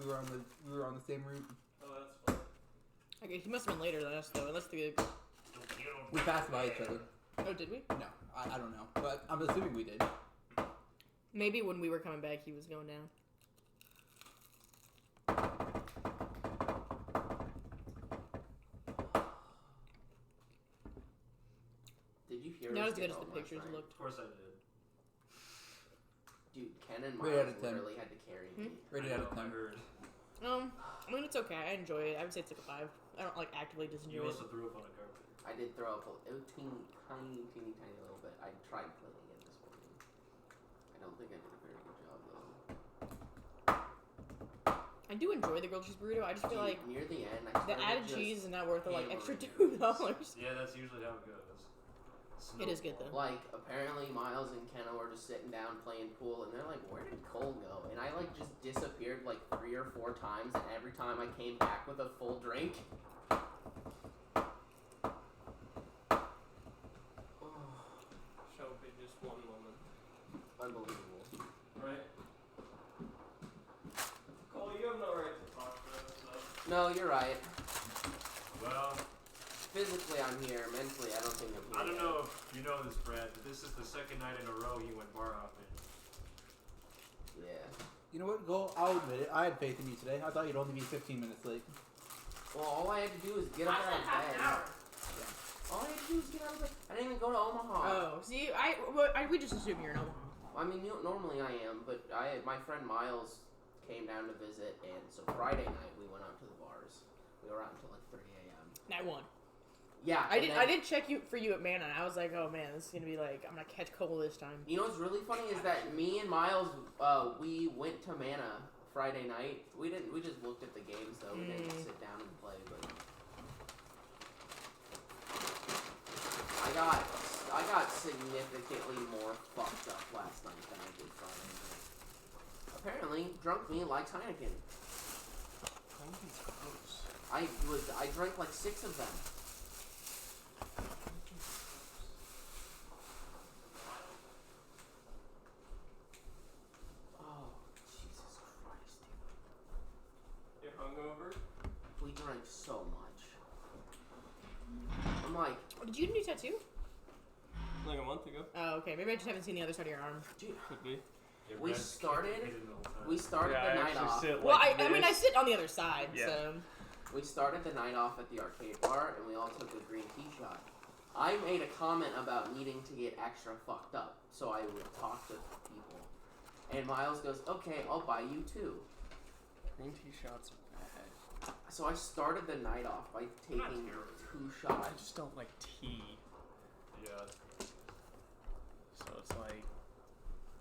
we were on the same route. Oh, that's fun. Okay, he must have been later than us though. Unless the We passed by each other. oh, did we? No, I don't know, but I'm assuming we did. Maybe when we were coming back, he was going down. Did you hear? Not us as good get as the home pictures last night? looked. Of course I did. Dude, Ken and Rated out Miles of 10. literally had to carry me. Rated out of 10. I mean, it's okay. I enjoy it. I would say it's like a 5. I don't like actively You disenjoy it. also threw up on a carpet. I did throw up a teeny tiny little bit. I tried playing it this morning. I don't think I did a very good job though. I do enjoy the grilled cheese burrito. I just feel like near the end, the added cheese is not worth the like extra hammering $2. Yeah, that's usually how it goes. It is good though. Like, apparently Miles and Kenna were just sitting down playing pool, and they're like, where did Cole go? And I, like, just disappeared, like, 3 or 4 times, and every time I came back with a full drink. Shall be just one moment. Unbelievable. Right? Cole, you have no right to talk to us, though. No, you're right. Well, Physically, I'm here. Mentally, I don't think I'm here. I don't yet. know if you know this, Brad, but this is the second night in a row he went bar hopping. Yeah. You know what, Cole? I'll admit it. I had faith in you today. I thought you'd only be 15 minutes late. Well, all I had to do was get up out of bed. All I had to do was get out of bed. I didn't even go to Omaha. Oh, see, we just assume you're in Omaha. I mean, normally I am, but my friend Miles came down to visit, and so Friday night we went out to the bars. We were out until like 3 a.m. Night 1. Yeah, I did check for you at Mana. I was like, oh man, this is gonna be like, I'm gonna catch Cole this time. You know what's really funny is that me and Miles, we went to Mana Friday night. We just looked at the games though. We didn't sit down and play, but I got significantly more fucked up last night than I did Friday night. Apparently, drunk me likes Heineken. Heineken's gross. I drank like 6 of them. Oh, Jesus Christ, dude. You're hungover? We drank so much. I'm like, Did you get a new tattoo? Like a month ago. Oh, okay. Maybe I just haven't seen the other side of your arm. dude, Could be. Yeah, we Brad's started hated it all the time. the night off. Sit Well, like I mean, I this. sit on the other side, Yeah. so. We started the night off at the arcade bar, and we all took a green tea shot. I made a comment about needing to get extra fucked up, so I would talk to people. And Miles goes, okay, I'll buy you 2. Green tea shots are bad. So I started the night off by taking 2 I shots. just don't like tea. Yeah. So it's like...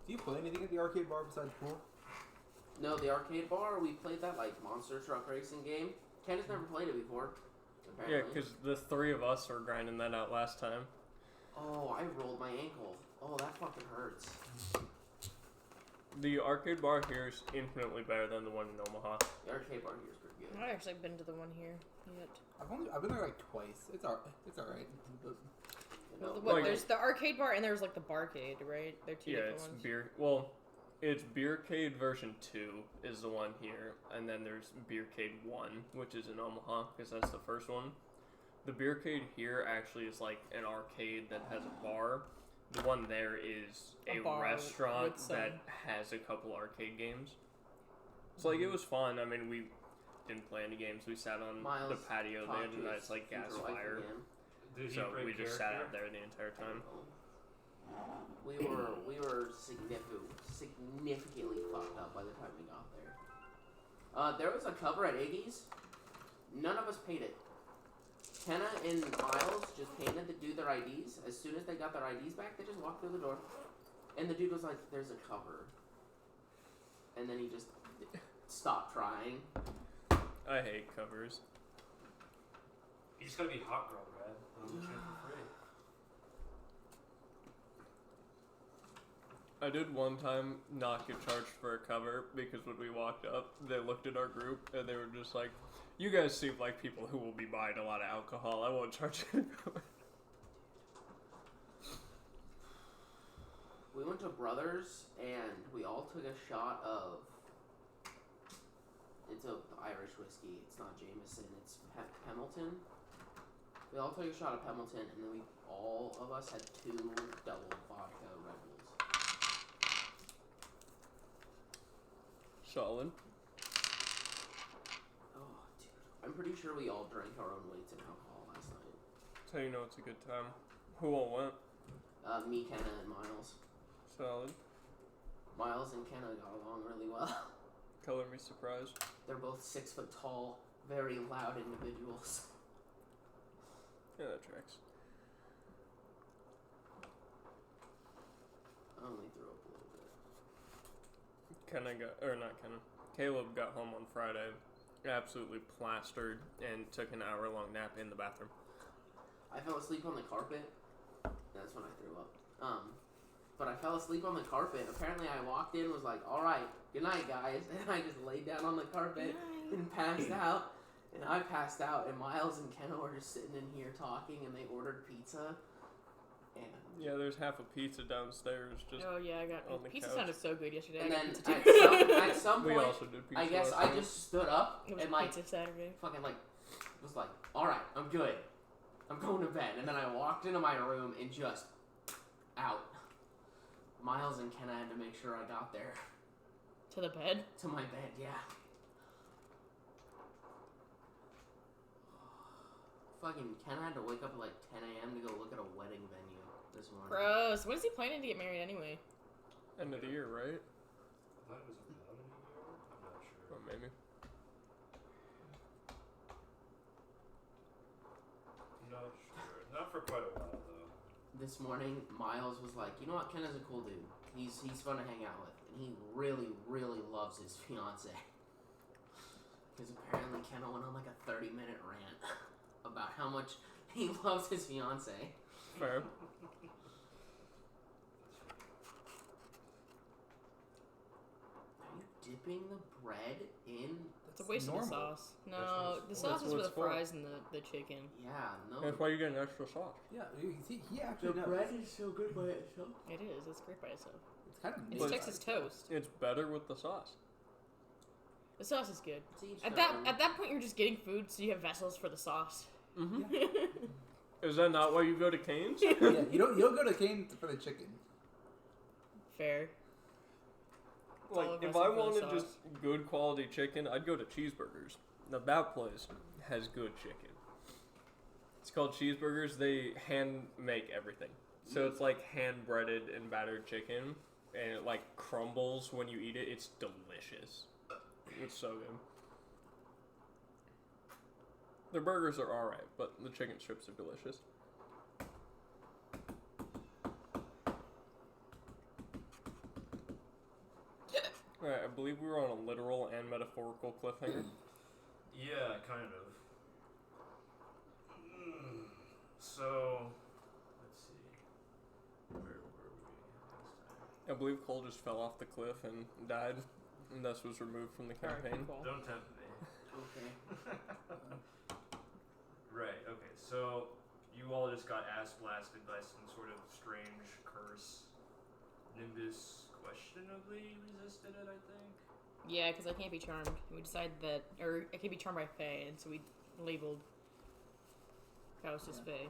Do you play anything at the arcade bar besides pool? No, the arcade bar, we played that like monster truck racing game. Ken has never played it before, apparently. Yeah, because the 3 of us were grinding that out last time. Oh, I rolled my ankle. Oh, that fucking hurts. The arcade bar here is infinitely better than the one in Omaha. The arcade bar here is pretty I've good. not actually been to the one here yet. I've been there like twice. It's alright. But You know, What, Like- there's the arcade bar and there's like the barcade, right? They're 2 Yeah, different it's ones. beer... Well, it's Beercade version 2 is the one here. And then there's Beercade 1, which is in Omaha, because that's the first one. The Beercade here actually is like an arcade that has a bar. The one there is A a bar restaurant with some- that has a couple arcade games. So like it was fun. I mean, we didn't play any games. We sat on Miles the patio talked there, to and his it's like gas future wife fire. again. Did he So break we just sat character? out there the entire time. We were significantly fucked up by the time we got there. There was a cover at Iggy's. None of us paid it. Kenna and Miles just handed the dude their IDs. As soon as they got their IDs back, they just walked through the door. And the dude was like, there's a cover. And then he just stopped trying. I hate covers. You just gotta be hot girl, Brad. I'll let you in for free. I did one time not get charged for a cover because when we walked up, they looked at our group and they were just like, "You guys seem like people who will be buying a lot of alcohol. I won't charge you a cover." We went to Brothers and we all took a shot of. It's a Irish whiskey. It's not Jameson. It's Pemilton. We all took a shot of Pemilton, and then all of us had 2 double vodka Red Bulls. Solid. Oh, dude. I'm pretty sure we all drank our own weights in alcohol last night. That's how you know it's a good time. Who all went? Me, Kenna, and Miles. Solid. Miles and Kenna got along really well. Color me surprised. They're both 6 foot tall, very loud individuals. Yeah, that tracks. I only threw up a little bit. Caleb got home on Friday, absolutely plastered, and took an hour-long nap in the bathroom. I fell asleep on the carpet. That's when I threw up. But I fell asleep on the carpet. Apparently I walked in, was like, alright, good night, guys. And I just laid down on the carpet and passed out. And I passed out, and Miles and Kenna were just sitting in here talking, and they ordered pizza. And Yeah, there's half a pizza downstairs. Just Oh yeah, I got on the pizza. couch. Sounded so good yesterday. and I then got pizza too. at some we point, also did pizza. I guess last I night. just stood up It was and like pizza Saturday. fucking like was like, alright, I'm good. I'm going to bed. And then I walked into my room and just out. Miles and Kenna had to make sure I got there To the bed. to my bed, yeah. Fucking Kenna had to wake up at like 10 a.m. to go look at a wedding venue this morning. Gross. When is he planning to get married anyway? End of the year, right? I thought it was about a year. I'm not sure. Or maybe. Not sure. Not for quite a while though. This morning, Miles was like, you know what, Kenna's a cool dude. He's fun to hang out with. And he really, really loves his fiance. Because apparently Kenna went on like a 30-minute rant about how much he loves his fiance. Fair. Are you dipping the bread in? It's a waste of the normal. sauce. No, the That's sauce is what for the it's for. fries and the chicken. Yeah, no. That's why you get an extra sauce. Yeah, he actually The knows. bread is so good by itself. It is. It's great by itself. It's kind of It's But- Texas toast. It's better with the sauce. The sauce is good. To each At their that own. at that point, you're just getting food, so you have vessels for the sauce. Mm-hmm. Is that not why you go to Cane's? Yeah, you don't go to Cane's for the chicken. Fair. Like, all of if us I are for the wanted sauce. just good quality chicken, I'd go to Cheeseburgers. Now, that place has good chicken. It's called Cheeseburgers. They hand make everything. So it's like hand-breaded and battered chicken, and it, like, crumbles when you eat it. It's delicious. It's so good. Their burgers are alright, but the chicken strips are delicious. Alright, I believe we were on a literal and metaphorical cliffhanger. Yeah, kind of. So, let's see. Where were we last time? I believe Cole just fell off the cliff and died, and thus was removed from the Alright, campaign. cool. Don't tempt me. Okay. Right, okay, so you all just got ass blasted by some sort of strange curse. Nimbus questionably resisted it, I think. Yeah, because I can't be charmed. We decided that, or I can't be charmed by Fae, and so we labeled Faust as Fae.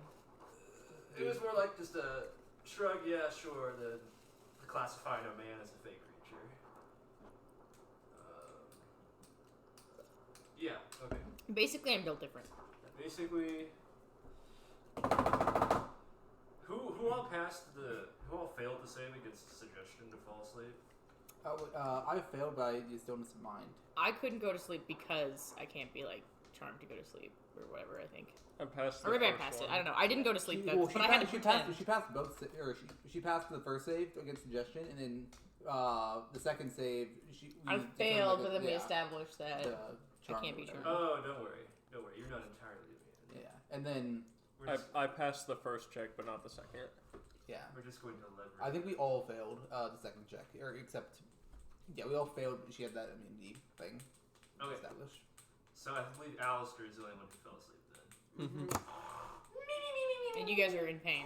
It was more like just a shrug, yeah, sure, the classifying a man as a fake creature. Yeah, okay. Basically, I'm built different. Basically, who all failed to save against suggestion to fall asleep? I failed by the stillness of mind. I couldn't go to sleep because I can't be like charmed to go to sleep or whatever. I think, I passed the or maybe I first passed one. it. I don't know. I didn't go to sleep though, Well, but I had to she pretend. passed both, she passed the first save against suggestion, and then the second save, I failed, but then we established that I can't be charmed. Oh, don't worry, you're not entirely immune. Yeah, and then I passed the first check, but not the second. yeah, We're just going to leverage. I think we all failed the second check, or except we all failed. She had that immunity thing established. So I believe Alestor is the only one who fell asleep then. And you guys are in pain.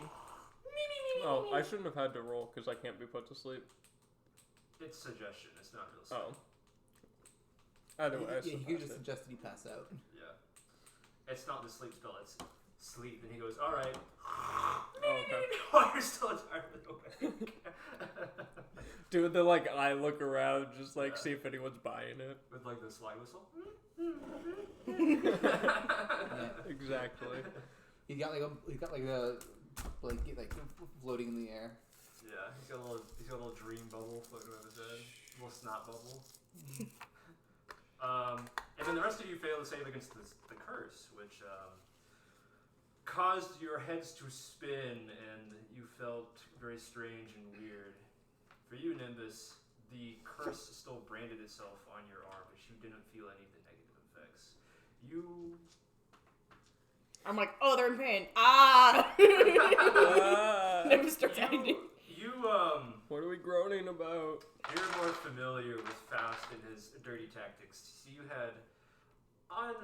Oh, I shouldn't have had to roll because I can't be put to sleep. It's suggestion. It's not real sleep. Oh. Either way, I Yeah, still he could passed just it. suggest that he pass out. Yeah. It's not the sleep spell, it's sleep. And he goes, alright. Oh, okay. While you're still entirely awake. Dude, the like I look around, just like see if anyone's buying it. With like the slide whistle. Yeah. Exactly. He got like a blanket like floating in the air. Yeah, he's got a little dream bubble floating over his head. A little snot bubble. And then the rest of you fail to save against the curse, which caused your heads to spin, and you felt very strange and weird. For you, Nimbus, the curse still branded itself on your arm, but you didn't feel any of the negative effects. I'm like, oh, they're in pain. Ah! Nimbus starts acting. What are we groaning about? You're more familiar with Faust and his dirty tactics. So you had, on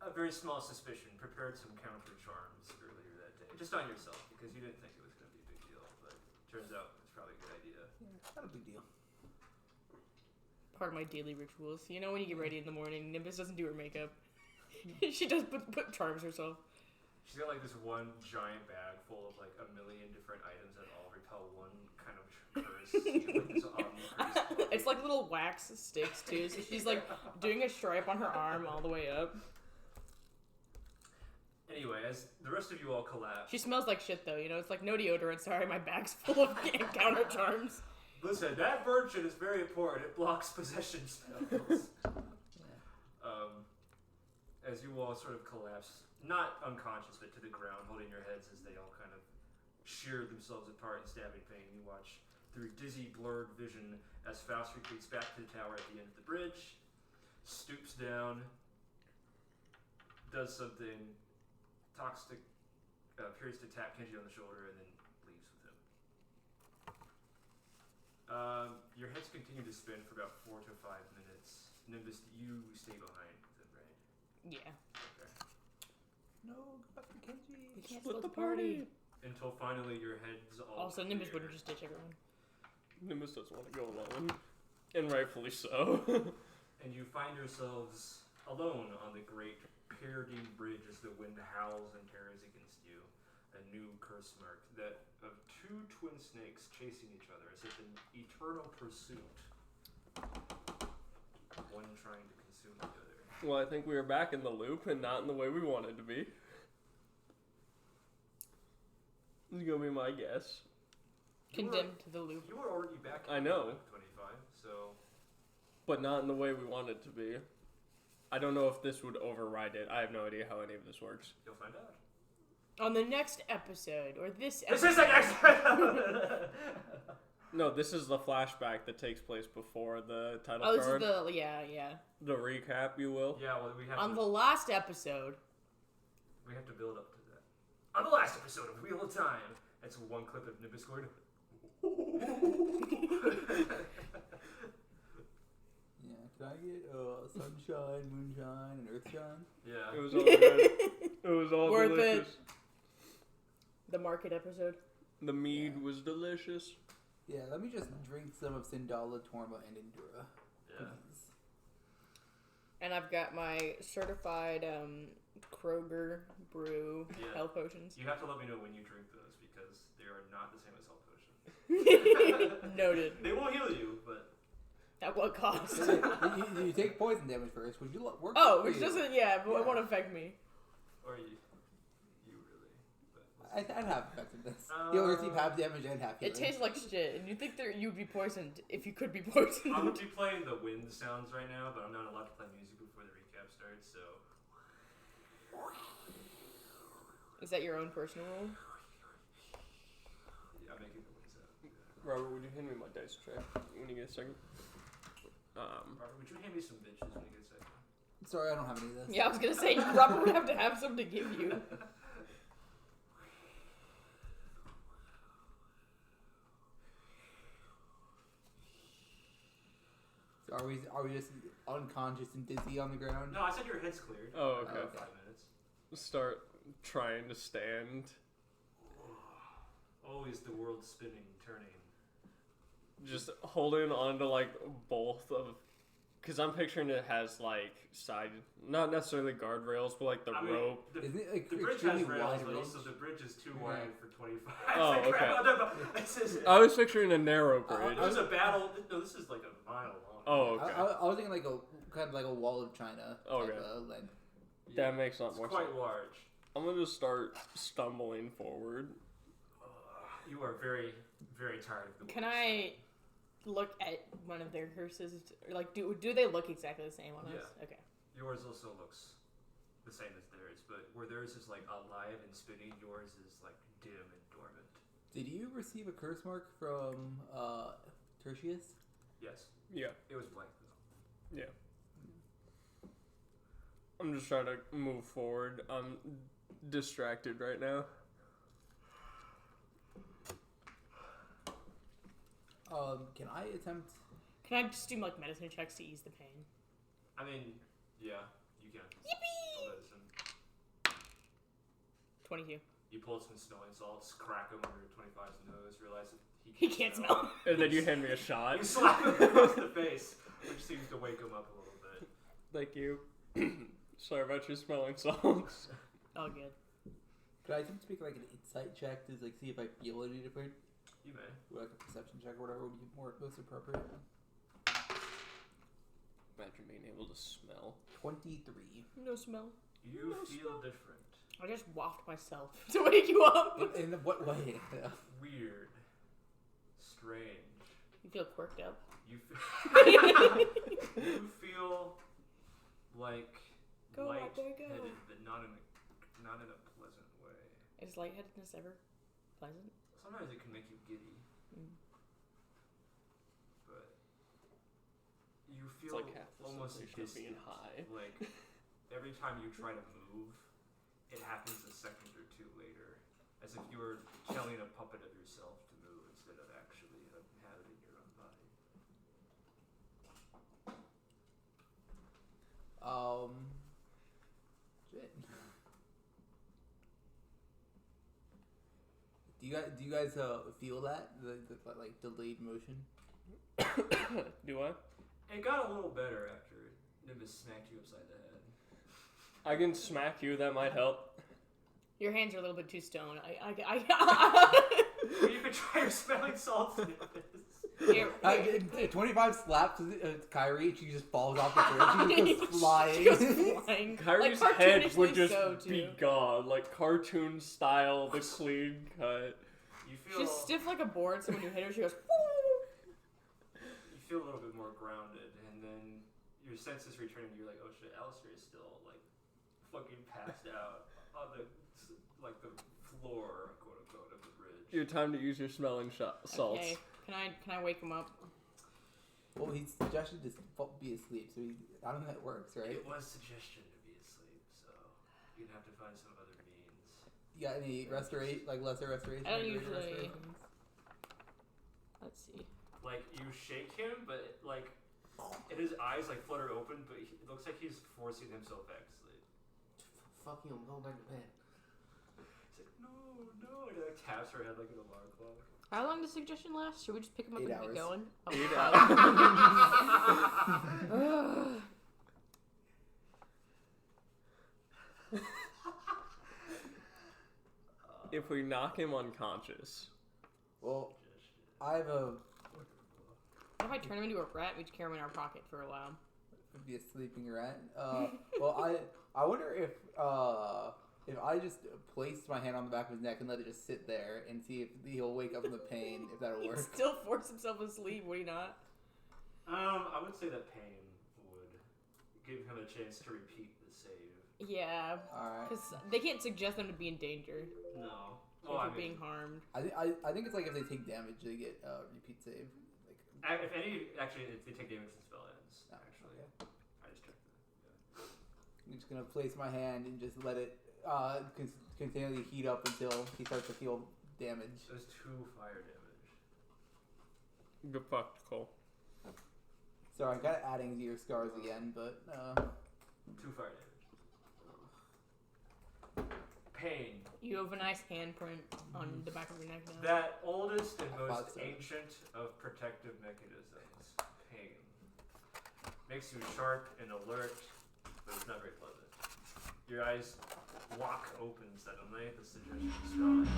a very small suspicion, prepared some counter charms earlier that day. Just on yourself, because you didn't think it was going to be a big deal. But turns out it's probably a good idea. Yeah, not a big deal. Part of my daily rituals. You know when you get ready in the morning, Nimbus doesn't do her makeup. She does put charms herself. She's got like this one giant bag full of like a million different items that all repel one kind of curse. It's like little wax sticks too. So she's like doing a stripe on her arm all the way up. Anyway, as the rest of you all collapse. She smells like shit though. You know, it's like no deodorant. Sorry, my bag's full of counter charms. Listen, that virtue is very important. It blocks possession spells. As you all sort of collapse, not unconscious, but to the ground, holding your heads as they all kind of shear themselves apart in stabbing pain. You watch through dizzy, blurred vision as Faust retreats back to the tower at the end of the bridge, stoops down, does something, appears to tap Kenji on the shoulder, and then leaves with him. Your heads continue to spin for about 4 to 5 minutes. Nimbus, you stay behind with him, right? Yeah. Okay. No, go back to Kenji. We can't Split split the the party. Until finally your heads all Also, Nimbus clear. wouldn't just ditch everyone. Nimbus doesn't want to go alone. And rightfully so. And you find yourselves alone on the great Pyrdine Bridge as the wind howls and tears against you. A new curse mark that of 2 twin snakes chasing each other as if in eternal pursuit. One trying to consume the other. Well, I think we were back in the loop and not in the way we wanted to be. It's gonna be my guess. Condemned to the loop. You were already back in I know. 25, so... But not in the way we want it to be. I don't know if this would override it. I have no idea how any of this works. You'll find out. On the next episode, or this This episode. is the next... No, this is the flashback that takes place before the title Oh, this card. is the, yeah. The recap, you will. Yeah, well, we have On to... the last episode. We have to build up to that. On the last episode of Wheel of Time, that's one clip of Nimbus going. Yeah, can I get sunshine, moonshine, and earthshine? Yeah. It was all good. It was all Worth delicious. it. The market episode. The mead was delicious. Yeah, let me just drink some of Sindala, Torma, and Endura. Yeah. Please. And I've got my certified Kroger brew Yeah. health potions. You have to let me know when you drink those because they are not the same as health potions. Noted. They will heal you, but At what cost? you take poison damage first, which you work. Oh, for which you. doesn't, but it won't affect me. or you really. But I'd have effectiveness. You'll receive half damage and half healing. It tastes like shit, and you think you'd be poisoned if you could be poisoned. I'm gonna be playing the wind sounds right now, but I'm not allowed to play music before the recap starts. So Is that your own personal rule? yeah, I'm making the wind sound. Robert, would you hand me my dice tray when you get a second? Robert, would you hand me some bitches when you get a second? Sorry, I don't have any of this. Yeah, I was gonna say, Robert would have to have some to give you. So are we just unconscious and dizzy on the ground? No, I said your head's cleared. Oh, okay. 5 minutes. Start trying to stand. Always the world spinning, turning. Just holding on to like both of Because I'm picturing it has like side, not necessarily guardrails, but like the rope. Isn't it like The bridge extremely has rails, wide but ridge? also the bridge is too wide for 25. Oh, okay. This is, I was picturing a narrow bridge. it was a battle. No, this is like a mile long. Oh, okay. I was thinking like a kind of like a wall of China. Okay. Length. That makes a lot more It's sense. quite large. I'm gonna just start stumbling forward. You are very, very tired of the Can woods. I look at one of their curses? Or, like, do they look exactly the same on us? Yeah. Okay. Yours also looks the same as theirs, but where theirs is like alive and spinning, yours is like dim and dormant. Did you receive a curse mark from Tertius? Yes, Yeah. it was blank though. Yeah. I'm just trying to move forward. I'm distracted right now. Can I attempt? Can I just do like medicine checks to ease the pain? I mean, yeah, you can. Yippee! Roll medicine. 22. You pull some smelling salts, crack him under 25's nose, realize that He can't smell. And then you hand me a shot. You slap him across the face, which seems to wake him up a little bit. Thank you. Sorry about your smelling salts. Oh, good. Could I attempt to make like an insight check to like see if I feel any different? You may. Or like a perception check or whatever would be most appropriate. Imagine being able to smell. 23. No smell. You feel different. I just waft myself to wake you up. In what way? Weird. Strange. You feel quirked up. You feel like Go, lightheaded, boy, go. but not in a pleasant way. Is lightheadedness ever pleasant? Sometimes it can make you giddy, but you It's feel like half the almost sensation of being distant. high. Like every time you try to move, it happens a second or two later, as if you were telling a puppet of yourself to move instead of actually inhabiting your own body. Shit. Do you guys feel that the like delayed motion? Do I? It got a little better after Nimbus smacked you upside the head. I can smack you, that might help. Your hands are a little bit too stoned. Or you could try your smelling salts, Nimbus. Here, 25 slaps Kyrie and she just falls off the bridge. She just goes flying. She goes flying. Kyrie's like, head would cartoonishly just so, be too. gone, like cartoon style, the clean cut. You feel She's stiff like a board, so when you hit her, she goes. you feel a little bit more grounded, and then your senses return, and you're like, oh shit, Alestor is still like fucking passed out on the floor, quote unquote, of the bridge. Your time to use your smelling salts. Okay. Can I wake him up? Well, he suggested to be asleep, so I don't know how it works, right? It was suggestion to be asleep, so you'd have to find some other means. You got any lesser restoration? I don't or greater usually. restorations? Let's see. Like you shake him, but like his eyes like flutter open, but it looks like he's forcing himself back to sleep. Fuck you, I'm going back to bed. He's like, no, and he like taps her head like an alarm clock. How long does suggestion last? Should we just pick him up 8 and hours. get going? 8 hours. If we knock him unconscious, Well, I have a What if I turn him into a rat and we just carry him in our pocket for a while? be a sleeping rat. Well, I wonder if I just placed my hand on the back of his neck and let it just sit there and see if he'll wake up from the pain, if that'll He'd work. still force himself asleep, would he not? I would say that pain would give him a chance to repeat the save. Yeah, All right. because they can't suggest them to be in danger No. or Well, I for mean, being harmed. I think it's like if they take damage, they get repeat save. Like, if they take damage, the spell ends. Oh, Actually, okay. I just checked that. I'm just gonna place my hand and just let it continually heat up until he starts to feel damage. There's 2 fire damage. good fuck, Cole. Sorry, I'm kind of adding to your scars again, but 2 fire damage. Pain. You have a nice handprint on the back of your neck now. That oldest and I most thought so. ancient of protective mechanisms. Pain. makes you sharp and alert, but it's not very pleasant. Your eyes lock open suddenly, the suggestion is strong.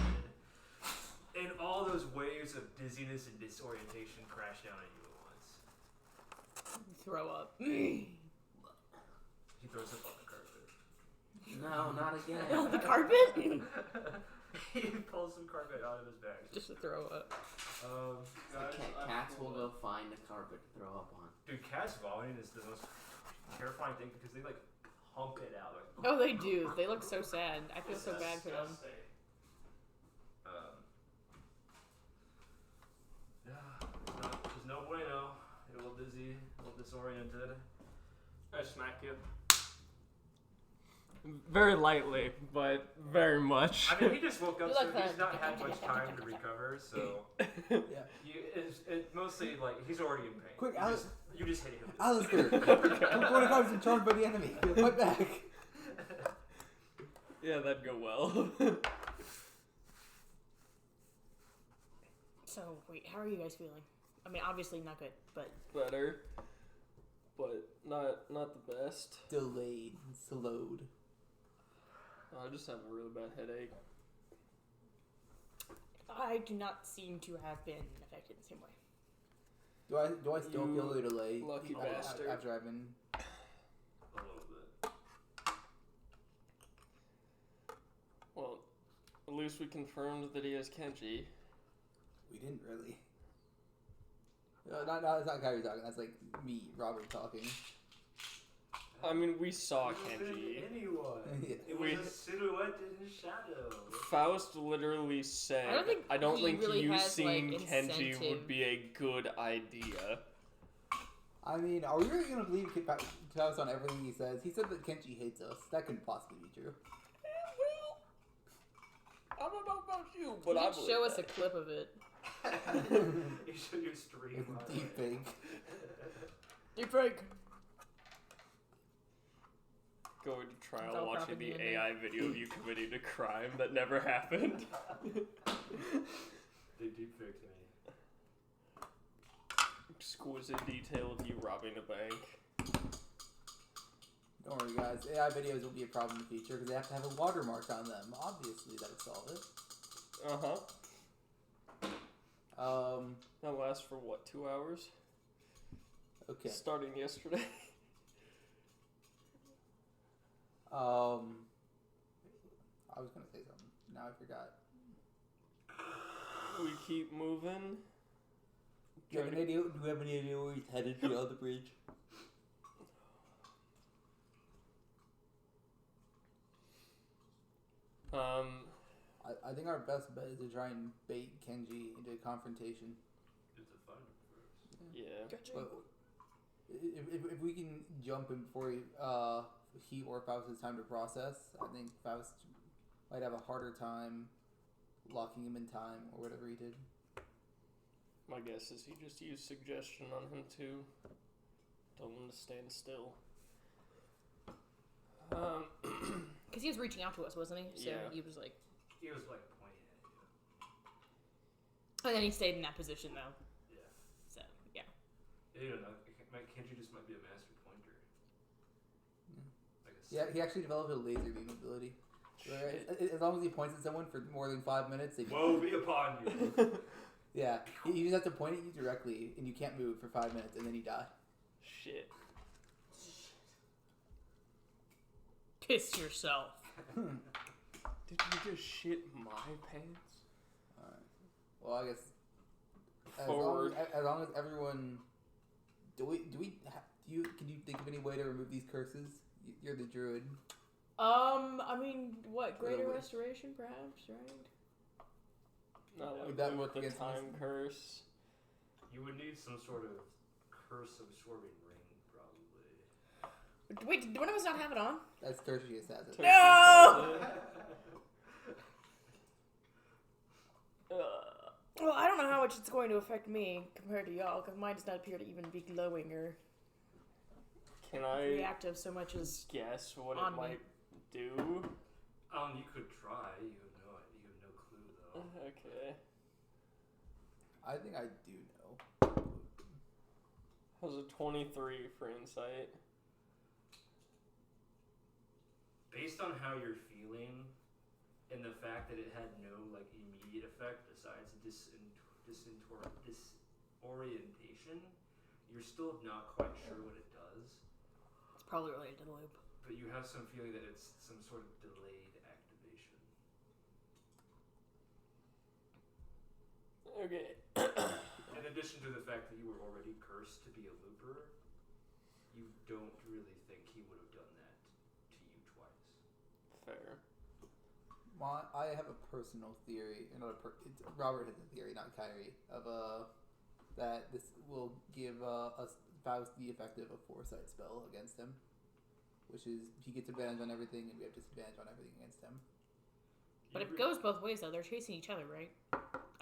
And all those waves of dizziness and disorientation crash down at you at once. Throw up. He throws up on the carpet. No, not again. The carpet? He pulls some carpet out of his bag. Just to throw up. Guys, Cats will go find a carpet to throw up on. Dude, cats vomiting is the most terrifying thing because they like hump it out. Like, Oh, they do. They look so sad. I feel so bad for them. There's no bueno. A little dizzy, a little disoriented. I smack you. Very lightly, but very much. I mean, he just woke up, You so like he's that. not had much time to recover. So Yeah. it's mostly like he's already in pain. Quick, you just hit him. Alestor, I'm going to go and charged by the enemy. Fight back. Yeah, that'd go well. So, wait, how are you guys feeling? I mean, obviously not good, but... Better, but not the best. Delayed, slowed. I just have a really bad headache. I do not seem to have been affected the same way. Do I still You feel the delay? lucky a- bastard. After I've been... A little bit. Well, at least we confirmed that he has Kenji. We didn't really. No, it's not Kyrie talking. That's like me, Robert, talking. I mean, we saw It could have Kenji. been anyone. Yeah. It was a silhouette in his shadow. Faust literally said, I don't think he really you has, seeing like, Kenji incentive." would be a good idea. I mean, are we really gonna believe Faust on everything he says? He said that Kenji hates us. That couldn't possibly be true. I don't know about you, But but I you believe show us a that. clip of it. You show your stream. It's a deep fake. Deep break. Going to try It's and all watching the propaganda. AI video of you committing a crime that never happened. They deep faked me. Exquisite detail of you robbing a bank. Don't worry, guys. AI videos will be a problem in the future because they have to have a watermark on them. Obviously, that'd solve it. That lasts for what, 2 hours? Okay. Starting yesterday. I was gonna say something. Now I forgot. We keep moving. Do you have any idea where he's headed beyond the bridge? I think our best bet is to try and bait Kenji into a confrontation. It's a fun first. Yeah. But if we can jump him before he or Faust has time to process, I think Faust might have a harder time locking him in time or whatever he did. My guess is he just used suggestion on him too. Told him to stand still. Because he was reaching out to us, wasn't he? So Yeah. he was like... He was like pointing at you. And then he stayed in that position, though. Yeah. So, yeah. You don't know. Kenji just might be a master pointer. Like a Yeah, he actually developed a laser beam ability. Where as long as he points at someone for more than 5 minutes, they Woe be upon you. yeah, you just have to point at you directly, and you can't move for 5 minutes, and then you die. Shit. Piss yourself. Did you just shit my pants? Alright. Well, I guess Forward. as long as everyone, can you think of any way to remove these curses? You're the druid. I mean, what? Greater Little bit. restoration, perhaps, right? Not Would like that that work with the against time us? curse. You would need some sort of curse absorbing ring, probably. Wait, did one of us not have it on? That's Tertius has it. No! Well, I don't know how much it's going to affect me compared to y'all, because mine does not appear to even be glowing or Can I reactive so much as... guess what on it me. might do? You could try. You have no clue though. Okay. I think I do know. Has a 23 for insight. Based on how you're feeling, and the fact that it had no like immediate effect besides disorientation, you're still not quite sure what it does. It's probably related to the loop. But you have some feeling that it's some sort of delayed activation. Okay. In addition to the fact that you were already cursed to be a looper, you don't really think he would have done that to you twice. Fair. I have a personal theory. Robert has a theory, not Kyrie, of that this will give us Faust the effective of foresight spell against him, which is he gets advantage on everything, and we have disadvantage on everything against him. But it goes both ways, though. They're chasing each other, right?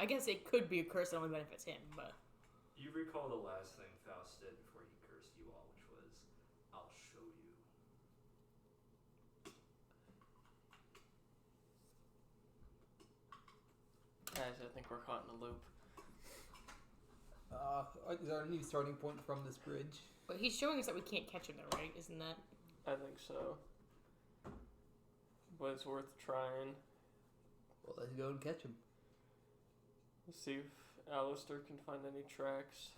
I guess it could be a curse that only benefits him, but... You recall the last thing Faust did before he cursed you all, which was, I'll show you. Guys, I think we're caught in a loop. Is there a new starting point from this bridge? But he's showing us that we can't catch him, though, right? Isn't that... I think so. But it's worth trying. Well, let's go and catch him. Let's see if Alestor can find any tracks.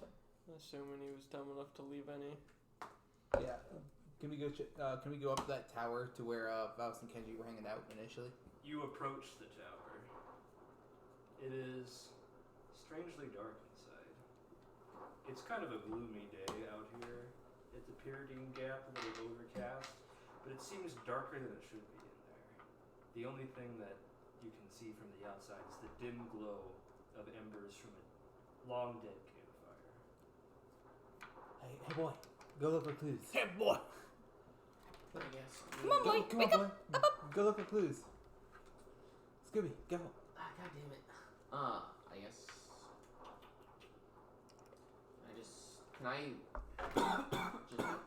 Assuming he was dumb enough to leave any. Yeah. Can we go up that tower to where Faust and Kenji were hanging out initially? You approach the tower. It is strangely dark inside. It's kind of a gloomy day out here. It's a Pyridine Gap, a little overcast, but it seems darker than it should be in there. The only thing that you can see from the outside is the dim glow of embers from a long dead campfire. Hey boy, go look for clues. Hey, boy! I guess. Come on, boy! Wake up! Go look for clues. Scooby, go. Ah, God damn it. I guess. Can I just look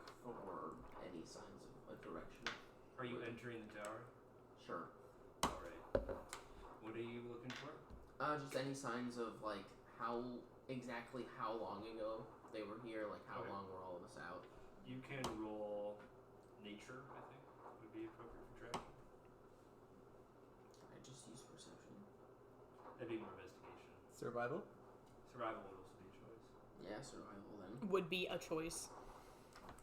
for any signs of a direction? Are you entering the tower? Sure. Alright. What are you looking for? Just any signs of like how long ago they were here, like how Okay. long were all of us out? You can roll nature, I think, would be appropriate for tracking. I just use perception. That'd be more investigation. Survival. Survival would also be a choice. Yeah, survival then. Would be a choice.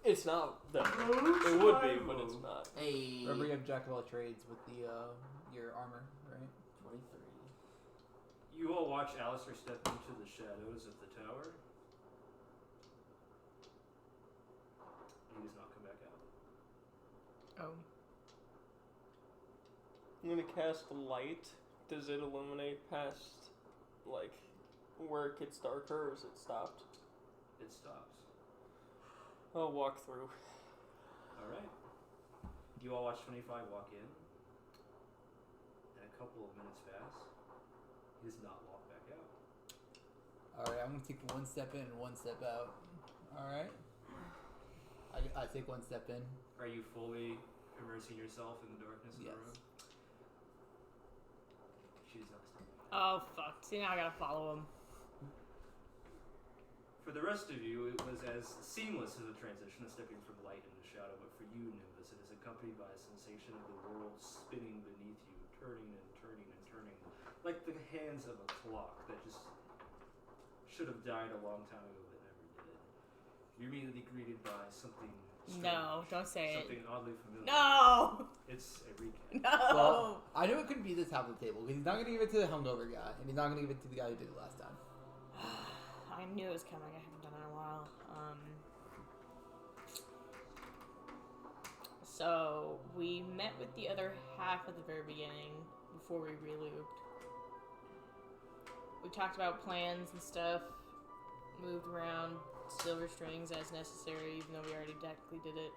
It's not that. It would be, but it's not. Remember, you have Jack of all trades with the your armor, right? 23. You all watch Alestor step into the shadows of the tower. He does not come back out. Oh. I'm gonna cast light. Does it illuminate past, like, where it gets darker, or is it stopped? It stops. I'll walk through. Alright. You all watch 25 walk in. And a couple of minutes pass. He does not walk back out. Alright, I'm gonna take one step in and one step out. Alright. I take one step in. Are you fully immersing yourself in the darkness of Yes. the room? She does not step back. Oh, fuck. See, now I gotta follow him. For the rest of you, it was as seamless as a transition as stepping from light into shadow, but for you, Nimbus, it is accompanied by a sensation of the world spinning beneath you, turning and turning and turning, like the hands of a clock that just should have died a long time ago but never did. You're immediately greeted by something strange, No, don't say it. something oddly familiar. No! It's a recap. No! Well, I knew it couldn't be this half of the table because he's not gonna give it to the hungover guy, and he's not gonna give it to the guy who did it last time. I knew it was coming. I haven't done it in a while. So we met with the other half at the very beginning before we re-looped. We talked about plans and stuff, moved around silver strings as necessary, even though we already technically did it.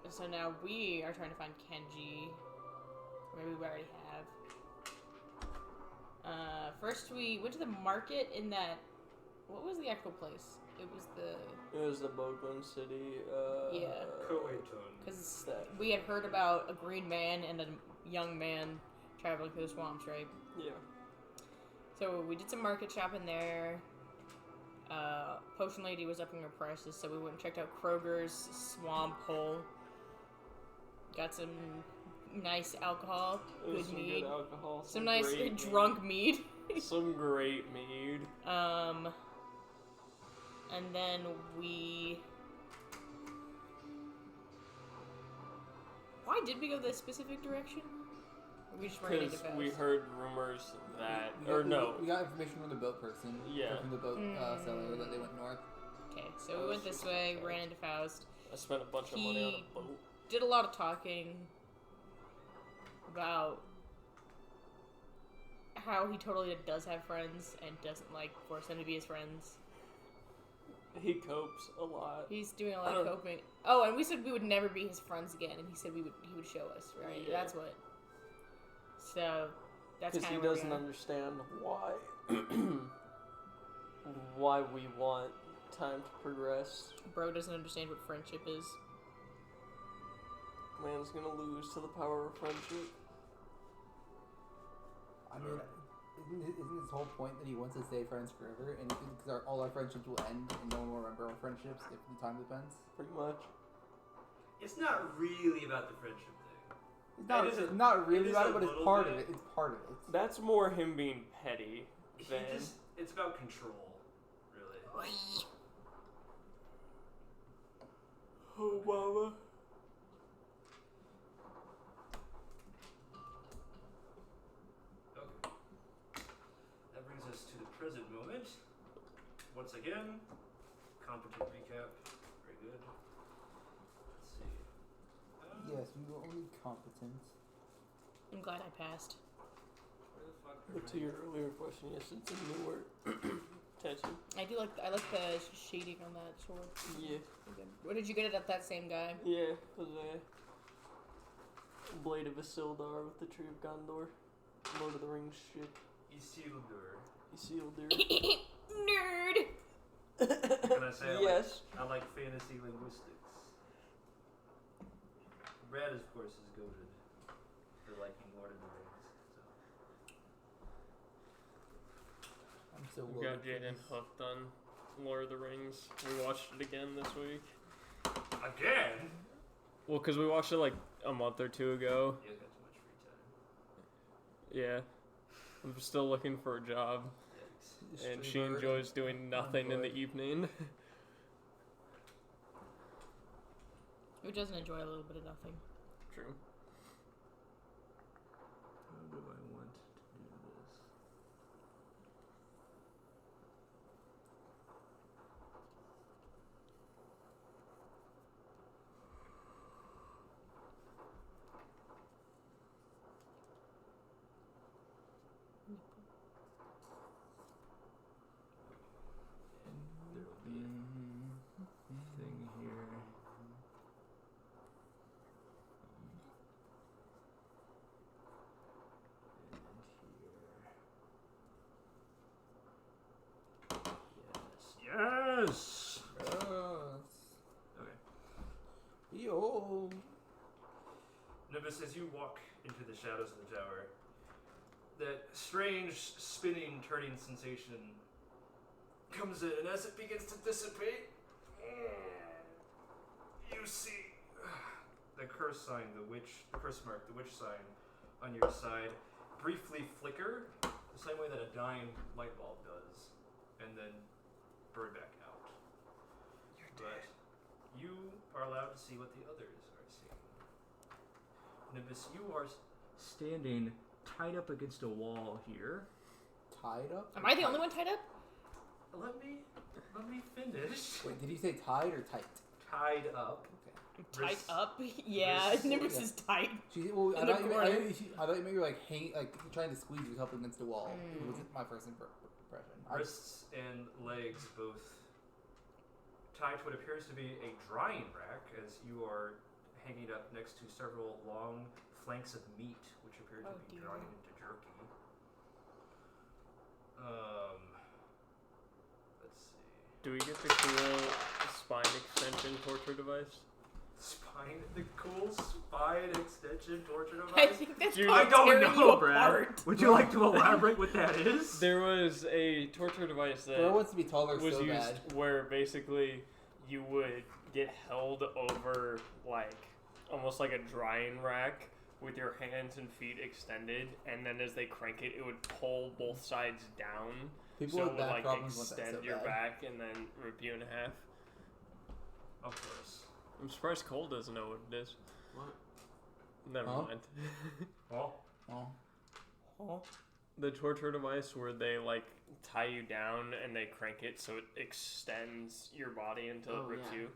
So now we are trying to find Kenji. Maybe we already have. First we went to the market in that... What was the actual place? It was the Boglin City. Yeah. Coaton. Because we had heard about a green man and a young man traveling through the swamps, right? Yeah. So we did some market shopping there. Potion Lady was upping her prices, so we went and checked out Kroger's Swamp Hole. Got some nice alcohol, good Some mead. good alcohol. Some nice great drunk mead. Some great mead. And then we... Why did we go this specific direction? Or we just ran into Because Faust? we heard rumors that... We got information from the boat person. Yeah. From the boat seller that they went north. Okay, so we went this way, ran into Faust. I spent a bunch of money on a boat. Did a lot of talking about how he totally does have friends and doesn't like force them to be his friends. He copes a lot. He's doing a lot of coping. Oh, and we said we would never be his friends again, and he said he would show us, right? Yeah. That's what. So that's Because kind he of doesn't understand why why we want time to progress. Bro doesn't understand what friendship is. Man's gonna lose to the power of friendship. I mean, isn't his whole point that he wants to stay friends forever? And because all our friendships will end and no one will remember our friendships if the time depends? Pretty much. It's not really about the friendship thing. It's not really about it, but it's part of it. It's part of it. That's more him being petty than... It's about control, really. Oh, mama. Okay. That brings us to the present moment. Once again, competent recap. Very good. Let's see. Yes, we were only competent. I'm glad I passed. Where the fuck But to your earlier question, yes, it's a newer tattoo. I like the shading on that sword. Yeah. Where did you get it at that same guy? Yeah, it was a Blade of Isildur with the Tree of Gondor. Lord of the Rings shit. Isildur. Nerd! Can I say yes. I like fantasy linguistics. Brad, of course, is goated for liking Lord of the Rings. So. I'm so We got Jaden hooked on Lord of the Rings. We watched it again this week. Again? Well, because we watched it like a month or two ago. You got too much free time. Yeah. I'm still looking for a job. Yikes. And she enjoys doing nothing in the evening. Who doesn't enjoy a little bit of nothing? True. How do I want to do this? There will be a thing here. Yes! Okay. Yo. Nimbus, as you walk into the shadows of the tower, that strange spinning, turning sensation comes in, and as it begins to dissipate, you see the curse sign, the curse mark, the witch sign on your side briefly flicker, the same way that a dying light bulb does, and then burn back out. But you are allowed to see what the others are seeing. Nimbus, you are standing tied up against a wall here. Tied up? Am I the only one tied up? Let me finish. Wait, did you say tied or tight? Tied up. Okay. I'm tied Wrists- up? Yeah, wrists- Nimbus yeah. is tight. I In the thought you corner. maybe you were like hanging, like trying to squeeze yourself against the wall. It was my first impression. Wrists and legs both tied to what appears to be a drying rack, as you are hanging up next to several long flanks of meat, which appear to Oh, be dear. drying into jerky. Let's see. Do we get the cool spine extension torture device? Spine, the cool spine extension torture I device? think that's Dude, called I don't tearing you know, Brad. apart. Would you like to elaborate what that is? There was a torture device that Bro wants to be taller was so used bad. where basically you would get held over like almost like a drying rack with your hands and feet extended, and then as they crank it, it would pull both sides down. People So it with would back like problems want that extend so your bad. back and then rip you in half. Of course. I'm surprised Cole doesn't know what it is. What? Never Huh? mind. Well, Oh. Oh. The torture device where they like tie you down and they crank it so it extends your body until it rips yeah. you.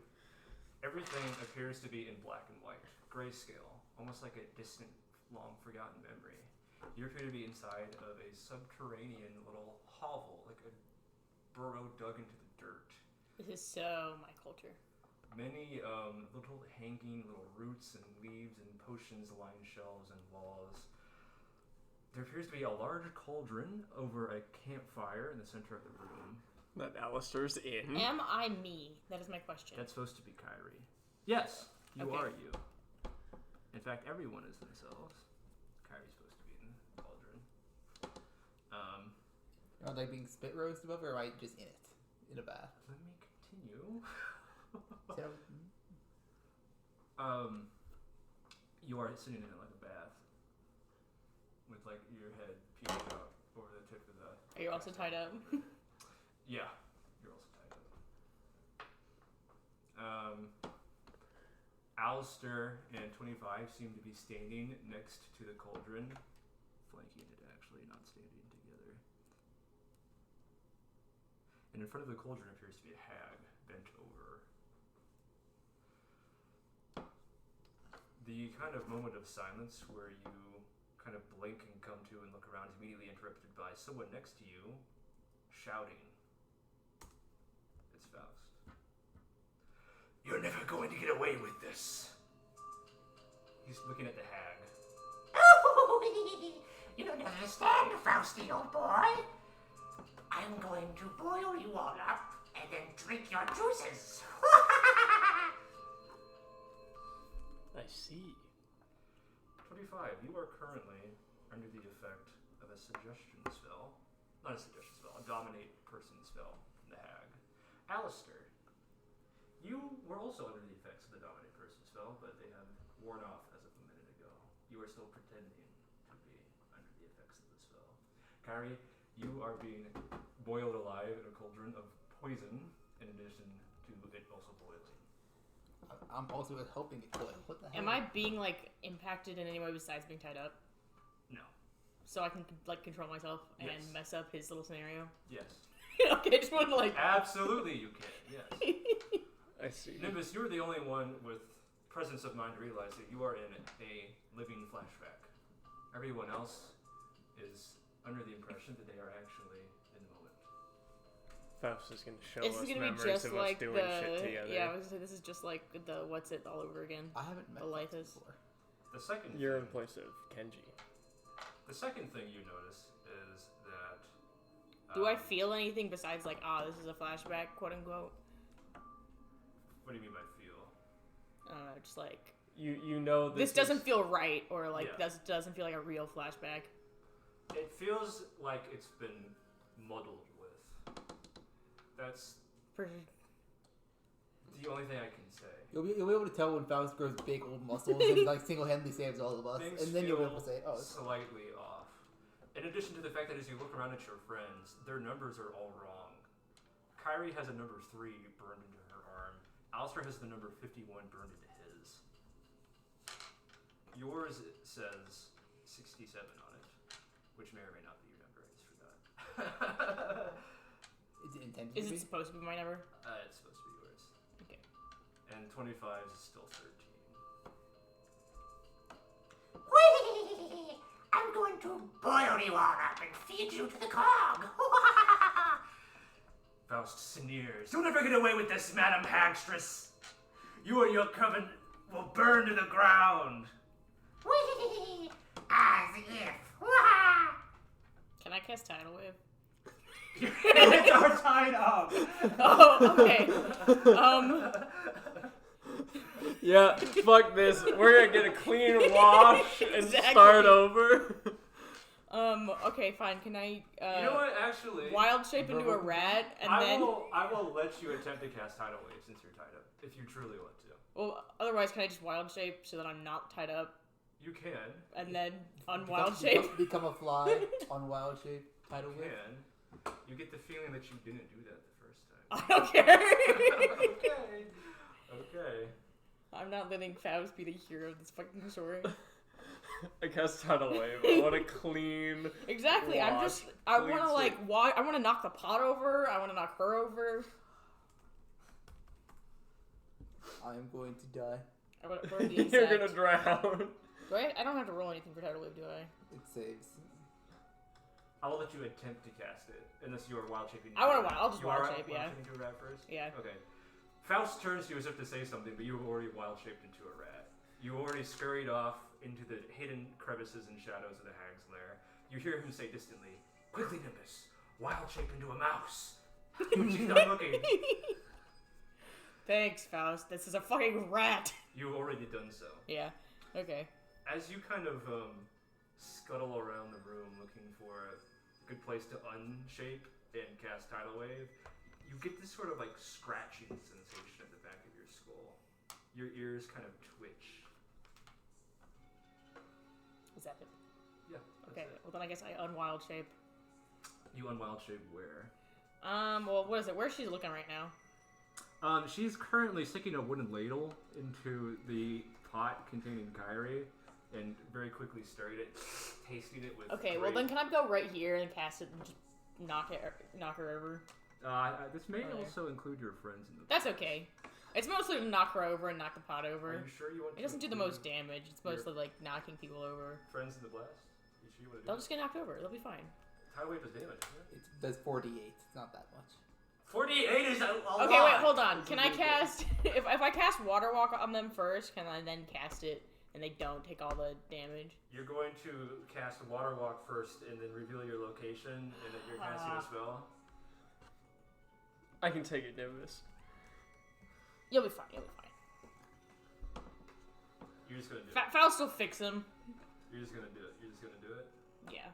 everything appears to be in black and white, grayscale, almost like a distant, long forgotten memory. You appear to be inside of a subterranean little hovel, like a burrow dug into the dirt. This is so my culture. Many little hanging little roots and leaves and potions line shelves and walls. There appears to be a large cauldron over a campfire in the center of the room. That Alestor's in. Am I me? That is my question. That's supposed to be Kyrie. Yes, you Okay. are you. In fact, everyone is themselves. Kyrie's supposed to be in the cauldron. Are they being spit roast above, or am I just in it? In a bath? Let me continue. So, You are sitting in like a bath with like your head peeking out over the tip of the. Are you also tied up? Yeah, you're also tied up. Alestor and 25 seem to be standing next to the cauldron, flanking it actually, not standing together. And in front of the cauldron appears to be a hag bent over. The kind of moment of silence where you kind of blink and come to and look around is immediately interrupted by someone next to you shouting. It's Faust. You're never going to get away with this. He's looking at the hag. Oh, you don't understand, Fausty, old boy. I'm going to boil you all up and then drink your juices. I see. 25, you are currently under the effect of a suggestion spell. Not a suggestion spell, a dominate person spell from the hag. Alestor, you were also under the effects of the dominate person spell, but they have worn off as of a minute ago. You are still pretending to be under the effects of the spell. Kyrie, you are being boiled alive in a cauldron of poison, in addition to it also boiling. I'm also helping it boil. What the hell? Am I being like impacted in any way besides being tied up? No. So I can like control myself and Yes. mess up his little scenario? Yes. Okay, just want to like. Absolutely you can, yes. I see. Nimbus, you're the only one with presence of mind to realize that you are in a living flashback. Everyone else is under the impression that they are actually in the moment. Faust is going to show This us is gonna be memories just of like us doing the shit together. yeah. I was gonna say this is just like the what's it all over again. I haven't met The life Faust is- before. The second You're in thing, place of Kenji. the second thing you notice is that Do I feel anything besides like this is a flashback, quote unquote? what do you mean by feel? I don't know, just like You know this doesn't feel right, or like Yeah. doesn't feel like a real flashback. It feels like it's been muddled with. That's For the only thing I can say. You'll be able to tell when Faust grows big old muscles and like single-handedly saves all of us, Things and then you'll be able to feel say, "Oh, it's slightly off. In addition to the fact that as you look around at your friends, their numbers are all wrong. Kyrie has a number 3 burned into her arm. Alestor has the number 51 burned into his. Yours says 67 on it, which may or may not be your number. I just forgot. is it intended is to it be?" supposed to be my number? It's supposed to be yours. Okay. And 25 is still 13. Whee! I'm going to boil you all up and feed you to the cog. Faust sneers. You'll never get away with this, Madam Hagstress. You and your coven will burn to the ground. Whee! As if. Can I cast tidal wave? Your hands are tied up. Oh, okay. Yeah, fuck this. We're gonna get a clean wash and Exactly. start over. Okay, fine. Can I, You know what? Actually, wild shape into a rat, and I then... will let you attempt to cast tidal wave since you're tied up, if you truly want to. Well, otherwise, can I just wild shape so that I'm not tied up, You can. and then unwild shape? Become a fly on wild shape. Tidal You wave. can. You get the feeling that you didn't do that the first time. I don't care. Okay. Okay. I'm not letting Faust be the hero of this fucking story. I cast tidal wave. I want a clean. Exactly. I'm wash, just. I clean want to sweep. I want to knock the pot over. I want to knock her over. I am going to die. I want to burn the You're insect. gonna drown. Do I don't have to roll anything for tidal wave, do I? It saves. I will let you attempt to cast it, unless you are wild shaping. I wanna into a rat. I'll just You wild are shape, yeah. Wild shaping into a rat first? Yeah. Okay. Faust turns to you as if to say something, but you have already wild shaped into a rat. You already scurried off into the hidden crevices and shadows of the hag's lair. You hear him say distantly, "Quickly, Nimbus! Wild shape into a mouse!" She's not looking. Thanks, Faust. This is a fucking rat. You've already done so. Yeah. Okay. As you kind of scuttle around the room looking for a good place to unshape and cast tidal wave, you get this sort of like scratching sensation at the back of your skull. Your ears kind of twitch. Is that it? Yeah. That's Okay. it. Well, then I guess I unwild shape. You unwild shape where? Well, what is it? Where's she looking right now? She's currently sticking a wooden ladle into the pot containing Kyrie and very quickly stirring it, tasting it with. Okay. Well, then can I go right here and cast it and just knock her over? This may There. also include your friends in the. That's okay. It's mostly to knock her over and knock the pot over. Are you sure you want? It doesn't do the include most damage. It's mostly like knocking people over. Friends in the blast. You sure you want to do? They'll just get knocked over. They'll be fine. Tidal wave does damage. Isn't it? It does 48. It's not that much. 48 is a lot. Okay, wait, hold on. Can I cast if I cast water walk on them first? Can I then cast it and they don't take all the damage? You're going to cast a water walk first, and then reveal your location, and that you're casting a spell. I can take it, Nimbus. You'll be fine. You'll be fine. You're just gonna do it. Faust will fix him. You're just gonna do it. You're just gonna do it. Yeah.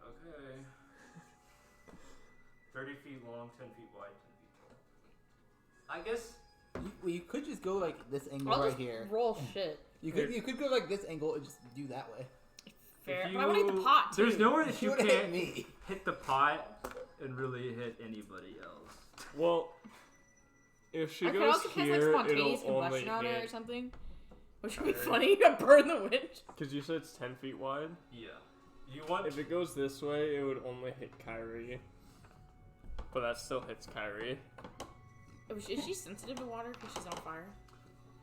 Okay. 30 feet long, 10 feet wide, 10 feet tall. I guess. You could just go like this angle I'll right just here. roll shit. You could go like this angle and just do that way. Fair. If But I want to hit the pot too. There's nowhere that She you would've hit can't me. hit the pot and really hit anybody else. Well, if she I could goes also cast like here, spontaneous it'll only combustion on her or hit. something, which would be funny. You burn the witch. Because you said it's 10 feet wide. Yeah. You want. If it goes this way, it would only hit Kyrie. But that still hits Kyrie. Is she sensitive to water because she's on fire?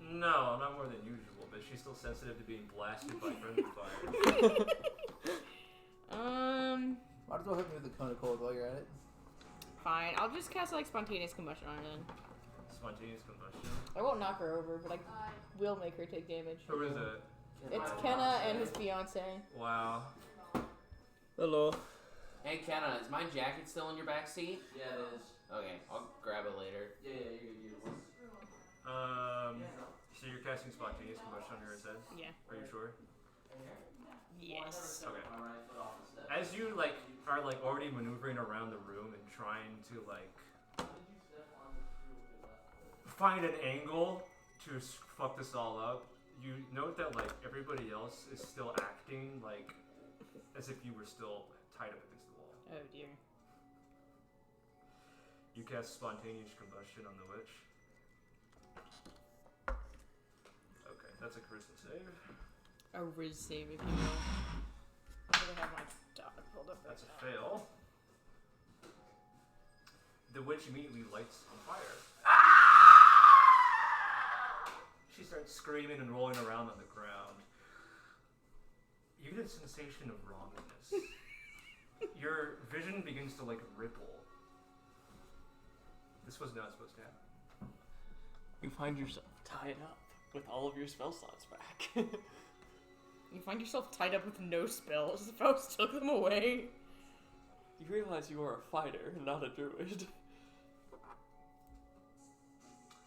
No, not more than usual, but she's still sensitive to being blasted by friendly fire. Might as well hit me with the cone of cold while you're at it. Fine. I'll just cast like spontaneous combustion on her then. Spontaneous combustion. I won't knock her over, but I will make her take damage. Who is it? It's Kenna and his fiance. Wow. Hello. Hey Kenna, is my jacket still in your back seat? Yeah, it is. Okay, I'll grab it later. Yeah, you're So you're casting spontaneous combustion on her head? Yeah. Are you sure? Yes. Okay. My right foot off the step. As you like are like already maneuvering around the room and trying to like find an angle to fuck this all up, you note that like everybody else is still acting like as if you were still tied up against the wall. Oh dear. You cast spontaneous combustion on the witch. Okay, that's a charisma save. A riz save, if you will. I'm gonna have my dot pulled up. That's a fail. The witch immediately lights on fire. She starts screaming and rolling around on the ground. You get a sensation of wrongness. Your vision begins to like ripple. This was not supposed to happen. You find yourself tied up with all of your spell slots back. You find yourself tied up with no spells. Faust took them away. You realize you are a fighter, not a druid.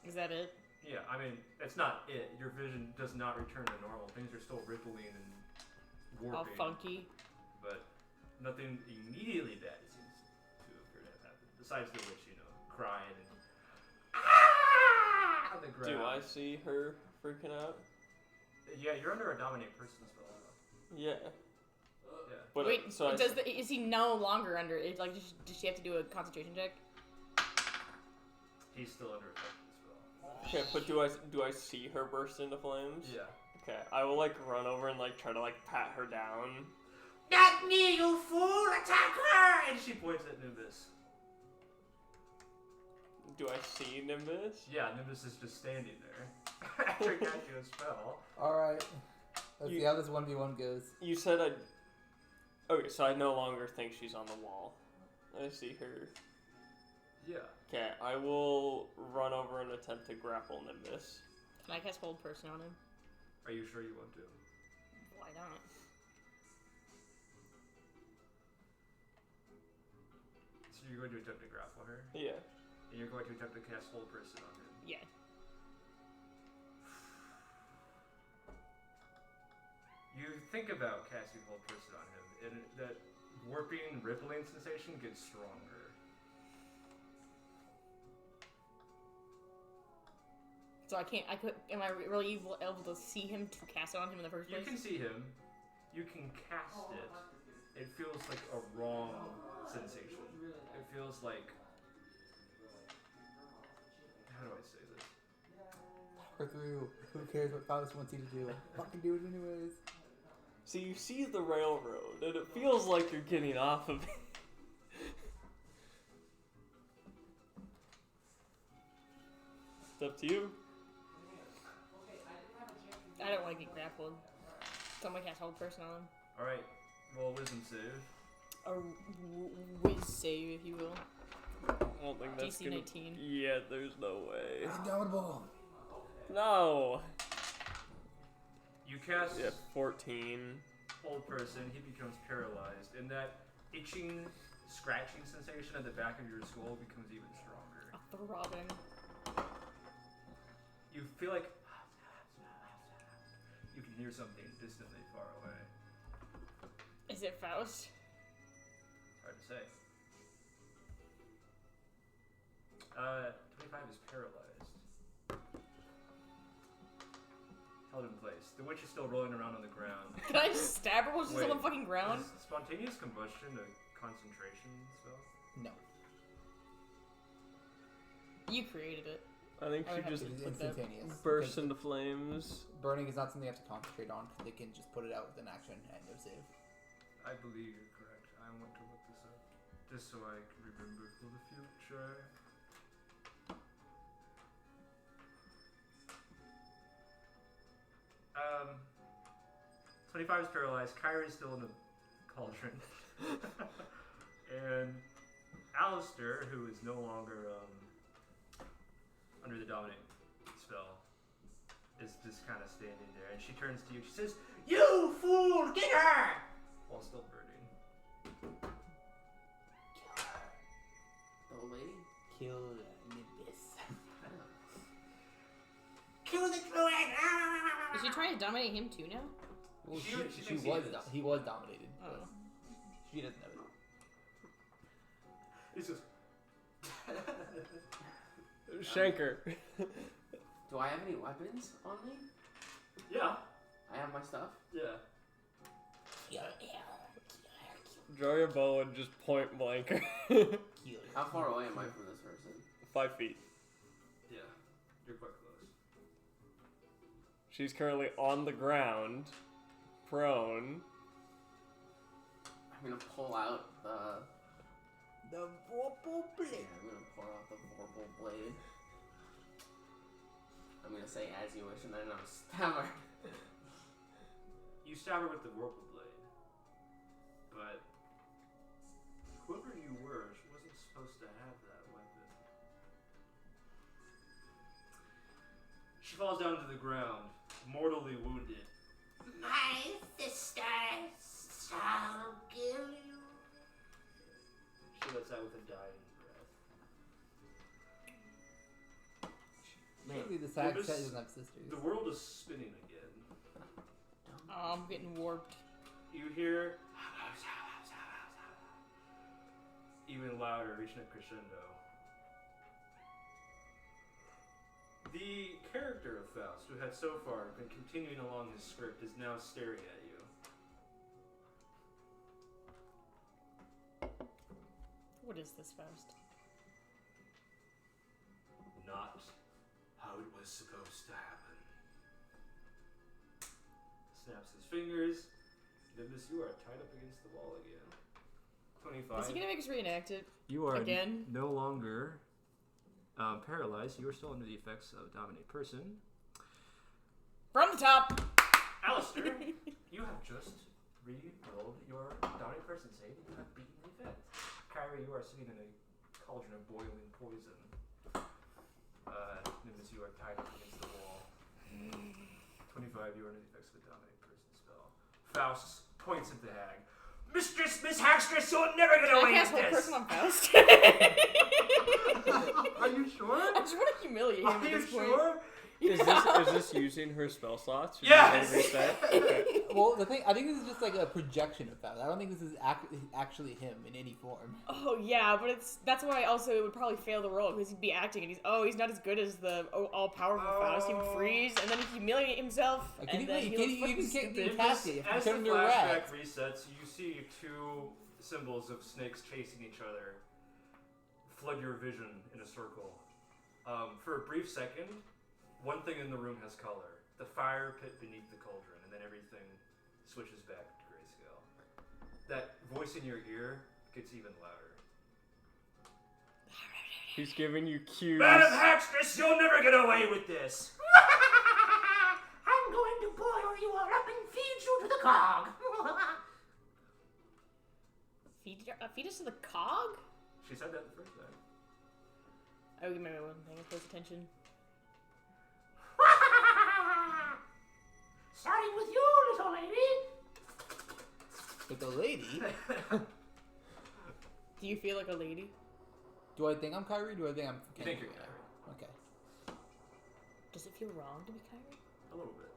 Is that it? Yeah, I mean, it's not it. Your vision does not return to normal. Things are still rippling and All warping. funky. But nothing immediately bad seems to appear to have happened. Besides the witch, crying and on the ground. Do I see her freaking out? Yeah, you're under a dominate person spell. Yeah. Yeah. But Wait, so is he no longer under it? Like, does she have to do a concentration check? He's still under effect of the spell. Okay, but do I see her burst into flames? Yeah. Okay, I will like run over and like try to like pat her down. Not me, you fool! Attack her! And she points at Nimbus. Do I see Nimbus? Yeah, Nimbus is just standing there after casting a spell. Alright. Let's see how this 1v1 goes. You said I. Okay, so I no longer think she's on the wall. I see her. Yeah. Okay, I will run over and attempt to grapple Nimbus. Can I cast hold person on him? Are you sure you want to? Why not? So you're going to attempt to grapple her? Yeah. And you're going to attempt to cast hold person on him? Yeah. You think about casting hold person on him, and that warping, rippling sensation gets stronger. So am I really able to see him to cast it on him in the first place? You can see him. You can cast it. It feels like a wrong sensation. It feels like... How do I say this? Power through. Who cares what Faust wants you to do? Fucking do it anyways. So you see the railroad, and it feels like you're getting off of it. It's up to you. I don't want to get grappled. So I'm gonna cast hold person on him. Alright, roll a wisdom save. A whiz save, if you will. I don't think that's DC gonna... 19. Yeah, there's no way. Indomitable. No! You cast Yeah, 14. hold person, he becomes paralyzed, and that itching, scratching sensation at the back of your skull becomes even stronger. A throbbing. You feel like you can hear something distantly far away. Is it Faust? Hard to say. 25 is paralyzed. Held in place. The witch is still rolling around on the ground. Can I just stab her while she's on the Wait, fucking ground? Is spontaneous combustion a concentration spell? No. You created it. I think I she would have just It is put that- instantaneous. bursts because into flames. Burning is not something you have to concentrate on. They can just put it out with an action and no save. I believe you're correct. I want to look this up. Just so I can remember for the future. Um, 25 is paralyzed. Kyrie is still in the cauldron. And Alestor, who is no longer under the dominant spell, is just kind of standing there. And she turns to you. She says, You fool! Get her! while still burning. The old lady? Kill Nimbus. Kill the druid! Is she trying to dominate him too now? Well, She she thinks was. he is. He was dominated. Oh. But she doesn't know it. He says, Shanker. Do I have any weapons on me? yeah, I have my stuff? yeah. Draw your bow and just point blank her. Kill How far away am I from this person? 5 feet. Yeah, you're quite close. She's currently on the ground, prone. I'm gonna pull out the... The Vorpal Yeah, Blade. I'm gonna pull out the Vorpal Blade. I'm gonna say as you wish and then I'm gonna stab her. You stab her with the Vorpal Blade, but whoever you were, she wasn't supposed to have that weapon. She falls down to the ground, mortally wounded. My sister shall kill you. She lets out with a dying breath. Technically, the sack Nimbus, set doesn't have sisters. the world is spinning again. Oh, I'm getting warped. You hear even louder, reaching a crescendo. The character of Faust, who had so far been continuing along his script, is now staring at you. What is this, Faust? Not how it was supposed to happen. Snaps his fingers. Nimbus, you are tied up against the wall again. 25. Is he gonna make us reenact it? You are Again? no longer paralyzed. You are still under the effects of Dominate Person. From the top! Alestor, you have just re-rolled your dominant person save and you have beaten the effect. Kyrie, you are sitting in a cauldron of boiling poison. Nimbus, you are tied up against the wall. 25, you are under the effects of a dominate person spell. Faust points at the hag. Mistress, Miss Hagstress, you're never Can gonna I win cast whole this! person on Faust? Are you sure? I just want to humiliate him Are at you this point. sure? Is this using her spell slots? Or Yes! did they reset? Okay. Well, the thing, I think this is just like a projection of Faust. I don't think this is actually him in any form. Oh yeah, but that's why also it would probably fail the role because he'd be acting and he's not as good as the all powerful Faust. He would freeze and then he'd humiliate himself. Like, And then you he can't looked even fucking get stupid. cast it. If you As turn the into a flashback rat. resets, you see two symbols of snakes chasing each other flood your vision in a circle. For a brief second, one thing in the room has color. The fire pit beneath the cauldron, and then everything switches back to grayscale. That voice in your ear gets even louder. He's giving you cues. Madam Hagstress, you'll never get away with this! I'm going to boil you all up and feed you to the cog. Feed us to the cog? She said that the first time. Oh, maybe I wasn't paying close attention. Starting with you, little lady. But the lady, Do you feel like a lady? do I think I'm Kyrie? Do I think I'm You think Kenji? you're Kyrie. Okay. Does it feel wrong to be Kyrie? A little bit.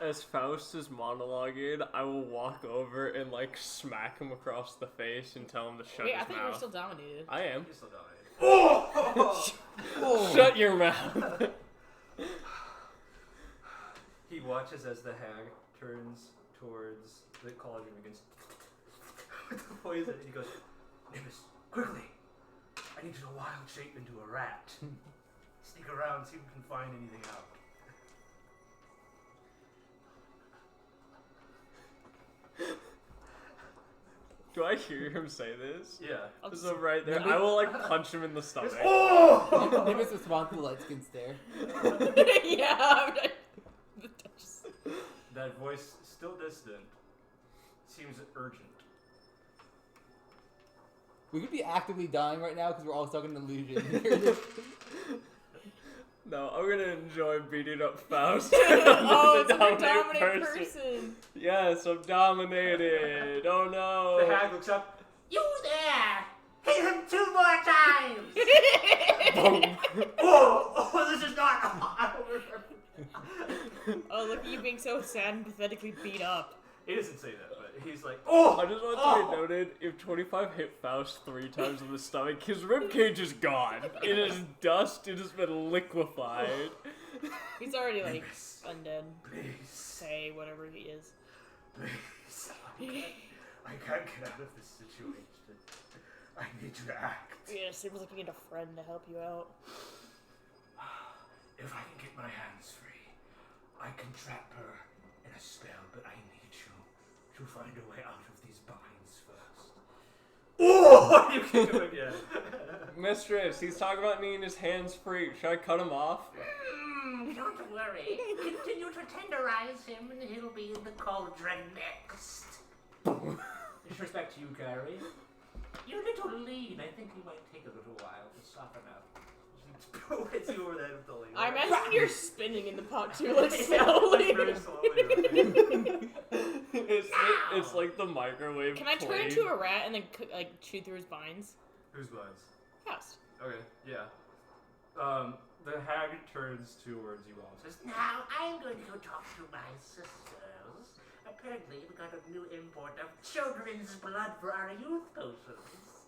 As Faust is monologuing, I will walk over and like smack him across the face and tell him to shut Wait, I his thought you were mouth. still dominated. I am. You're still dominated. Oh! Oh. Shut your mouth. He watches as the hag turns towards the cauldron against with the poison, and he goes, Nimbus, quickly! I need you to wild shape into a rat. Sneak around, see if we can find anything out. Do I hear him say this? Yeah. So right there, I will like punch him in the stomach. Oh! Nimbus responds to the light skin stare. Yeah. I'm not- That voice, still distant, seems urgent. We could be actively dying right now because we're all stuck in an illusion. No, I'm gonna enjoy beating up Faust. Oh, The it's a dominant person. Yes, I'm dominated. Oh no. The hag looks up. You there. Hit him 2 more times. Oh, this is not. Oh, look at you being so sad and pathetically beat up. He doesn't say that, but he's like, oh! I just want to be noted, if 25 hit Faust 3 times in the stomach, his ribcage is gone. It is dust, it has been liquefied. He's already like Nimbus, undead. please, Say whatever he is. please. I can't get out of this situation. I need you to act. Yes, he was looking at a friend to help you out. If I can get my hands free, I can trap her in a spell, but I need you to find a way out of these binds first. Oh! You kick him again. Mistress, he's talking about needing his hands free. Should I cut him off? Don't worry. Continue to tenderize him and he'll be in the cauldron next. Disrespect to you, Gary. You're a little lean. I think you might take a little while to soften up. Hits you over the head with the ladle. I imagine you're spinning in the pot too, like slowly. Very slowly. Right? It's like the microwave. Can I turn plate. into a rat and then like chew through his binds? Whose binds? Faust. Okay, yeah. The hag turns towards you all and says, Now, I'm going to go talk to my sisters. Apparently, we got a new import of children's blood for our youth potions.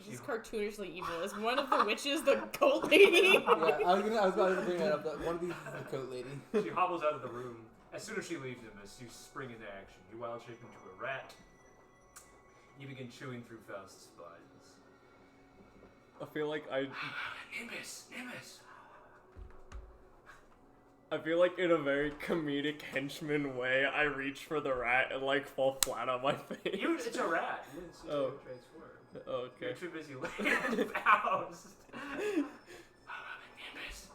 She's cartoonishly evil. Is one of the witches the goat lady? Yeah, I was about to bring that up. That one of these is the coat lady. She hobbles out of the room. As soon as she leaves Nimbus, you spring into action. You wild shape into a rat. You begin chewing through Faust's spines. I feel like Nimbus! I feel like in a very comedic henchman way, I reach for the rat and like fall flat on my face. It's a rat. You didn't see Oh. it transform. Oh, You're okay. too busy laying in Faust. Nimbus!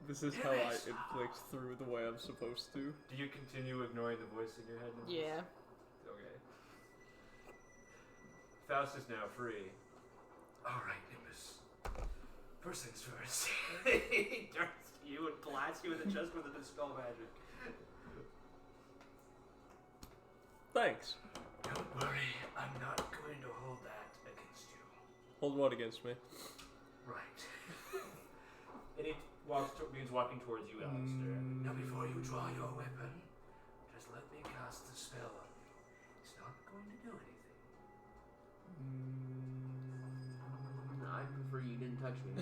This is how I inflict through the way I'm supposed to. Do you continue ignoring the voice in your head, Nimbus? Yeah. Okay. Faust is now free. Alright, Nimbus. First things first. He turns to you and blasts you in the chest with a dispel magic. Thanks. Don't worry, I'm not going to hold that against you. Hold what against me? Right. And he begins walking towards you, Alestor. Now before you draw your weapon, just let me cast the spell on you. It's not going to do anything. No, I prefer you didn't touch me.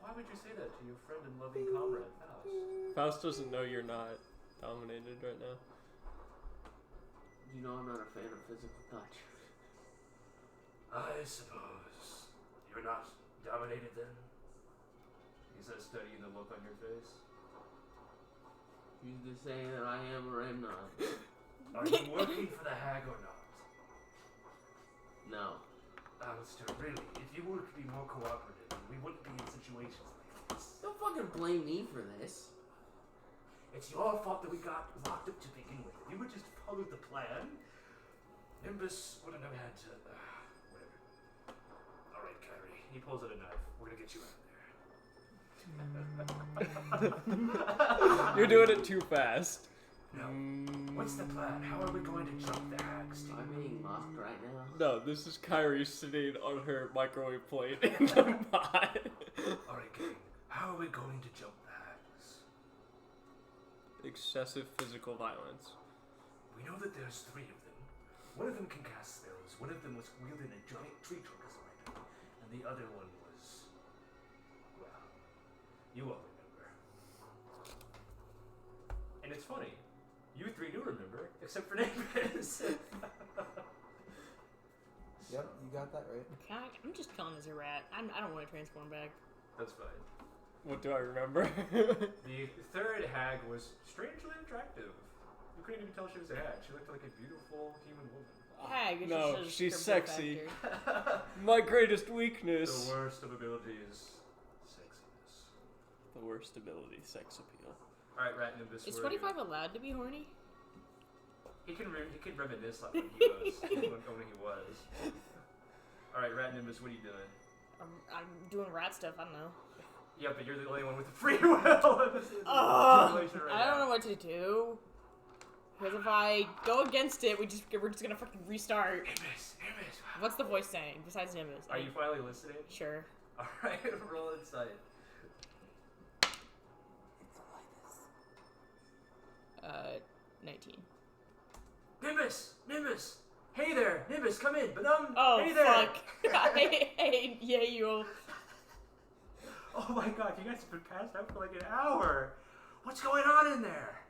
Why would you say that to your friend and loving comrade, Faust? Faust doesn't know you're not dominated right now. You know I'm not a fan of physical touch. I suppose. You're not dominated then? He says, studying the look on your face. You just say that I am or am not. Are you working for the hag or not? No. Alestor, really, if you were to be more cooperative, we wouldn't be in situations like this. Don't fucking blame me for this. It's your fault that we got locked up to begin with. If you would just follow the plan, Nimbus wouldn't have had to. Whatever. Alright, Kyrie. He pulls out a knife. We're gonna get you out of there. You're doing it too fast. No. What's the plan? How are we going to jump the hags? I'm being mocked right now. No, this is Kyrie sitting on her microwave plate in the pot. Alright, gang. How are we going to jump the hags? Excessive physical violence. We know that there's 3 of them. One of them can cast spells. One of them was wielding a giant tree trunk as a weapon. And the other one was... well, you all remember. And it's funny. You 3 do remember, except for Nimbus. Yep, you got that right. I'm just killing as a rat. I don't want to transform back. That's fine. What do I remember? The 3rd hag was strangely attractive. You couldn't even tell she was a hag. She looked like a beautiful human woman. Hag. It's No, just a she's script sexy. factor. My greatest weakness. The worst of abilities, sexiness. The worst ability, sex appeal. Alright, Rat Nimbus. Is where are you? 25 allowed to be horny? He can reminisce like when he was. when he was. Alright, Rat Nimbus, what are you doing? I'm doing rat stuff. I don't know. Yeah, but you're the only one with the free will in this situation right I don't now. know what to do. Because if I go against it, we're just gonna fucking restart. Nimbus. What's the voice saying besides Nimbus? Are you finally listening? Sure? Alright, roll insight. 19. Nimbus! Hey there! Nimbus, come in! Oh, hey there! fuck. Hey, yeah, you. Oh my god, you guys have been passed out for like an hour! What's going on in there?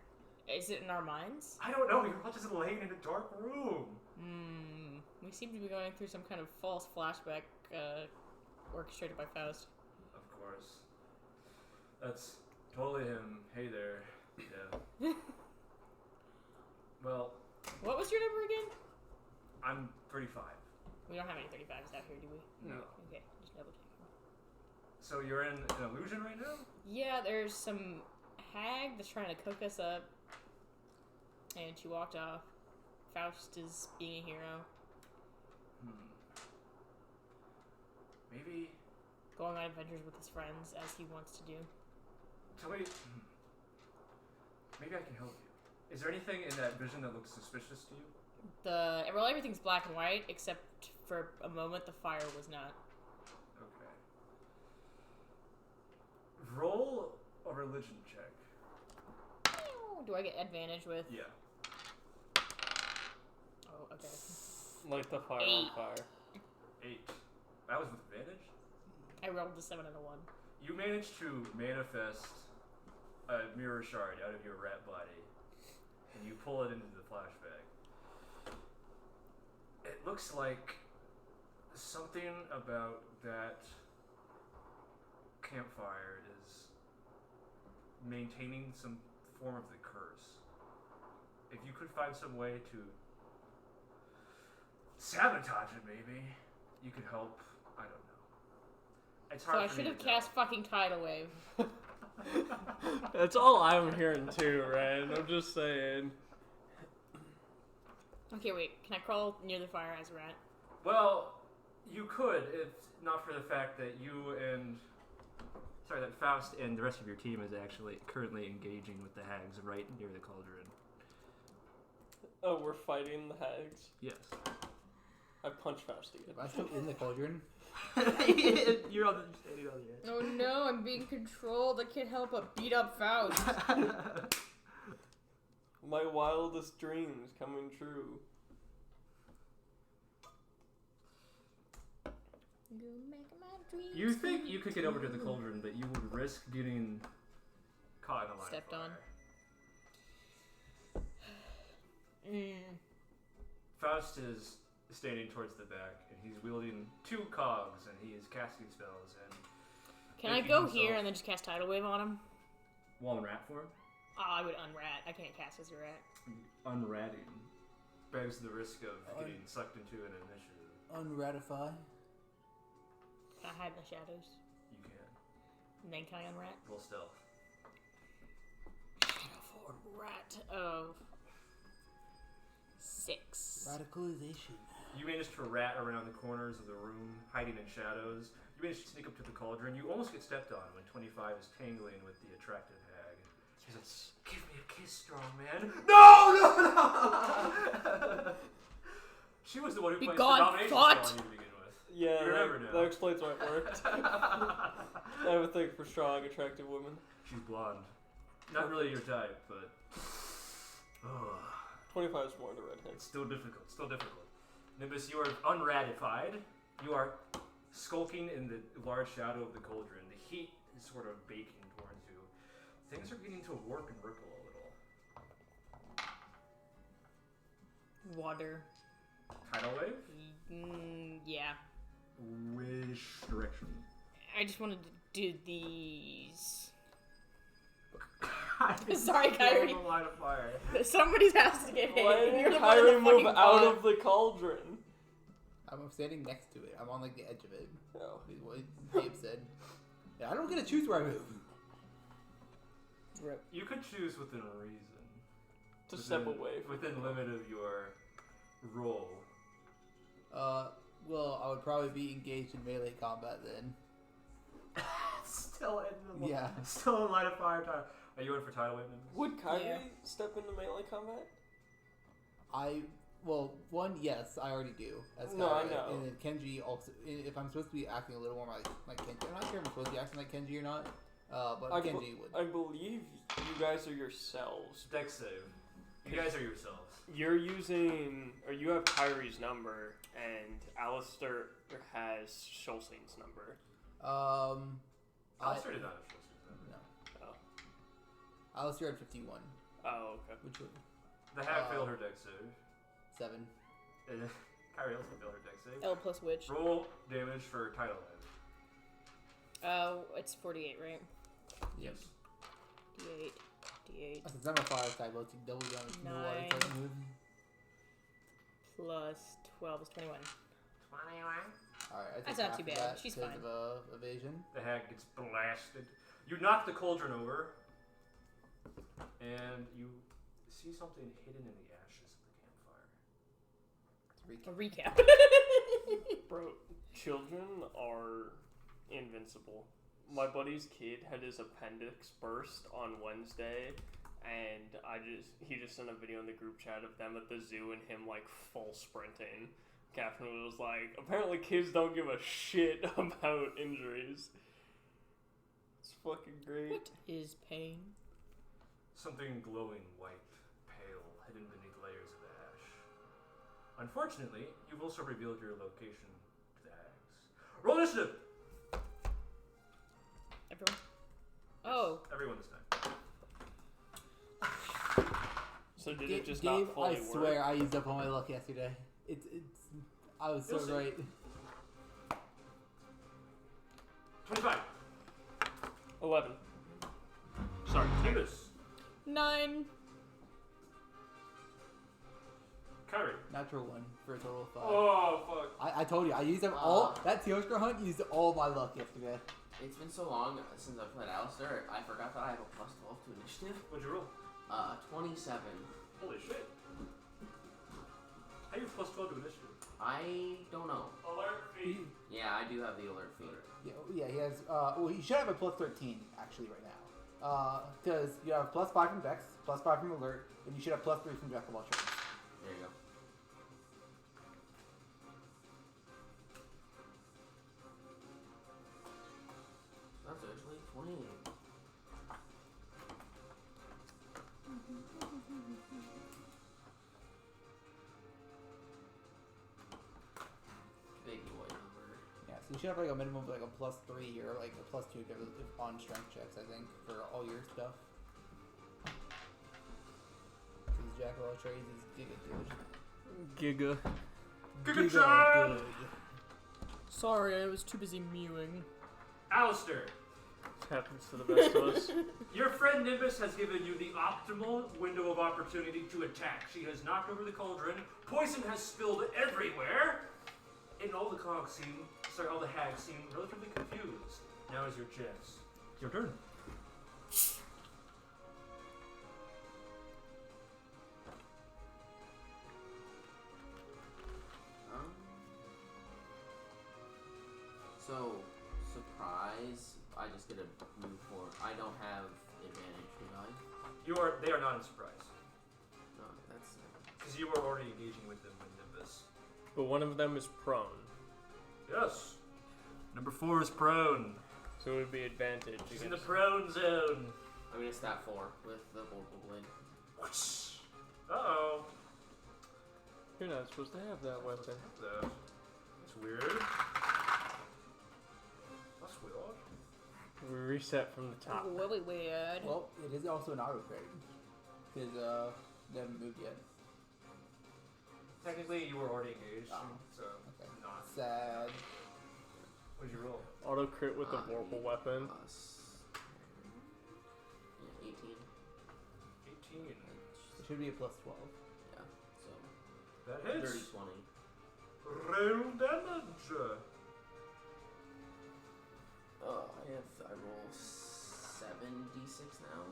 Is it in our minds? I don't know, you're all just laying in a dark room. We seem to be going through some kind of false flashback orchestrated by Faust. Of course. That's totally him. Hey there. Yeah. Well, What was your number again? I'm 35. We don't have any 35s out here, do we? No. Okay, just double checking. So you're in an illusion right now? Yeah, there's some hag that's trying to cook us up. And she walked off. Faust is being a hero. Maybe. Going on adventures with his friends as he wants to do. So wait. Maybe I can help you. Is there anything in that vision that looks suspicious to you? Everything's black and white except for a moment the fire was not. Okay. Roll a religion check. Do I get advantage with? Yeah. Oh, okay. Light the fire 8. on fire. 8. That was with advantage? I rolled a 7 and a 1. You managed to manifest a mirror shard out of your rat body, and you pull it into the flashback. It looks like something about that campfire is maintaining some form of the curse. If you could find some way to sabotage it, maybe you could help. I don't know. It's So hard I for should me have to cast fucking Tidal Wave. That's all I'm hearing too, Ren. I'm just saying. Okay, wait. Can I crawl near the fire as a rat? Well, you could, if not for the fact that that Faust and the rest of your team is actually currently engaging with the hags right near the cauldron. Oh, we're fighting the hags. Yes. I punched Faust again. Am I still in the cauldron? You're on the standing on the edge. Oh no, I'm being controlled. I can't help but beat up Faust. My wildest dreams coming true. You make my dreams You think you come could get over to the true. cauldron, but you would risk getting caught in a line Stepped of on. fire. Faust is standing towards the back, and he's wielding 2 cogs, and he is casting spells, and Can I making go himself here and then just cast Tidal Wave on him? while in rat form. Oh, I would unrat. I can't cast as a rat. Unratting begs the risk of getting sucked into an initiative. Unratify. Can I hide in the shadows? You can. And then can I unrat? Roll stealth. Shadow form rat of 6. Radicalization. You manage to rat around the corners of the room, hiding in shadows. You manage to sneak up to the cauldron. You almost get stepped on when 25 is tangling with the attractive hag. She says, "Give me a kiss, strong man." No! She was the one who Be placed gone, the domination thought! spell on you to begin with. Yeah, You remember now. that explains why it worked. I have a thing for strong, attractive women. She's blonde. Not really your type, but... Oh. 25 is more the redhead. It's still difficult, still difficult. Nimbus, you are unratified. You are skulking in the large shadow of the cauldron. The heat is sort of baking towards you. Things are beginning to warp and ripple a little. Water. Tidal wave? Yeah. Which direction? I just wanted to do these. Sorry, Kyrie. Line of fire. Somebody has to get hit. Why and did you're the one in Kyrie the move fucking out pod. of the cauldron? I'm standing next to it. I'm on like the edge of it. Oh. Is what Dave said. Yeah, I don't get to choose where I move. Rip. You could choose within reason. To step away from Within limit of your role. Well, I would probably be engaged in melee combat then. Still in the Yeah. Still in line of fire time. Are you in for tidal wave? Nimbus? Would Kyrie Yeah. step into melee combat? Well, one, yes, I already do. As No, I Kyrie. know. And then Kenji also. If I'm supposed to be acting a little more like Kenji, I'm not sure if I'm supposed to be acting like Kenji or not. But Kenji would. I believe you guys are yourselves. Dex save. You guys are yourselves. You're using, or you have Kyrie's number, and Alestor has Schulzing's number. Alestor did not have Schultz's number. No. Oh. Alestor had 51, Oh, okay. which would The hag failed her dex save. 7. And Kyrie also failed her dex save. L plus which? Roll damage for tidal wave. It's 48, right? Yes. D8. D8. Since I'm a fire type, let's double down with no water type 9. move. Plus 12 is 21. 21. Alright, I take That's not half too of bad. that She's because fine. of evasion. The hag gets blasted. You knock the cauldron over, and you see something hidden in the ashes of the campfire. A recap. Bro, children are invincible. My buddy's kid had his appendix burst on Wednesday, and he just sent a video in the group chat of them at the zoo and him like full sprinting. Catherine was like, apparently kids don't give a shit about injuries. It's fucking great. What is pain? Something glowing white, pale, hidden beneath layers of ash. Unfortunately, you've also revealed your location to the hags. Roll initiative! Everyone? Oh. Everyone this time. So did it just Dave, not fully I work? swear I used up all my luck yesterday. It's I was so You'll see. right. 25. 11. Sorry. Nimbus. 9. Kyrie. Natural 1 for a total of 5. Oh, fuck. I told you, I used up all that Teoscar hunt used all my luck yesterday. It's been so long since I played Alestor, I forgot that I have a plus 12 to initiative. What'd you roll? 27. Holy shit. How you plus 12 to initiative? I don't know. Alert feed. Yeah, I do have the alert feed. Yeah, he has. Well, he should have a plus 13 actually right now. Because you have plus 5 from Dex, plus 5 from Alert, and you should have plus 3 from Jack of all trades. There you go. That's actually 28. Big boy number. Yeah, so you should have like a minimum of like a plus 3 or like a plus 2 if on strength checks, I think, for all your stuff. Because Jack of all trades is giga good. Giga. Giga-chan! good. Sorry, I was too busy mewing. Alistair. This happens to the best of us. Your friend Nimbus has given you the optimal window of opportunity to attack. She has knocked over the cauldron. Poison has spilled everywhere. And all the hags seem relatively confused. Now is your chance. Your turn. So, surprise, I just get a move forward. I don't have advantage, do I? They are not in surprise. No, that's... Because you were already engaging with them with Nimbus. But one of them is prone, Yes. Number 4 is prone. so it would be advantage. She's in the against- prone zone. I'm gonna stat 4 with the Vorpal Blade. Uh-oh. You're not supposed to have that weapon. That's weird. That's weird. We reset from the top. Really weird. Well, it is also an auto crit. Because they haven't moved yet. Technically, you were already engaged, Oh. so Okay. not. Sad. What did you roll? Auto crit with the Vorpal 8 weapon. plus... Yeah, 18. 18. It should be a plus 12. Yeah, so... That 30, hits. 20. Roll damage. Oh, I roll 7d6 now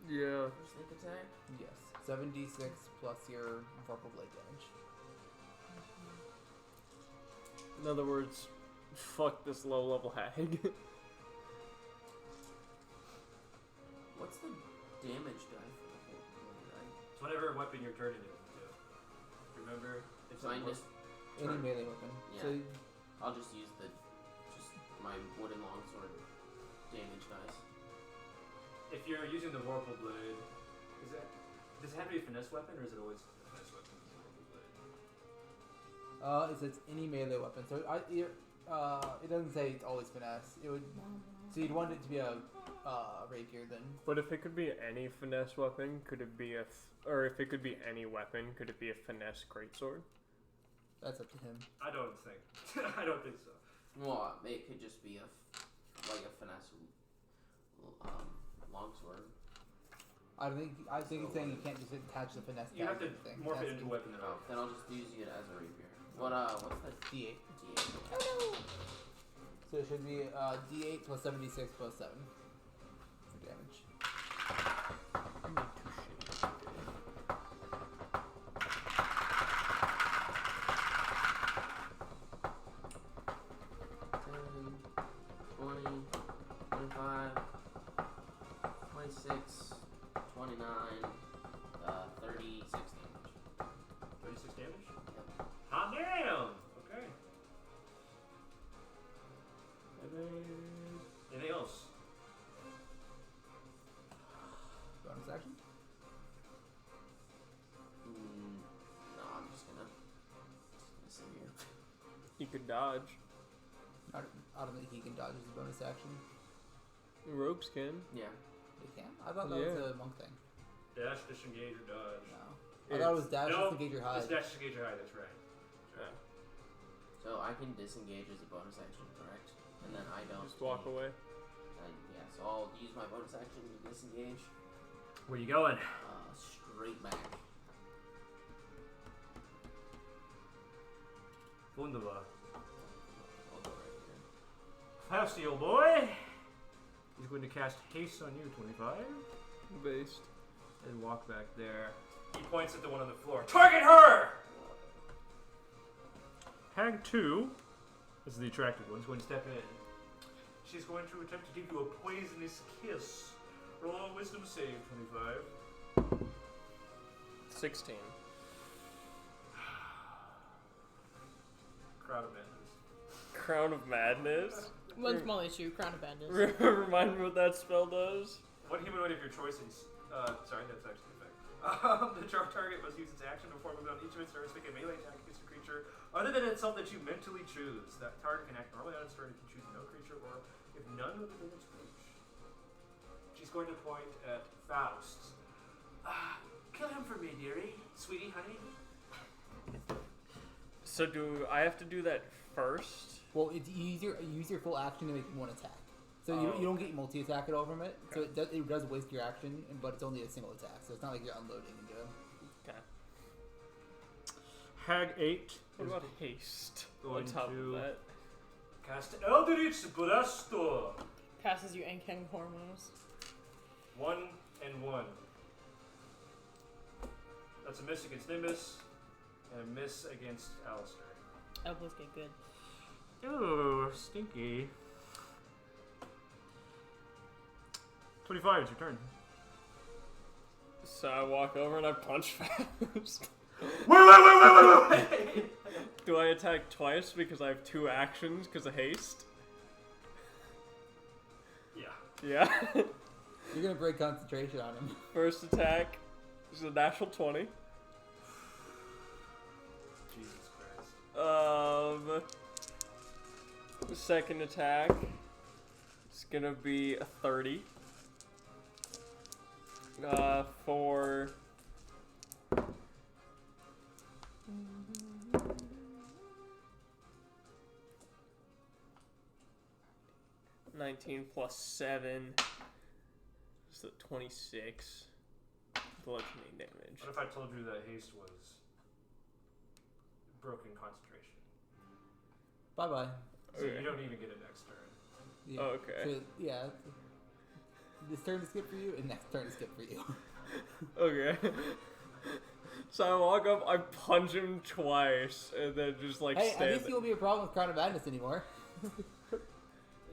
Yeah. for sneak attack. Yes. 7d6 plus your Vorpal Blade damage. In other words, fuck this low level hag. What's the damage die for the Vorpal Blade? It's whatever weapon you're turning it into. Remember? It's So I a just... Any Turn. melee weapon. Yeah. So I'll just use my wooden longsword damage dice. If you're using the Vorpal Blade, does it have to be a finesse weapon, or is it always a finesse weapon with the Vorpal Blade? it says any melee weapon. So it doesn't say it's always finesse. It would. So you'd want it to be a rapier then. But if it could be any finesse weapon, could it be or if it could be any weapon, could it be a finesse greatsword? That's up to him. I don't think. I don't think so. Well, it could just be a finesse longsword. I think it's saying you can't just attach the finesse. You have tag to thing. morph has it to into a be weapon. Oh, then I'll just use it as a rapier. What's the D8. D8? Oh no! So it should be D8 plus 76 plus 7 for damage. damn! Okay. And then anything else? Bonus action? No, I'm just gonna sit here. You could dodge. I don't think he can dodge as a bonus action. Rogues can. Yeah. He can? I thought that was a monk thing. Dash, disengage, or dodge. No. I thought it was dash, disengage, or hide. It's dash, disengage, or hide, that's right. Yeah. So I can disengage as a bonus action, correct? And then I don't. Just walk away. And yeah, so I'll use my bonus action to disengage. Where you going? Straight back. Wunderbar. I'll go right here. Fausty, old boy. He's going to cast haste on you, 25, Based. and walk back there. He points at the one on the floor. Target her! Hag 2, this is the attractive one, is going to step in. She's going to attempt to give you a poisonous kiss. Roll a wisdom save, 25. 16. Crowd of madness. Crown of Madness. One small issue, Crown of Bandits. Remind me what that spell does. One humanoid of your choice is... sorry, that's actually an effect. The target must use its action before moving on each of its turns, make a melee attack against a creature other than itself that you mentally choose. That target can act normally on its turn if you choose no creature or if none within its reach. She's going to point at Faust. Kill him for me, dearie. Sweetie, honey. So do I have to do that first? Well, it's easier. Use your full action to make one attack. So you don't get multi-attack at all from it. Okay. So it does waste your action, but it's only a single attack. So it's not like you're unloading into him. Okay. Hag 8 What is about haste? going On top to- of that. Cast Eldritch Blaster. Passes you Ankang hormones. 1 and 1. That's a miss against Nimbus, and a miss against Alestor. Elbows get good. Ooh, stinky. 25, it's your turn. So I walk over and I punch Faust. Wait! Do I attack twice because I have 2 actions because of haste? Yeah. Yeah. You're gonna break concentration on him. First attack is a natural 20. Jesus Christ. Second attack is gonna be a 30. For 19 plus 7 is the 26 bludgeoning damage. What if I told you that haste was broken concentration? Bye bye. So Okay. you don't even get it next turn. Yeah. Oh, okay. So, yeah. This turn is good for you, and next turn is good for you. Okay. So I walk up, I punch him twice, and then just like Hey, at stand least you won't be a problem with Crown of Madness anymore.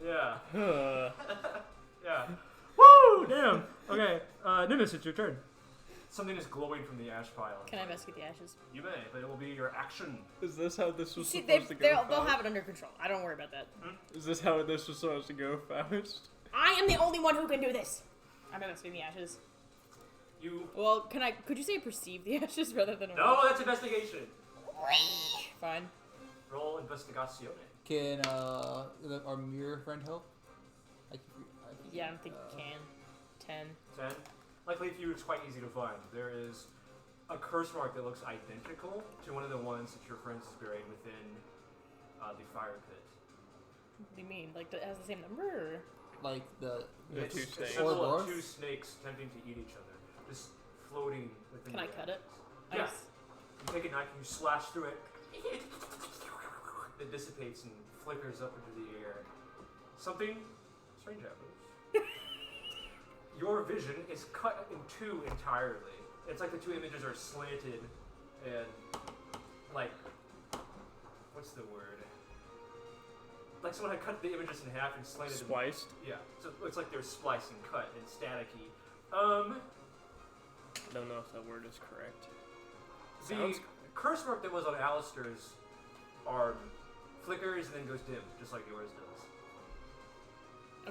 Yeah. there. Yeah. Woo! Damn! Okay, Nimbus, it's your turn. Something is glowing from the ash pile. Can I investigate the ashes? You may, but it will be your action. Is this how this was See, supposed to go? they'll Faust? have it under control. I don't worry about that. Is this how this was supposed to go, Faust? I am the only one who can do this. I'm investigating the ashes. You. Well, could you say perceive the ashes rather than No, that's investigation. Fine. Roll investigazione. Can our mirror friend help? Yeah, I don't think you can. 10. 10. Luckily for you, it's quite easy to find. There is a curse mark that looks identical to one of the ones that your friends is buried within the fire pit. What do you mean? Like, it has the same number? Or? Like the It's 2 a snakes. symbol Or of dwarves? 2 snakes attempting to eat each other, just floating within Can I the cut air. it? Yeah. Nice. You take a knife and you slash through it. It dissipates and flickers up into the air. Something strange happens. Your vision is cut in 2 entirely. It's like the 2 images are slanted and like, what's the word? Like someone had cut the images in half and slanted them. Spliced? Yeah, so it looks like they're spliced and cut and staticky. I don't know if that word is correct. The Sounds- curse mark that was on Alestor's orb flickers and then goes dim, just like yours does.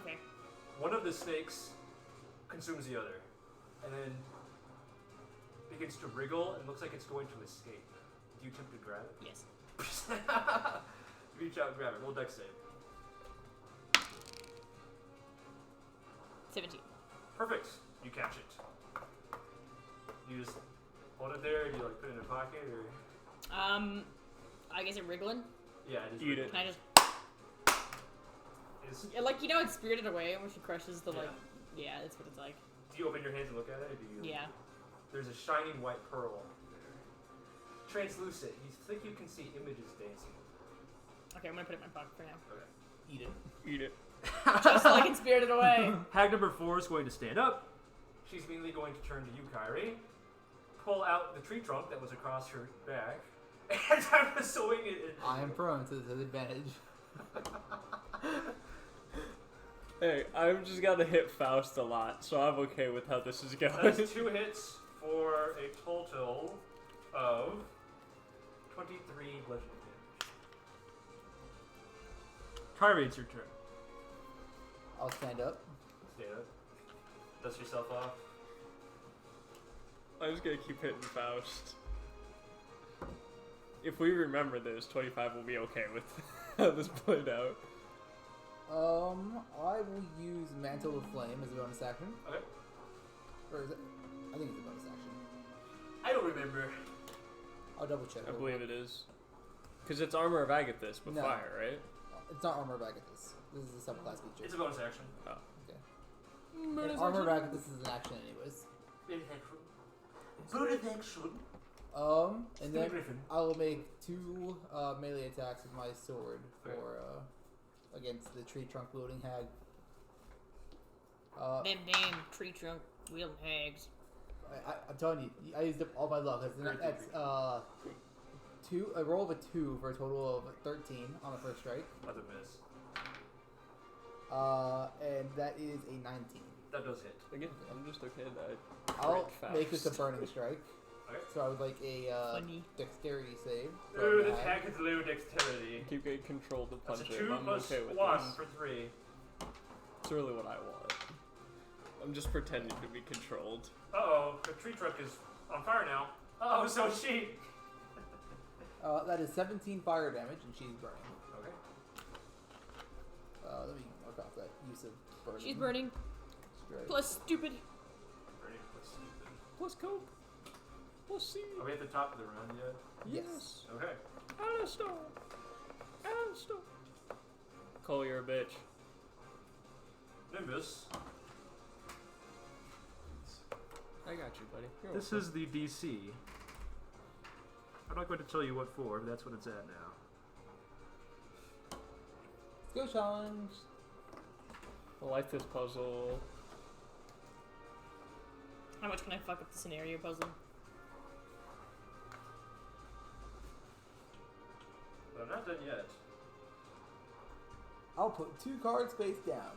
Okay. One of the snakes consumes the other, and then begins to wriggle and looks like it's going to escape. Do you attempt to grab it? Yes. Reach out and grab it. Roll dex save. 17. Perfect. You catch it. You just hold it there. Do you like put it in a pocket or? I guess it wriggling. Yeah, it is. Eat it. Can I just It's, like it's Spirited Away when she crushes the like. Yeah. Yeah, that's what it's like. do you open your hands and look at it? Or do you? Yeah. There's a shining white pearl there. Translucent. You think you can see images dancing. Okay, I'm gonna put it in my pocket for now. Okay. Eat it. Eat it. Just like in Spirited Away. Hag number 4 is going to stand up. She's immediately going to turn to you, Kyrie. Pull out the tree trunk that was across her back, and I'm swing it. I am prone to this advantage. Hey, I've just got to hit Faust a lot, so I'm okay with how this is going. That's 2 hits for a total of 23 bludgeoning damage. Kyrie, it's your turn. I'll stand up. Stand up. Dust yourself off. I'm just gonna keep hitting Faust. If we remember this, 25 will be okay with how this played out. I will use Mantle of Flame as a bonus action. Okay. Or is it? I think it's a bonus action. I don't remember. I'll double check. I believe it is. Because it's Armor of Agathis, but No. fire, right? It's not Armor of Agathis. This is a subclass feature. It's a bonus action. And Armor of Agathis is an action anyways. Bonus action. And then Griffin. I will make 2 melee attacks with my sword for against the tree trunk wielding hag. Them damn tree trunk wielding hags. I'm telling you, I used up all my luck. That's a roll of a 2 for a total of 13 on the first strike. Other miss. And that is a 19. That does hit. Again, I'm just okay that I'll Faust. make this a burning strike. Okay. So I would like a Funny. dexterity save. Ooh, from this the hack is low dexterity. keep getting control to That's punch a him. 2 I'm plus okay with 1 this. for 3. It's really what I want. I'm just pretending to be controlled. Uh-oh, the tree trunk is on fire now. Uh-oh, so is she. That is 17 fire damage, and she's burning. Okay. Let me mark off that use of burning. She's burning. Strike. Plus stupid. Ready? Let's see. Plus cope. Plus C. Are we at the top of the round yet? Yes. Okay. Alestor. Alestor. Cole, you're a bitch. Nimbus. I got you, buddy. You're This is the DC. I'm not going to tell you what for, but that's what it's at now. Skill challenge. I like this puzzle. How much can I fuck up the scenario puzzle? But I'm not done yet. I'll put 2 cards face down.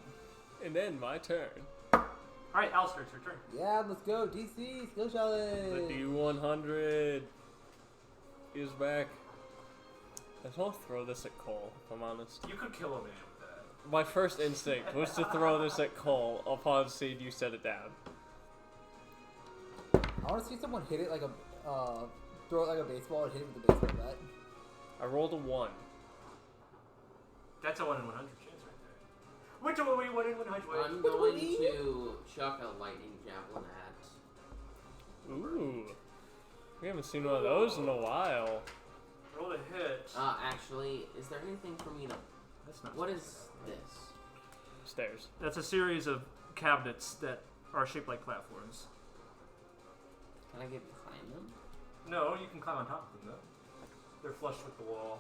And then my turn. Alright, Alestor, it's your turn. Yeah, let's go. DC skill The challenge. D100 is back. I just want to throw this at Cole, if I'm honest. You could kill a man with that. My first instinct was to throw this at Cole upon seeing you set it down. I want to see someone hit it like a throw it like a baseball and hit it with a baseball bat. I rolled a 1. That's a 1 in 100 chance right there. Which one we 1 in 100 way? I'm going to chuck a lightning javelin at. Ooh. We haven't seen one of those in a while. Roll a hit. Actually, is there anything for me to? That's not. What is this? Stairs. That's a series of cabinets that are shaped like platforms. Can I get behind them? No, you can climb on top of them though. They're flush with the wall.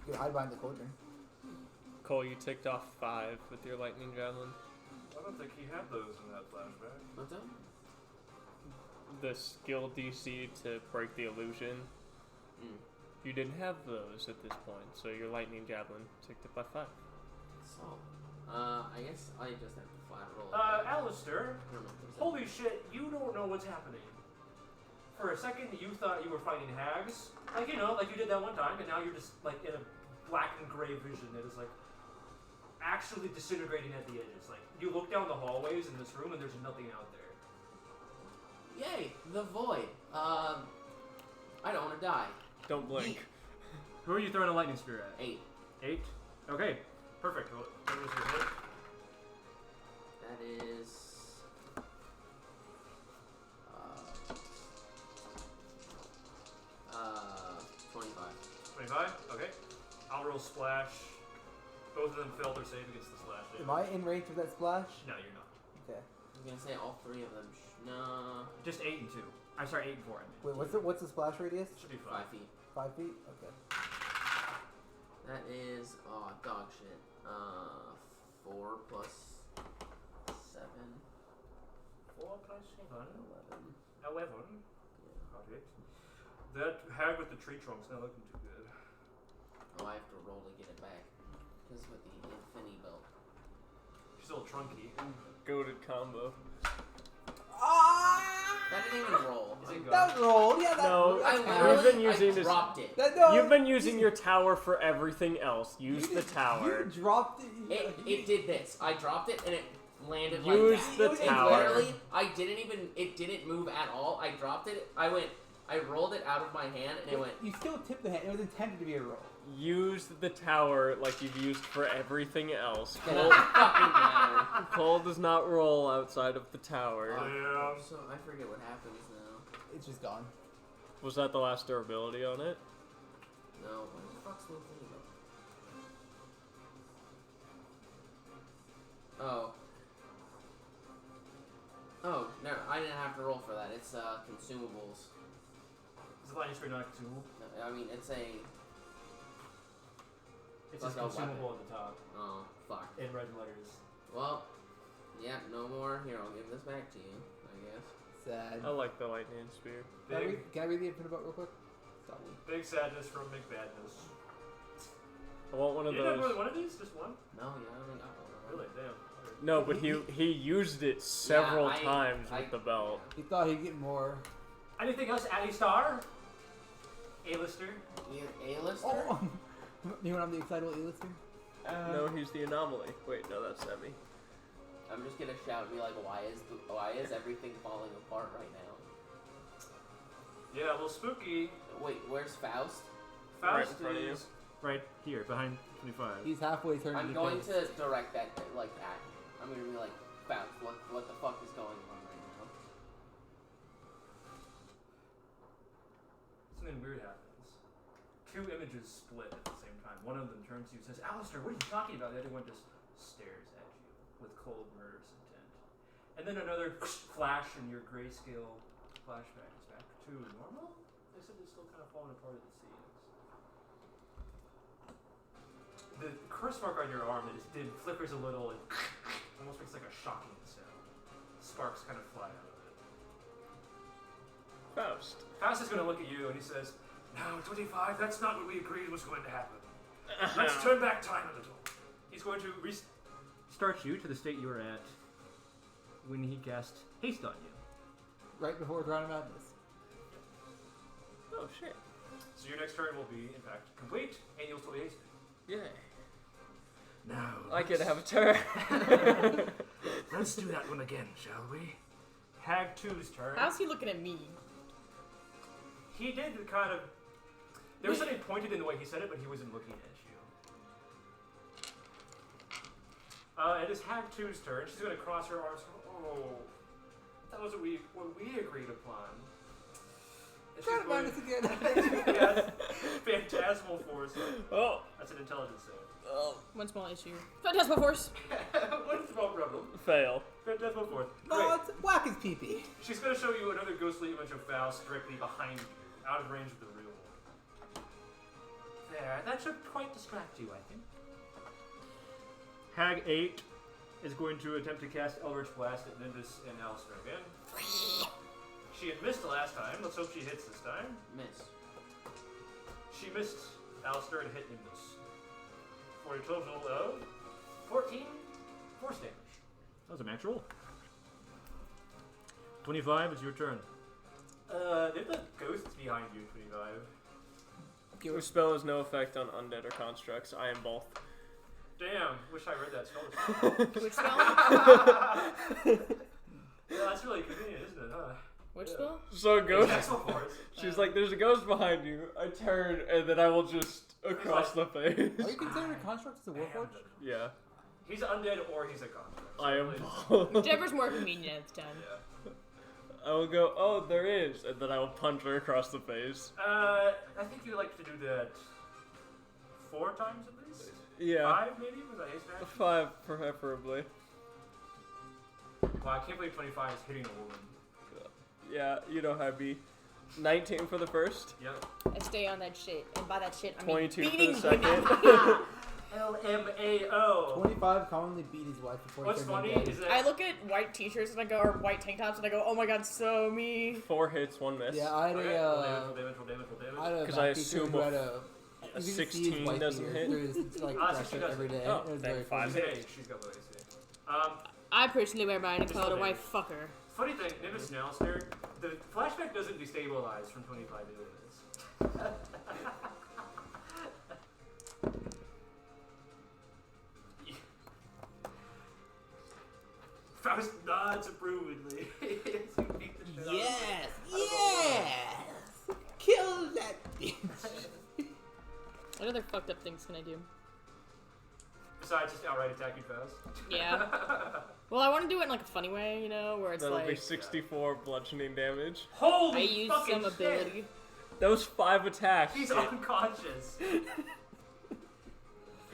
You can hide behind the cauldron. Cole, you ticked off 5 with your lightning javelin. I don't think he had those in that flashback. What's up? The skill DC to break the illusion. You didn't have those at this point, so your lightning javelin ticked it by 5. So, I guess I just have to flat roll. Alestor, I don't know if there's holy shit, you don't know what's happening. for a second you thought you were fighting hags, like like you did that one time, and now you're just like in a black and gray vision that is like actually disintegrating at the edges. Like you look down the hallways in this room and there's nothing out there. Yay, the void. I don't want to die. Don't blink. Who are you throwing a lightning spear at? 8. 8? Okay. Perfect. What was your hit? That is... 25. 25? Okay. I'll roll splash. Both of them failed their save against the slash. Am I in range of that splash? No, you're not. Okay. I was gonna say all 3 of them. No. Just 8 and 2. I'm sorry, 8 and 4. I mean. Wait, what's the splash radius? Should be 5 fine. feet. 5 feet? Okay. That is dog shit. 4 plus 7. 4 plus 7. 11. 11. Got it. That hag with the tree trunk's not looking too good. Oh, I have to roll to get it back. Because with the infinity belt. She's still trunky. Goated combo. That didn't even roll. Is it That rolled, yeah. That No, I You've literally been using this- dropped it. no, You've been using your tower for everything else. Use the tower. You dropped it. It did this. I dropped it and it landed Use like the that. tower. Literally, it didn't move at all. I dropped it. I rolled it out of my hand and it went. You still tipped the hand. It was intended to be a roll. Use the tower like you've used for everything else. It doesn't fucking matter. Cole does not roll outside of the tower. So I forget what happens now. It's just gone. Was that the last durability on it? No, what the fuck's the infinity belt? Oh. Oh, no, I didn't have to roll for that. It's consumables. Is the lightning spear not consumable? No, I mean, it's a. It's Like just a consumable at the top Oh, fuck. in red letters. Well, yeah, no more. Here, I'll give this back to you, I guess. Sad. I like the lightning spear. Can I read the infinite book real quick? Stop me. Big sadness from McBadness. I want one of You didn't have more those. than one of these? Just one? No, yeah, I only got one of them. Really? Damn. Okay. No, but he used it several I- times I- with the belt. He thought he'd get more. Anything else, Alestor? Alestor? A-lister? Oh! You want I'm the excitable A-lister? No, he's the anomaly. Wait, no, that's Emmy. I'm just gonna shout and be like, why is everything falling apart right now? Yeah, a little spooky. Wait, where's Faust? Right in Faust front of you. is... Right here, behind 25. He's halfway turned I'm into going face. to direct that like at him. I'm gonna be like, Faust, what the fuck is going on right now? Something weird happens. 2 images split at the same time. One of them turns to you and says, Alestor, what are you talking about? The other one just stares at you with cold, murderous intent. And then another flash and your grayscale flashback is back to normal? They said it's still kind of falling apart at the seams. The curse mark on your arm that flickers a little and almost makes like a shocking sound. Sparks kind of fly out of it. Faust. Faust is going to look at you and he says, "Now, 25, that's not what we agreed was going to happen. Let's turn back time a little." He's going to Start you to the state you were at when he cast haste on you. Right before Drown of Madness. Oh shit. So your next turn will be, in fact, complete, and you'll still be hasted. Yay. Now, I could have a turn. let's do that one again, shall we? Hag 2's turn. How's he looking at me? He did kind of... There was something pointed in the way he said it, but he wasn't looking at you. It is Hag 2's turn. She's going to cross her arms. Oh, that was what we agreed upon. And Drown of going- Madness again. Yes. Phantasmal Force. Oh. That's an intelligence save. Oh. One small issue. Phantasmal Force. One small problem. Fail. Phantasmal Force. No, Great. it's whack his pee-pee. She's going to show you another ghostly image of Faust directly behind you, out of range of the real one. There, that should quite distract you, I think. Hag 8 is going to attempt to cast Eldritch Blast at Nimbus and Alestor again. She had missed the last time. Let's hope she hits this time. Miss. She missed Alestor and hit Nimbus. For a total of 14 force damage. That was a max roll. 25 is your turn. There's the ghosts behind you, 25. Your spell has no effect on undead or constructs. I am both. Damn, wish I read that spell. Which spell? Yeah, that's really convenient, isn't it, huh? Which spell? So a ghost. Jackson Forest. She's like, "There's a ghost behind you." I turn, and then I will just across the face. Are you considering a construct as a warforged? Yeah, He's undead or he's a construct. I am Really- both. Whichever's more convenient at the time. Yeah. I will go, "Oh, there is," and then I will punch her across the face. I think you like to do that 4 times at least? Yeah, 5 maybe? Was that haste action? 5 preferably. Wow, I can't believe 25 is hitting a woman. Yeah, you know how I be. 19 for the first. Yep. I stay on that shit, and by that shit, I mean 22 for beating the second. LMAO. 25 commonly beat his wife before What's he turned funny him dead. is that I look at white t-shirts and I go, or white tank tops, and I go, oh my god, so me. 4 hits, 1 miss. Yeah, I had Okay, a, roll damage. I had a 'Cause math I teacher assume who a had a a you can see his 16 wife doesn't here. hit? There's like Ah, pressure 16 doesn't every day. hit. Oh, It was then very 5 funny. hits. She's got low AC. I personally wear mine and call it a Just white fucker. Funny thing, Nimbus and Alestor, the flashback doesn't destabilize from 25 minutes. Faust nods approvingly. As you beat the shit out of Yes, him. yes! Kill that bitch! What other fucked up things can I do? Besides just outright attacking Faust. Yeah. Well, I want to do it in like a funny way, you know, where it's That'll be like 64 bludgeoning damage. I Holy use fucking some shit. ability. That was 5 attacks. He's dude. unconscious. I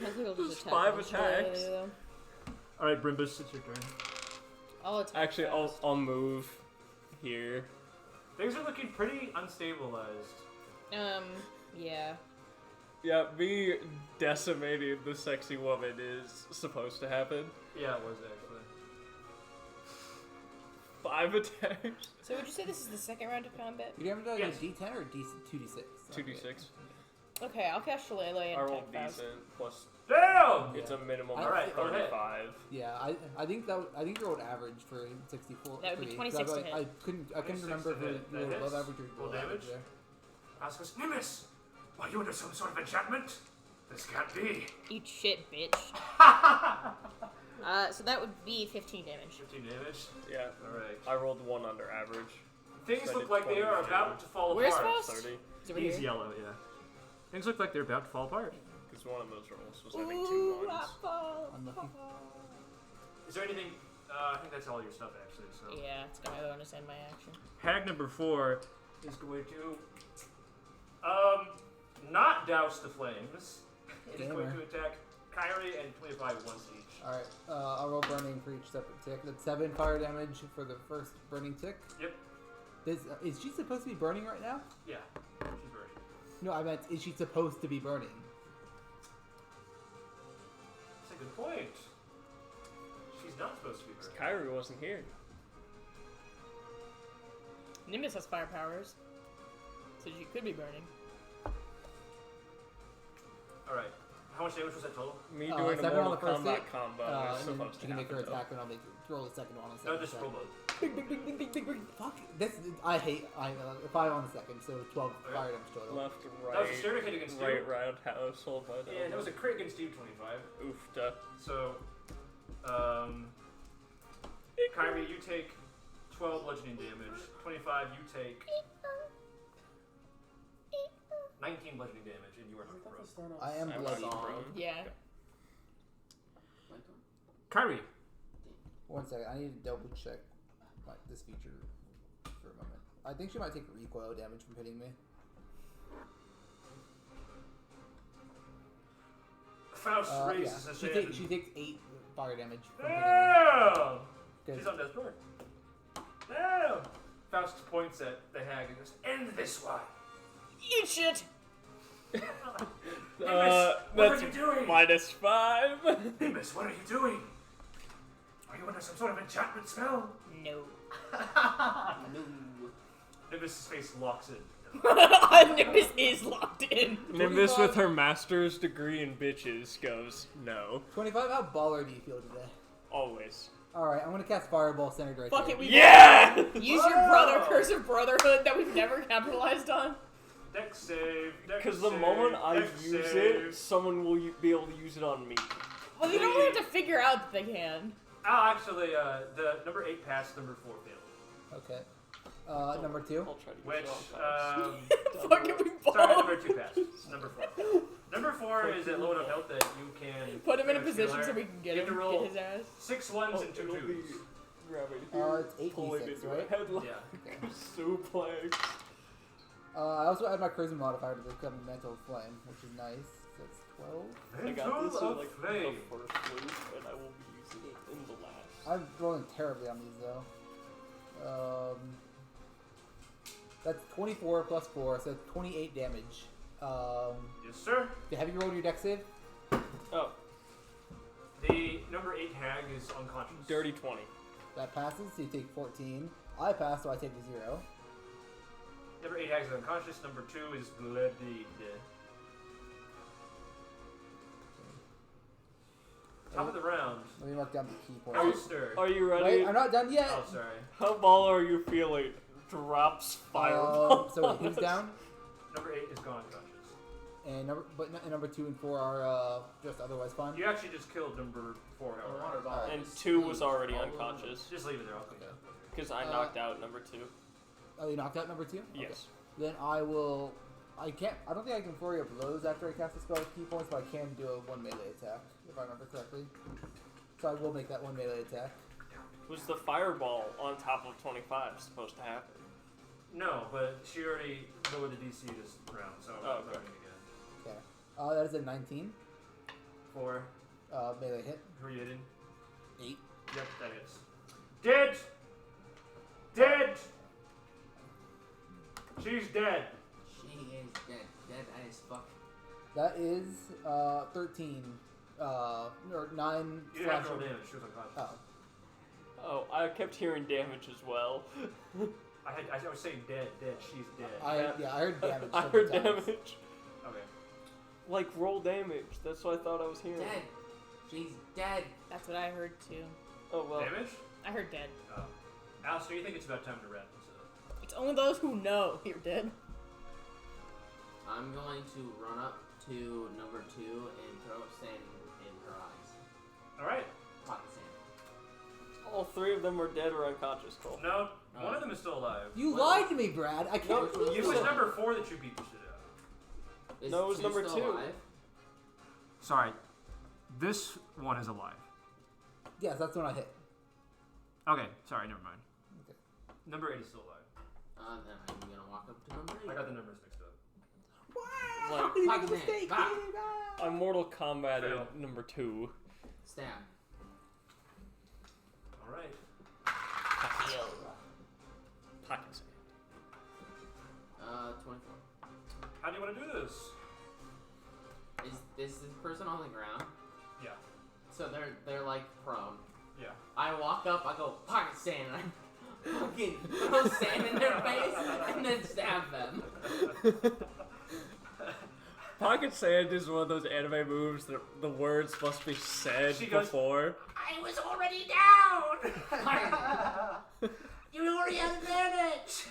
think I'll There's just 5 attack. attacks. Alright, Brimbus, it's your turn. I'll attack. Actually, fast. I'll move here. Things are looking pretty unstabilized. Yeah. Yeah, me decimating the sexy woman is supposed to happen. Yeah, it was actually. 5 attacks. So would you say this is the second round of combat? You haven't done Yes. a D10 or a 2D6? 2d6. Okay, I'll cast Shillelagh I and rolled attack fast. decent, plus Damn! it's a minimum I- of Alright, go ahead. 35. Yeah, I think you rolled average for 64. That would be for 26 'cause to hit. I couldn't 26 remember to if hit. you That rolled above hits. average or Roll below average damage. there. Faust goes, Nimbus! Are you under some sort of enchantment? This can't be. Eat shit, bitch. So that would be 15 damage. 15 damage. Yeah, Alright. I rolled 1 under average. Things So I look did like they 20 are damage. about to fall Where's apart. Faust? 30. Is it over He's here? yellow, yeah. Things look like they're about to fall apart. Because one of those rolls was having Ooh, 2 I ones. fall. Unlucky. Is there anything? I think that's all your stuff actually. So Yeah, it's got my bonus and my action. Hag number 4. is going to not douse the flames. It is going to attack Kyrie and 25 once each. Alright, I'll roll burning for each separate tick. That's 7 fire damage for the first burning tick. Yep. Is she supposed to be burning right now? Yeah. She's burning. No, I meant, is she supposed to be burning? That's a good point. She's not supposed to be burning. Kyrie wasn't here. Nimbus has fire powers, so she could be burning. Alright. How much damage was that total? Me doing a 7 on Mortal the first Kombat hit, combo is and then supposed she to can make her happen, though. attack, and I'll roll the second one on the No, second. just roll both. Big. Fuck. I hate. 5 on the second, so 12 fire damage total. Left, That was a right, standard hit against you. right, roundhouse, hold by And it was a crit against you, 25. Oofta. So, Kyrie, you take 12 bludgeoning damage. 25, you take 19 bludgeoning damage, and you are not prone. I am I'm bloody. not prone. Yeah. Kyrie. 1 second, I need to double check this feature for a moment. I think she might take recoil damage from hitting me. Faust raises Yeah, his she, hand. she takes 8 fire damage from hitting Damn! me. She's on death's door. Damn! Faust points at the hag and goes, End this one! Eat shit! Nimbus, what are That's you doing? -5. Nimbus, what are you doing? Are you under some sort of enchantment spell? No. No. Nimbus' face locks in. Nimbus is locked in. Nimbus with her master's degree in bitches goes, no. 25, how baller do you feel today? Always. Alright, I'm gonna cast Fireball centered right Fuck there. it, we Yeah! use your brother curse of brotherhood that we've never capitalized on. Dex save. Because the moment I use it, someone will be able to use it on me. Well, you don't really have to figure out that they can. Oh, actually, the number 8 passed, number 4 failed. Okay. Number 2. I'll try to use Which, it on Fuck it, we both. sorry, number 2 passed. Number 4. Number 4 is at low enough health that you can Put him in a heal position her. so we can get You him, have to roll get his ass. 6 ones and 2 it'll be twos. grabbing here, It's 8d6, pulling into right? a headlock, Yeah. suplex. I also add my charisma modifier to become Mental Flame, which is nice. That's 12. I got Mantle this in of like flame. the first loop, and I will be using it in the last. I'm rolling terribly on these though. That's 24 plus 4, so that's 28 damage. Yes, sir. Have you rolled your dex save? Oh, The number 8 hag is unconscious. dirty 20. That passes, so you take 14. I pass, so I take the 0. Number 8 hag is unconscious. Number 2 is bloodied. Top of the round. Let me mark down the key points. Alestor. Are you ready? Wait, I'm not done yet. Oh, sorry. How ball are you feeling? Drops fireball. So wait, who's down? Number 8 is gone unconscious. And number 2 and 4 are just otherwise fine. You actually just killed number 4, however. Alright. And 2 was already unconscious. Just leave it there. I'll clean Okay. it up. Because I knocked out number 2. Oh, you knocked out number 2? Okay. Yes. Then I will. I don't think I can flurry of blows after I cast a spell with key points, but I can do a 1 melee attack if I remember correctly. So I will make that 1 melee attack. Was the fireball on top of 25 supposed to happen? No, but she already lowered the DC this round, so I'm Oh, not okay. running again. Okay. That is a 19 4. melee hit. Who are you hitting? 8. Yep, that is. Dead! Dead! She's dead. She is dead. Dead as fuck. That is 13. Or 9. You didn't have to roll slashing. damage. She was unconscious. Oh. Oh, I kept hearing damage as well. I was saying dead, dead. She's dead. I heard damage. I several heard times. damage. Okay. Like roll damage. That's what I thought I was hearing. Dead. She's dead. That's what I heard too. Oh well. Damage? I heard dead. Oh. Alestor, you think it's about time to wrap this up? It's only those who know you're dead. I'm going to run up to number 2 and throw sand in her eyes. Alright. Pocket sand. All 3 of them are dead or unconscious, Cole. No, one of them is still alive. You What? lied to me, Brad. I can't No, believe It was it. number 4 that you beat the shit out. Is No, it was 2 number still 2. alive? Sorry. This one is alive. Yes, that's when I hit. Okay, sorry, never mind. Number 8 is still alive. Then I'm gonna walk up to number 8. I got the numbers mixed up. Wow! Like, How could you make a pocket sand. mistake? Bah. Ah. I Mortal Kombat Fail. number 2. Stab. Alright. Pocket sand. 24. How do you want to do this? Is this person on the ground? Yeah. So they're like prone. Yeah. I walk up, I go pocket sand, and I fucking throw sand in their face and then stab them. Pocket sand is one of those anime moves that the words must be said She goes- before. I was already down! You already had advantage!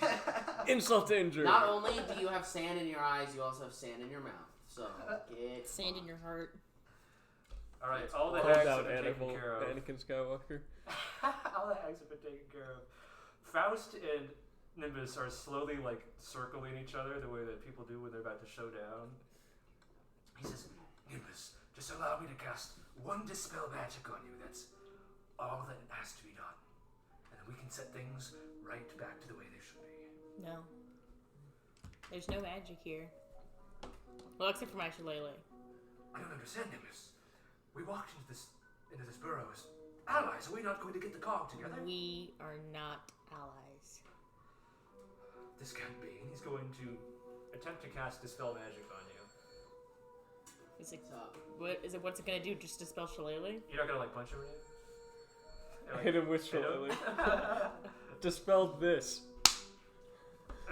Insult to injury. Not only do you have sand in your eyes, you also have sand in your mouth. So get Sand in your heart. Alright, all the Called hags out have been taken animal, care of. Anakin Skywalker. All the hags have been taken care of. Faust and Nimbus are slowly like circling each other the way that people do when they're about to show down. He says, Nimbus, just allow me to cast 1 dispel magic on you. That's all that has to be done. And then we can set things right back to the way they should be. No. There's no magic here. Well, except for my shillelagh. I don't understand, Nimbus. We walked into this burrow as allies. Are we not going to get the cog together? We are not allies. This can't be. He's going to attempt to cast dispel magic on you. Is it, up. what's it gonna do? Just dispel shillelagh? You're not gonna like punch him or anything? You're like, Hit him with hit him? shillelagh. Dispelled this.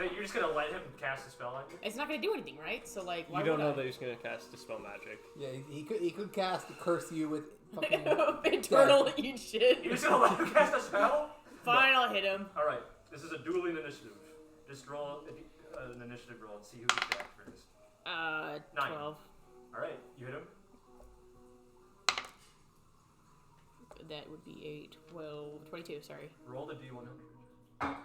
You're just gonna let him cast a spell on you? It's not gonna do anything, right? So like, why You don't would know I? that he's gonna cast Dispel Magic. Yeah, he could cast curse you with fucking Eternal eat shit. You're just gonna let him cast a spell? Fine, I'll hit him. Alright, this is a dueling initiative. Just roll an initiative roll and see who gets back first. 12. Alright, you hit him? That would be 8, 12, 22, sorry. Roll the D100.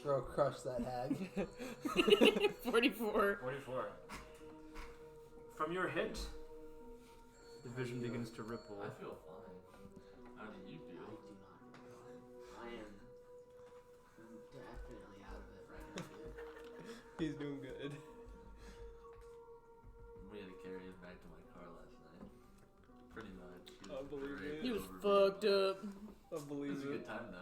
Bro, crush that hag. 44. 44. From your hit, The vision begins to ripple. I feel fine. How do you I feel? do not. I am definitely out of it right now, dude. He's doing good. We had to carry him back to my car last night. Pretty much. I believe it. He was fucked up. I It believe was a it. good time though.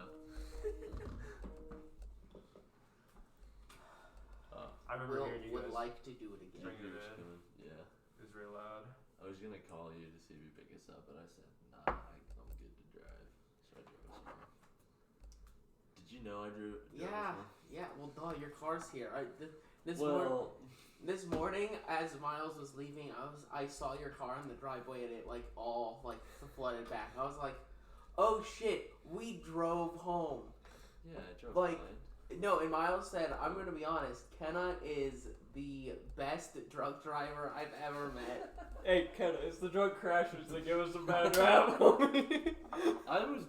I remember Will hearing you would guys like to do it again. Bring it in. Yeah. It was real loud. I was gonna call you to see if you pick us up, but I said, nah, I'm good to drive. So I drove us home. Did you know I drove us Yeah, home? yeah. Well, duh, your car's here. This morning, as Miles was leaving, I saw your car in the driveway and it all flooded back. I was like, oh shit, we drove home. Yeah, I drove Like- fine. No, and Miles said, I'm gonna be honest, Kenna is the best drunk driver I've ever met. Hey, Kenna, it's the drunk crashers that give us a bad rap, homie. I was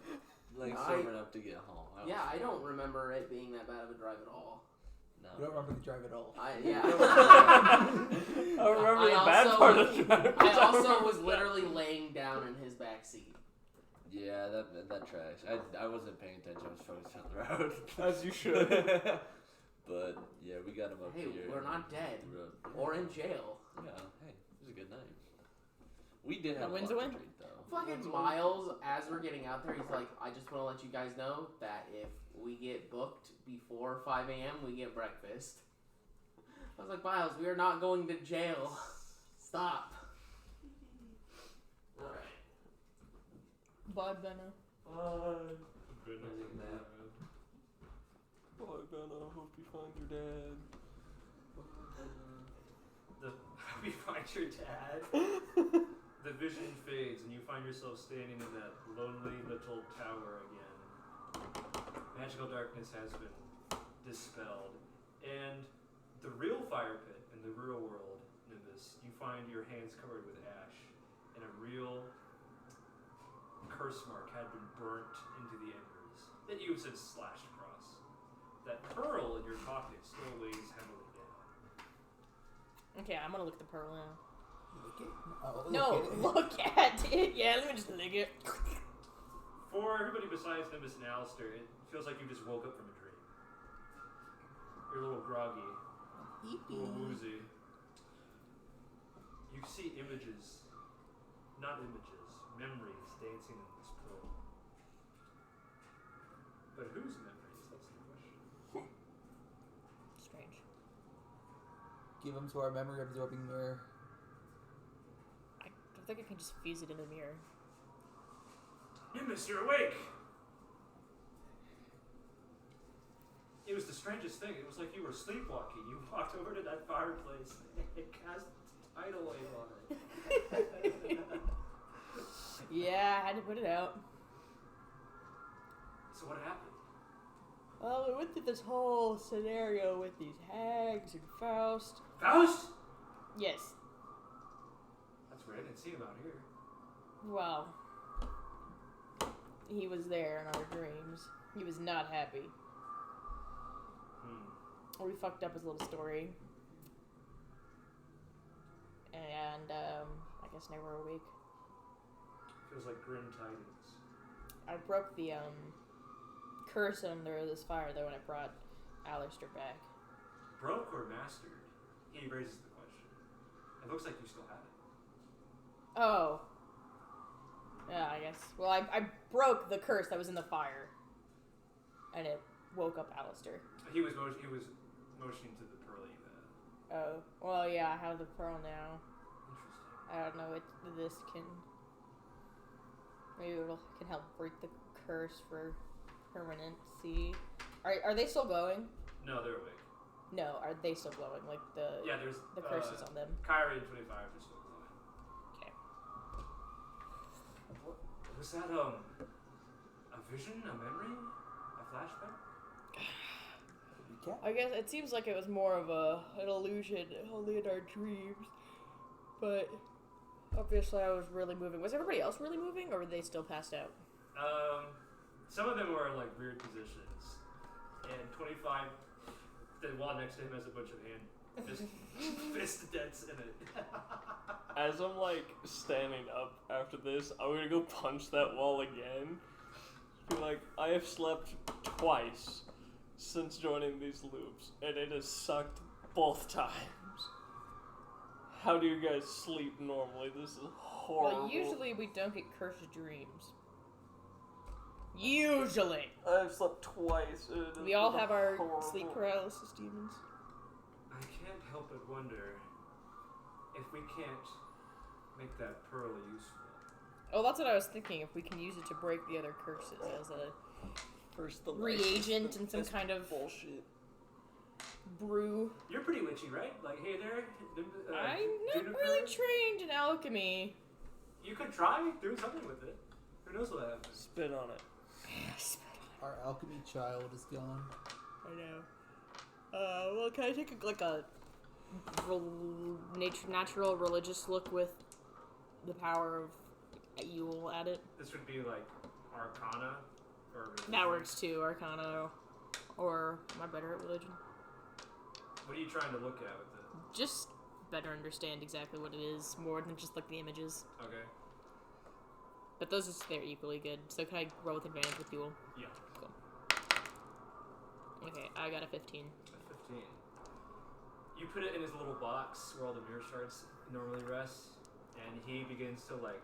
like I- sober enough to get home. Yeah, I don't remember it being that bad of a drive at all. No. You don't remember the drive at all. I remember the bad part of the drive. I also was literally laying down in his back seat. Yeah, that tracks. I wasn't paying attention. I was focused on the road. As you should. But yeah, we got him up Hey, here. we're not dead. The road. Or in jail. Yeah. Hey, it was a good night. We did have A win's a a lot win. to drink though. Fucking Miles, as we're getting out there, he's like, I just want to let you guys know that if we get booked before 5 a.m., we get breakfast. I was like, Miles, we are not going to jail. Stop. Alright. Bye, Benno. Boy, Benno, hope you find your dad. You find your dad. The vision fades, and you find yourself standing in that lonely little tower again. Magical darkness has been dispelled, and the real fire pit in the real world, Nimbus, you find your hands covered with ash, and a real curse mark had been burnt into the embers that you have since slashed across. That pearl in your pocket still weighs heavily down. Okay, I'm gonna look at the pearl now. Lick it? Oh, No, lick it. look at it. Yeah, let me just lick it. For everybody besides Nimbus and Alestor, it feels like you just woke up from a dream. You're a little groggy, a little woozy. You see images, not images, memories dancing in this pearl. But whose memories? That's the question. Strange. Give him to our memory absorbing mirror. I don't think I can just fuse it in the mirror. Nimbus, you're awake! It was the strangest thing. It was like you were sleepwalking. You walked over to that fireplace and cast tidal wave on it. Yeah, I had to put it out. So what happened? Well, we went through this whole scenario with these hags and Faust. Faust? Yes. That's weird. I didn't see him out here. Well, he was there in our dreams. He was not happy. We fucked up his little story. And, I guess now we're awake. Feels like grim tidings. I broke the, curse under this fire, though, when I brought Alestor back. Broke or mastered? He raises the question. It looks like you still have it. Oh. Yeah, I guess. Well, I broke the curse that was in the fire. And it woke up Alestor. He was motioning to the pearl you had. Oh. Well, yeah, I have the pearl now. Interesting. I don't know if this can... Maybe it can help break the curse for permanency. Are they still glowing? No, they're awake. No, are they still glowing? Like Yeah, there's the curses on them. Kyrie and 25 are still glowing. Okay. What was that? A vision, a memory, a flashback? I guess it seems like it was more of an illusion, only in our dreams. But obviously, I was really moving. Was everybody else really moving, or were they still passed out? Some of them were in like weird positions, and 25, the wall next to him has a bunch of fist dents in it. As I'm like standing up after this, I'm gonna go punch that wall again. Be like, I have slept twice since joining these loops, and it has sucked both times. How do you guys sleep normally? This is horrible. Well, usually we don't get cursed dreams. Usually. I've slept twice. We all have our sleep paralysis demons. I can't help but wonder if we can't make that pearl useful. Oh, that's what I was thinking. If we can use it to break the other curses as a First the reagent and some That's kind of bullshit. brew. You're pretty witchy, right? Like, hey there. I'm not Juniper? really trained in alchemy. You could try doing something with it. Who knows what happens? Spit on it. Our alchemy child is gone. I know. Well, can I take a natural religious look with the power of Yule at it? This would be like Arcana, or That works too, Arcana, or am I better at religion? What are you trying to look at with it? Just better understand exactly what it is, more than just like the images. Okay. But those are they're equally good. So can I roll with advantage with Yule? Yeah. Cool. Okay, I got a 15. A 15. You put it in his little box where all the mirror shards normally rest, and he begins to like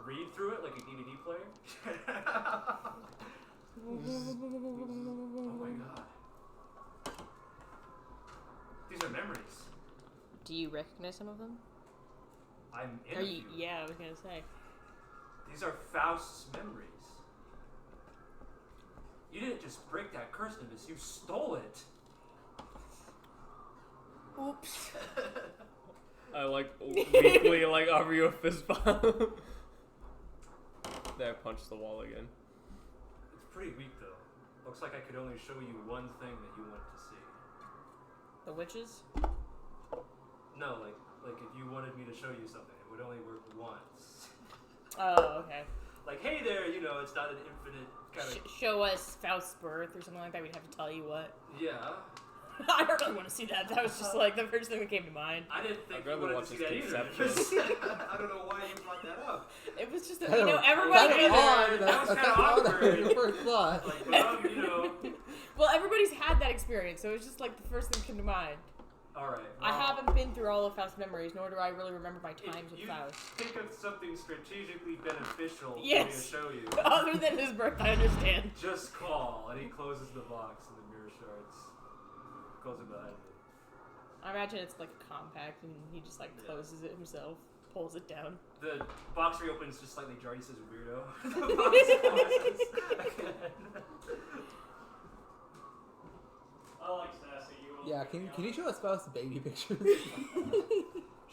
read through it like a DVD player. Oh my god. These are memories. Do you recognize some of them? I'm in Are a you? few. Yeah, I was gonna say. These are Faust's memories. You didn't just break that curse, Nimbus, you stole it. Oops. I like weakly like offer you a fist bump. Then I punch the wall again. It's pretty weak though. Looks like I could only show you one thing that you wanted to see. The witches? No, like if you wanted me to show you something, it would only work once. Oh, okay. Like, hey there, you know, it's not an infinite kind of. Show us Faust's birth or something like that. We'd have to tell you what. Yeah. I don't really want to see that. That was just like the first thing that came to mind. I didn't think I'd you rather wanted watch to see that his either. Conception. I don't know why you brought that up. It was just, Kind you know, of- everybody kind knew of that. odd. That was That's kinda odd awkward. at first thought. Like, you know. Well, everybody's had that experience, so it was just like the first thing that came to mind. Alright. I haven't been through all of Faust's memories, nor do I really remember my times If with you Faust. think of something strategically beneficial Yes. for me to show you, Other than his birth, I understand. just call. And he closes the box and the mirror shards. Goes it behind me. I imagine it's like a compact, and he just like closes it himself, pulls it down. The box reopens just slightly jarred. He says, "Weirdo." The box closes again. I like sassy you. Yeah, can you show us Faust's baby pictures?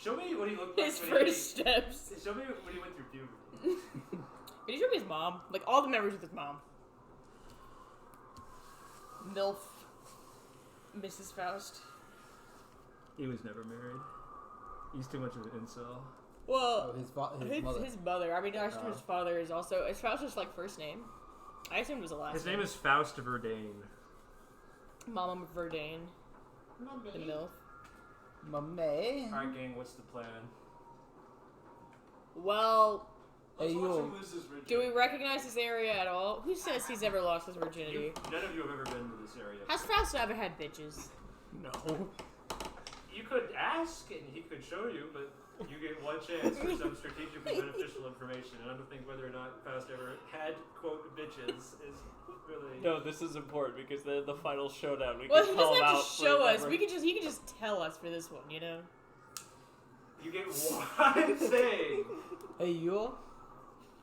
Show me what he looked like. His when first steps. Show me when he went through puberty. Can you show me his mom? Like all the memories with his mom. MILF. Mrs. Faust. He was never married. He's too much of an incel. Well, his mother. his mother. I mean, I assume his father is also. Is Faust just like first name? I assumed it was a last His name is Faust Verdane. Mama Verdane. The MILF. Mame. Alright, gang, what's the plan? Well, Let's Hey, watch you. him lose his virginity. do we recognize this area at all? Who says he's ever lost his virginity? None of you have ever been to this area. Has Faust ever had bitches? No. You could ask and he could show you, but you get one chance for some strategically beneficial information. And I don't think whether or not Faust ever had, quote, bitches is really... No, this is important because the final showdown. We Well, can he call doesn't him have out to show us. forever. He can just tell us for this one, you know. You get one thing. Hey, Yule.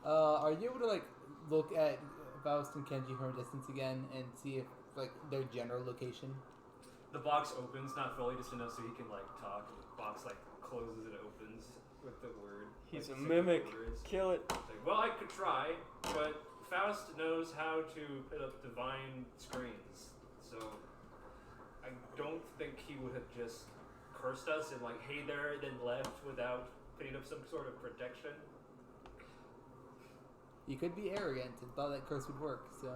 Are you able to like look at Faust and Kenji from a distance again and see if like their general location. The box opens, not fully, just enough so he can like talk. The box like closes and opens with the word. He's like, a mimic. words. Kill it. It's like, well, I could try, but Faust knows how to put up divine screens, so I don't think he would have just cursed us and like, hey there, then left without putting up some sort of protection. You could be arrogant and thought that curse would work, so.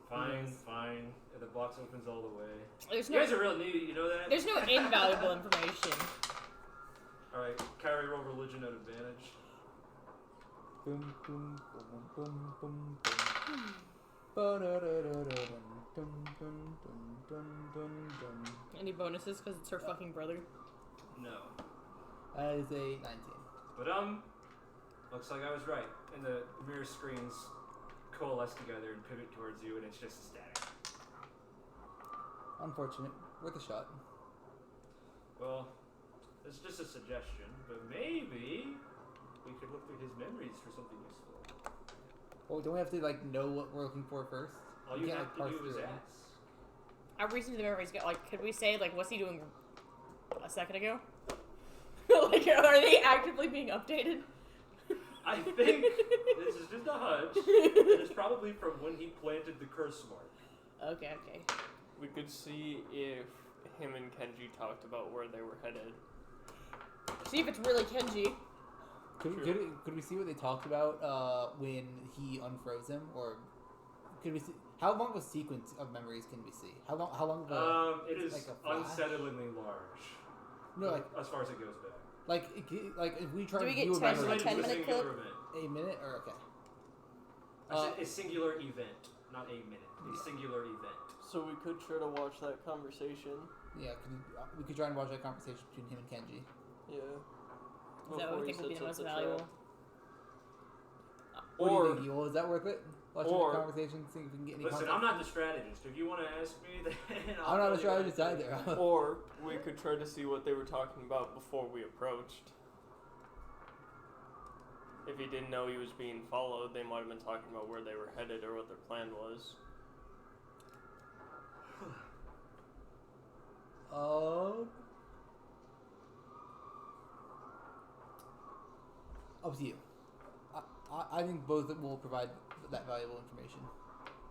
Fine, Yes. fine. And the box opens all the way. There's You no guys are real needy, you know that? there's no invaluable information. Alright, carry roll religion at advantage. Boom, boom, boom, boom, boom, boom. Ba-da-da-da-da-dum, dum, dum, dum, dum, dum, dum. Any bonuses because it's her fucking brother? No. That is a 19. But looks like I was right. And the mirror screens coalesce together and pivot towards you, and it's just static. Unfortunate. Worth a shot. Well, it's just a suggestion, but maybe we could look through his memories for something useful. Well, don't we have to like know what we're looking for first? All We you can't, have like, to parse do is through it. ask. Our reason to the memories got like, could we say like, what's he doing a second ago? Like, are they actively being updated? I think this is just a hunch. It is probably from when he planted the curse mark. Okay. We could see if him and Kenji talked about where they were headed. See if it's really Kenji. Could we see what they talked about when he unfroze him, or could we see how long of a sequence of memories can we see? How long of a It is like a flash? unsettlingly large. No, like as far as it goes back. like if we try Do to we get view a 10 memory, to 10 minute singular clip? event. a minute or okay. I said a singular event, not a minute. A singular event. So we could try to watch that conversation. Yeah, we could try and watch that conversation between him and Kenji. Yeah. Is that what we think would be the most valuable? What Or- do you think, Ewell? Is that worth it? Watching or- the conversation, see if we can get any Listen, context? I'm not the strategist. If you want to ask me, then I'm not a tell you what strategist I think. either. Or we could try to see what they were talking about before we approached. If he didn't know he was being followed, they might have been talking about where they were headed or what their plan was. Up to you. I think both will provide that valuable information,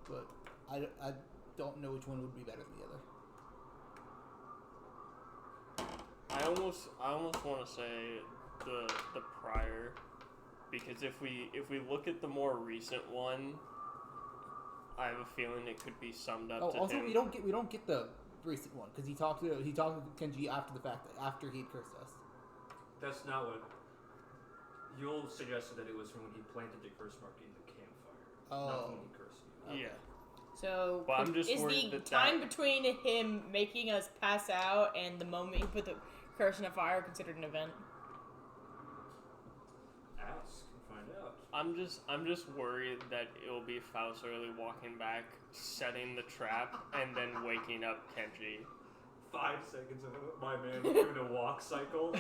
but I don't know which one would be better than the other. I almost want to say the prior, because if we look at the more recent one, I have a feeling it could be summed up to Also, him. we don't get the recent one because he talked to Kenji after the fact after he'd cursed us. That's not what. You'll suggested that it was from when he planted the curse mark in the campfire, not from when he cursed you. Yeah. So But I'm just is worried the that time between him making us pass out and the moment he put the curse in a fire considered an event? Ask and find out. I'm just worried that it'll be Faust early walking back, setting the trap, and then waking up Kenji. 5 seconds of my man doing a walk cycle.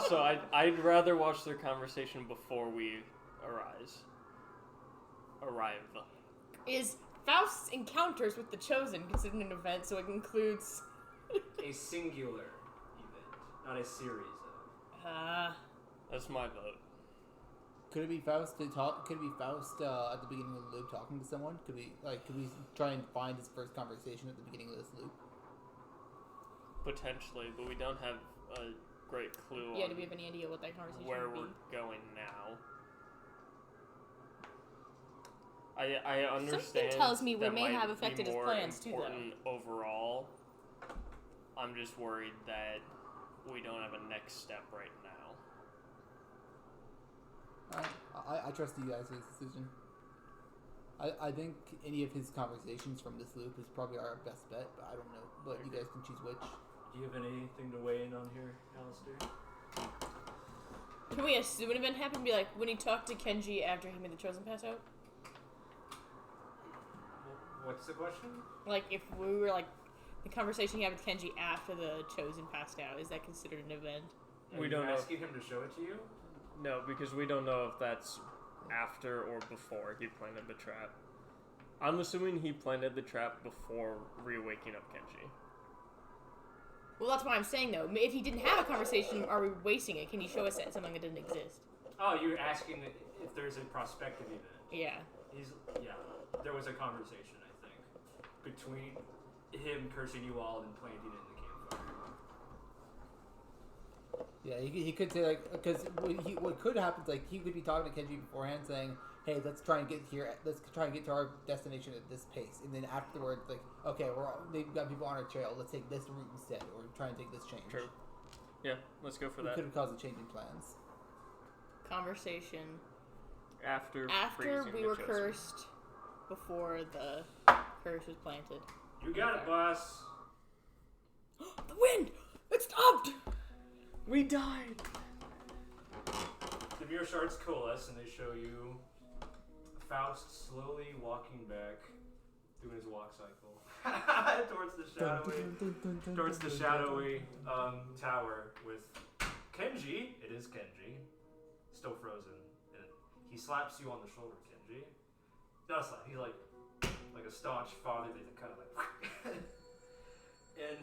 So I'd rather watch their conversation before we arrive. Is Faust's encounters with the Chosen considered an event, so it includes... A singular event, not a series of. That's my vote. Could it be Faust to talk? Could it be Faust at the beginning of the loop talking to someone? Could we try and find his first conversation at the beginning of this loop? Potentially, but we don't have a great clue Yeah, on do we have any idea what that conversation where would be? we're going now. I understand. Something tells me we that may might have be affected his more plans too, though. important overall. I'm just worried that we don't have a next step right now. I trust you guys' decision. I think any of his conversations from this loop is probably our best bet, but I don't know. But you guys can choose which. Do you have anything to weigh in on here, Alestor? Can we assume an event happened? Be like when he talked to Kenji after he made the Chosen pass out? What's the question? Like if we were like the conversation he had with Kenji after the Chosen passed out, is that considered an event? We Are don't you know. asking him to show it to you? No, because we don't know if that's after or before he planted the trap. I'm assuming he planted the trap before reawaking up Kenji. Well, that's what I'm saying, though. If he didn't have a conversation, are we wasting it? Can you show us something that didn't exist? Oh, you're asking if there's a prospective event. Yeah. There was a conversation, I think, between him cursing you all and planting it in the campfire. Yeah, he could say like, because what could happen is like he could be talking to Kenji beforehand, saying, "Hey, let's try and get here. Let's try and get to our destination at this pace." And then afterwards, like, "Okay, they've got people on our trail. Let's take this route instead, or try and take this change." True. Yeah, let's go for that. Could have caused a change in plans. Conversation. After we were cursed, before the curse was planted. You got it, boss. The wind! It stopped! We died! The mirror shards coalesce and they show you Faust slowly walking back, doing his walk cycle towards the shadowy tower with Kenji. It is Kenji, still frozen. And he slaps you on the shoulder, Kenji. Not a slap. He's like a staunch fatherly, kind of like, and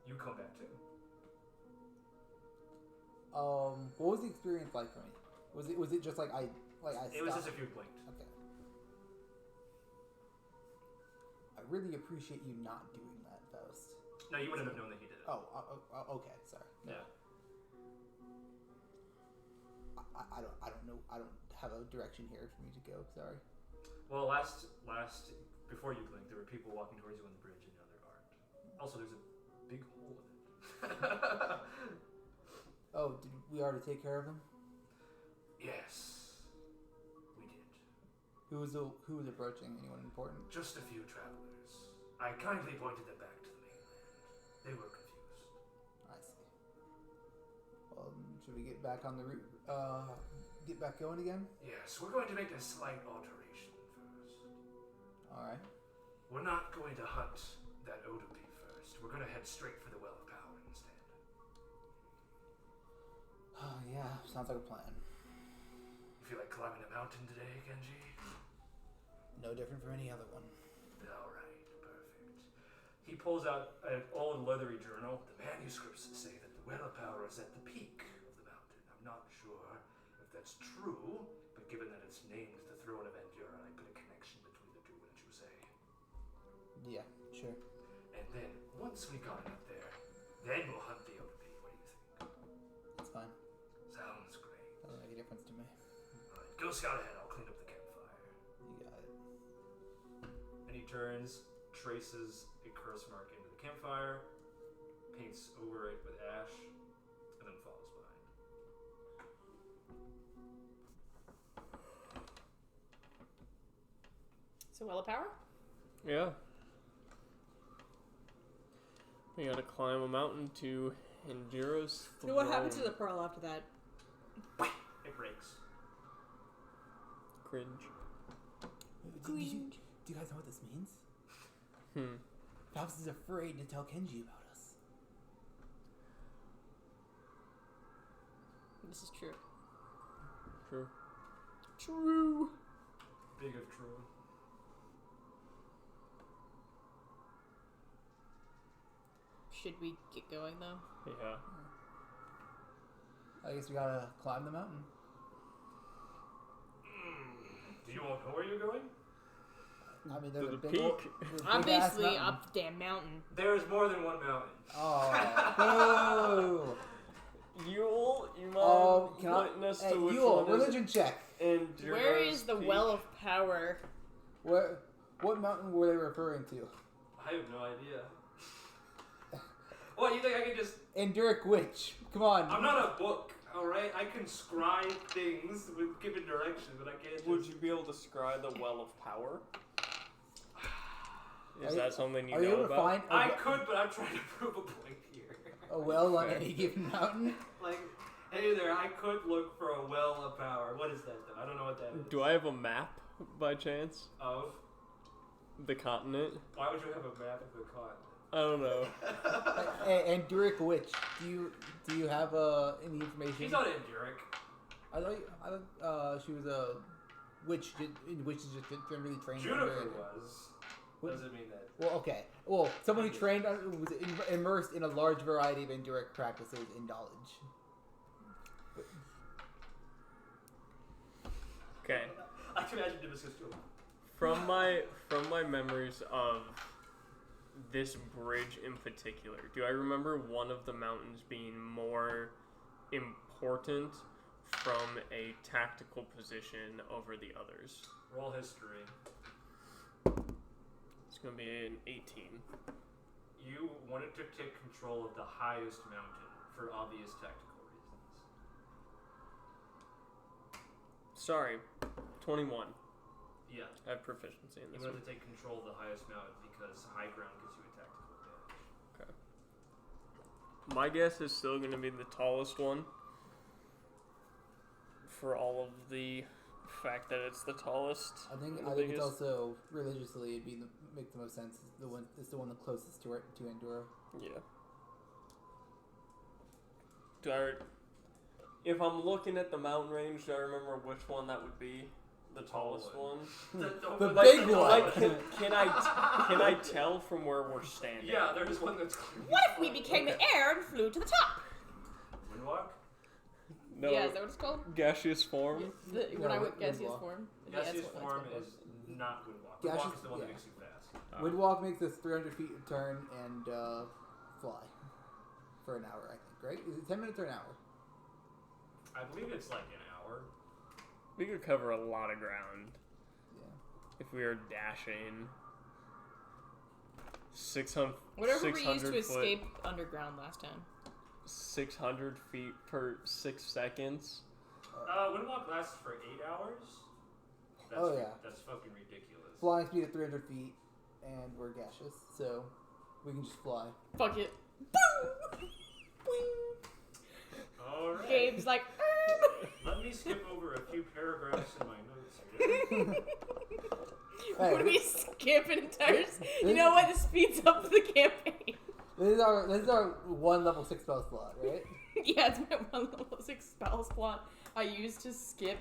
you come back too. What was the experience like for me? Was it just like I stopped? It was just if you blinked. Okay. I really appreciate you not doing that, Faust. No, you wouldn't have known that he did it. Oh, okay, sorry. No. Yeah. I don't know. I don't have a direction here for me to go. Sorry. Well, last before you blinked, there were people walking towards you on the bridge, and now there aren't. Also, there's a big hole in it. Oh, did we already take care of them? Yes, we did. Who was approaching? Anyone important? Just a few travelers. I kindly pointed them back to the mainland. They were confused. I see. Well, should we get back on the route? Get back going again? Yes, we're going to make a slight alteration first. All right. We're not going to hunt that Odopi first. We're going to head straight for the Well of Power instead. Oh yeah, sounds like a plan. You feel like climbing a mountain today, Kenji? No different from any other one. All right, perfect. He pulls out an old leathery journal. The manuscripts say that the Well of Power is at the peak of the mountain. I'm not sure if that's true, but given that it's named the Throne of Endura, I put a connection between the two, wouldn't you say? Yeah, sure. And then, once we got up there, then we'll hunt the Odopi. What do you think? That's fine. Sounds great. Doesn't make a difference to me. Alright, go scout ahead. I'll clean up the campfire. You got it. And he turns, traces a curse mark into the campfire, paints over it with ash, and then follows behind. So, Well of Power? Yeah. We gotta climb a mountain to Enduro's throne. So what happened to the pearl after that? It breaks. Cringe. Do you guys know what this means? Faust is afraid to tell Kenji about us. This is true. True. True. Big of true. Should we get going, though? Yeah. I guess we gotta climb the mountain. Do you all know where you're going? I mean, there's To a the big old, peak. there's a big-ass Obviously, mountain. up the damn mountain. There's more than one mountain. Oh, Yule, you oh, mind can I? pointing us Hey, to which Yule, one is religion check. Enduro's Where is the peak? Well of Power? What mountain were they referring to? I have no idea. What, you think I can just... Enduric Witch. Come on. I'm not a book, alright? I can scribe things with given direction, but I can't just... Would you be able to describe the Well of Power? Is Are that you- something you Are you know able to about? find I could, but I'm trying to prove a point here. a well on any given mountain? Like, hey there, I could look for a well of power. What is that, though? I don't know what that is. Do I have a map by chance? Of? The continent? Why would you have a map of the continent? I don't know. Hey, Enduric Witch. Do you have any information? She's not Enduric. I thought she was a which is just generally trained. Juniper was. Doesn't mean that. Well, okay. Well, someone who trained was immersed in a large variety of indirect practices in knowledge. Okay. I can imagine Nimbus goes too. From my memories of this bridge in particular, do I remember one of the mountains being more important from a tactical position over the others? Roll history. It's gonna be an 18. You wanted to take control of the highest mountain for obvious tactical reasons. Sorry, 21. Yeah. I have proficiency in You this one. wanted to take control of the highest mountain because high ground gives you a tactical advantage. Okay. My guess is still going to be the tallest one. For all of the fact that it's the tallest. I think the it's biggest. also religiously it'd be make the most sense. It's the one the closest to Endura. Yeah. If I'm looking at the mountain range, do I remember which one that would be? The tallest one? The big one. Like, can I tell from where we're standing? Yeah, there's one that's clear. What if we became the air and flew to the top? Windwalk? No. Yeah, is that what it's called? Gaseous form? When I went Windwalk. gaseous form. Yeah, Gaseous that's what form it's is not Windwalk. Gaseous- Windwalk is the one that yeah. makes you fast. Windwalk makes us 300 feet turn and fly for an hour. I think. Right? Is it 10 minutes or an hour? I believe it's like an hour. We could cover a lot of ground Yeah. if we were dashing. 600. Whatever we 600 used to foot, escape underground last time. 600 feet per 6 seconds. Windwalk lasts for 8 hours. That's, Oh, yeah. That's fucking ridiculous. Flying speed at 300 feet, and we're gaseous, so we can just fly. Fuck it. Alright. Gabe's like, Let me skip over a few paragraphs in my notes here. Hey, would we skip an entire... You know what? This speeds up the campaign. This is our one level 6 spell slot, right? Yeah, it's my one level 6 spell slot I used to skip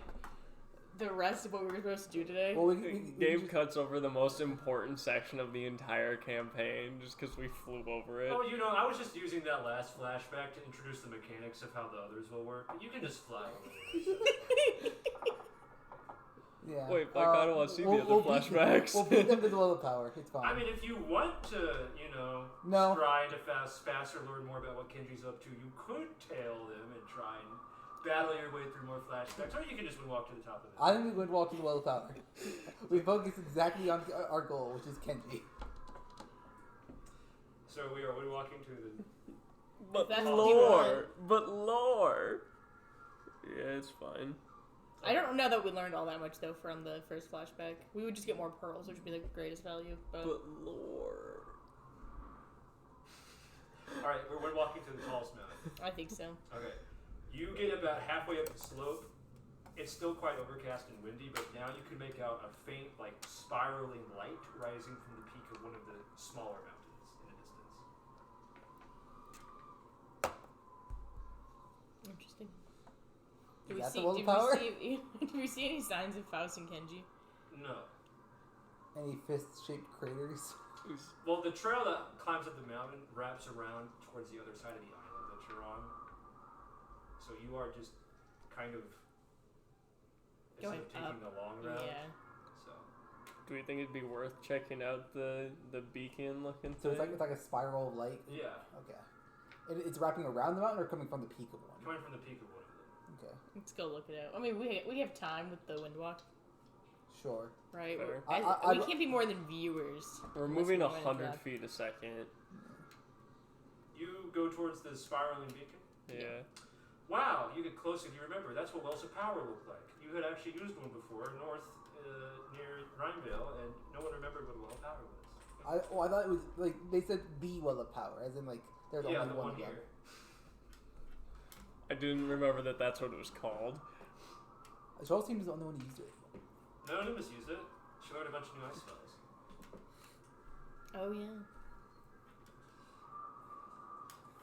the rest of what we were supposed to do today. Well, we Gabe just, cuts over the most important section of the entire campaign just because we flew over it. Oh, I was just using that last flashback to introduce the mechanics of how the others will work. But you can just fly over it. yeah. Wait, like, I don't want to see the other flashbacks. We'll beat them to the level of power. It's fine. I mean, if you want to, No. try to faster learn more about what Kenji's up to, you could tail them and try and battle your way through more flashbacks, or you can just walk to the top of it. I think we would walk to the level of power. We focus exactly on our goal, which is Kenji. So we are walking to the... But That's lore! But lore! Yeah, it's fine. I don't know that we learned all that much, though, from the first flashback. We would just get more pearls, which would be the greatest value. But lore... Alright, we're walking to the tallest mountain. I think so. Okay. You get about halfway up the slope. It's still quite overcast and windy, but now you can make out a faint, spiraling light rising from the peak of one of the smaller mountains in the distance. Interesting. Is that the level of power? Do we see any signs of Faust and Kenji? No. Any fist-shaped craters? Well, the trail that climbs up the mountain wraps around towards the other side of the island that you're on. So you are just kind of Going instead of taking the long route. Yeah. So Do we think it'd be worth checking out the beacon looking So thing? it's like a spiral of light? yeah, Okay. It's wrapping around the mountain or coming from the peak of one? coming from the peak of one of them. Okay. Let's go look it out. I mean, we have time with the Windwalk, Sure. right? Fair. We can't be more than viewers. We're unless moving we wanna 100 drive. feet a second. You go towards the spiraling beacon. Yeah. Wow, you get closer. You remember that's what wells of power looked like. You had actually used one before north near Rhinevale, and no one remembered what a well of power was. I thought it was they said B well of power, as in there's Yeah, only the one one of them. here. I didn't remember that that's what it was called. Charles seems the only one who used it. No, Nimbus used it. She learned a bunch of new ice spells. Oh yeah.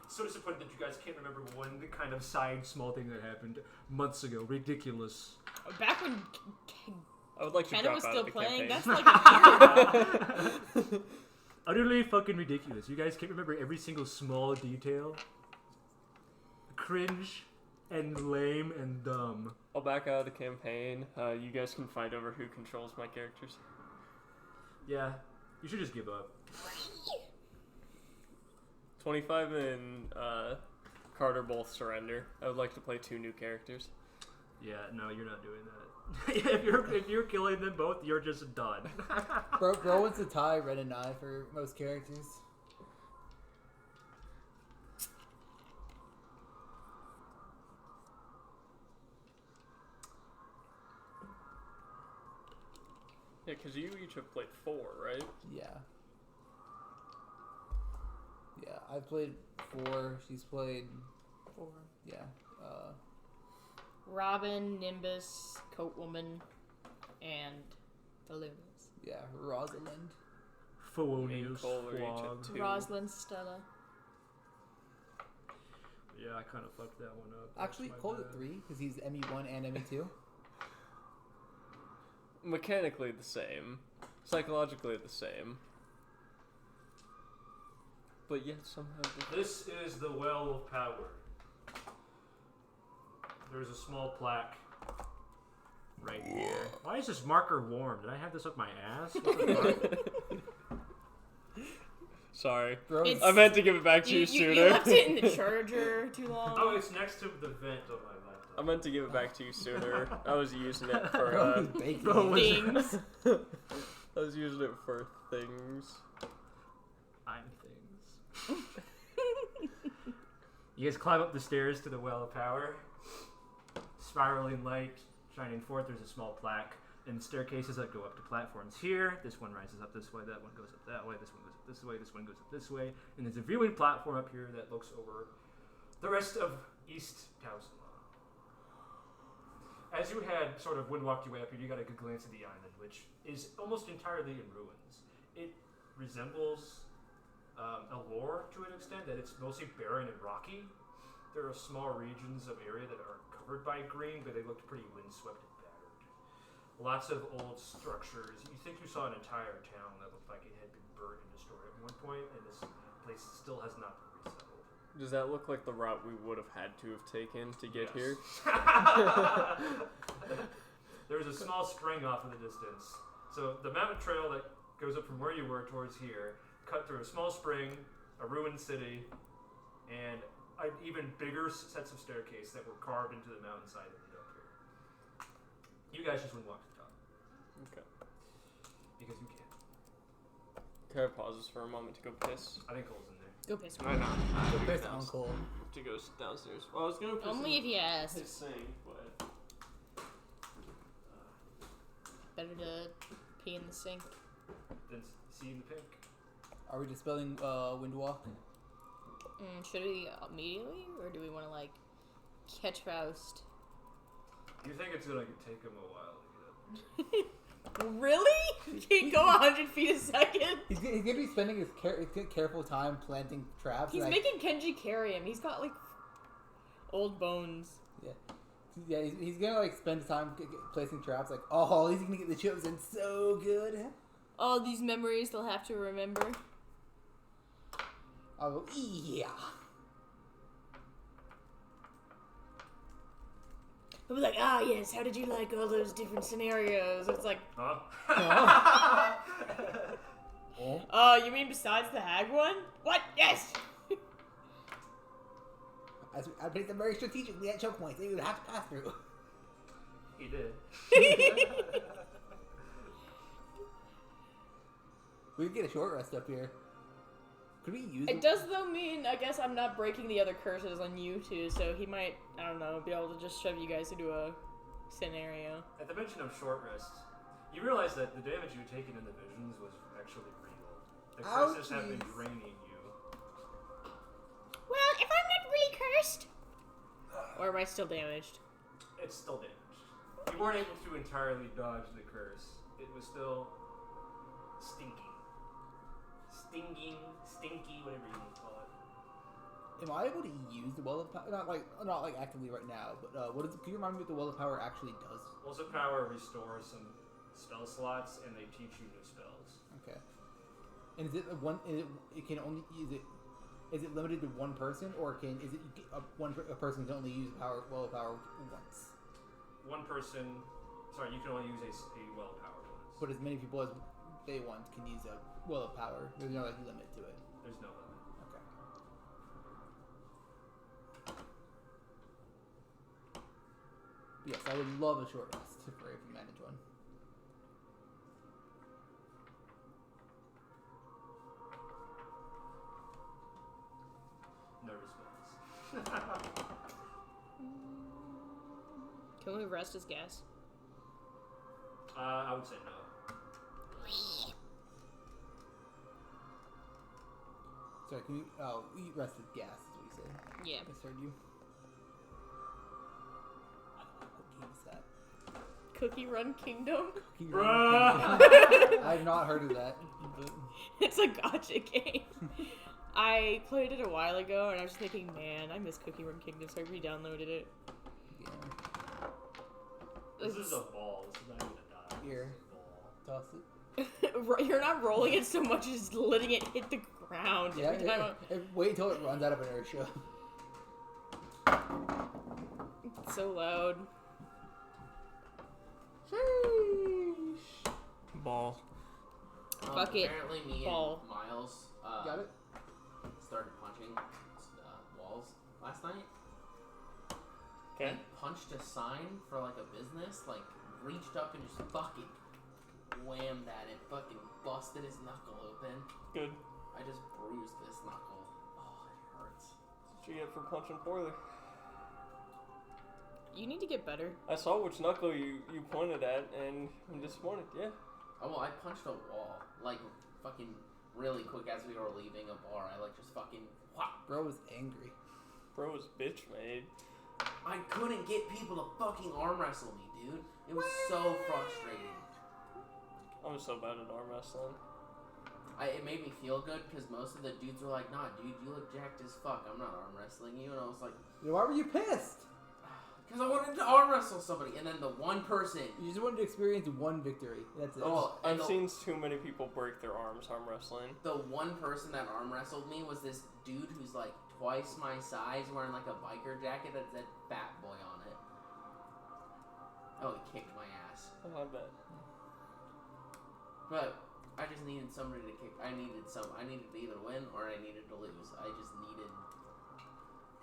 So disappointed that you guys can't remember one kind of side small thing that happened months ago. Ridiculous. Back when I would like to Kenna drop was out still of the playing. campaign. That's like a Utterly fucking ridiculous. You guys can't remember every single small detail. Cringe and lame and dumb. I'll back out of the campaign. You guys can fight over who controls my characters. Yeah, you should just give up. 25 and Carter both surrender. I would like to play 2 new characters. Yeah, no, you're not doing that. if you're killing them both, you're just done. Bro wants to tie Ren and I for most characters. Yeah, because you each have played 4, right? Yeah. Yeah, I've played 4. She's played 4. Yeah. Robin, Nimbus, Coatwoman, and the Lunas. Yeah, Rosalind. Felonious Cole are each flog. at 2. Rosalind, Stella. Yeah, I kind of fucked that one up. Actually, That's my Cole's at bad. 3 because he's ME1 and ME2. Mechanically the same. Psychologically the same. But yet somehow different. This is the Well of Power. There's a small plaque right here. Why is this marker warm? Did I have this up my ass? What the fuck? Sorry. Bro, It's- I meant to give it back to you You sooner. left it in the charger too long. Oh, it's next to the vent on my laptop. I meant to give it back to you sooner. I was using it for Bro, he's baking. bro, was- Things. I was using it for things. I'm things. You guys climb up the stairs to the Well of Power. Spiraling light shining forth. There's a small plaque and staircases that go up to platforms here. This one rises up this way. That one goes up that way. This one goes up this way. This one goes up this way. And there's a viewing platform up here that looks over the rest of East Tausuma. As you had sort of windwalked your way up here, you got a good glance at the island, which is almost entirely in ruins. It resembles Alestor to an extent, that it's mostly barren and rocky. There are small regions of area that are covered by green, but they looked pretty windswept and battered. Lots of old structures. You think you saw an entire town that looked like it had been burnt and destroyed at one point, and this place still has not been resettled. Does that look like the route we would have had to have taken to get Yes. here? There's a small spring off in the distance. So the mountain trail that goes up from where you were towards here, cut through a small spring, a ruined city, and even bigger sets of staircase that were carved into the mountainside that lead up here. You guys just wouldn't walk to the top. Okay. Because you can. Can I pause this for a moment to go piss? I think Cole's in there. Go piss. Why not? So piss on Cole. To go downstairs. Well, I was gonna piss Only if you ask. pissing, but Better to pee in the sink. Then see in the pink. Are we dispelling Windwalk? Should we immediately, or do we want to like catch Faust? You think it's gonna take him a while to get up? Really? He can go 100 feet a second? He's gonna be spending his careful time planting traps. He's and making Kenji carry him. He's got like old bones. Yeah, he's gonna like spend time placing traps. Like, oh, he's gonna get the chosen so good. All these memories they'll have to remember. Oh yeah. They'll be like, ah, yes, how did you like all those different scenarios? It's like, Huh? Oh. you mean besides the hag one? What? Yes! I played them very strategically at choke points that you would have to pass through. He did. We could get a short rest up here. Could we use It does, though, mean, I guess I'm not breaking the other curses on you two, so he might, I don't know, be able to just shove you guys into a scenario. At the mention of short rest, you realize that the damage you had taken in the visions was actually real. The curses have been Ouchies. draining you. Well, if I'm not really cursed... Or am I still damaged? It's still damaged. You weren't able to entirely dodge the curse. It was still stinking. Stinky, whatever you want to call it. Am I able to use the Well of Power? Not like actively right now, but can you remind me what the Well of Power actually does? Wells of Power restores some spell slots, and they teach you new spells. Okay. And is it one? It can only is it limited to one person, or is it a person can only use power once? One person. Sorry, you can only use a well of power once. But as many people as they want can use a well of power. There's no like limit to it. There's no limit. Okay. Yes, I would love a short rest if I can manage one. Nervous moments. Can we rest as gas? I would say no. Sorry, can you? Oh, you rested gas, is what you said. Yeah. I misheard you. What game is that? Cookie Run Kingdom? Cookie Run Kingdom. I've not heard of that. But... It's a gotcha game. I played it a while ago, and I was just thinking, man, I miss Cookie Run Kingdom, so I re-downloaded it. Yeah. This is a ball. This is not even a die. Here. Ball. Toss it. You're not rolling it so much as letting it hit the ground. Yeah, every time wait until it runs out of inertia. It's so loud. Sheesh. Ball. Fuck it. Apparently me Ball. and Miles Got it? started punching walls last night. Okay. He punched a sign for like a business, like reached up and just fucking whammed at it, fucking busted his knuckle open. Good. I just bruised this knuckle. Oh, it hurts. That's what you get for punching poorly. You need to get better. I saw which knuckle you pointed at, and I'm disappointed. Yeah. Oh well, I punched a wall like fucking really quick as we were leaving a bar. I like just fucking whop. Bro was angry. Bro was bitch made. I couldn't get people to fucking arm wrestle me, dude. It was so frustrating. I'm so bad at arm wrestling. It made me feel good because most of the dudes were like, "Nah, dude, you look jacked as fuck. I'm not arm wrestling you." And I was like, Why were you pissed? because I wanted to arm wrestle somebody. And then the one person. You just wanted to experience one victory. That's it. Oh, and I've seen too many people break their arms arm wrestling. the one person that arm wrestled me was this dude who's like twice my size, wearing like a biker jacket that said "Fat Boy" on it. Oh, he kicked my ass. Oh, I bet. But I just needed somebody to kick. I needed to either win or I needed to lose. I just needed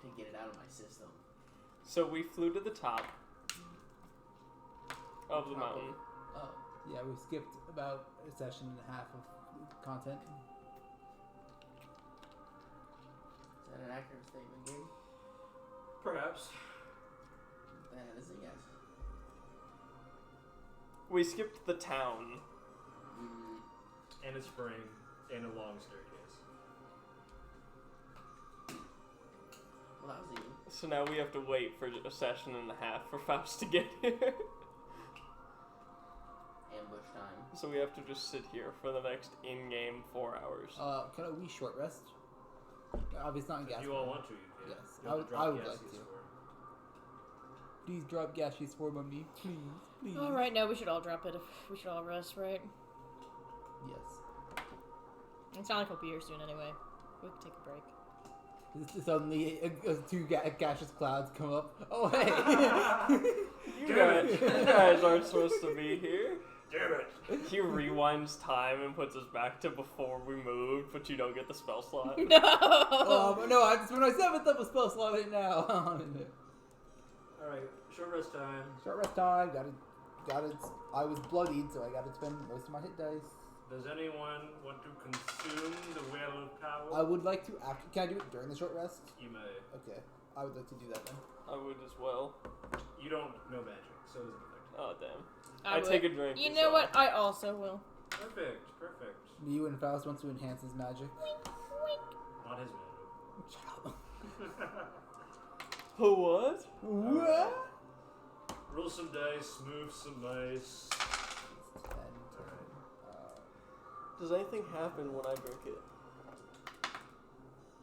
to get it out of my system. So we flew to the top of the mountain. Oh, Yeah, we skipped about a session and a half of content. is that an accurate statement, Gabe? Perhaps. That is a yes. We skipped the town. And a spring, and a long staircase. Well, that was easy. So now we have to wait for a session and a half for Faust to get here. Ambush time. So we have to just sit here for the next in-game 4 hours. Can we short rest? Obviously not in gas. If you all want to, you can. Yes, You I have would- to drop I would gas like fees to. for it. Please drop gaseous form on me. Please. All right, now we should all drop it. We should all rest, right? Yes. It's not like we'll be here soon anyway. We can take a break. Suddenly, two gaseous clouds come up. Oh, hey! You guys aren't supposed to be here. Damn it! He rewinds time and puts us back to before we moved, but you don't get the spell slot. No! No, I'm just my 7th level spell slot right now. Alright, short rest time. Short rest time. Got it. I was bloodied, so I got to spend most of my hit dice. Does anyone want to consume the Wheel of Power? I would like to. Can I do it during the short rest? You may. Okay. I would like to do that then. I would as well. You don't know magic, so it doesn't affect Oh, damn. I I would. take a drink. You know what? I also will. you. Perfect, perfect. You and Faust wants to enhance his magic. Not his Oh, what? What? Roll some dice, move some ice. 10, Does anything happen when I drink it?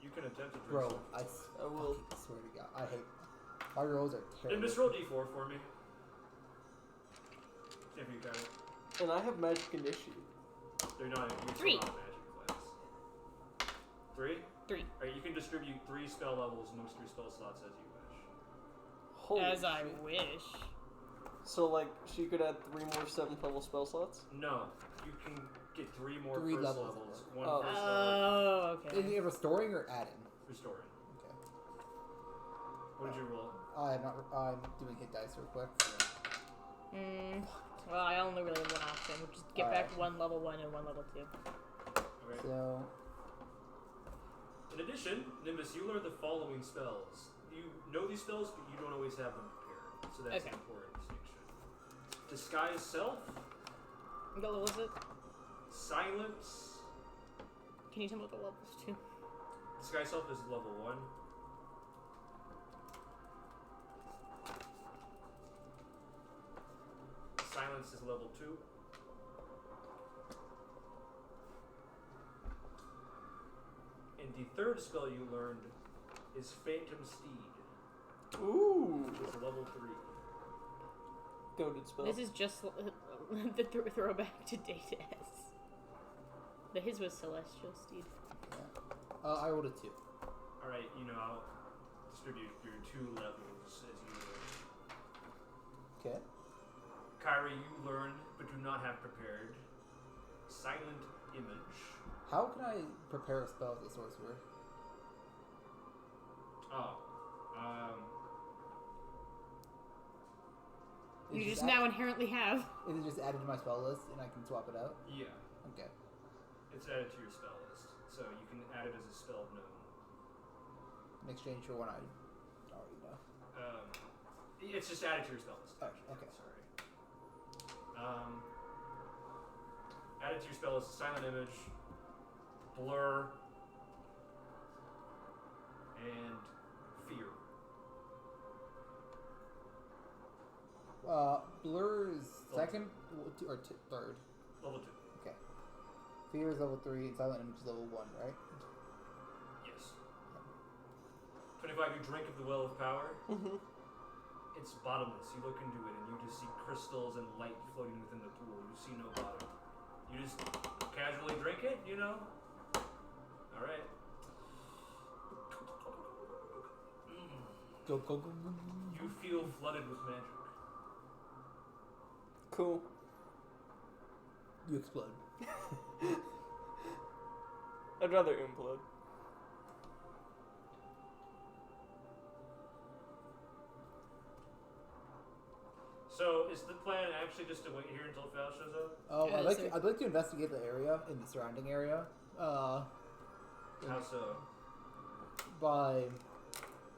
You can attempt to drink Bro, some. I will. fucking swear to God, I hate. My rolls are terrible. Nimbus, roll d4 for me. If you got it. And I have magic initiative. They're not. You're Three. still not a magic class. 3. 3. Alright, you can distribute 3 spell levels amongst your spell slots as you wish. Holy As I shit. wish. So, like, she could add 3 more 7th level spell slots? No, you can get 3 more 3 first levels. One Oh. first level Oh, Is okay. it restoring or adding? restoring. Okay. What did you roll? I'm doing hit dice real quick. Well, I only really have one option, which is get back Alright. 1 level 1 and 1 level 2. Okay. So, In addition, Nimbus, you learn the following spells. You know these spells, but you don't always have them prepared. So that's Okay. an important distinction. Disguise Self, What level is it? Silence. Can you tell me what the levels too? Disguise Self is level 1. Silence is level 2. And the third spell you learned is Phantom Steed, Ooh! which is level 3. Goated spell. This is just the throwback to Data-S. But his was Celestial Steed. I rolled a 2. Alright, I'll distribute your 2 levels as you wish. Okay. Kyrie, you learned, but do not have prepared, Silent Image. How can I prepare a spell as a sorcerer? Oh, You Is just that- now inherently have. Is it just added to my spell list and I can swap it out? yeah, Okay. it's added to your spell list, so you can add it as a spell known. In exchange for one I already know. It's just added to your spell list. Oh, Actually. okay. Sorry. Added to your spell list: Silent Image, Blur, and Fear. Blur is second or third. Level 2. Okay. Fear is level 3 and Silent Image is level 1, right? Yes. 25. You drink of the Well of Power. Mm-hmm. It's bottomless. You look into it and you just see crystals and light floating within the pool. You see no bottom. You just casually drink it, Alright. Go, go, go, go. You feel flooded with magic. Cool. You explode. I'd rather implode. So, is the plan actually just to wait here until Faust shows up? Oh, Yeah, I'd like to investigate the area in the surrounding area. How so? By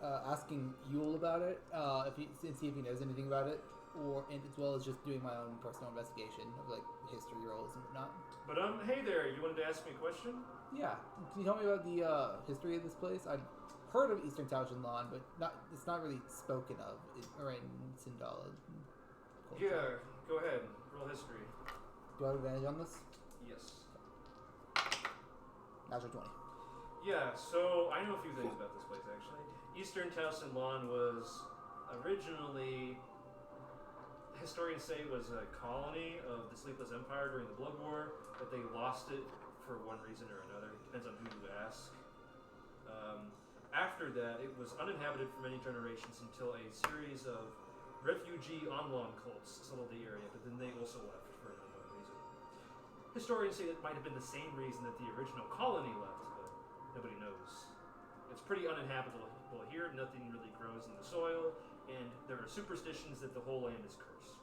asking Yule about it, and see if he knows anything about it, and as well as just doing my own personal investigation of like history rolls and whatnot. But hey there, you wanted to ask me a question? Yeah, can you tell me about the history of this place? I've heard of Eastern Lawn, but it's not really spoken of or in Sindala. culture. Yeah, go ahead. Roll history. Do I have advantage on this? Yes. Natural 20. Yeah, so I know a few things about this place actually. Eastern Towson Lawn was originally, historians say, was a colony of the Sleepless Empire during the Blood War, but they lost it for one reason or another. Depends on who you ask. After that, it was uninhabited for many generations until a series of refugee Onlon cults settled the area, but then they also left for an unknown reason. Historians say that might have been the same reason that the original colony left, but nobody knows. It's pretty uninhabitable here, nothing really grows in the soil, and there are superstitions that the whole land is cursed.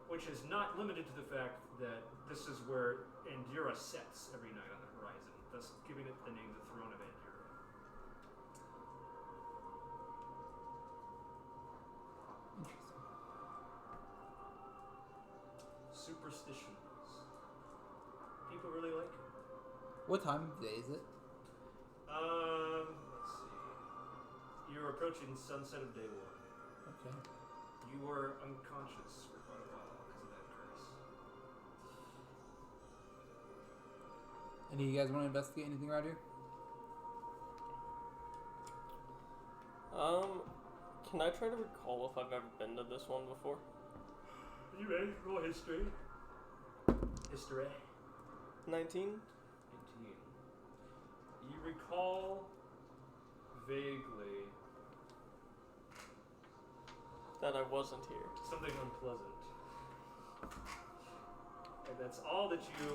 Which is not limited to the fact that this is where Andura sets every night on the horizon, thus giving it the name the Throne of Andura. Interesting. Superstitions. People really like it. What time of day is it? Let's see. You're approaching sunset of day 1. Okay. You were unconscious for quite a while because of that curse. Any of you guys want to investigate anything around here? Can I try to recall if I've ever been to this one before? You ready? Roll history. History. 19. 19. You recall vaguely That I wasn't here. something unpleasant. And that's all that you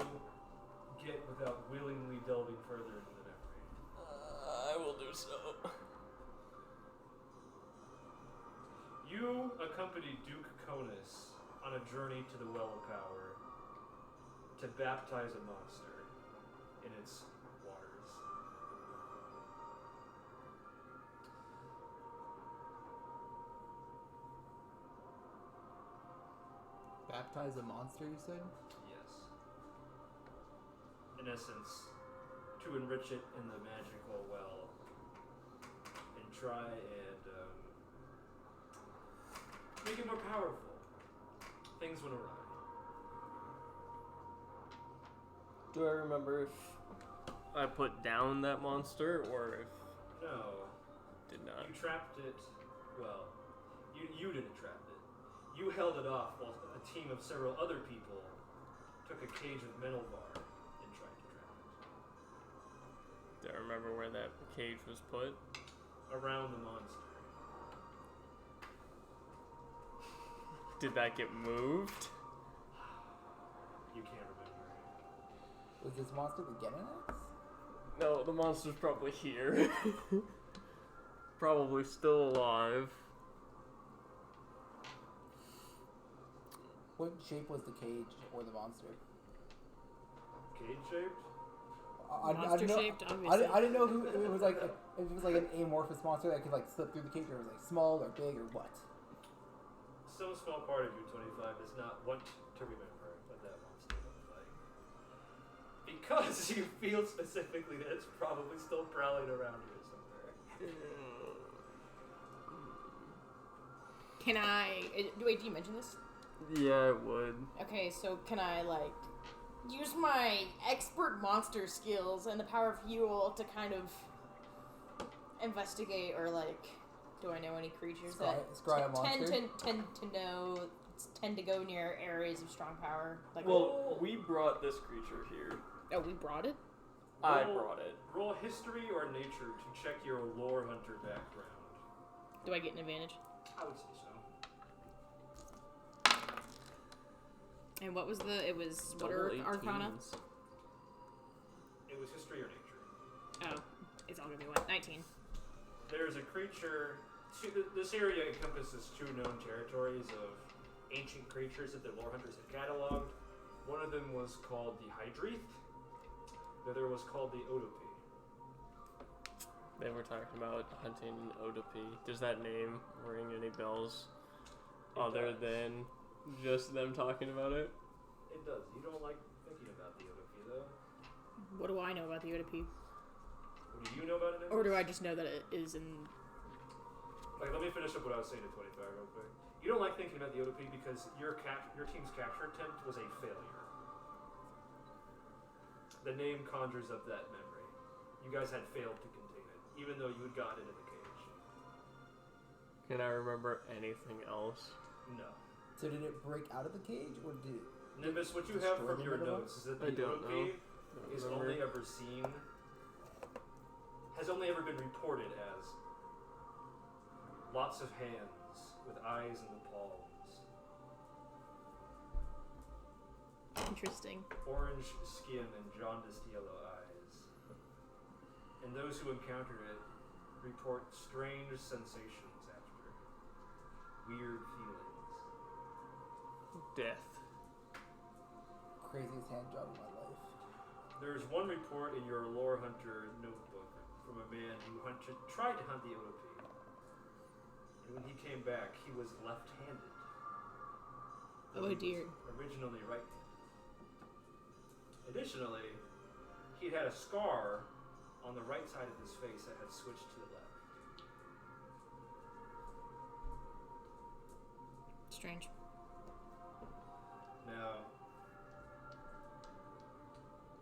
get without willingly delving further into the memory. I will do so. You accompanied Duke Conus on a journey to the Well of Power to baptize a monster in its waters. Baptize a monster, you said? Yes. In essence, to enrich it in the magical well and try and make it more powerful. Things went awry. Do I remember if I put down that monster or if No, did not? you trapped it. Well, you didn't trap it. You held it off while a team of several other people took a cage of metal bar and tried to trap Do I remember where that cage was put? it around the monster. Did that get moved? You can't remember. Was this monster the Geminids? No, the monster's probably here. Probably still alive. What shape was the cage or the monster? Cage shaped? Monster shaped, obviously. I didn't know if it was like an amorphous monster that could like slip through the cage, or it was like small or big or what. Some small part of you, 25, does not want to remember what that monster looked like. Because you feel specifically that it's probably still prowling around here somewhere. Can I... Wait, do you mention this? Yeah, it would. Okay, so can I, like, use my expert monster skills and the power of fuel to kind of investigate or, like... Do I know any creatures Scry a monster? tend to go near areas of strong power? Like, Well, we brought this creature here. oh, we brought it? I brought it. Roll history or nature to check your lore hunter background. Do I get an advantage? I would say so. And what was the? It was what Double are 18s. Arcana? It was history or nature. Oh, it's all gonna be what? 19. There's a creature. This area encompasses two known territories of ancient creatures that the lore hunters had cataloged. One of them was called the Hydreath. The other was called the Odopi. They were talking about hunting an Odopi. Does that name ring any bells? Other than just them talking about it? It does. You don't like thinking about the Odopi, though. What do I know about the Odopi? What do you know about it? Or do I just know that it is in... Like, let me finish up what I was saying to 25 real quick. You don't like thinking about the Odopi because your team's capture attempt was a failure. The name conjures up that memory. You guys had failed to contain it, even though you had gotten it in the cage. Can I remember anything else? No. So did it break out of the cage, or did it... Nimbus, what you have Destroy from the your middle? notes is that I the don't know. Odopi is only ever seen... has only ever been reported as lots of hands with eyes in the palms, Interesting. orange skin and jaundiced yellow eyes. And those who encounter it report strange sensations after, weird feelings. Death. Craziest hand job of my life. There's one report in your lore hunter notebook from a man who tried to hunt the Odopi. And when he came back, he was left-handed. Oh He dear. was originally right-handed. Additionally, he had a scar on the right side of his face that had switched to the left. Strange. Now,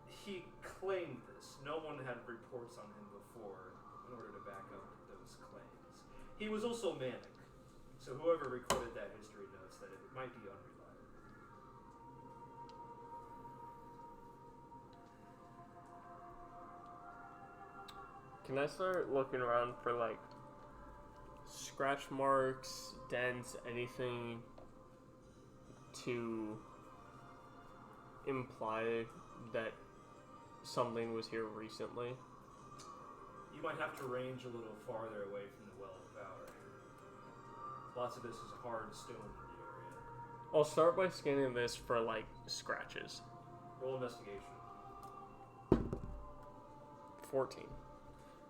he claimed this. No one had reports on him before in order to back up those claims. He was also manic, so whoever recorded that history notes that it might be unreliable. Can I start looking around for like scratch marks, dents, anything to imply that something was here recently? You might have to range a little farther away from the well of power. Lots of this is hard stone in the area. I'll start by scanning this for like scratches. Roll investigation. 14.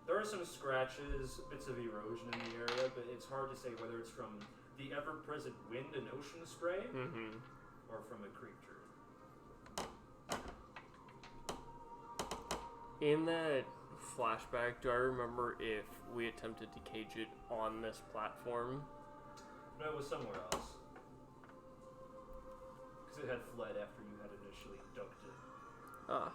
There are some scratches, bits of erosion in the area, but it's hard to say whether it's from the ever-present wind and ocean spray or from a creature. In that flashback, do I remember if we attempted to cage it on this platform? No, it was somewhere else. Because it had fled after you had initially ducked it. Ah.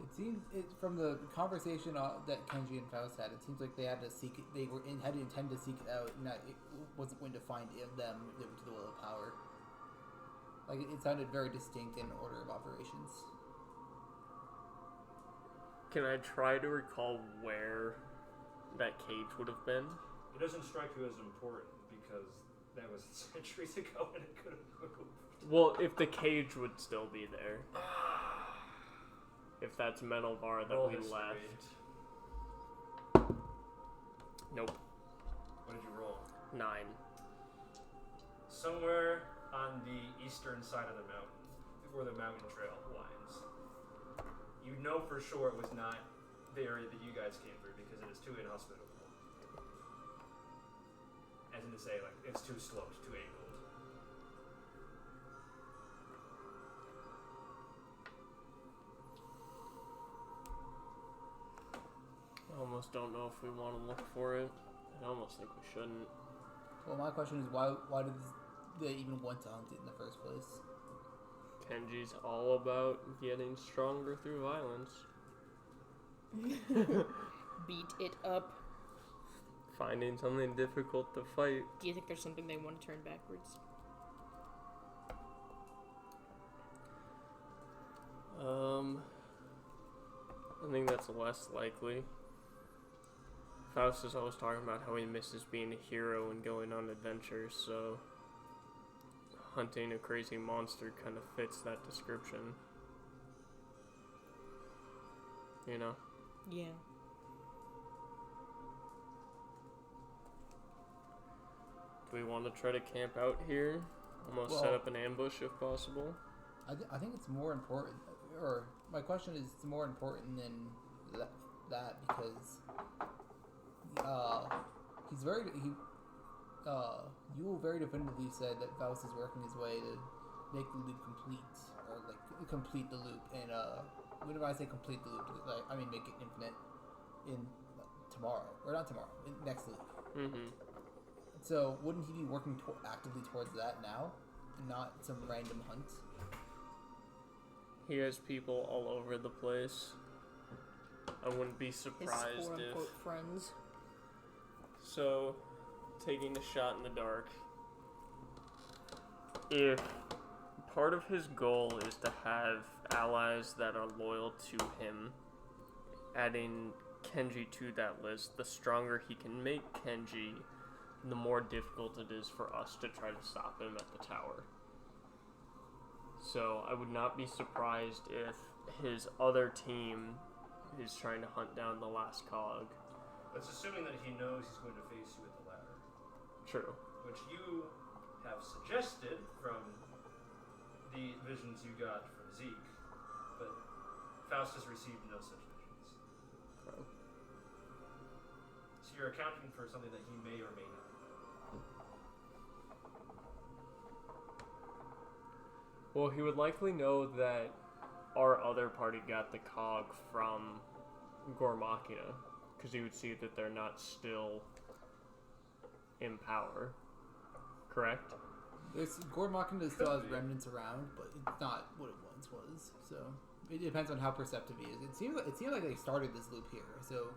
It seems from the conversation that Kenji and Faust had. It seems like they had to seek it. They had to intend to seek it out, and that it wasn't going to find them to the will of power. Like it sounded very distinct in order of operations. Can I try to recall where that cage would have been? It doesn't strike you as important because that was centuries ago and it could have moved. Well, if the cage would still be there. If that's metal bar that Roll we history. left. Nope. What did you roll? 9. Somewhere on the eastern side of the mountain, where the mountain trail winds. You know for sure it was not the area that you guys came through because it is too inhospitable. As in to say, like, it's too sloped, too angled. I almost don't know if we want to look for it. I almost think we shouldn't. Well, my question is why did they even want to hunt it in the first place? Kenji's all about getting stronger through violence. Beat it up. Finding something difficult to fight. Do you think there's something they want to turn backwards? I think that's less likely. Faust is always talking about how he misses being a hero and going on adventures, so hunting a crazy monster kind of fits that description. You know? Yeah. Do we want to try to camp out here? Almost set up an ambush if possible? I think it's more important, or my question is it's more important than that because Yule very definitively said that Faust is working his way to make the loop complete, or like complete the loop, and when I say complete the loop, I mean make it infinite in tomorrow, or not tomorrow, in next loop. Mm-hmm. So wouldn't he be working actively towards that now, and not some random hunt? He has people all over the place. I wouldn't be surprised His if... quote-unquote friends. So, taking a shot in the dark. If part of his goal is to have allies that are loyal to him, adding Kenji to that list, the stronger he can make Kenji, the more difficult it is for us to try to stop him at the tower. So I would not be surprised if his other team is trying to hunt down the last cog. That's assuming that he knows he's going to face you at the ladder. True. Which you have suggested from the visions you got from Zeke, but Faust has received no such visions. Oh. So you're accounting for something that he may or may not. Well, he would likely know that our other party got the cog from Gormakina, because he would see that they're not still in power. Correct? Gormakina still has remnants around, but it's not what it once was. So it depends on how perceptive he is. It seems like they started this loop here, so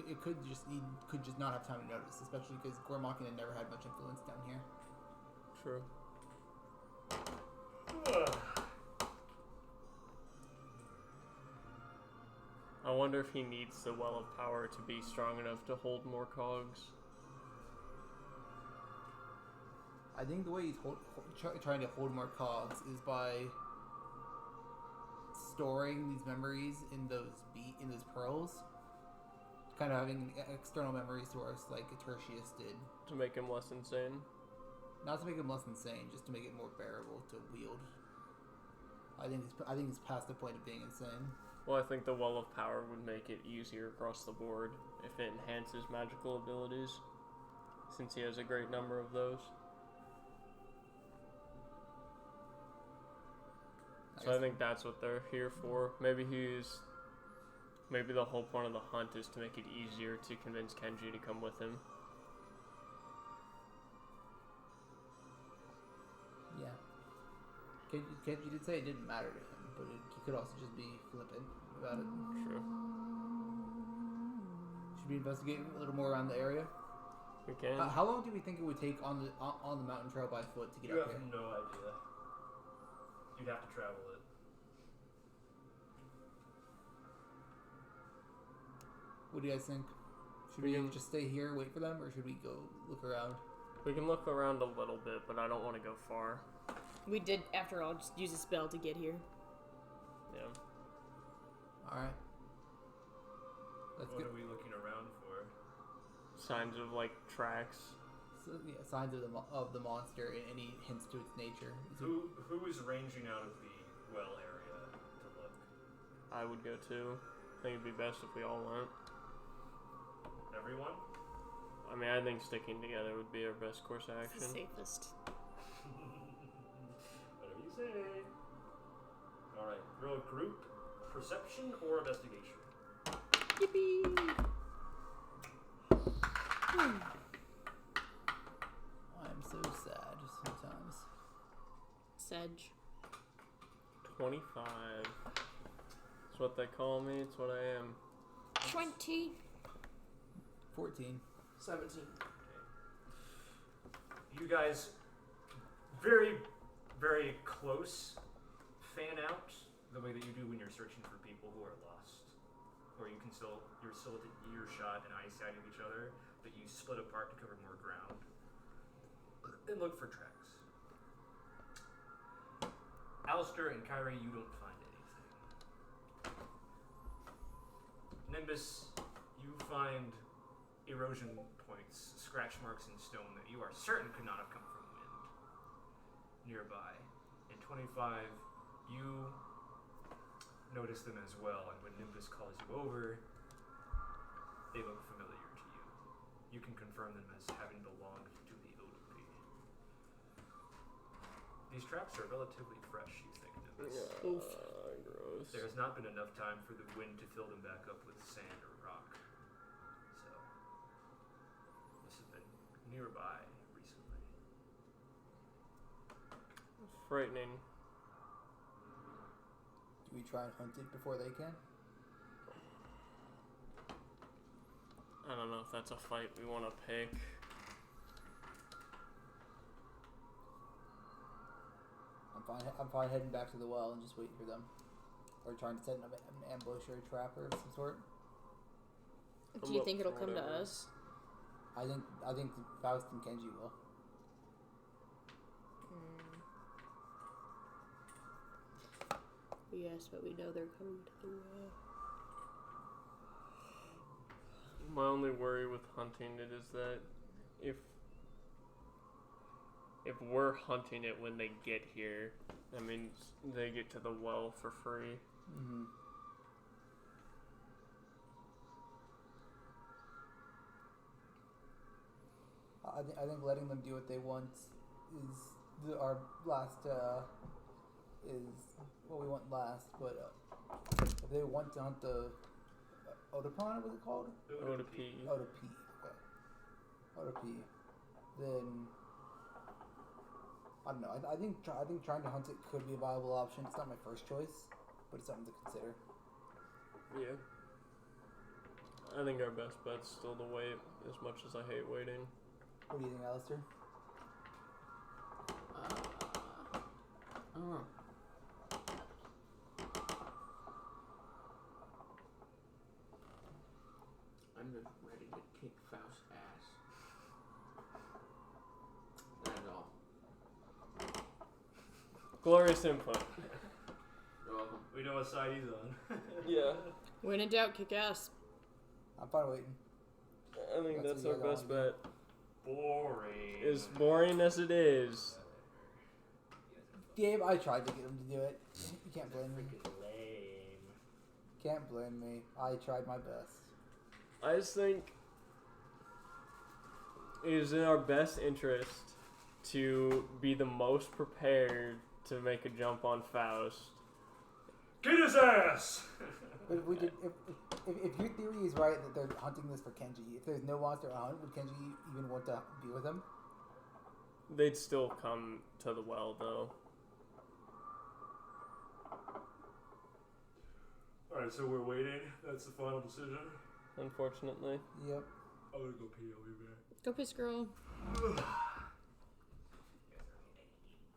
it could just not have time to notice, especially because Gormakina never had much influence down here. True. I wonder if he needs the Well of Power to be strong enough to hold more cogs. I think the way he's trying to hold more cogs is by storing these memories in those pearls, kind of having external memory source like Tertius did, To make him less insane. not to make him less insane, just to make it more bearable to wield. I think he's past the point of being insane. Well, I think the Well of Power would make it easier across the board if it enhances magical abilities, since he has a great number of those. So I think that's what they're here for. Maybe the whole point of the hunt is to make it easier to convince Kenji to come with him. Yeah. Kenji did say it didn't matter to him, but he could also just be flippant about it. True. Should we investigate a little more around the area? We can. How long do we think it would take on the mountain trail by foot to get You up have here? no idea. You'd have to travel it. What do you guys think? Should we just stay here, wait for them, or should we go look around? We can look around a little bit, but I don't want to go far. We did, after all, just use a spell to get here. Yeah. Alright. Let's What go. are we looking around for? Signs of, like, tracks. So, yeah, signs of the monster and any hints to its nature. Who is ranging out of the well area to look? I would go too. I think it'd be best if we all went. Everyone? I mean, I think sticking together would be our best course of It's the action. safest. Whatever you say. Alright, roll group, perception, or investigation? Yippee! I'm so sad sometimes. Sedge. 25. It's what they call me, it's what I am. 20. 14. 17. You guys, very, very close, fan out the way that you do when you're searching for people who are lost. Or you're still within earshot and eyesight of each other, but you split apart to cover more ground. And look for tracks. Alestor and Kyrie, you don't find anything. Nimbus, you find erosion points, scratch marks in stone that you are certain could not have come from wind nearby. In 25, you notice them as well, and when Nimbus calls you over, they look familiar to you. You can confirm them as having belonged to the OP. These traps are relatively fresh, you think, Nimbus. Oof. Gross. There has not been enough time for the wind to fill them back up with sand or rock. So, this has been nearby recently. It's frightening. Do we try and hunt it before they can? I don't know if that's a fight we want to pick. I'm fine heading back to the well and just waiting for them. Or trying to set an ambush or a trap or some sort. Do you up think it'll for come to whatever. us? I think Faust and Kenji will. Yes, but we know they're coming to the well. My only worry with hunting it is that if we're hunting it when they get here, that means they get to the well for free. Mm-hmm. I think letting them do what they want is our last is what we want last. But if they want to hunt the Otapon, what was it called? OTP. Otap. Okay. Otap. Then I don't know. I think trying to hunt it could be a viable option. It's not my first choice, but it's something to consider. Yeah. I think our best bet's still to wait, as much as I hate waiting. What do you think, Alestor? I don't know. I'm just ready to kick Faust's ass. That is all. Glorious input. You're welcome. We know what side he's on. Yeah. When in doubt, kick ass. I'm fine waiting. I think That's that's what our you best gotta bet. Boring. As boring as it is. Gabe, I tried to get him to do it. You can't blame me. Freaking lame. Can't blame me. I tried my best. I just think it is in our best interest to be the most prepared to make a jump on Faust. Get his ass! But if we did, if your theory is right that they're hunting this for Kenji, if there's no monster to hunt, would Kenji even want to be with him? They'd still come to the well, though. Alright, so we're waiting. That's the final decision. Unfortunately. Yep. I'm gonna go pee, I'll be back. Go piss, girl.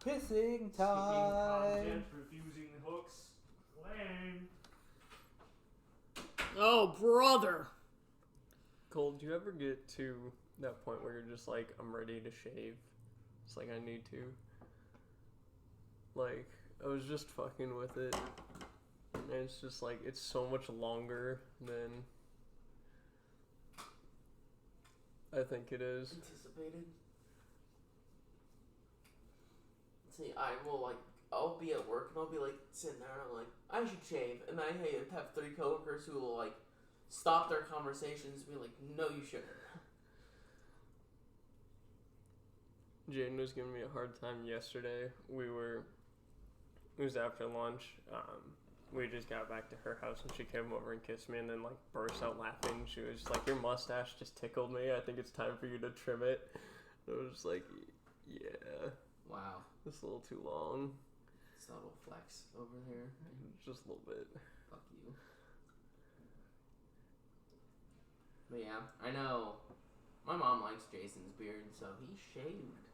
Pissing Skipping time. content, refusing hooks. Lame. Oh, brother. Cole, do you ever get to that point where you're just like, I'm ready to shave? It's like, I need to. Like, I was just fucking with it. And it's just like, it's so much longer than I think it is. Anticipated. See, I'll be at work and I'll be like sitting there and I'm like, I should shave, and I have 3 coworkers who will like stop their conversations and be like, no, you shouldn't. Jane was giving me a hard time yesterday. It was after lunch. We just got back to her house and she came over and kissed me and then like burst out laughing. She was just like, your mustache just tickled me. I think it's time for you to trim it. I was just like, yeah. Wow. It's a little too long. Subtle flex over here. Just a little bit. Fuck you. But yeah, I know my mom likes Jason's beard, so he shaved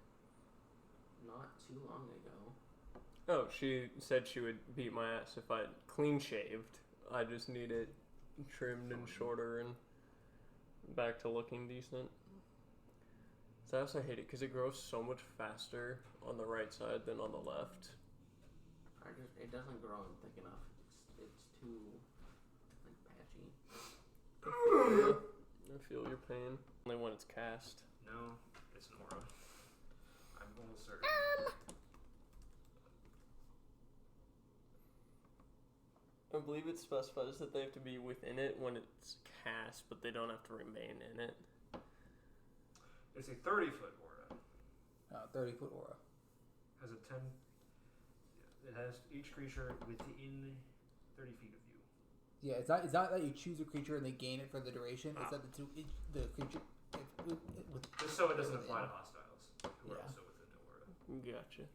not too long ago. Oh, she said she would beat my ass if I clean shaved. I just need it trimmed and shorter and back to looking decent. So I also hate it because it grows so much faster on the right side than on the left. It doesn't grow in thick enough. It's too like patchy. I feel your pain. Only when it's cast. No, it's Nora. I'm almost certain. I believe it specifies that they have to be within it when it's cast, but they don't have to remain in it. It's a 30-foot aura. 30-foot aura. Has a 10. It has each creature within 30 feet of you. Yeah, it's not that you choose a creature and they gain it for the duration. It's that the creature. Just so it doesn't apply to hostiles who are Yeah. also within the aura. Gotcha.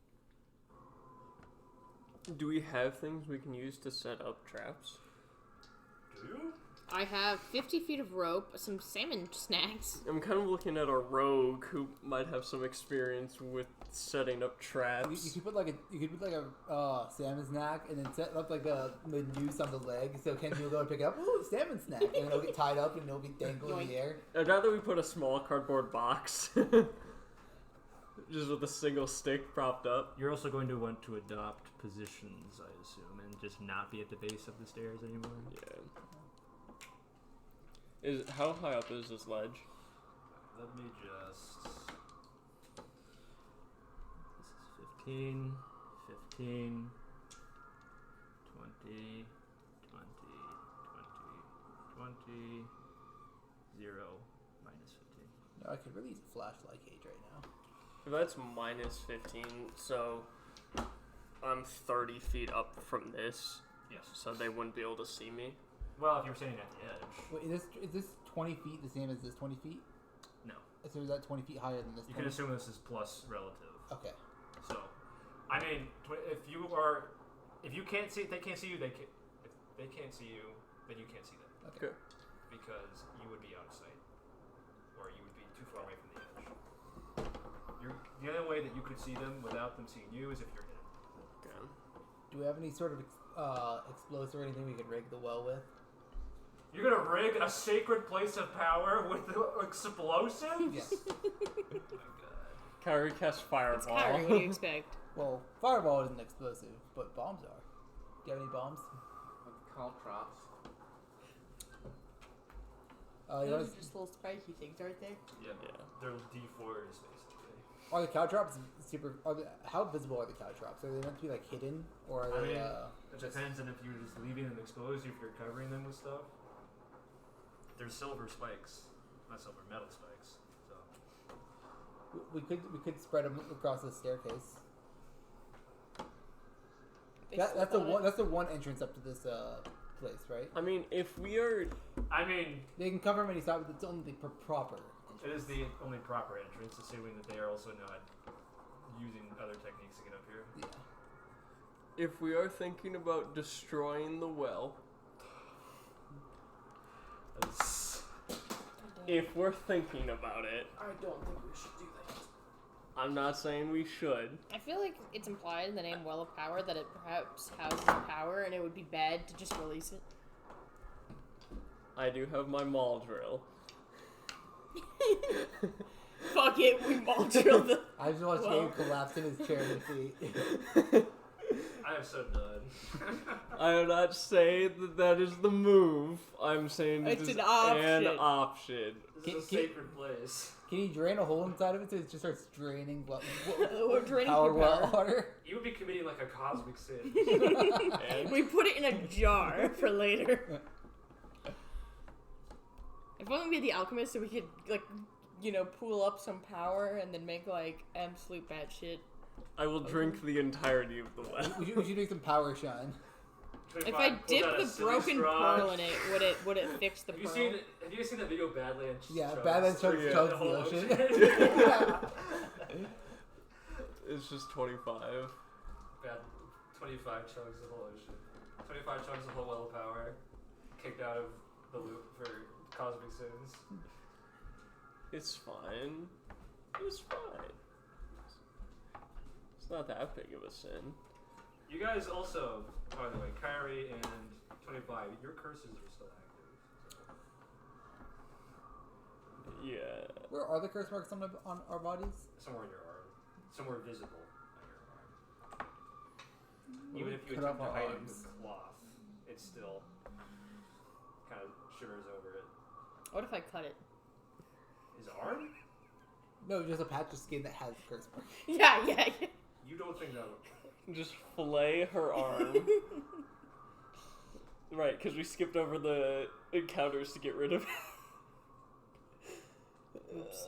Do we have things we can use to set up traps? Do you? I have 50 feet of rope, some salmon snacks. I'm kind of looking at our rogue who might have some experience with setting up traps. You could put like a salmon snack and then set up like a noose on the leg so Kenji will go and pick it up. Ooh, salmon snack, and then it'll get tied up and it'll be dangling in the air. I'd rather we put a small cardboard box, just with a single stick propped up. You're also going to want to adopt positions, I assume, and just not be at the base of the stairs anymore. Yeah. How high up is this ledge? Let me just. This is 15, 15, 20, 20, 0, minus 15. No, I could really use a flashlight gauge right now. If that's minus 15, so I'm 30 feet up from this, Yes. so they wouldn't be able to see me. Well, if you were standing at the edge. Wait, is this 20 feet the same as this 20 feet? No. So is that 20 feet higher than this? You 20? can assume this is plus relative. Okay. So, I mean, if you can't see, if they can't see you, if they can't see you, then you can't see them. Okay. Because you would be out of sight. Or you would be too far away from the edge. The only way that you could see them without them seeing you is if you're hidden. Okay. Do we have any sort of explosive or anything we could rig the well with? You're gonna rig a sacred place of power with explosives? Yes. Kyrie casts fireball. It's Kyrie, what do you expect? Well, fireball isn't explosive, but bombs are. Do you have any bombs? Caltrops. You Those know, are just little spiky things, aren't they? Yeah. Yeah. They're D4s, basically. are the caltrops super? How visible are the caltrops? Are they meant to be like hidden, or are I they? mean, it depends on if you're just leaving them exposed, if you're covering them with stuff. They're silver spikes, not silver, metal spikes. So We could spread them across the staircase. That's the one entrance up to this place, right? I mean, if we are... I mean, They can cover many sides, but it's only the proper. it is the only proper entrance, assuming that they are also not using other techniques to get up here. Yeah. If we are thinking about destroying the well, if we're thinking about it, I don't think we should do that. I'm not saying we should. I feel like it's implied in the name Well of Power that it perhaps houses power, and it would be bad to just release it. I do have my maul drill. Fuck it, we ball drilled the... I just watched Well. Gabe collapse in his chair in defeat. I am so done. I am not saying that is the move. I'm saying it It's is an option. an option. This is a sacred place. Can you drain a hole inside of it so it just starts draining We're draining power through well power. water? You would be committing like a cosmic sin. And We put it in a jar for later. If only we had the alchemist so we could, like, you know, pool up some power and then make, like, absolute bad shit. I will drink the entirety of the well. We should make some power shine. If I dip the broken pearl in it, would it fix the Have pearl? Have you guys seen that video Badlands? Yeah, Chugs? Badlands Chugs Yeah. chugs The the whole ocean. It's just 25. Bad 25 chugs the whole ocean. 25 chugs the whole well of power. Kicked out of the loop for cosmic sins. It's fine. It's fine. It's not that big of a sin. You guys also, by the way, Kyrie and 25, your curses are still active. Yeah. Where are the curse marks on our bodies? Somewhere in your arm. Somewhere visible on your arm. Even if you Cut attempt off to our hide it arms. with cloth, it still kind of shivers over it. What if I cut it? His arm? No, just a patch of skin that has the curse mark. Yeah. You don't think that would... Just fillet her arm. Right, because we skipped over the encounters to get rid of it. Oops.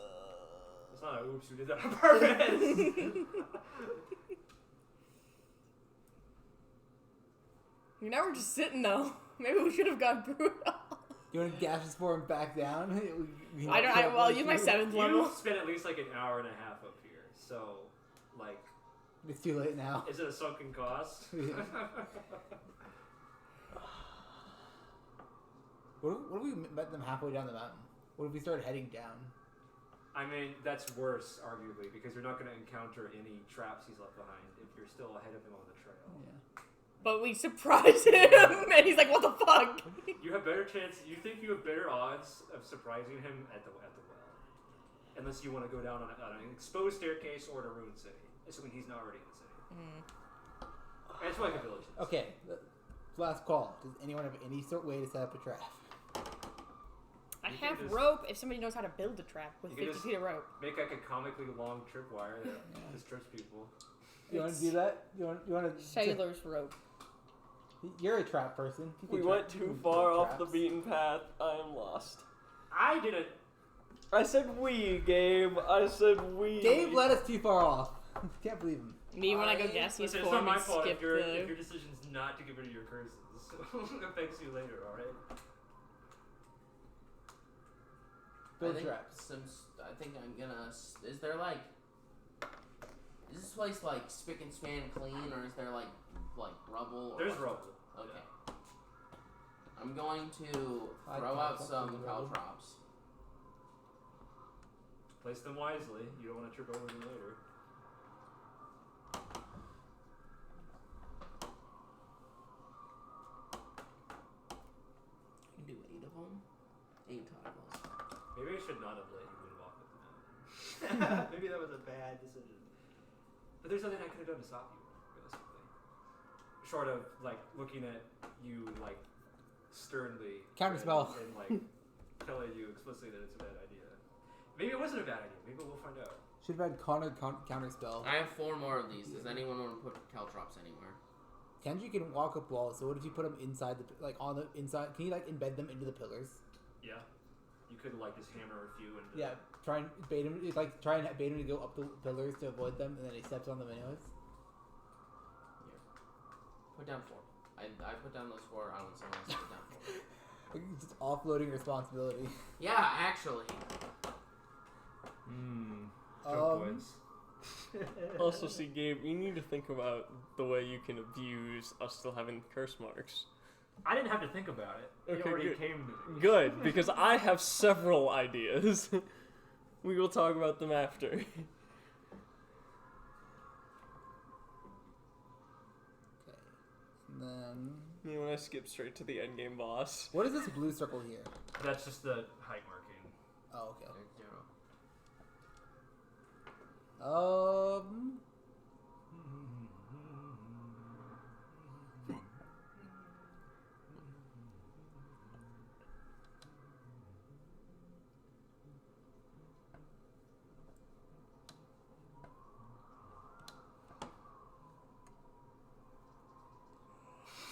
It's not an oops, we did that on purpose! Now we're just sitting though. Maybe we should have gone brutal. You want to gash his form back down? Well, I'll use my 7th level. You spent at least like an hour and a half up here, so, like... It's too late now. Is it a sunken cost? What if we met them halfway down the mountain? What if we started heading down? I mean, that's worse, arguably, because you're not going to encounter any traps he's left behind if you're still ahead of him on the trail. Yeah. But we surprised him, and he's like, "What the fuck?" You have better chance. You think you have better odds of surprising him at the well, unless you want to go down on an exposed staircase or in a ruined city, assuming he's not already in the city. And it's like a village. Okay, last call. Does anyone have any sort way to set up a trap? I You have can just- rope if somebody knows how to build a trap with You can 50 just- feet of rope. Make like a comically long tripwire that just trips people. You want to do that? You want to? Sailor's rope. You're a trap person. You We can went trap- you too can far build off the traps. beaten path. I am lost. I didn't. I said we, Gabe. I said we. Gabe led us too far off. Can't believe him. Me when I go gassy his Listen, it's not form my and fault skip if your the... decision's not to get rid of your curses. It affects you later, alright? Build I think traps. I think I'm gonna. Is there like? Is this place like spick and span clean, or is there like rubble? Or There's what? rubble. Okay. I'm going to I'd throw call out something some rubble. caltrops. Place them wisely. You don't want to trip over them later. You can do 8 of should not have let you walk up the mountain. Maybe that was a bad decision. But there's nothing I could have done to stop you, realistically. Short of like looking at you like sternly Counterspell. and like telling you explicitly that it's a bad idea. Maybe it wasn't a bad idea. Maybe we'll find out. Should have had Connor counterspell. I have 4 more of these. Does anyone want to put caltrops anywhere? Kenji can walk up walls, so what if you put them inside the on the inside? Can you like embed them into the pillars? Yeah. You could like just hammer a few into Yeah, try and bait him. It's like try and bait him to go up the pillars to avoid them, and then he steps on them anyways. Here. Put down 4. I put down those 4. I want someone else to put down 4. Just offloading responsibility. Yeah, actually. points. Also, see, Gabe, you need to think about the way you can abuse us still having curse marks. I didn't have to think about it. It Okay, already good. came to me. Good, because I have several ideas. We will talk about them after. Okay. And then You want to skip straight to the endgame boss? what is this blue circle here? That's just the height marking. Oh, okay. There's 0.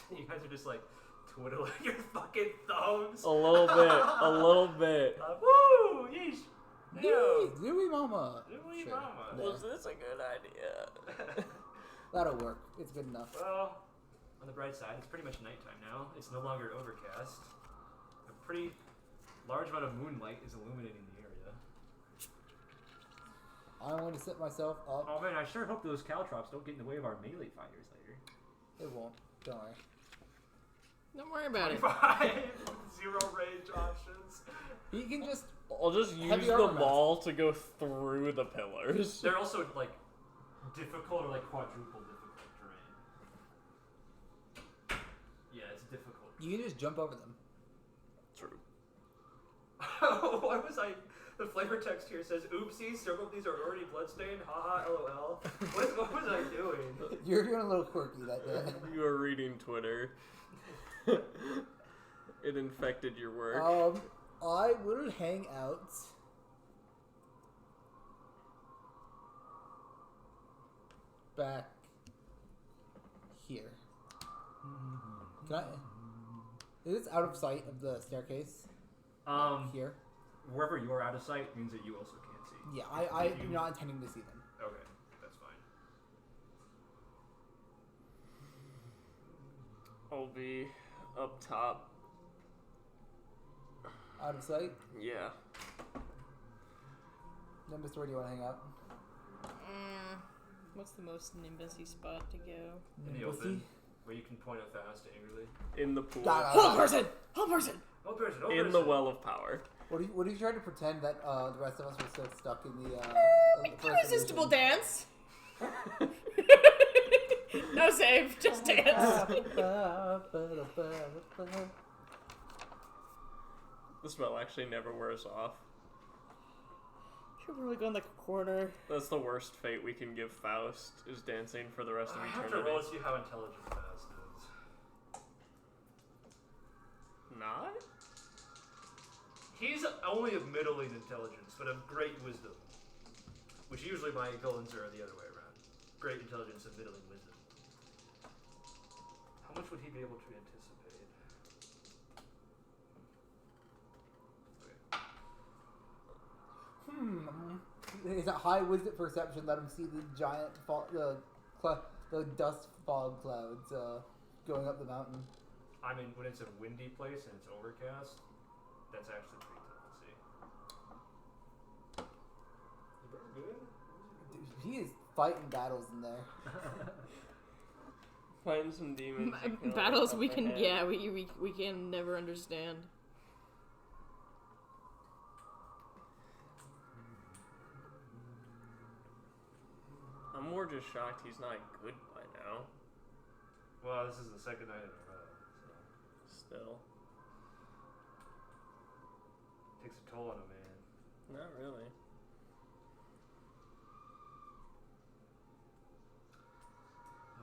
You guys are just like twiddling your fucking thumbs. A little bit, a little bit. Woo! Yeesh! Zooey Mama. Zooey Sure. Mama. Yeah. Was this a good idea? That'll work. It's good enough. Well, on the bright side, it's pretty much nighttime now. It's no longer overcast. A pretty large amount of moonlight is illuminating the area. I want to set myself up. Oh man, I sure hope those caltrops don't get in the way of our melee fighters later. It won't. Don't worry. Don't worry about it. 5 0 range options. He can just. I'll just use Heavy the armor vest. maul to go through the pillars. They're also like difficult or like quadruple difficult terrain. Yeah, it's difficult. You can just jump over them. True. What was I? The flavor text here says, "Oopsies, several of these are already bloodstained. Haha, lol." What was I doing? You're doing a little quirky that day. You are reading Twitter. It infected your work. I will hang out back here. Can I? Is this out of sight of the staircase? Here. Wherever you are out of sight means that you also can't see. Yeah, I'm not intending to see them. Okay, that's fine. I'll be up top. Out of sight. Yeah. Nimbus, where do you want to hang out? What's the most Nimbusy spot to go? In the open, where you can point out fast angrily. In the pool. Hold person! Hold person! Oh, person! Oh, In person. the well of power. What are you trying to pretend that the rest of us were still stuck in the Irresistible dance! No save, just dance. The smell actually never wears off. Should really go in the corner. That's the worst fate we can give Faust, is dancing for the rest of I have to eternity. roll to see how intelligent Faust is. Not? He's only of middling intelligence, but of great wisdom. Which usually my villains are the other way around. Great intelligence and middling wisdom. How much would he be able to anticipate? Okay. Is a high wisdom perception let him see the giant the dust fog clouds going up the mountain? I mean, when it's a windy place and it's overcast, that's actually pretty tough to see. You good? Dude, he is fighting battles in there. Fighting some demons. you can Battles we overcome can, their yeah, hand. we can never understand. I'm more just shocked he's not good by now. Well, this is the second night in a row, so Still. takes a toll on a man. Not really.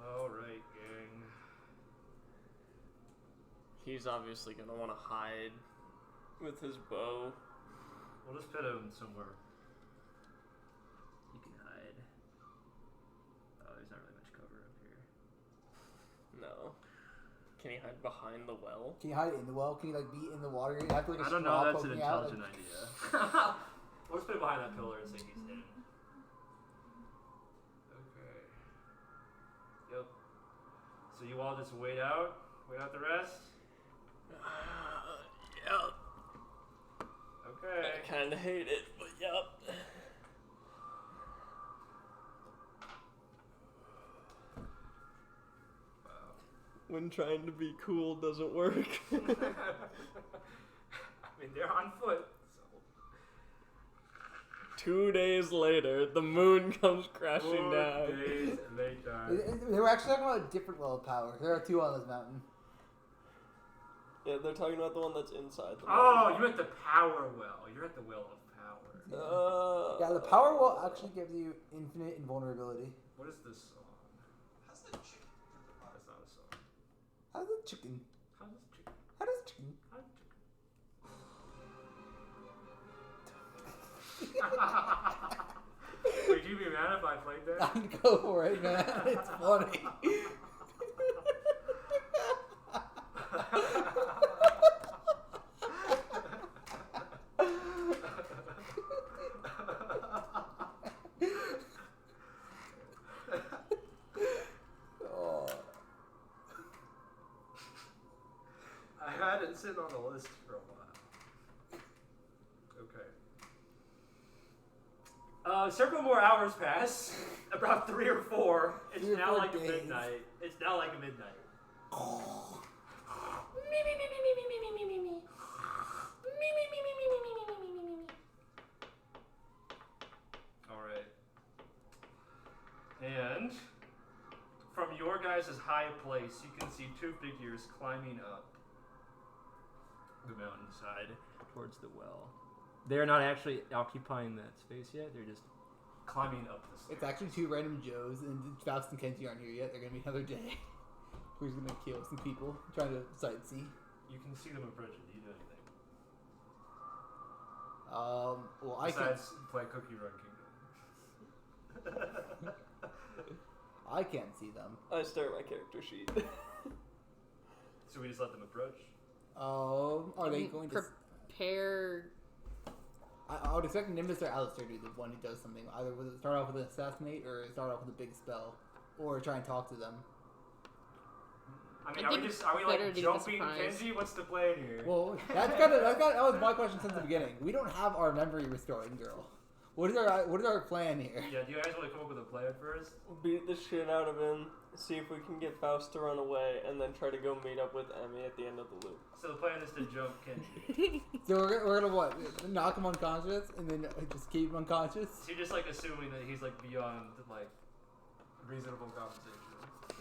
Alright, gang. He's obviously gonna want to hide with his bow. We'll just put him somewhere. He can hide. Oh, there's not really much cover up here. No. Can he hide behind the well? Can you hide in the well? Can you like be in the water? You have to like a I don't straw know, that's an poking out, intelligent like- idea. We'll just put it behind that pillar and say he's in. Okay. Yep. So you all just wait out the rest? Yep. Okay. I kinda hate it, but yep. Wow. When trying to be cool doesn't work. I mean, they're on foot, so. 2 days later, the moon comes crashing 4 down. days later. They were actually talking about a different well of power. There are 2 on this mountain. Yeah, they're talking about the one that's inside the Oh, mountain. you're at the power well. You're at the well of power. Yeah, the power well actually gives you infinite invulnerability. What is this song? How's the chicken? That's not a song. How's the chicken? How's this chicken? How does chicken? How's chicken? Would you be mad if I played that? I'd go for it, man. It's funny. Oh. I had it sitting on the list for a while. Okay. Several more hours pass. About 3 or 4. It's 3 or now 4 like days. midnight. It's now like midnight. Alright. And from your guys' high place, you can see 2 figures climbing up the mountainside towards the well. They're not actually occupying that space yet, they're just climbing up the stairs. It's actually 2 random Joes, and Faust and Kenji aren't here yet. They're gonna be another day. We're just gonna kill some people trying to sightsee. You can see them approaching. Do you do anything? Well, I can't. Besides play Cookie Run Kingdom. I can't see them. I stare at my character sheet. So we just let them approach? Are they going to? Prepare. I would expect Nimbus or Alestor to be the one who does something. Either with it start off with an assassinate, or start off with a big spell, or try and talk to them. I mean, I are we think like better to be jumping surprised. Kenji? What's the plan here? Well, that was my question since the beginning. We don't have our memory restoring girl. What is our plan here? Yeah, do you guys want to come up with a plan first? Beat the shit out of him, see if we can get Faust to run away, and then try to go meet up with Emmy at the end of the loop. So the plan is to jump Kenji. So we're gonna what? Knock him unconscious and then just keep him unconscious? So you're just like assuming that he's like beyond like reasonable conversation.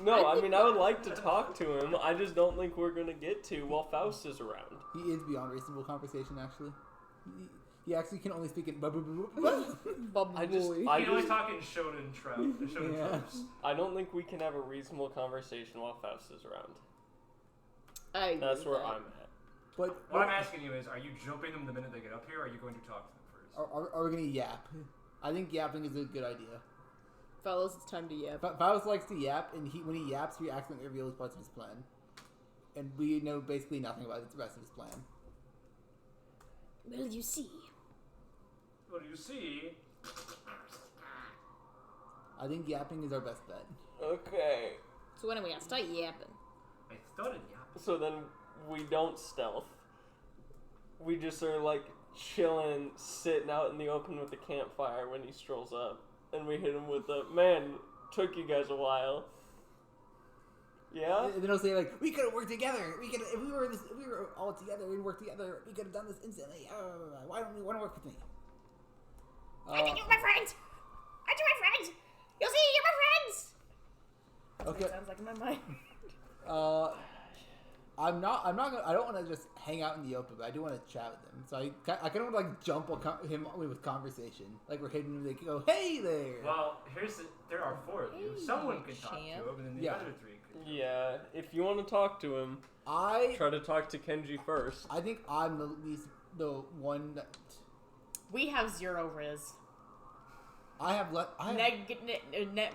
No, I mean, I would like to talk to him. I just don't think we're gonna get to while Faust is around. He is beyond reasonable conversation, actually. He actually can only speak in I just- You I can only just- talk in shonen shonen Yeah. tropes. I don't think we can have a reasonable conversation while Faust is around. I agree That's with where that. I'm at. But What I'm asking you is, are you jumping them the minute they get up here, or are you going to talk to them first? are we gonna yap? I think yapping is a good idea. Fellas, it's time to yap. Faust likes to yap, and when he yaps, he accidentally reveals parts of his plan. And we know basically nothing about the rest of his plan. Well, you see. What do you see? I think yapping is our best bet. Okay. So when are we gonna start yapping? I started yapping. So then we don't stealth. We just are like chilling, sitting out in the open with the campfire when he strolls up. And we hit him with the, man, took you guys a while. Yeah? And then he'll say like, we could have worked together. If we were all together and worked together, we could have done this instantly. Why don't you want to work with me? I think you're my friends. Aren't you my friends? You'll see, you're my friends. Okay. Sounds like in my mind. I'm not gonna. I don't want to just hang out in the open, but I do want to chat with him. So I kind of want to like jump him with conversation, like we're hidden. And they go, "Hey there." Well, there are 4 of you. Hey, Someone can talk to champ. him, and then the Yeah. other 3 could. Yeah, if you want to talk to him, I try to talk to Kenji first. I think I'm the one that We have 0 Riz. I have net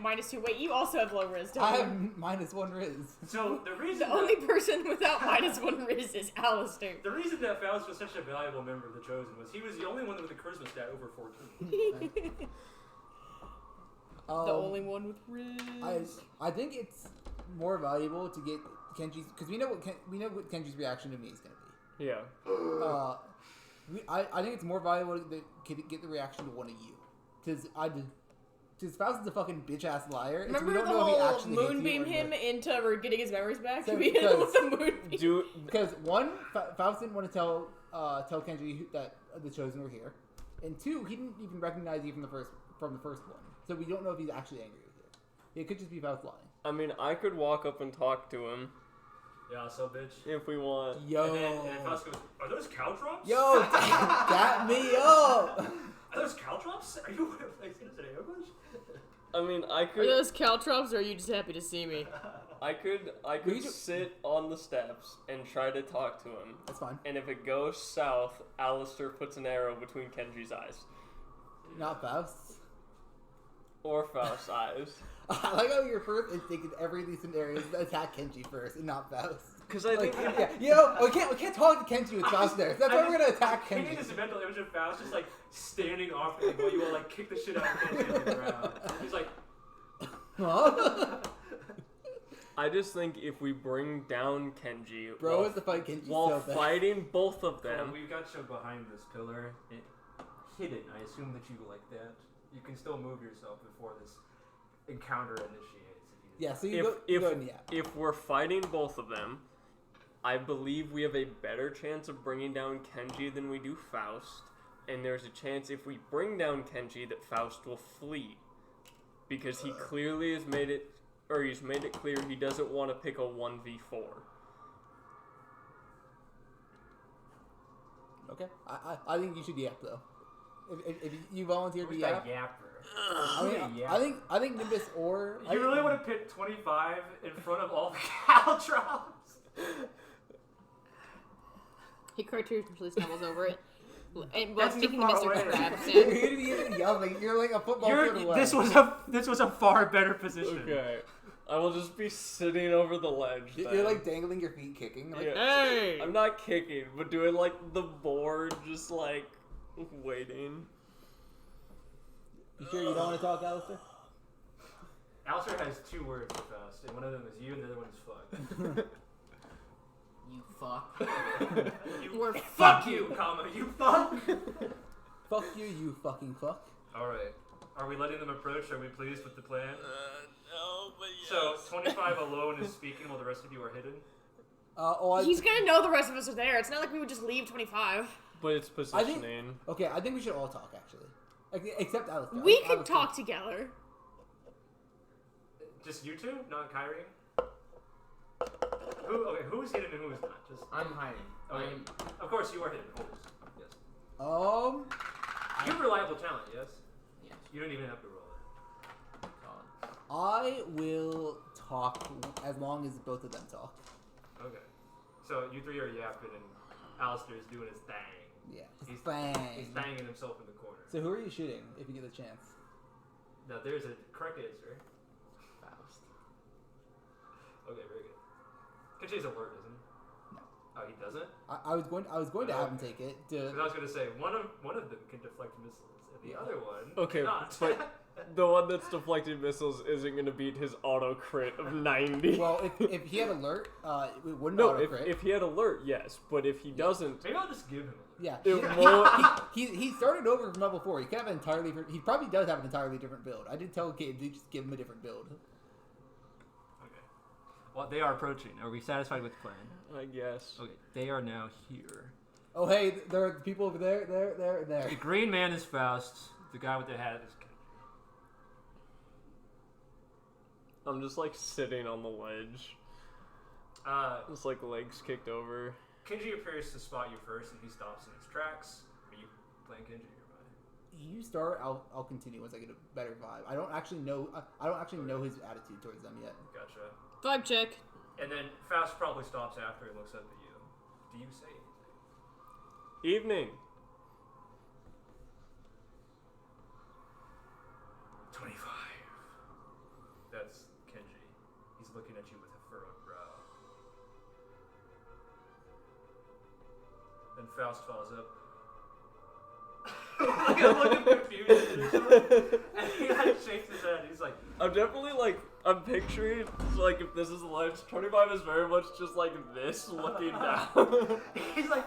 -2. Wait, you also have low Riz, don't I you? have -1 Riz. So the reason The only person without -1 Riz is Alestor. the reason that Faust was such a valuable member of the Chosen was he was the only one with a charisma stat over 14. The only one with Riz. I think it's more valuable to get Kenji's because we know what Kenji's reaction to me is gonna be. Yeah. I think it's more valuable to get the reaction to one of you because Faust is a fucking bitch ass liar. And Remember we don't the know if he whole actually hates you moonbeam or him not. into getting his memories back? So, We hit him with because- the moonbeam. Because one, Faust didn't want to tell Kenji that the Chosen were here, and 2, he didn't even recognize you from the first one. So we don't know if he's actually angry with you. It could just be Faust lying. I mean, I could walk up and talk to him Yeah, so bitch. if we want. Yo, And then Faust goes, "Are those caltrops? yo, dap me up. Are those caltrops? Are you like is it English?" I mean, I Are could. those caltrops, or are you just happy to see me? I could We ju- sit on the steps and try to talk to him. That's fine. And if it goes south, Alestor puts an arrow between Kenji's eyes. Not Faust. Or Faust's eyes. I like how your first instinct in every of these scenarios is to attack Kenji first and not Faust. Because I Like, think. yeah, you know, we can't talk to Kenji with Faust there. So that's why we're gonna attack I need this Kenji. mental image of Faust just like standing off like, while you all like kick the shit out of Kenji on the ground. He's like, Huh? I just think if we bring down Kenji Bro while, wants to fight Kenji while so bad. fighting both of "Well, them, we've got you behind this pillar, hidden. I assume that you like that. You can still move yourself before this encounter initiates. If you Yeah, so you if go, you go in the app. if we're fighting both of them, I believe we have a better chance of bringing down Kenji than we do Faust, and there's a chance if we bring down Kenji that Faust will flee, because he clearly has made it, or he's made it clear he doesn't want to pick a 1v4. Okay, I think you should yap though. If you volunteer to Who's yap, that yapper? I think Nimbus or You really want to pit 25 in front of all the caltrops? He cartoonishly stumbles over it, and That's while too making the far Mr. away. Krabs You're sound. gonna be yelling. You're like a football field away. This was a far better position. Okay, I will just be sitting over the ledge. You're then. like dangling your feet, kicking. Like, Yeah. Hey! I'm not kicking, but doing like the board, just like waiting. You sure you don't want to talk, Alestor? Alestor has 2 words for Faust, and one of them is you, and the other one is fuck. You fuck. We're Fuck you, comma, you fuck! Fuck you, you fucking fuck. Alright. Are we letting them approach? Are we pleased with the plan? No, but So, 25 alone is speaking while the rest of you are hidden? He's gonna know the rest of us are there. It's not like we would just leave 25. But it's I think- positioning. Okay, I think we should all talk actually. Except Alestor. We I think could Alestor- talk together. Just you 2? Not Kyrie? Who's hidden and who is not? Just I'm hiding. Okay. Of course you are hidden. Always. Yes. I You have reliable talent, yes? Yes. You don't even have to roll it. Solid. I will talk as long as both of them talk. Okay. So you 3 are yapping and Alestor is doing his thing. Yeah. He's Bang. He's banging himself in the corner. So who are you shooting if you get the chance? Now there's a correct answer. Faust. Okay, very good. Kenji's alert, isn't he? No. Oh, he doesn't? I was going to have him take it. Because I was going to say, one of them can deflect missiles, and the other one Okay, cannot. but the one that's deflecting missiles isn't going to beat his auto crit of 90. Well, if he had alert, it wouldn't no, auto if, crit. if he had alert, yes. But if he doesn't, Maybe I'll just give him a Yeah, It won't- he started over from level 4. He could have an entirely different. He probably does have an entirely different build. I did tell Gabe to just give him a different build. Okay. Well, they are approaching. Are we satisfied with the plan? I guess. Okay, they are now here. Oh hey, there are people over there, there. The green man is Faust. The guy with the hat is Kenji. I'm just like sitting on the ledge. It's like legs kicked over. Kenji appears to spot you first, and he stops in his tracks. Are you playing Kenji or am I? You start. I'll continue once I get a better vibe. I don't actually know. I don't actually know his attitude towards them yet. Gotcha. Vibe check. And then Faust probably stops after he looks up at you. Do you say anything? Evening. 25. That's Kenji. He's looking at you with a furrowed brow. Then Faust follows up. Like a look of confusion. And he like shakes his head. He's like, I'm definitely like, I'm picturing, like, if this is life, 25 is very much just like this, looking down. he's like,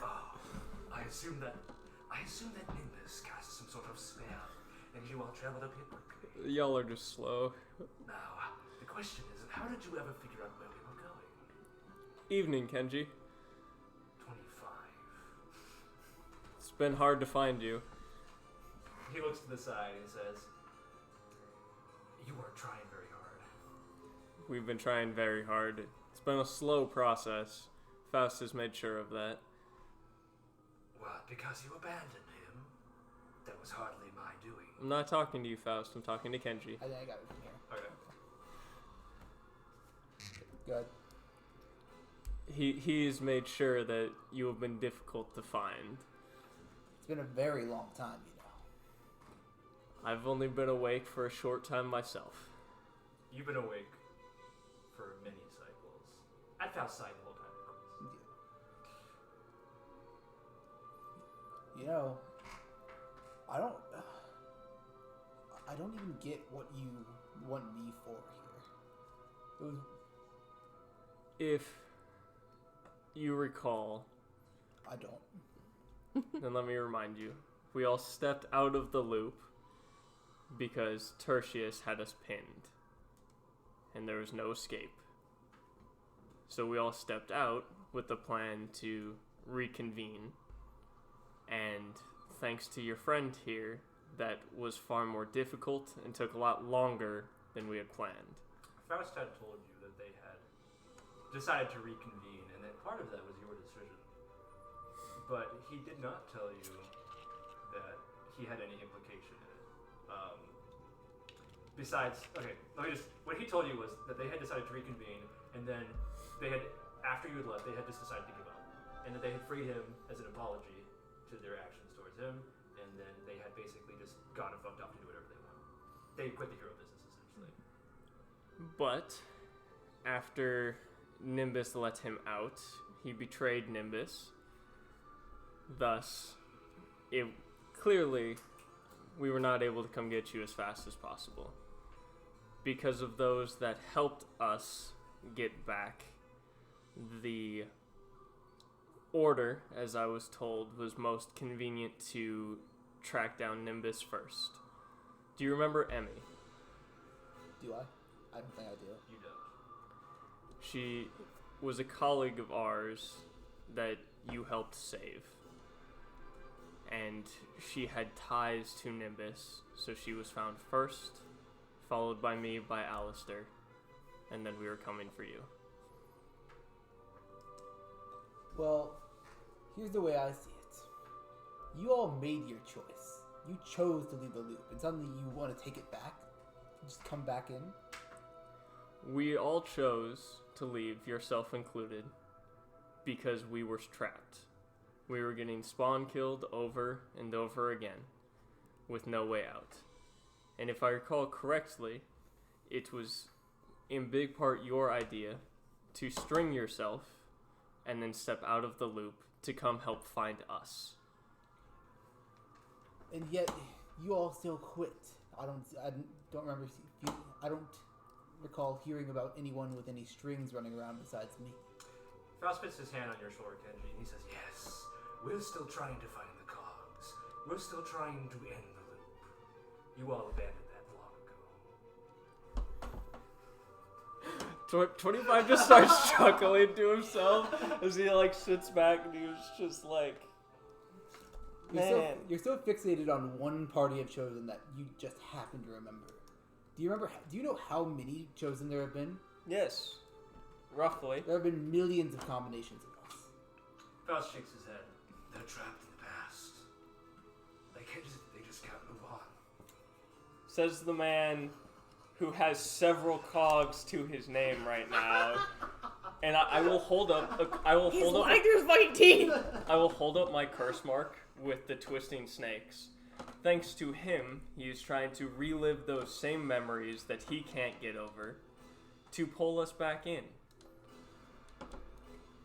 oh, I assume that Nimbus casts some sort of spell, and you all traveled up here quickly. Y'all are just slow. Now, the question is, how did you ever figure out where we were going? Evening, Kenji. 25. It's been hard to find you. He looks to the side and says, you are trying very hard. We've been trying very hard. It's been a slow process. Faust has made sure of that. What, because you abandoned him? That was hardly my doing. I'm not talking to you, Faust. I'm talking to Kenji. I think I got it from here. Okay. Good. He's made sure that you have been difficult to find. It's been a very long time, you know. I've only been awake for a short time myself. You've been awake for many cycles. At Faust's side the whole time, of course. You know, I don't even get what you want me for here. If you recall, I don't. then let me remind you. We all stepped out of the loop because Tertius had us pinned, and there was no escape. So we all stepped out with the plan to reconvene, and thanks to your friend here, that was far more difficult and took a lot longer than we had planned. Faust had told you that they had decided to reconvene, and that part of that was your decision. But he did not tell you that he had any implication in it. Besides, okay, what he told you was that they had decided to reconvene, and then they had, after you had left, they had just decided to give up. And that they had freed him as an apology to their actions towards him, and then they had basically just gone and fucked off to do whatever they want. They quit the hero business, essentially. But after Nimbus let him out, he betrayed Nimbus. Thus, clearly we were not able to come get you as fast as possible. Because of those that helped us get back, the order, as I was told, was most convenient to track down Nimbus first. Do you remember Emmy? Do I? I don't think I do. You don't. She was a colleague of ours that you helped save. And she had ties to Nimbus, so she was found first, followed by me, by Alestor, and then we were coming for you. Well, here's the way I see it. You all made your choice. You chose to leave the loop, and suddenly you want to take it back? Just come back in? We all chose to leave, yourself included, because we were trapped. We were getting spawn killed over and over again, with no way out. And if I recall correctly, it was in big part your idea to string yourself and then step out of the loop to come help find us. And yet, you all still quit. I don't remember. I don't recall hearing about anyone with any strings running around besides me. Faust puts his hand on your shoulder, Kenji, and he says, yes, we're still trying to find the cogs. We're still trying to end the loop. You all abandoned that long ago. 25 just starts chuckling to himself as he like sits back and he was just like, man. You're so fixated on one party of Chosen that you just happen to remember. Do you know how many Chosen there have been? Yes. roughly. There have been millions of combinations of us. Faust shakes his head. They're trapped in the past. They just can't move on. Says the man who has several cogs to his name right now. And I will hold up. He's lying through his fucking teeth. I will hold up my curse mark with the twisting snakes. Thanks to him, he is trying to relive those same memories that he can't get over to pull us back in.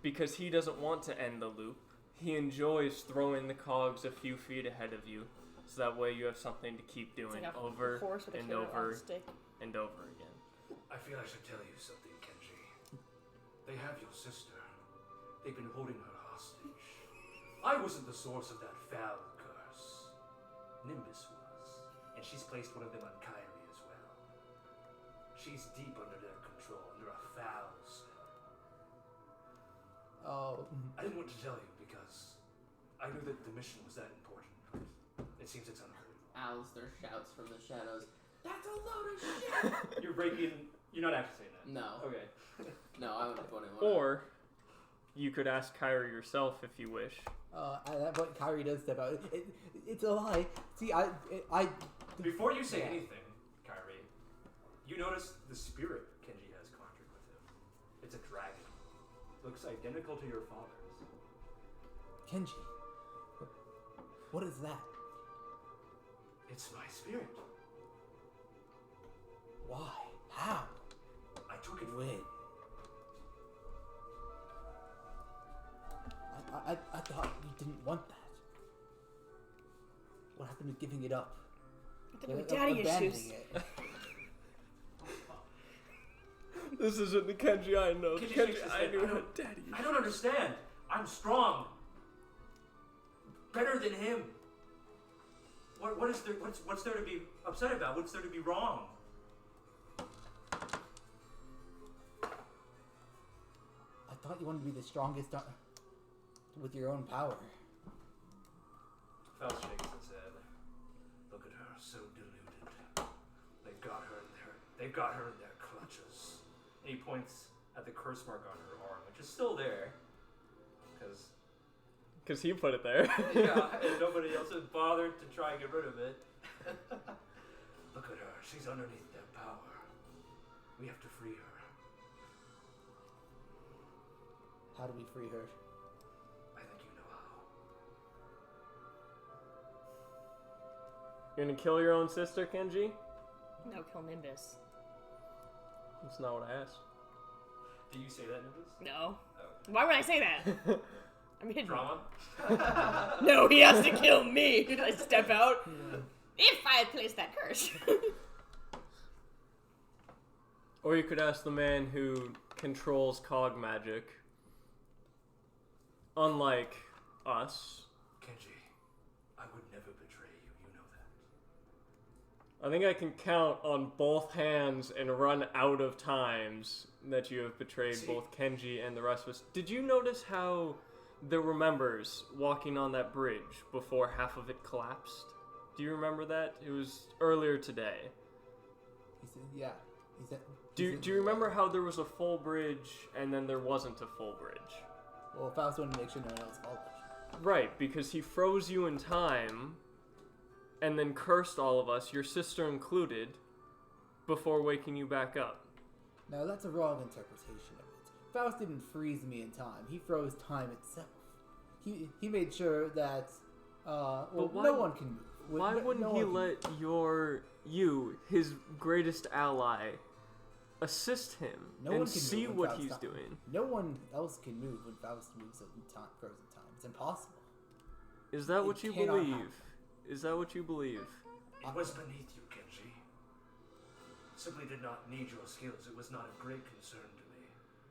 Because he doesn't want to end the loop. He enjoys throwing the cogs a few feet ahead of you, so that way you have something to keep doing It's like a over horse with a and carrot on over a stick. and over again. I feel I should tell you something, Kenji. They have your sister. They've been holding her hostage. I wasn't the source of that foul curse. Nimbus was. And she's placed one of them on Kyrie as well. She's deep under their control, under a foul spell. Oh, I didn't want to tell you because I knew that the mission was that important. It seems it's unavoidable. Alestor shouts from the shadows, "That's a load of shit!" You're not actually saying that. No. Okay. No, I wouldn't put it. Or you could ask Kyrie yourself if you wish. at that point, Kyrie does step out. It's a lie. See, Before you say Yeah. anything, Kyrie, you notice the spirit Kenji has conjured with him. It's a dragon. Looks identical to your father's. Kenji, what is that? It's my spirit. Why? How? I took it from When? I thought you didn't want that. What happened to giving it up? Daddy Abandoning issues. it. This isn't the Kenji I know. The Kenji Kenji shakes his I head. knew had daddy. I don't understand. I'm strong. Better than him. What's there to be upset about? What's there to be wrong? I thought you wanted to be the strongest with your own power. Faust shakes his head. Look at her, so deluded. They've got her in their clutches. And he points at the curse mark on her arm, which is still there. Because he put it there. Yeah, and nobody else has bothered to try and get rid of it. Look at her, she's underneath their power. We have to free her. How do we free her? I think you know how. You're gonna kill your own sister, Kenji? No, kill Nimbus. That's not what I asked. Do you say that, Nimbus? No. Why would I say that? I'm hidden. Drama? No, he has to kill me. Did I step out? If I had placed that curse. Or you could ask the man who controls cog magic. Unlike us. Kenji, I would never betray you, you know that. I think I can count on both hands and run out of times that you have betrayed both Kenji and the rest of us. Did you notice how there were members walking on that bridge before half of it collapsed? Do you remember that? It was earlier today. He said, yeah. He said, Do you remember how there was a full bridge and then there wasn't a full bridge? Well, Faust wanted to make sure no one else followed. Right, because he froze you in time and then cursed all of us, your sister included, before waking you back up. Now, that's a wrong interpretation of it. Faust didn't freeze me in time. He froze time itself. He made sure that no one can move. Why wouldn't he let his greatest ally, assist him and see what he's doing? No one else can move when Faust moves in time, frozen time. It's impossible. Is that what you cannot believe? happen. Is that what you believe? It was beneath you, Kenji. Simply did not need your skills. It was not of great concern to me.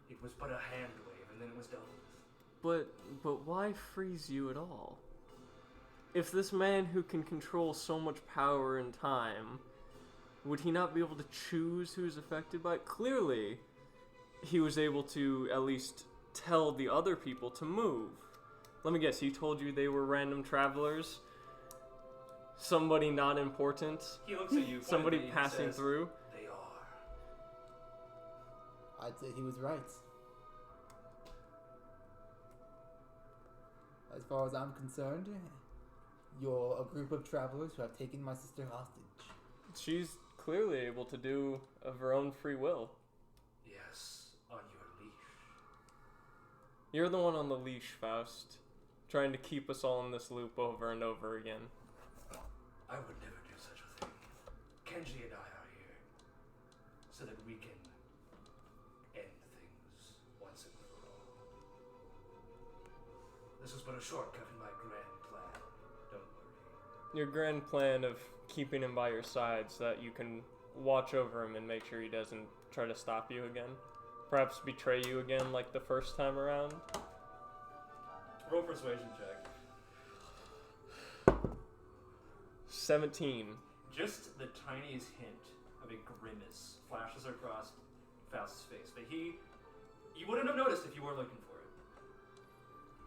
It was but a hand wave, and then it was dealt with. But why freeze you at all? If this man who can control so much power and time, would he not be able to choose who's affected by it? Clearly, he was able to at least tell the other people to move. Let me guess, he told you they were random travelers? Somebody not important? He looks at you. Somebody pointedly and passing says, through? They are. I'd say he was right. As far as I'm concerned, you're a group of travelers who have taken my sister hostage. She's clearly able to do of her own free will. Yes, on your leash. You're the one on the leash, Faust, trying to keep us all in this loop over and over again. I would never do such a thing. Kenji and I are here so that we can end things once and for all. This is but a shortcut in my grand plan. Don't worry. Your grand plan of keeping him by your side so that you can watch over him and make sure he doesn't try to stop you again. Perhaps betray you again like the first time around. Roll persuasion check. 17. Just the tiniest hint of a grimace flashes across Faust's face, but you wouldn't have noticed if you weren't looking for it.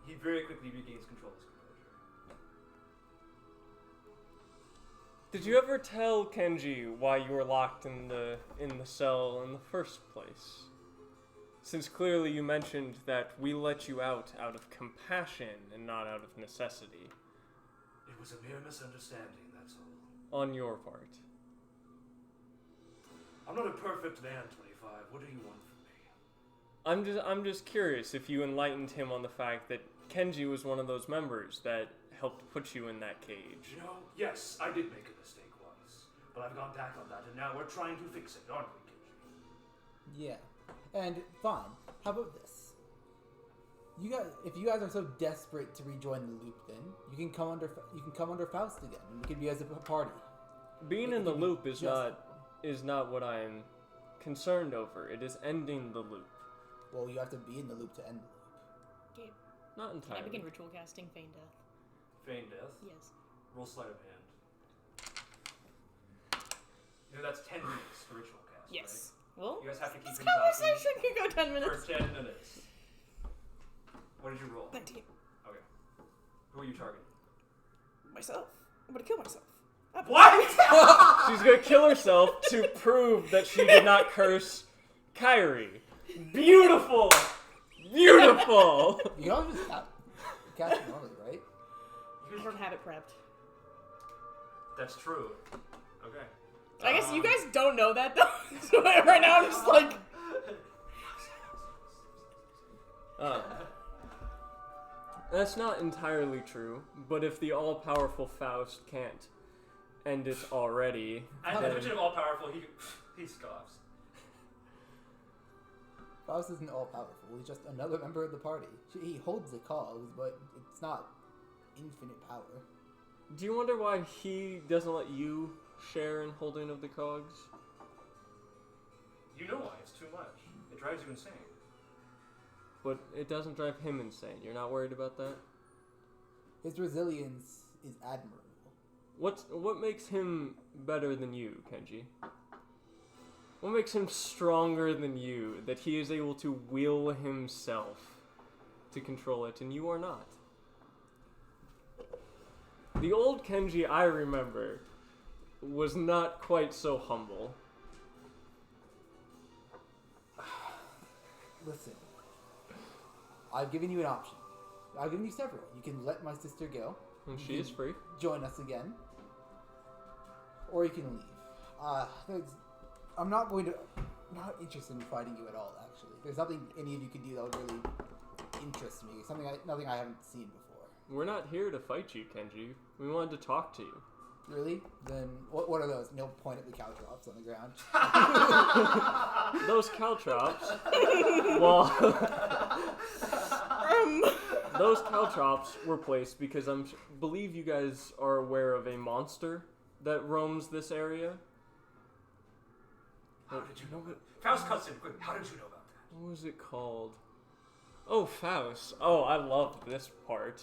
He very quickly regains control of his composure. Did you ever tell Kenji why you were locked in the cell in the first place? Since clearly you mentioned that we let you out of compassion and not out of necessity. It was a mere misunderstanding, that's all. On your part. I'm not a perfect man, 25. What do you want from me? I'm just curious if you enlightened him on the fact that Kenji was one of those members that helped put you in that cage. You know, yes, I did make a mistake once, but I've gone back on that, and now we're trying to fix it, aren't we, Kenji? Yeah. And fine. How about this? If you guys are so desperate to rejoin the loop, then you can come under Faust again, and we can be as a party. Being in the loop is not what I'm concerned over. It is ending the loop. Well, you have to be in the loop to end the loop. Okay. Not Can I entirely. begin ritual casting Feign Death? Feign death? Yes. Roll sleight of hand. You know, that's 10 minutes to ritual cast, Yes. Well, right? You guys have to keep this him talking conversation can go 10 minutes. for 10 minutes. What did you roll? 19. Okay. Who are you targeting? Myself. I'm gonna kill myself. What? She's gonna kill herself to prove that she did not curse Kyrie. Beautiful! Beautiful! You can always just cast it normally, right? I don't have it prepped. That's true. Okay. I guess you guys don't know that though. So right now I'm just like, That's not entirely true, but if the all-powerful Faust can't end it already, At the then mention of all powerful, he scoffs. Faust isn't all powerful. He's just another member of the party. He holds the cause, but it's not infinite power. do you wonder why he doesn't let you share in holding of the cogs? You know why? It's too much. It drives you insane. But it doesn't drive him insane. You're not worried about that? His resilience is admirable. What makes him better than you, Kenji? What makes him stronger than you, that he is able to will himself to control it, and you are not? The old Kenji I remember was not quite so humble. Listen, I've given you an option. I've given you several. You can let my sister go. And she is free. Join us again. Or you can leave. I'm not interested in fighting you at all, actually. There's nothing any of you can do that would really interest me. Nothing I haven't seen before. We're not here to fight you, Kenji. We wanted to talk to you. Really? Then what are those? And he'll point at the caltrops on the ground. Those caltrops, well, those caltrops were placed because I believe you guys are aware of a monster that roams this area. How did you know that? Faust cuts in quick. How did you know about that? What was it called? Oh, Faust. Oh, I loved this part.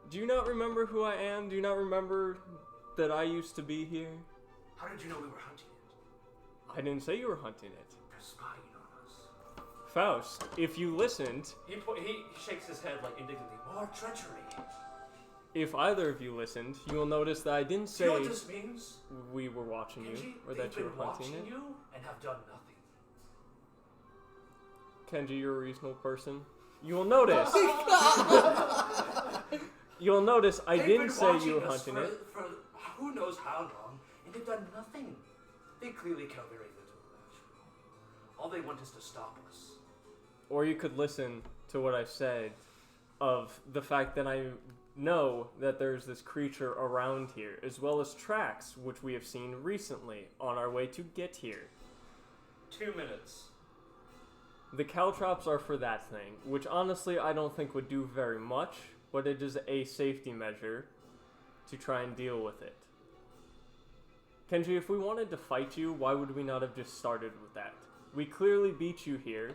Do you not remember who I am? Do you not remember that I used to be here? How did you know we were hunting it? I didn't say you were hunting it. They're spying on us. Faust, if you listened, He shakes his head like indignantly. More treachery. if either of you listened, you will notice that I didn't Do say you know what this means? we were watching you Kenji, or they've that you been were hunting watching it. you and have done nothing. Kenji, you're a reasonable person. you'll notice. You'll notice I They've didn't been say you were watching us hunting it. for who knows how long, and they've done nothing. They clearly care very little about you. All they want is to stop us. Or you could listen to what I said of the fact that I know that there's this creature around here, as well as tracks which we have seen recently on our way to get here. 2 minutes. The caltrops are for that thing, which honestly I don't think would do very much, but it is a safety measure to try and deal with it. Kenji, if we wanted to fight you, why would we not have just started with that? We clearly beat you here,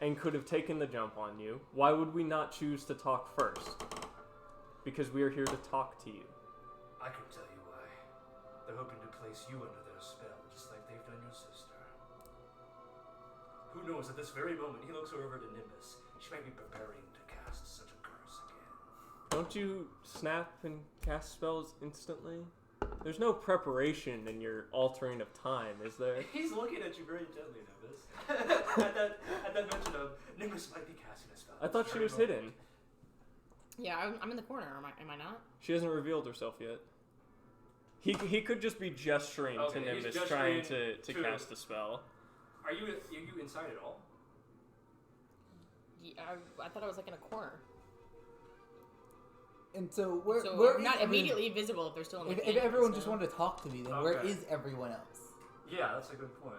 and could have taken the jump on you. Why would we not choose to talk first? Because we are here to talk to you. I can tell you why. They're hoping to place you under their spell, just like they've done your sister. Who knows, at this very moment, he looks over to Nimbus. She might be preparing to cast such a curse again. Don't you snap and cast spells instantly? There's no preparation in your altering of time, is there? He's looking at you very gently, Nimbus. at that mention of Nimbus might be casting a spell. I thought she was hidden. Yeah, I'm in the corner. Am I not? She hasn't revealed herself yet. He could just be gesturing Okay, to he's Nimbus, gesturing trying to to- cast a spell. Are you inside at all? Yeah, I thought I was like in a corner. And so where So is not everyone- immediately visible if they're still in the If cave, everyone so. just wanted to talk to me, then where Okay. is everyone else? Yeah, that's a good point.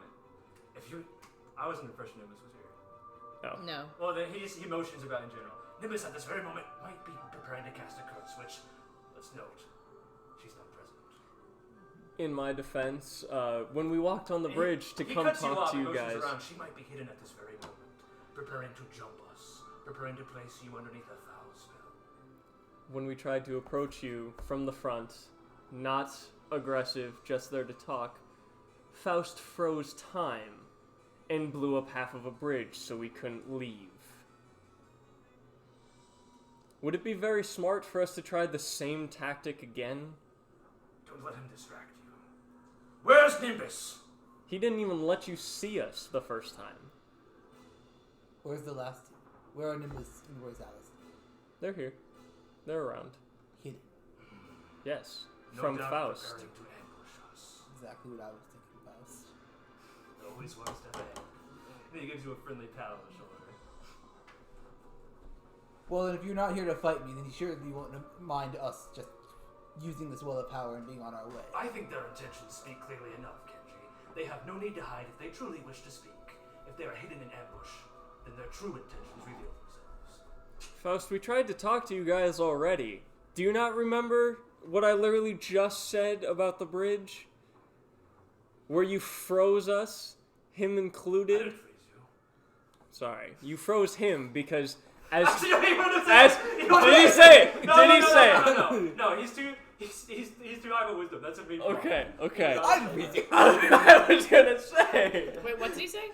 I was under the impression Nimbus was here. No. Well, then he motions about in general. Nimbus at this very moment might be preparing to cast a curse, which, let's note, she's not present. In my defense, when we walked on the bridge to he come cuts talk off, to he you motions guys, around. She might be hidden at this very moment, preparing to jump us, preparing to place you underneath a foul spell. when we tried to approach you from the front, not aggressive, just there to talk, Faust froze time and blew up half of a bridge so we couldn't leave. Would it be very smart for us to try the same tactic again? Don't let him distract you. Where's Nimbus? He didn't even let you see us the first time. Where's the last two? Where are Nimbus and where's Alice? They're here. They're around. Hidden. Yes. No From doubt Faust. preparing to ambush us. Exactly what I was thinking about. Always one step ahead. And he gives you a friendly pat on the shoulder. Well, then if you're not here to fight me, then you surely won't mind us just using this well of power and being on our way. I think their intentions speak clearly enough, Kenji. They have no need to hide if they truly wish to speak. If they are hidden in ambush, then their true intentions reveal themselves. Faust, we tried to talk to you guys already. Do you not remember what I literally just said about the bridge? Where you froze us, him I included? didn't freeze you. Sorry, you froze him because as Actually, no, you wouldn't as say it. did he say it? No, Did no, he no, say no, it? no, no, no, he's too high of a wisdom. That's a big problem. Okay. I didn't freeze you. I was gonna say. Wait, what did he say?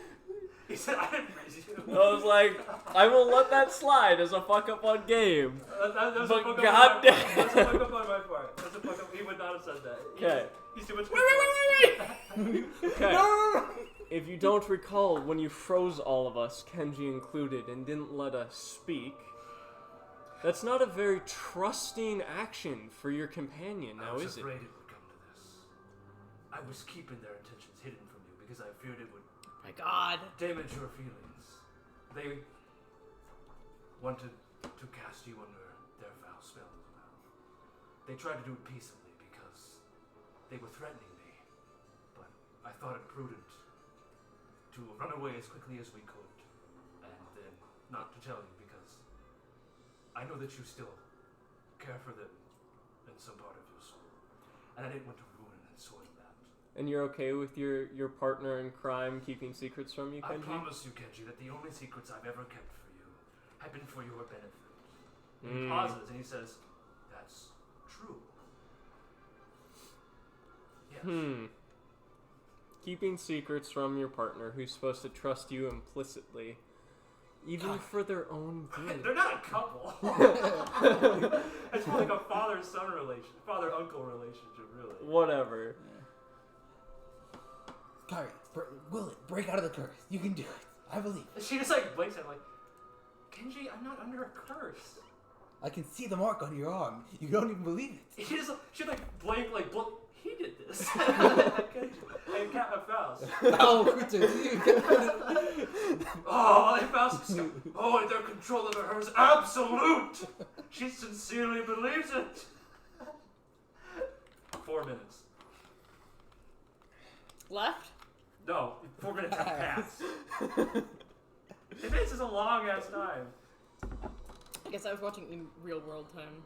He said, I didn't freeze you. I was like, I will let that slide as a fuck up on game. That was But a fuck up goddamn. on my part. That's a fuck up on my part. That's a fuck up. He would not have said that. Okay. He's too much. Wait. Okay. No. If you don't recall, when you froze all of us, Kenji included, and didn't let us speak, that's not a very trusting action for your companion, I now was is it? afraid it would come to this. I was keeping their intentions hidden from you because I feared it would My God. damage your feelings. They wanted to cast you under their foul spell as well. They tried to do it peaceably because they were threatening me, but I thought it prudent to run away as quickly as we could, and then not to tell you because I know that you still care for them in some part of your soul, and I didn't want to ruin and soil that. And you're okay with your partner in crime keeping secrets from you, I Kenji? promise you, Kenji, that the only secrets I've ever kept for you have been for your benefit. And he Mm. pauses and he says, "That's true." Yes. Keeping secrets from your partner who's supposed to trust you implicitly, even for their own good. They're not a couple. It's more like a father-son relation, father-uncle relationship, really. Whatever. Kyrie, will it break out of the curse? You can do it. I believe. And she just like blinks at him like, Kenji, I'm not under a curse. I can see the mark on your arm. You don't even believe it. She like blank, he did this. And Faust. Oh, Richard, Oh, and Faust is and their control over her is absolute. She sincerely believes it. 4 minutes. Left? No, 4 minutes have passed. This is a long ass time. I guess I was watching in real world time.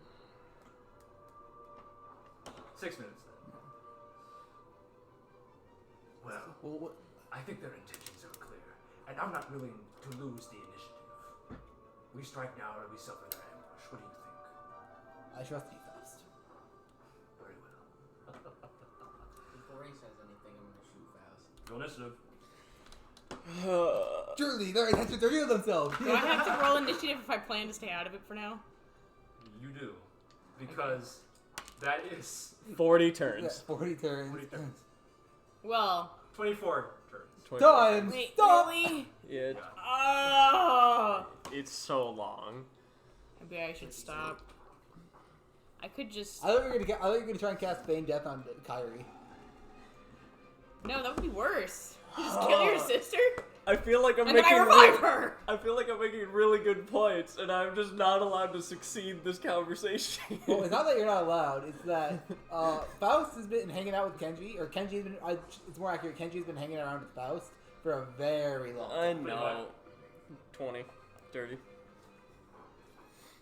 6 minutes then. Well, what? I think their intentions are clear, and I'm not willing to lose the initiative. We strike now or we suffer their ambush. What do you think? I trust you, Faust. Very well. Before he says anything, I'm gonna shoot Faust. Roll initiative. Surely their intentions are real themselves. Do I have to roll initiative if I plan to stay out of it for now? You do. Because that is 40 Yeah, turns. 40 turns. 40 turns. Well, 24 turns. 24 Time! wait, Stop! really? Yeah, Oh! it's so long. Maybe I should stop. I could just... I thought you were gonna try and cast Feign Death on Kyrie. No, that would be worse. You just kill your sister? I feel like I'm And then I making revive her! I feel like I'm making really good points, and I'm just not allowed to succeed this conversation. Well, it's not that you're not allowed. It's that Faust has been hanging out with Kenji, or Kenji's been. It's more accurate. Kenji's been hanging around with Faust for a very long I time. know. 20, 30.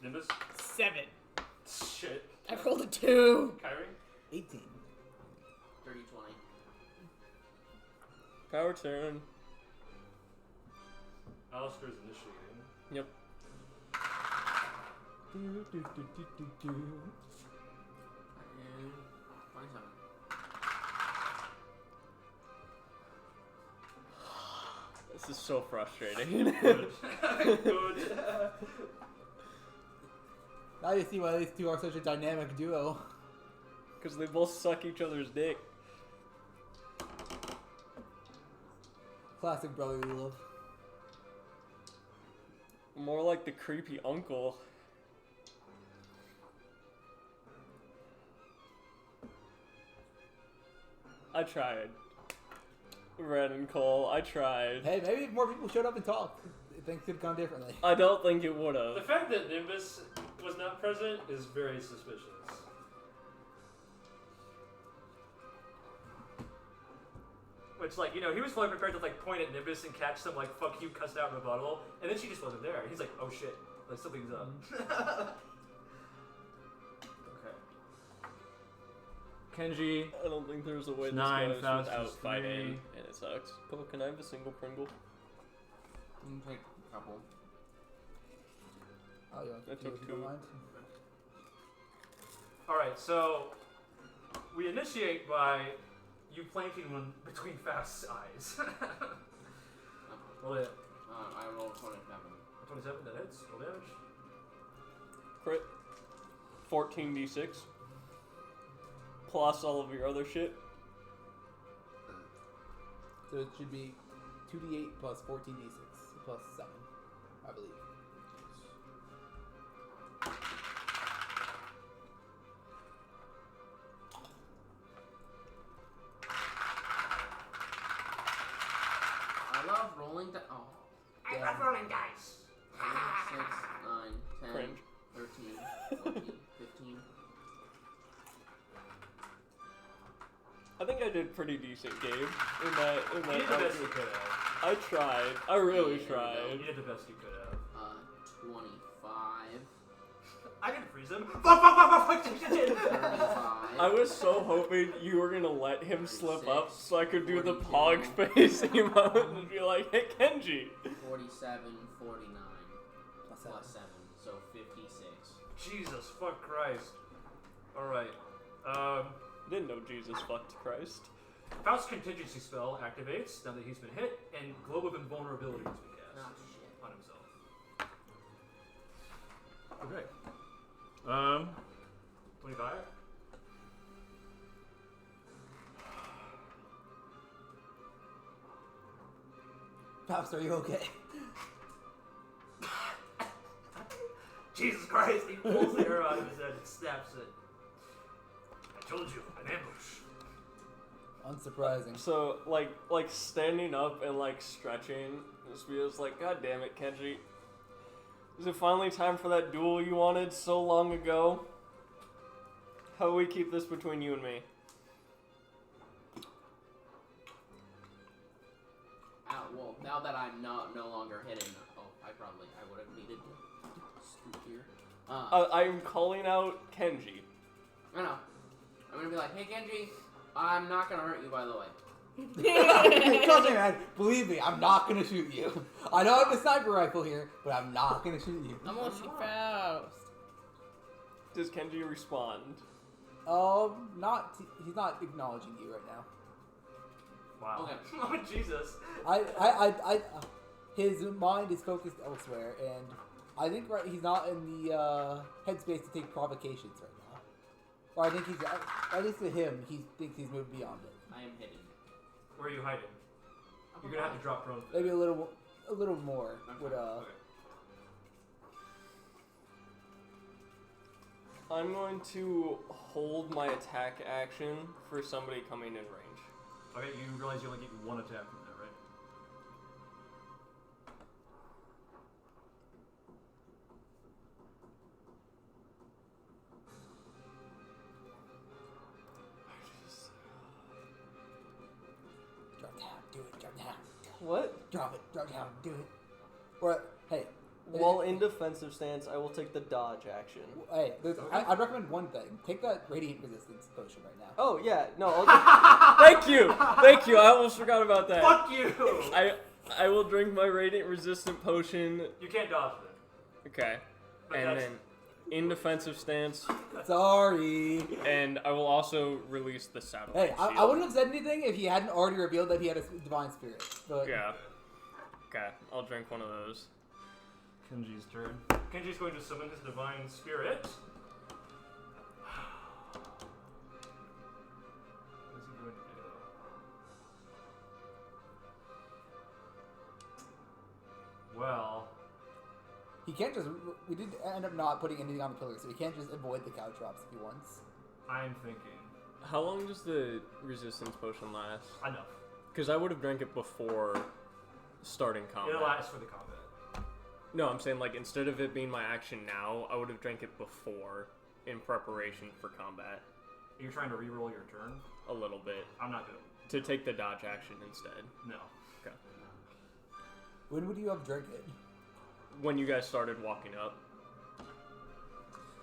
Nimbus? 7. Shit. I rolled a 2. Kyrie? 18. 30-20. Power turn. Alestor's initiating. Yep. And 27. This is so frustrating. Good. Good. Now you see why these two are such a dynamic duo. Because they both suck each other's dick. Classic brotherly love. More like the creepy uncle. I tried. Red and Cole, I tried. Hey, maybe if more people showed up and talked, things could come differently. I don't think it would The have. fact that Nimbus was not present is very suspicious. Which, like, you know, he was fully prepared to, like, point at Nimbus and catch some, like, fuck you cussed out rebuttal, and then she just wasn't there. He's like, oh shit, like, something's up. Okay. Kenji. I don't think there's a way this 9, goes Faust without is fighting, 3. and it sucks. Cole, can I have a single Pringle? You can take a couple. Oh, you want I to took if you don't 2. mind? Alright, so we initiate by you planting one between Faust's eyes. Roll it. I rolled 27. 27, that hits. Roll damage. Crit. 14d6. Plus all of your other shit. So it should be 2d8 plus 14d6 plus 7, I believe. I love rolling the. Oh. I love rolling dice. 6, 9, 10, Cringe. 13, 14, 15. I think I did pretty decent, Gabe. In that You did the best you could have. I tried. I really Yeah, tried. You did the best you could have. 25. I didn't freeze him. Fuck, shit. 35. I was so hoping you were gonna let him slip up 36, so I could do the 42. pog face emote and be like, hey, Kenji. 47, 49. Plus Plus 7. So 56. Jesus, fuck Christ. Alright. Didn't know Jesus fucked Christ. Faust's contingency spell activates now that he's been hit, and Globe of Invulnerability has been cast Oh, shit. on himself. Okay. 25? Faust, are you okay? Jesus Christ! He pulls the arrow out of his head and snaps it. I told you, an ambush. Unsurprising. So, like standing up and, like, stretching, Spear's like, God damn it, Kenji. Is it finally time for that duel you wanted so long ago? How do we keep this between you and me? Well, now that I'm no longer hitting, I would have needed to scoot here. I'm calling out Kenji. I know. I'm gonna be like, hey Kenji, I'm not gonna hurt you, by the way. Trust me, man. Believe me, I'm not gonna shoot you. I know I have a sniper rifle here, but I'm not gonna shoot you. I'm gonna shoot Faust. Does Kenji respond? He's not acknowledging you right now. Wow. Okay. Oh, Jesus. His mind is focused elsewhere, and I think he's not in the headspace to take provocations right now. Or I think he's, at least to him, he thinks he's moved beyond it. I am hidden. Where are you hiding? You're gonna have to drop prone. Maybe a little more would Okay. I'm going to hold my attack action for somebody coming in range. Okay, you realize you only get one attack from that, right? Drop down, do it, drop down. What? Drop down, do it. Or, hey. While in defensive stance, I will take the dodge action. Hey, I'd recommend one thing. Take that radiant resistance potion right now. Oh, yeah, no, Thank you! I almost forgot about that. Fuck you! I will drink my radiant resistant potion. You can't dodge it. Okay. But And that's- then in defensive stance, Sorry. and I will also release the satellite Hey, shield. I wouldn't have said anything if he hadn't already revealed that he had a divine spirit. But Yeah. Okay, I'll drink one of those. Kenji's turn. Kenji's going to summon his divine spirit. What is he going to do? Well, he can't just. We did end up not putting anything on the pillar, so he can't just avoid the cow drops if he wants. I'm thinking. How long does the resistance potion last? Enough. Because I would have drank it before starting combat. It'll last for the combat. No, I'm saying, like, instead of it being my action now, I would have drank it before in preparation for combat. You're trying to reroll your turn? A little bit. I'm not going To take the dodge action instead. No. Okay. When would you have drank it? When you guys started walking up.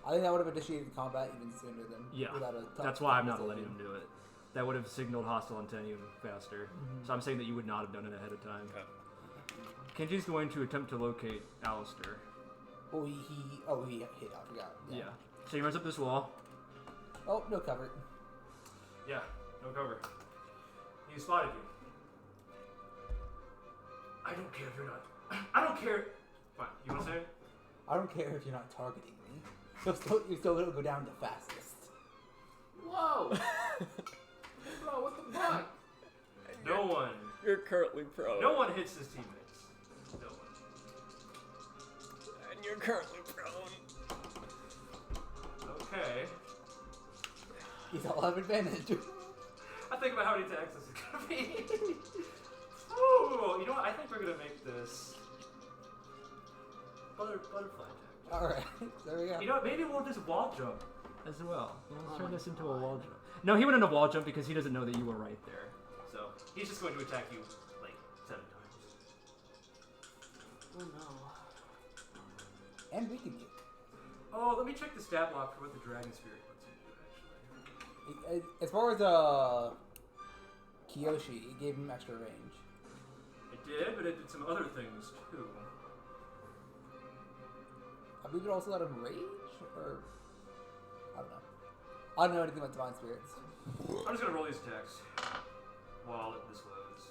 I think that would have initiated the combat even sooner than Yeah. without a tough That's why I'm not conversation. letting him do it. That would have signaled hostile intent even faster. So I'm saying that you would not have done it ahead of time. Okay. Kenji's going to attempt to locate Alestor. Oh, he hit. I forgot. Yeah. So he runs up this wall. Oh, no cover. Yeah, no cover. He spotted you. I don't care if you're not. I don't care. Fine. You want to say it? I don't care if you're not targeting me. You're still gonna go down the fastest. Whoa! Bro, what the fuck? No one. You're currently prone. No one hits his teammates. No one. And you're currently prone. Okay. He's all have advantage. I think about how many attacks this is gonna be. Ooh, you know what? I think we're gonna make this butterfly attack. All right, there we go. You know what? Maybe we'll just wall jump as well. Let's Oh turn my this into a God. wall jump. No, he went on a wall jump because he doesn't know that you were right there. So he's just going to attack you like 7 times. Oh no. And weaken you. Oh, let me check the stat block for what the dragon spirit lets you do. Actually, As far as Kiyoshi, it gave him extra range. it did, but it did some other things too. I believe it also let him rage, or I don't know. I don't know anything about divine spirits. I'm just gonna roll these attacks while this loads.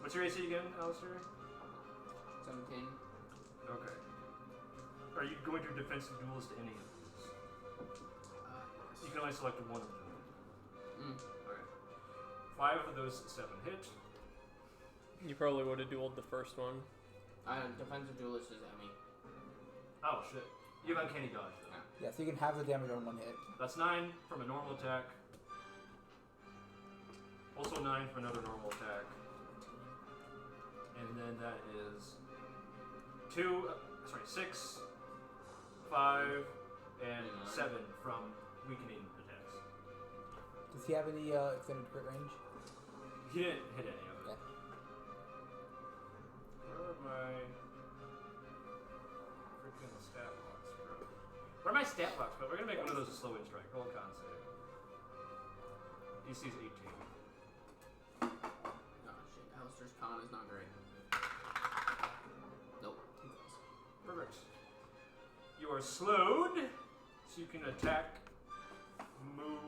What's your AC again, Alestor? 17. Okay. Are you going to defensive duelist any of these? You can only select one of them. Okay. 5 of those 7 hit. You probably would have dueled the first one. Defensive duelist is Emmy. Oh shit. You have uncanny dodge though. Yeah, so you can have the damage on one hit. That's 9 from a normal attack. Also 9 for another normal attack. And then that is 6, 5, and 7 from weakening attacks. Does he have any extended crit range? He didn't hit any of it. Okay. Where are my freaking stat blocks, bro? Where are my stat blocks? But we're gonna make one of those a slow in strike. Roll a con save. DC's 18. Oh shit, Alestor's con is not great. Nope. Perfect. You are slowed, so you can attack, move.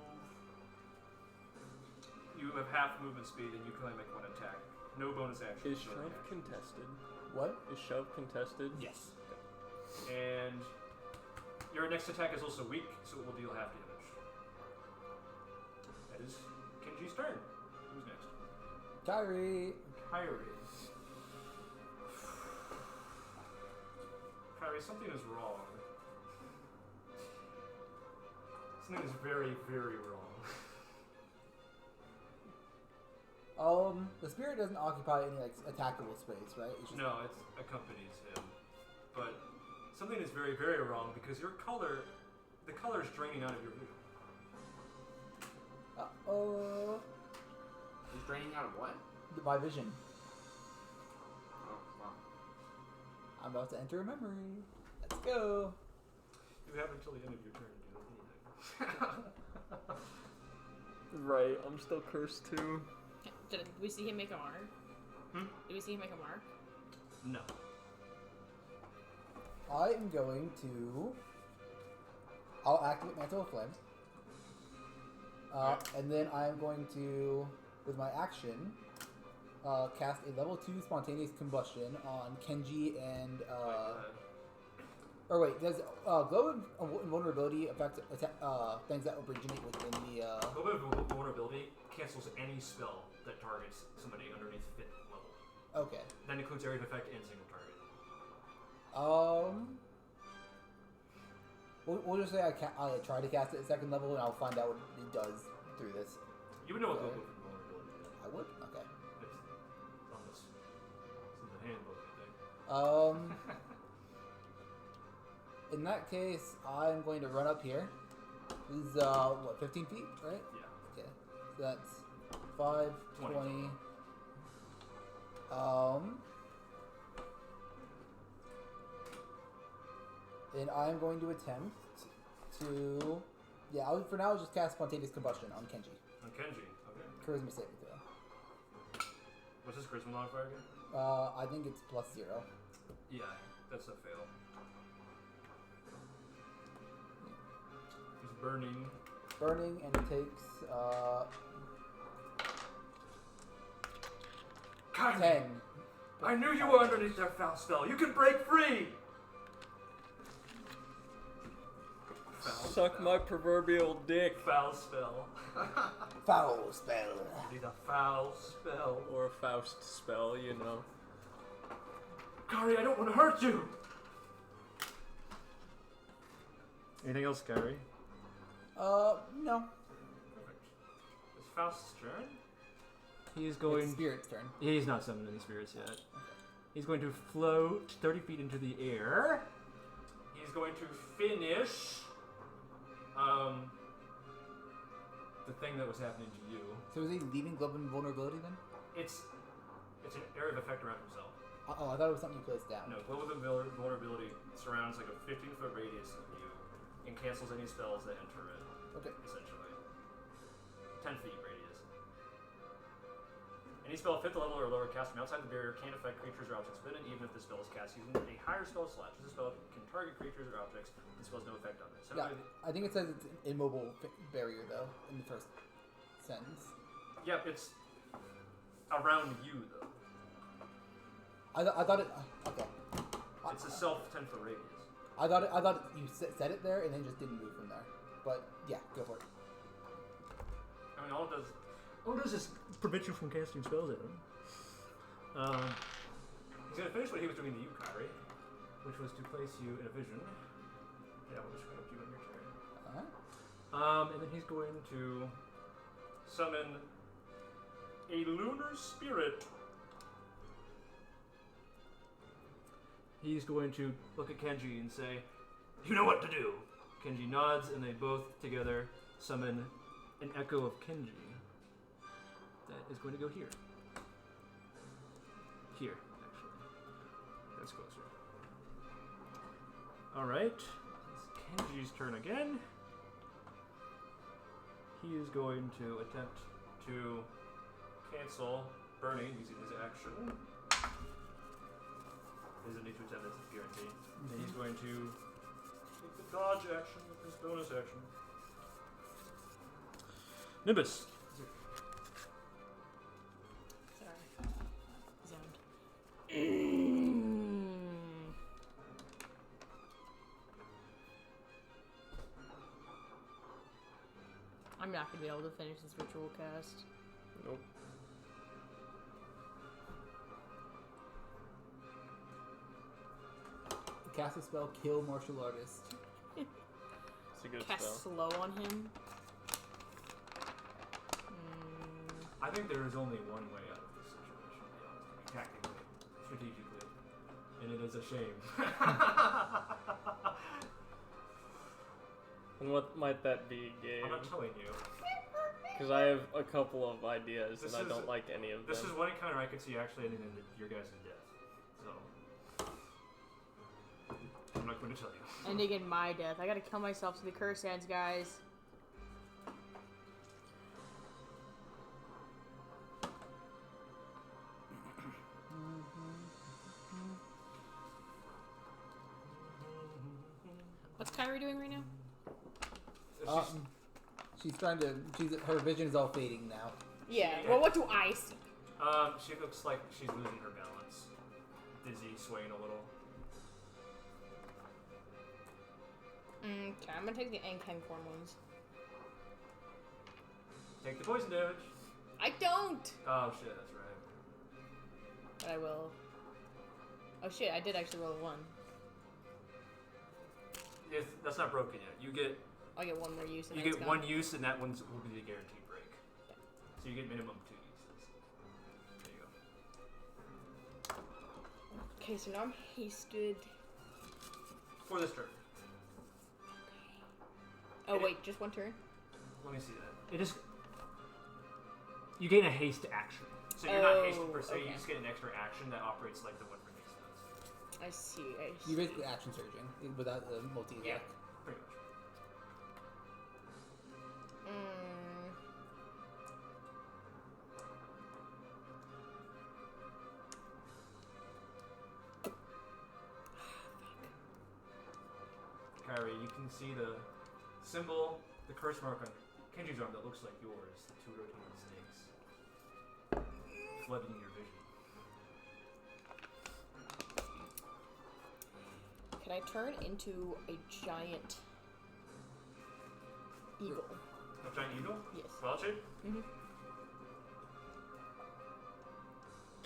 You have half movement speed, and you can only make one attack. No bonus action. Is shove contested? What? Is shove contested? Yes. And your next attack is also weak, so it will deal half damage. That is Kenji's turn. Who's next? Kyrie. Kyrie, something is wrong. Something is very, very wrong. The spirit doesn't occupy any like attackable space, right? It's just... No, it accompanies him. But something is very, very wrong because your color, the color is draining out of your vision. Uh-oh. He's draining out of what? My vision. Oh, wow. I'm about to enter a memory. Let's go. You have until the end of your turn to do anything. Right, I'm still cursed too. Did we see him make a mark? Did we see him make a mark? No. I am going to... I'll activate Mantle of Flame. And then I am going to, with my action, cast a level 2 spontaneous combustion on Kenji and... Or wait, does glow invulnerability affect things that originate within the... Glow invulnerability cancels any spell that targets somebody underneath 5th level. Okay. That includes area of effect and single target. We'll just say I try to cast it at 2nd level, and I'll find out what it does through this. You would know what glow invulnerability is. I would? Okay. It's on this. It's in the handbook, I think. In that case, I'm going to run up here. This is, what, 15 feet, right? Yeah. Okay. So that's 5, 20. And I'm going to attempt to... Yeah, for now, I'll just cast Spontaneous Combustion on Kenji. On Kenji, okay. Charisma saving throw. What's his charisma modifier again? I think it's +0. Yeah, that's a fail. He's burning. Burning, and it takes, 10. I knew you were underneath that foul spell. You can break free! Suck my proverbial dick. Foul spell. Foul spell. Need a foul spell. Or a Faust spell, you know. Kari, I don't want to hurt you! Anything else, Kari? No. Perfect. It's Faust's turn. He's It's going... Spirit's turn. He's not summoned any spirits yet. He's going to float 30 feet into the air. He's going to finish the thing that was happening to you. So is he leaving Glove Invulnerability then? It's an area of effect around himself. Oh, I thought it was something you placed down. No, Glove of Vulnerability surrounds like a 15-foot radius of you and cancels any spells that enter it. Okay. Essentially. 10 feet radius. Any spell at 5th level or lower cast from outside the barrier can affect creatures or objects within it, even if the spell is cast using a higher spell slot. This spell can target creatures or objects, and spells no effect on it. So Yeah, I think it says it's an immobile barrier, though, in the first sentence. Yep, it's around you, though. I thought it... okay. It's a self 10-foot radius. I thought you said it there and then just didn't move from there. But, yeah, go for it. I mean, all it does is prevent you from casting spells at him. He's going to finish what he was doing to you, Kyrie, which was to place you in a vision Yeah, we'll just go up to you on your turn. Alright. And then he's going to summon a lunar spirit. He's going to look at Kenji and say, "You know what to do." Kenji nods, and they both together summon an echo of Kenji. That is going to go here. Here, actually. That's closer. Alright. It's Kenji's turn again. He is going to attempt to cancel burning using his action. He doesn't need to attempt, it's guaranteed. And he's going to take the dodge action with his bonus action. Nimbus. Sorry. Zoned. I'm not gonna be able to finish this ritual cast. Nope. Cast a spell, kill martial artist. It's a good Cast spell. slow on him. I think there is only one way out of this situation, to be honest, tactically, strategically, and it is a shame. And what might that be, Gabe? I'm not telling you. Because I have a couple of ideas, This and I is- don't like any of them. This is one encounter I could see actually ending in your guys' death. So I'm not going to tell you. Ending in my death. I gotta kill myself to the curse ends, guys. What's Kyrie doing right now? She's trying to. Her vision is all fading now. Yeah, well, what do I see? She looks like she's losing her balance. Dizzy, swaying a little. Okay, I'm gonna take the Enkang form ones. Take the poison damage. I don't! Oh shit, that's right. But I will. Oh shit, I did actually roll a 1. That's not broken yet. You get I'll get one more use. And you then get it's one gone. use, and that one's will be the guaranteed break. So you get minimum 2 uses. There you go. Okay, so now I'm hasted. For this turn. Oh wait, just one turn? Let me see that. It is. You gain a haste action. So you're not hasted per se, okay. you just get an extra action that operates like the one for haste does. I see, I see. You basically action surging without the multi-attack. Yeah, pretty much. Kyrie, you can see the symbol, the curse mark on Kenji's arm that looks like yours, the 2 rotating snakes, flooding your vision. Can I turn into a giant eagle? A giant eagle? Yes. Wild shape? Mm-hmm.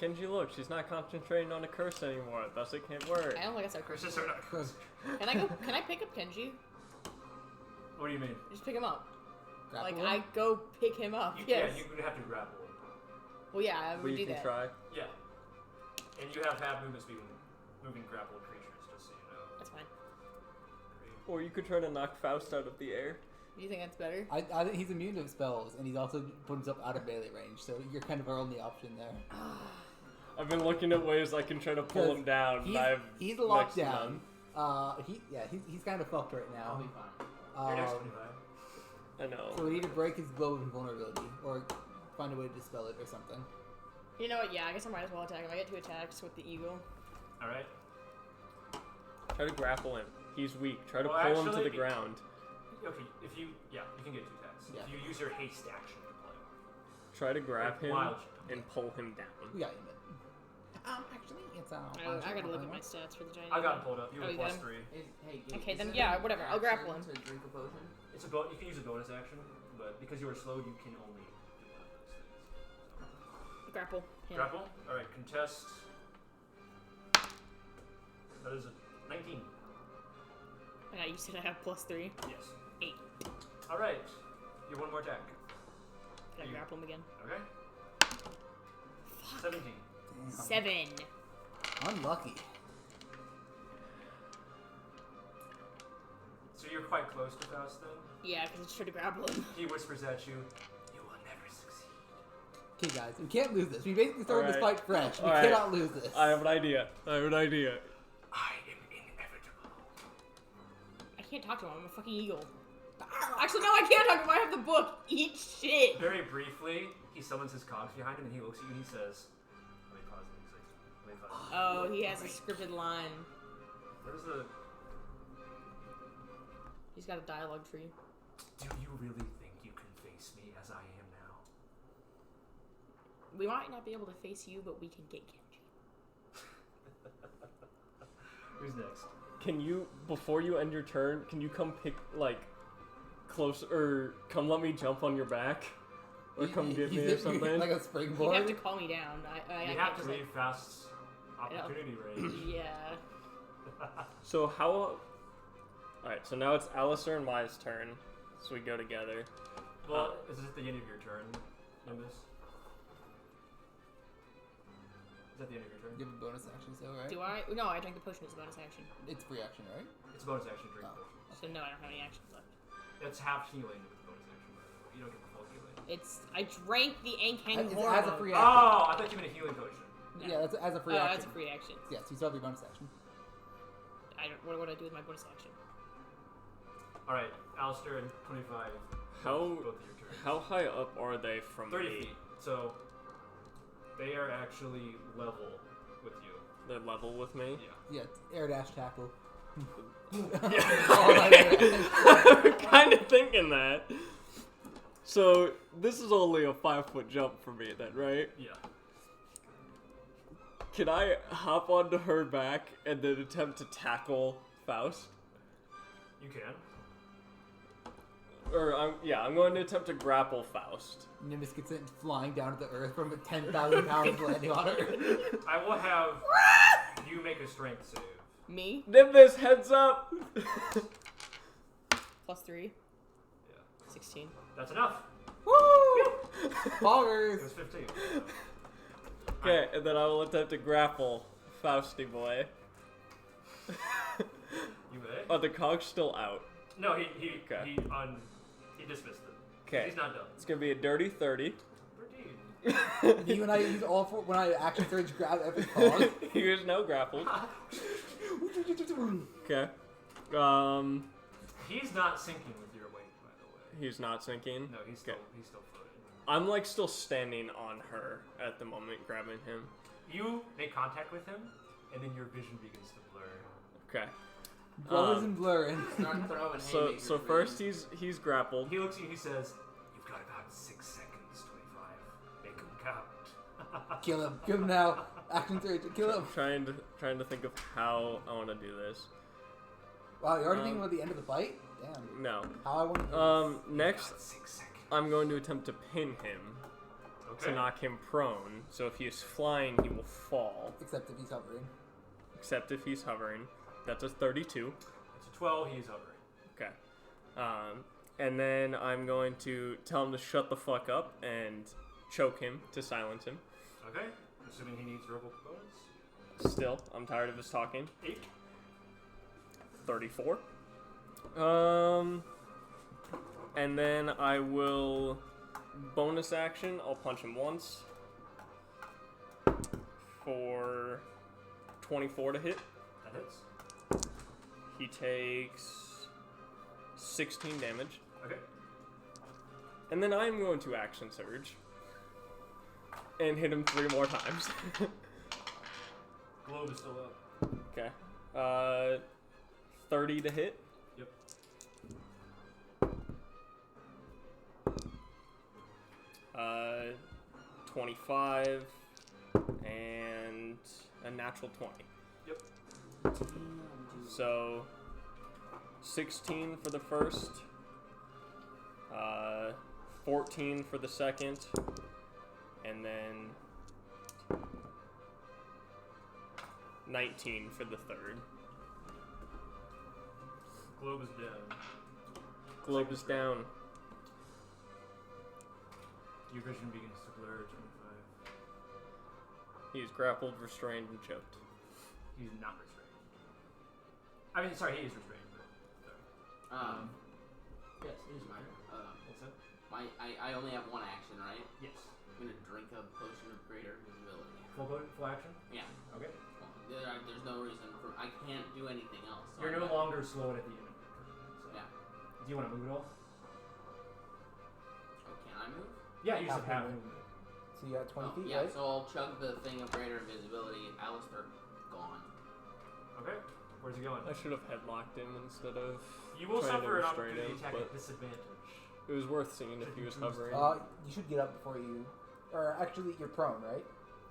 Kenji, look, she's not concentrating on a curse anymore, thus it can't work. I don't think that's how curses Curses are work. not cursed. Can I pick up Kenji? What do you mean? Just pick him up. Grapple Like, him? I go pick him up, yes. Yeah, you would have to grapple him. Well, yeah, I But would you do can that. try. Yeah. And you have movement speed when moving grappled creatures, just so you know. That's fine. Or you could try to knock Faust out of the air. Do you think that's better? I think he's immune to spells, and he's also put himself out of melee range, so you're kind of our only option there. I've been looking at ways I can try to pull him down. He's locked down. He's kind of fucked right I'll now. be fine. You're next Um, 25. I know. so we need to break his glow of invulnerability, or find a way to dispel it or something. You know what? Yeah, I guess I might as well attack him. I get 2 attacks with the eagle. Alright. Try to grapple him. He's weak. Try to Well, pull him to actually, the ground. Okay, you can get 2 attacks. Yeah. If you use your haste action to play. Try to grab him Wild. and pull him down. We got him. Actually, it's I gotta look at my stats for the giant I got him eagle. pulled up. You Oh, have you got plus him? 3. Okay, is then it yeah, an whatever, I'll grapple action him. To drink a potion? It's you can use a bonus action, but because you are slowed, you can only do one of those things. Grapple him. Grapple? Alright, contest. That is a 19. You said I have +3. Yes. 8. All right. You have one more attack. Can I grapple him again? Okay. 17. Damn. 7. Unlucky. So you're quite close to Faust then? Yeah, because I just tried to grapple him. He whispers at you, "You will never succeed." Okay, guys, we can't lose this. We basically started this Alright. fight fresh. We Alright. cannot lose this. I have an idea. I am inevitable. I can't talk to him. I'm a fucking eagle. Actually, no, I can't talk to him. I have the book. Eat shit. Very briefly, he summons his cogs behind him and he looks at you and he says, let me pause the music. Let me pause. Oh, he has a scripted line. Where's the... He's got a dialogue tree. Do you really think you can face me as I am now? We might not be able to face you, but we can get Kenji. Who's next? Can you, before you end your turn, can you come pick, like, close, or come let me jump on your back? Or come get me or something? Like a You'd springboard? have to call me down. I You can't have to just, leave Faust's opportunity range. Yeah. So how... Alright, so now it's Alestor and Maya's turn. So we go together. Well, is this at the end of your turn, Nimbus? Is that the end of your turn? You have a bonus action, so right? Do I? No, I drank the potion as a bonus action. It's free action, right? It's a bonus action drink Oh. potion. So no, I don't have any actions left. It's half healing with the bonus action, by the way. You don't get the full healing. I drank the Ankang It hormone. has a free action. Oh, I thought you meant a healing potion. No. Yeah, that's as a free Oh, action. that's a free action. Yes, you still have your bonus action. What would I do with my bonus action? Alright, Alestor and 25. How- Both of your turns. How high up are they from 30 me? feet. So, they are actually level with you. They're level with me? Yeah. Yeah, it's air dash tackle. I'm kind of thinking that. So, this is only a 5-foot jump for me then, right? Yeah. Can I hop onto her back and then attempt to tackle Faust? You can. Or, I'm going to attempt to grapple Faust. Nimbus gets it flying down to the earth from 10,000 pounds landing on her. I will have you make a strength save. Me? Nimbus, heads up! +3. Yeah. 16. That's enough. Woo! It Ballers! was 15. Okay, and then I will attempt to grapple Fausty boy. You may? Are the cogs still out? No, he Okay. he dismissed it. Okay. He's not done. It's gonna be a dirty 30. Indeed. You and I use all four when I action surge grab every cog. Here's no grapple. Okay. He's not sinking with your weight, by the way. He's not sinking. No, he's still floating. I'm like still standing on her at the moment, grabbing him. You make contact with him, and then your vision begins to blur. Okay. Brothers and blurring. Start throwing So haymakers, so man. first he's grappled. He looks at you. He says, "You've got about 6 seconds, 25. Make him count." Kill him. Kill him now. Action surge. Kill him. Trying to think of how I want to do this. Wow, you're already thinking about the end of the fight? Damn. No. How I want to do this. Next About 6 seconds. I'm going to attempt to pin him Okay. to knock him prone. So if he is flying, he will fall. Except if he's hovering. Except if he's hovering. That's a 32. It's a 12. He's hovering. Okay. And then I'm going to tell him to shut the fuck up and choke him to silence him. Okay. Assuming he needs verbal bonus. Still, I'm tired of his talking. 8. 34. And then I will bonus action. I'll punch him once for 24 to hit. That hits. He takes 16 damage. Okay. And then I'm going to action surge and hit him 3 more times. Globe is still up. Okay. 30 to hit. Yep. Uh, 25 and a natural 20. Yep. So 16 for the first, 14 for the second, and then 19 for the third. Globe is down. Globe is down. Your vision begins to blur. 25. He's grappled, restrained, and choked. He's not restrained. I mean, sorry, he is restrained. But sorry. Yes, it is mine. What's that? I only have one action, right? Yes. I'm gonna drink a potion of greater visibility. Full action? Yeah. Okay. Well, there's no reason for. I can't do anything else. So You're I'm no not- longer slowed at the end of your turn. So. Yeah. Do you want to move at all? Oh, can I move? Yeah, you just Half have movement. movement. So you got 20 feet, yeah, right? so I'll chug the thing of greater invisibility. Alestor gone. Okay. Where's he going? I should have headlocked him instead of You will trying suffer to an restrain opportunity him, attack but at disadvantage. it was worth seeing if he was hovering. You should get up before you... Or actually, you're prone, right?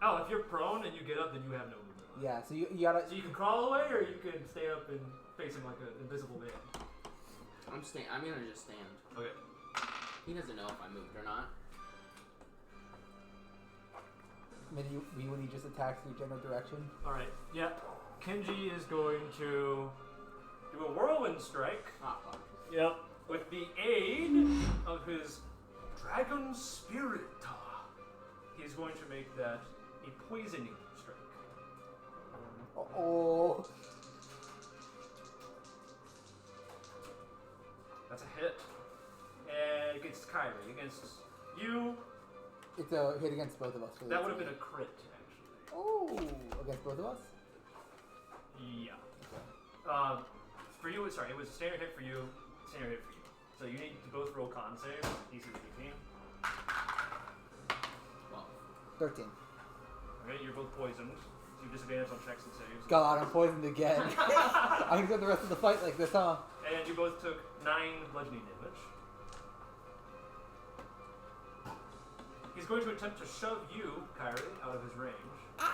Oh, if you're prone and you get up, then you have no movement. Yeah, so you gotta... So you can crawl away, or you can stay up and face him like an invisible man. I'm gonna just stand. Okay. He doesn't know if I moved or not. Maybe when he just attacks your general direction. Alright, yeah. Kenji is going to do a whirlwind strike Ah, fuck. Yep. With the aid of his dragon spirit. He's going to make that a poisoning strike. Uh-oh. That's a hit. And against Kyrie. Against you, It's a hit against both of us. So that that's would have a- been a crit, actually. Oh, against both of us? Yeah. Okay. For you, sorry, it was a standard hit for you, standard hit for you. So you need to both roll con saves, DC 18. Well, 13. Okay, you're both poisoned. So you disadvantage on checks and saves. God, I'm poisoned again. I can spend the rest of the fight like this, huh? And you both took 9 bludgeoning damage. He's going to attempt to shove you, Kyrie, out of his range. Of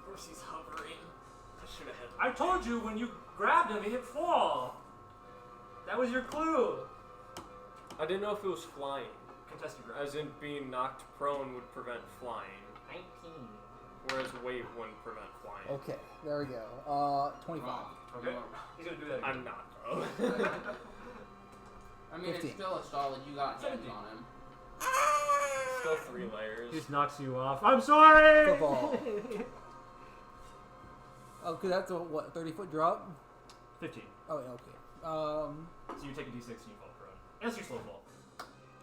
course he's hovering. I should have had. I told you when you grabbed him, he hit fall. That was your clue. I didn't know if it was flying. Contested grab. As in being knocked prone would prevent flying, 19. whereas weight wouldn't prevent flying. Okay, there we go. 25. wrong. Okay. You are- He's going to do that again. I'm not though. I mean, 15. it's still a solid. You got hands 17. on him. Still 3 layers. He just knocks you off. I'm sorry! Football. Oh, cause that's a, what, 30-foot drop? 15. Oh, okay. So you take a d6 and you fall prone. And it's your slow fall.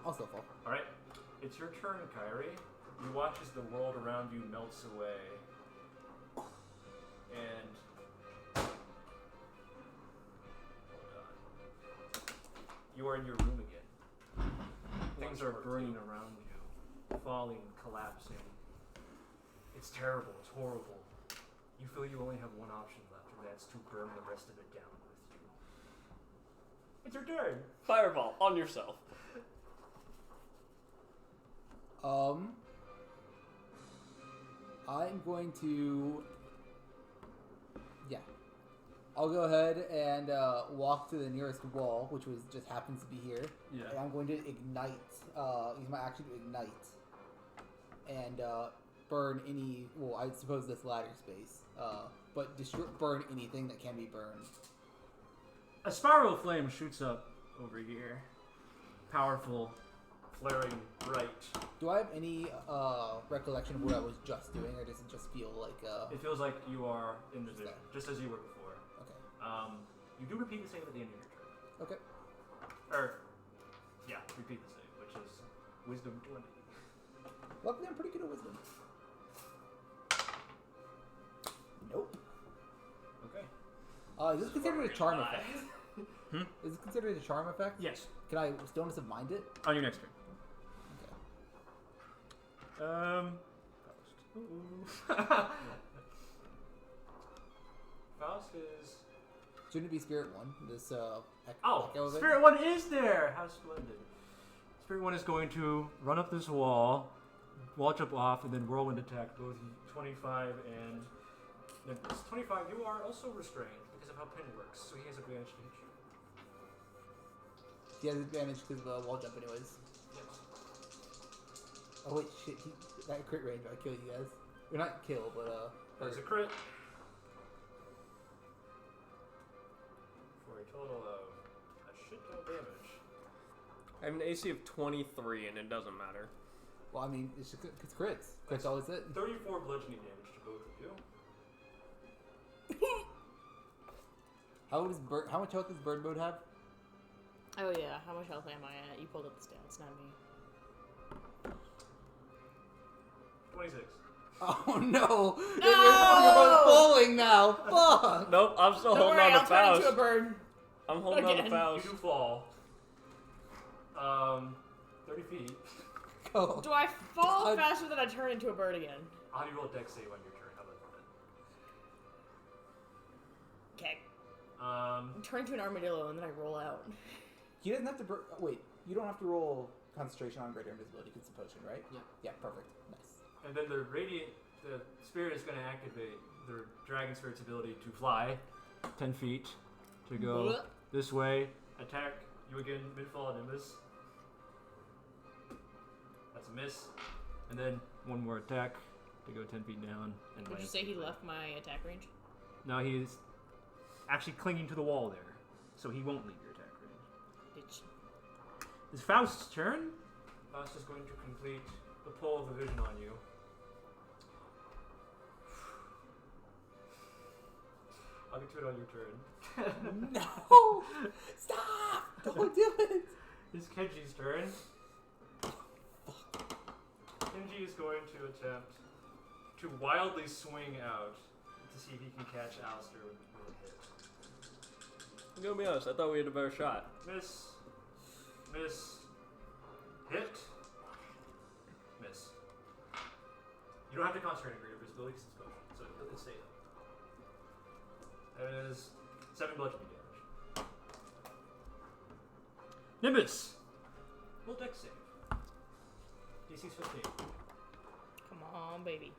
I'll still fall. Alright. It's your turn, Kyrie. You watch as the world around you melts away. And... Hold on. You are in your room again. Things are burning around you. Falling, collapsing. It's terrible. It's horrible. You feel you only have one option left, and that's to burn the rest of it down with you. It's your turn. Fireball on yourself. I'm going to... Yeah. I'll go ahead and walk to the nearest wall, which just happens to be here. Yeah. And I'm going to ignite, use my action to ignite. And burn any, well, I suppose this ladder space. But burn anything that can be burned. A spiral of flame shoots up over here. Powerful, flaring bright. Do I have any recollection of what I was just doing, or does it just feel like... It feels like you are in the Just vision, that. just as you were before. Okay. You do repeat the save at the end of your turn. Okay. Or, yeah, repeat the save, which is Wisdom 20. Luckily, I'm pretty good at wisdom. Nope. Okay. Is this considered a charm effect? Is this considered a charm effect? Yes, Can I Stillness of Mind it? on your next turn. Okay. Faust is... Shouldn't it be Spirit 1? This, Oh, echo thing? Spirit 1 is there! How splendid. Spirit 1 is going to run up this wall, wall jump off, and then whirlwind attack both 25 and Nimbus. 25, you are also restrained because of how pin works, so he has advantage to hit you. He has advantage because of the wall jump anyways. Yes. Oh wait, shit, that crit range, I kill you guys. Or not kill, but There's a crit. total of a shit ton of damage. I have an AC of 23, and it doesn't matter. Well, I mean, it's crits. Crits always it. 34 bludgeoning damage to both of you. How much health does Bird Mode have? Oh yeah, how much health am I at? You pulled up the stats, not me. 26. Oh no! You're both falling now. Fuck. Nope, I'm still Don't holding worry, on I'll to turn into a Faust. bird. I'm holding on to Again. Faust. You do fall. 30 feet. Go. Do I fall God. faster than I turn into a bird again? How do you roll a dex save on your turn? How about Okay. that? Turn into an armadillo and then I roll out. He doesn't have to. Wait, you don't have to roll concentration on greater invisibility because it's a potion, right? Yeah. Yeah, perfect. Nice. And then the spirit is going to activate the dragon spirit's ability to fly 10 feet to go Blech. this way, attack you again, mid-fall Nimbus. That's a miss. And then one more attack to go 10 feet down. And Would you say he left my attack range? No, he's actually clinging to the wall there, so he won't leave your attack range. Bitch. It's Faust's turn. Faust is going to complete the pull of the vision on you. I'll get to it on your turn. No! Stop! Don't do it! It's Kenji's turn. Kenji is going to attempt to wildly swing out to see if he can catch Alestor with a hit. I'm gonna be honest, I thought we had a better shot. Miss. Miss. Hit. Miss. You don't have to concentrate on greater visibility because it's motion, so it'll stay there. That is 7 bludgeoning damage. Nimbus! Roll dex save. DC's 15. Come on, baby.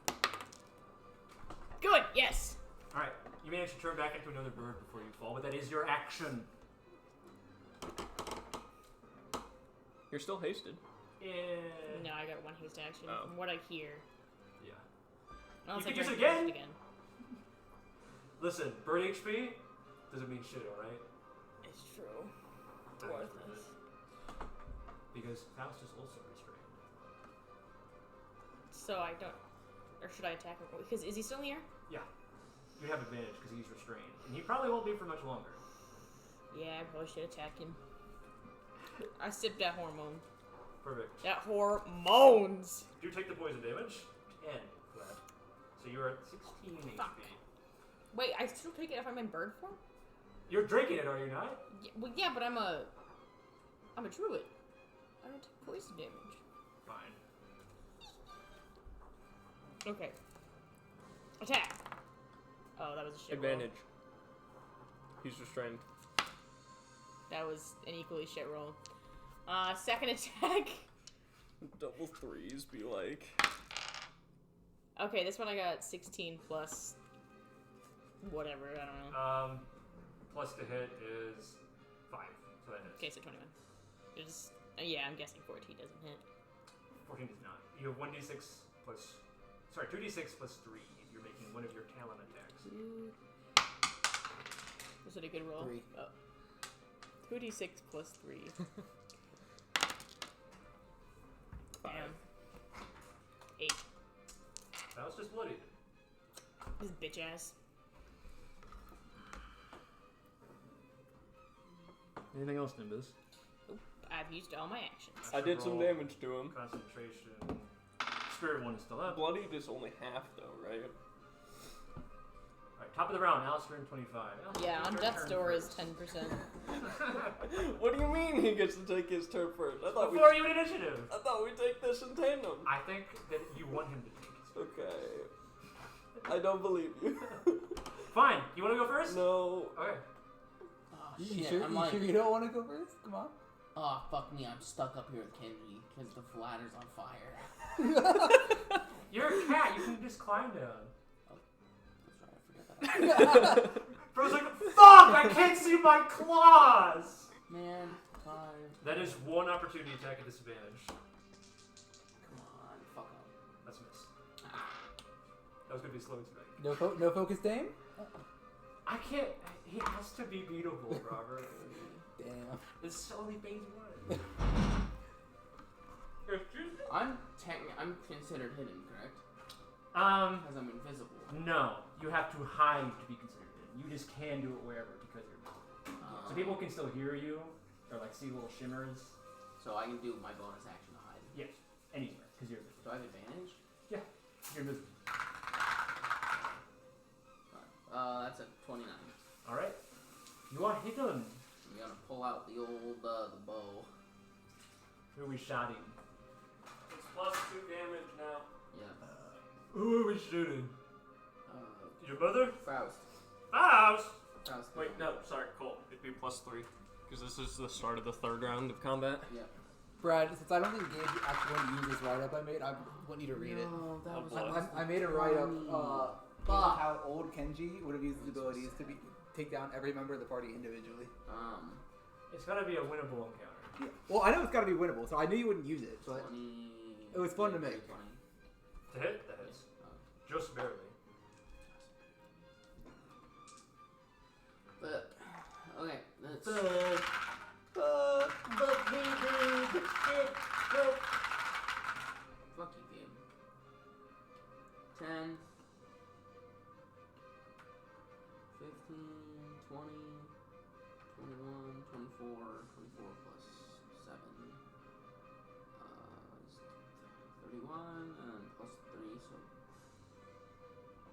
Good, yes! Alright, you manage to turn back into another bird before you fall, but that is your action. You're still hasted. No, I got one haste action. Oh. From what I hear. Yeah. Unless You I can use turn it again? hasted again. Listen, bird HP doesn't mean shit, alright? It's true. It's That is worthless. Because Faust is also restrained. So I don't... Or should I attack him? Because is he still in the air? Yeah. You have advantage because he's restrained. And he probably won't be for much longer. Yeah, I probably should attack him. I sipped that hormone. Perfect. That hormones! Do take the poison damage. 10 flat. So you're at 16 Fuck. HP. Wait, I still take it if I'm in bird form? You're drinking it, are you not? Yeah, but I'm a druid. I don't take poison damage. Fine. Okay. Attack! Oh, that was a shit roll. Advantage. He's restrained. That was an equally shit roll. Second attack. Double threes be like. Okay, this one I got 16 plus whatever, I don't know. Plus the hit is 5. So that hits. Okay, so 21. It's, yeah, I'm guessing 14 doesn't hit. 14 does not. You have 1d6 plus... Sorry, 2d6 plus 3 if you're making one of your talent attacks. Was it a good roll? 3. Oh. 2d6 plus 3. Damn. 8. That was just bloodied. This bitch ass. Anything else, Nimbus? Oop, I've used all my actions. I did some damage to him. Concentration. Spirit 1 is still up. Bloodied is only half though, right? Alright, top of the round, Alestor in 25. Alestor, Yeah, on your Death's turn Door is first. 10%. What do you mean he gets to take his turn first? I thought Before you initiative! I thought we take this in tandem. I think that you want him to take his turn. Okay. I don't believe you. Fine, you want to go first? No. Okay. Oh, You shit, sure? I'm You like, sure you don't want to go first? Come on. oh, fuck me, I'm stuck up here with Kenji, because the ladder's on fire. You're a cat, you can just climb down. That's right, I forgot that. Bro's like, fuck, I can't see my claws! Man, 5. That is one opportunity attack at disadvantage. Come on, fuck up. That's a miss. That was going to be slow and strike. No focus aim? I can't. He has to be beatable, Robert. Damn. It's only phase 1. I'm considered hidden, correct? Because I'm invisible. No. You have to hide to be considered hidden. You just can do it wherever because you're invisible. So people can still hear you or like see little shimmers. So I can do my bonus action to hide. Yes. Anywhere because you're invisible. Do I have advantage? Yeah. You're invisible. That's a 29. All right. You are hidden. I'm gonna pull out the old the bow. Who are we shotting? It's plus 2 damage now. Yeah. Who are we shooting? Your mother? Faust. Faust! Faust. Wait, no, sorry, Cole. It'd be plus 3. Because this is the start of the 3rd round of combat. Yeah. Brad, since I don't think Gabe actually want to use this write-up I made, I want you to read it. No, that was I made a write-up Fuck. how old Kenji would have used his abilities to take down every member of the party individually. It's gotta be a winnable encounter. Yeah. Well, I know it's got to be winnable, so I knew you wouldn't use it, but 20, it was fun to make. 20. To hit? That hits. Just barely. But, okay, let's... Fuck you, game. 10, 15, 20, 21, 24 plus 7, 31, and plus 3, so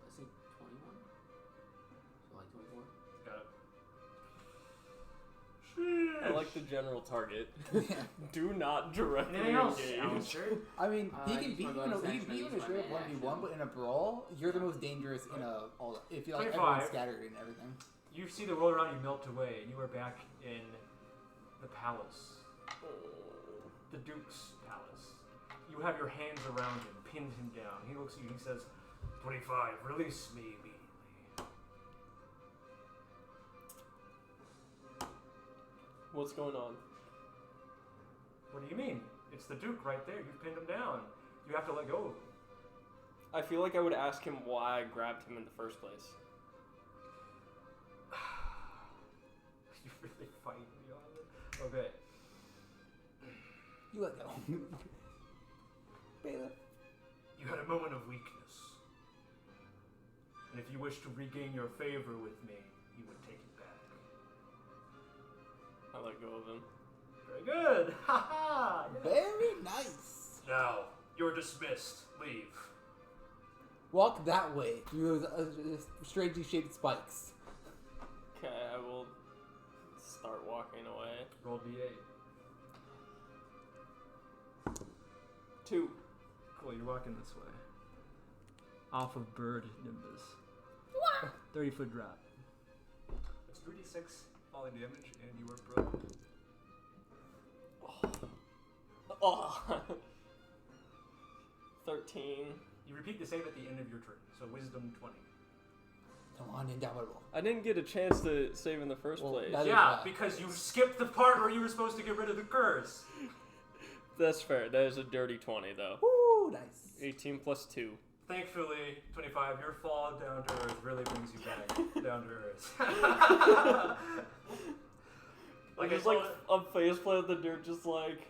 let's say 21, so like 24. Got it. I like the general target. Yeah. Do not directly Anything else, engage. Alestor? I mean, he I can use beat my you in a bonus action, I straight use up my 1v1, but in a brawl, you're the most dangerous in a all. If you like 25. everyone's scattered and everything. You see the world around you melt away, and you are back in the palace. The Duke's palace. You have your hands around him, pinned him down. He looks at you and he says, 25, release me immediately. What's going on? What do you mean? It's the Duke right there. You've pinned him down. You have to let go of him. I feel like I would ask him why I grabbed him in the first place. You really fighting me on it? Okay. You let go. Bailiff. You had a moment of weakness. And if you wish to regain your favor with me, you would take it back. I let go of him. Very good! Ha ha! Very nice. Now, you're dismissed. Leave. Walk that way through those strangely shaped spikes. Okay, I will start walking away. Roll D8. 2. Cool, you're walking this way. Off of Bird Nimbus. 30-foot drop. It's 3d6 falling damage, and you are broken. Oh. 13. You repeat the save at the end of your turn, so Wisdom 20. Come on, Indomitable. I didn't get a chance to save in the first place. that is Yeah, why. because you skipped the part where you were supposed to get rid of the curse. That's fair. That is a dirty 20, though. Woo, nice. 18 plus 2. Thankfully, 25, your fall down to earth really brings you back down to earth. Like it's like a faceplant of the dirt, just like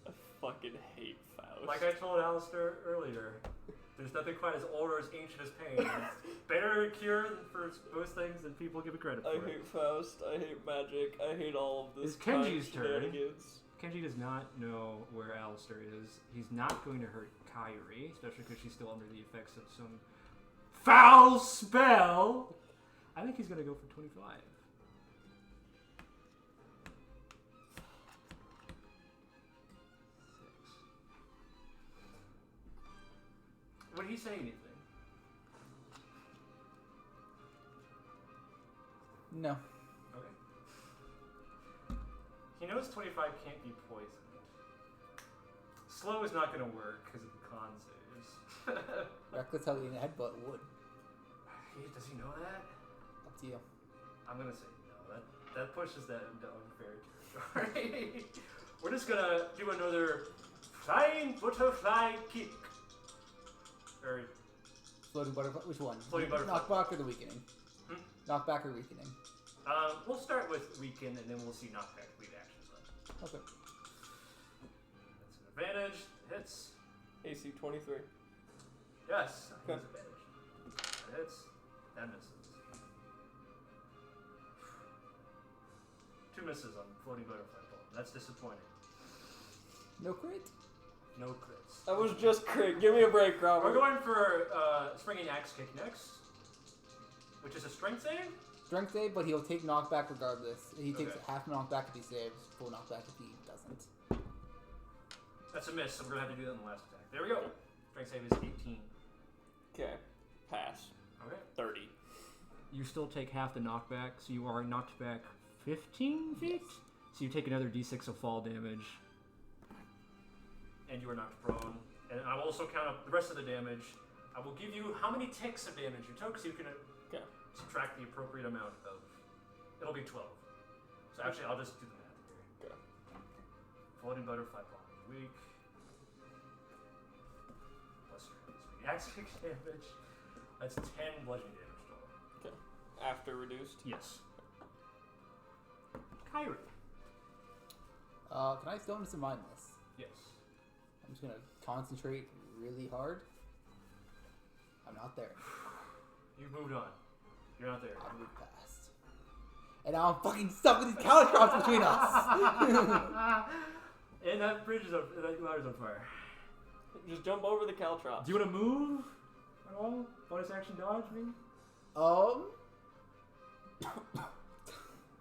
I fucking hate Faust. Like I told Alestor earlier, there's nothing quite as old or as ancient as pain. It's better cure for most things than people give it credit for. I hate Faust. I hate magic. I hate all of this. It's Kenji's kind of turn. shenanigans. Kenji does not know where Alestor is. He's not going to hurt Kairi, especially because she's still under the effects of some foul spell. I think he's going to go for 25. Would he say anything? No. Okay. He knows 25 can't be poisoned. Slow is not going to work because of the con saves. Reckless hugging headbutt would. Does he know that? Up to you. I'm going to say no. That pushes that into unfair territory. We're just going to do another flying butterfly kick. Or Floating butterfly. Which one? Floating butterfly. Knockback or the weakening? Knockback or weakening? We'll start with weaken, and then we'll see knockback lead actions then. Okay. That's an advantage. Hits. AC 23. Yes. Okay. That's advantage. That hits. That misses. 2 misses on floating butterfly ball. That's disappointing. No crit? No crits. That was just crit. Give me a break, Robert. We're going for springing axe kick next, which is a strength save. Strength save, but he'll take knockback regardless. He takes Okay. half knockback if he saves, full knockback if he doesn't. That's a miss, so we're gonna have to do that in the last attack. There we go. Strength save is 18. Okay. Pass. Okay. 30. You still take half the knockback, so you are knocked back 15 feet. Yes. So you take another d6 of fall damage, and you are knocked prone. And I will also count up the rest of the damage. I will give you how many ticks of damage you took, so you can Okay. subtract the appropriate amount of. It'll be 12. So actually, I'll just do the math here. Okay. Floating butterfly ball is weak. Plus strength. Axe kick damage. That's 10 bludgeoning damage total. Okay. After reduced. Yes. Kyrie. Can I still into mindless? Yes. I'm just gonna concentrate really hard. I'm not there. You've moved on. You're not there. I moved past. And now I'm fucking stuck with these caltrops between us! And that bridge is on, that ladder's on fire. Just jump over the caltrops. Do you want to move at all? Bonus action dodge, maybe?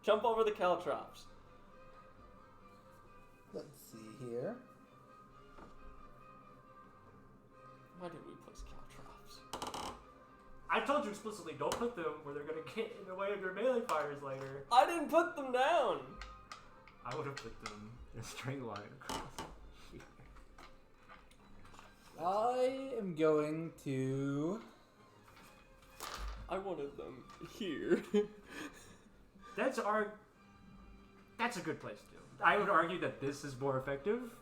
Jump over the caltrops. Let's see here. Why did we place caltrops? I told you explicitly, don't put them where they're going to get in the way of your melee fires later. I didn't put them down. I would have put them in a straight line across here. I am going to... I wanted them here. That's a good place to do. I would argue that this is more effective.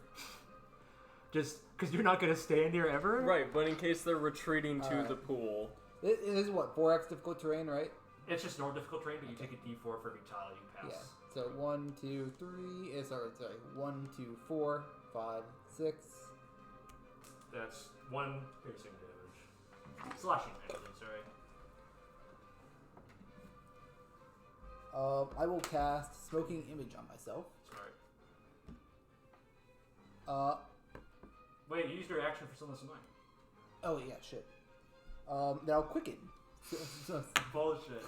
Just because you're not going to stand here ever. Right, but in case they're retreating to Alright. the pool. This is what, 4x difficult terrain, right? It's just normal difficult terrain, but you take a d4 for every tile you pass. Yeah. So 1, 2, 3. Sorry. 1, 2, 4, 5, 6. That's 1 piercing damage. Slashing damage, sorry. I will cast Smoking Image on myself. Sorry. Wait, you used your action for Sunless Mind. Oh yeah, shit. Now Quicken. Bullshit.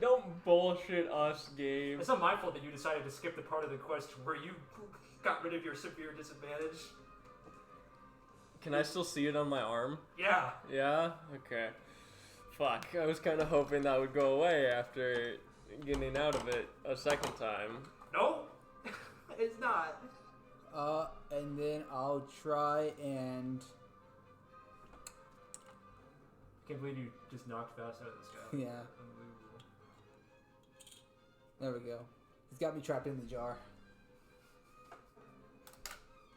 Don't bullshit us, Gabe. It's not my fault that you decided to skip the part of the quest where you got rid of your severe disadvantage. Can I still see it on my arm? Yeah. Yeah? Okay. Fuck, I was kind of hoping that would go away after getting out of it a second time. No, it's not. And then I'll try and... Can't believe you just knocked Faust out of the sky. Yeah. Unbelievable. There we go. He's got me trapped in the jar.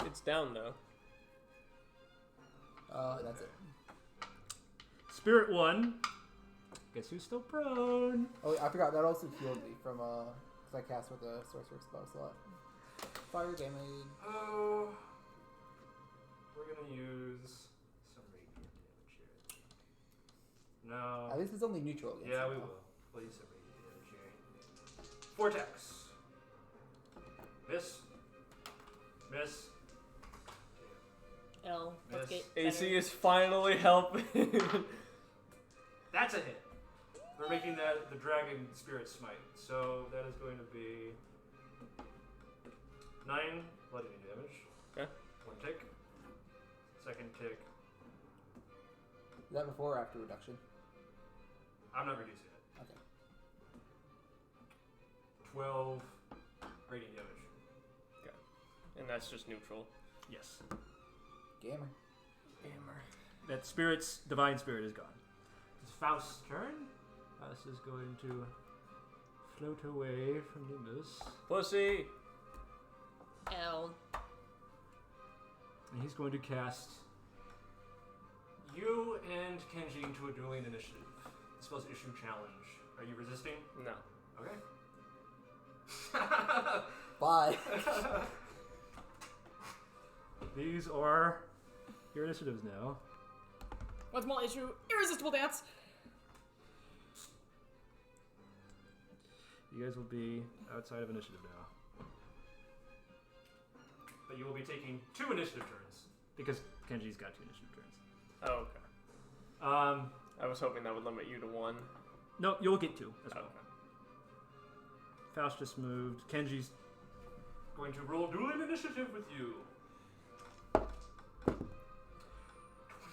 It's down, though. That's it. Spirit 1. Guess who's still prone? Oh, I forgot. That also healed me from, because I cast with a sorcerer spell slot. Fire damage. Oh. We're gonna use some radiant damage here. No. At least it's only neutral against Yeah, it we now. will. We'll use some radiant damage here. Vortex. Miss. Miss. L. Let's Miss. get AC better. is finally helping. That's a hit. We're making that the dragon spirit smite. So that is going to be 9 bludgeoning damage. Okay. 1 tick. Second tick. Is that before or after reduction? I'm not reducing it. Okay. 12 radiant damage. And that's just neutral. Yes. Gamer. That spirit's divine spirit is gone. It's Faust's turn. Faust is going to float away from Nimbus. Pussy! L. And he's going to cast you and Kenji into a dueling initiative. supposed to issue challenge. Are you resisting? No. Okay. Bye. These are your initiatives now. One small issue, irresistible dance. You guys will be outside of initiative now. But you will be taking 2 initiative turns. Because Kenji's got 2 initiative turns. Oh, okay. I was hoping that would limit you to 1. No, you'll get 2 as well. Okay. Faust just moved. Kenji's going to roll dueling initiative with you.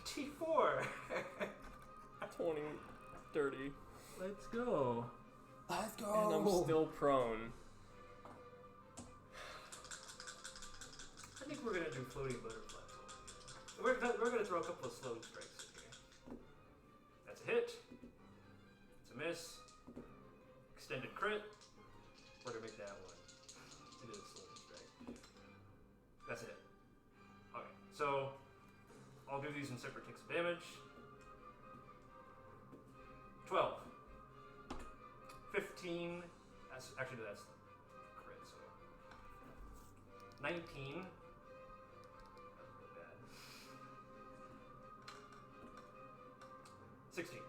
24. 20, 30. Let's go. Let's go. And I'm still prone. I think we're gonna do floating butterflies. We're gonna throw a couple of slow strikes in here. That's a hit. It's a miss. Extended crit. We're gonna make that one. It is a slow strike. That's a hit. Okay, so I'll do these in separate ticks of damage. 12. 15. That's actually that's crit, so 19. That's really bad. 16.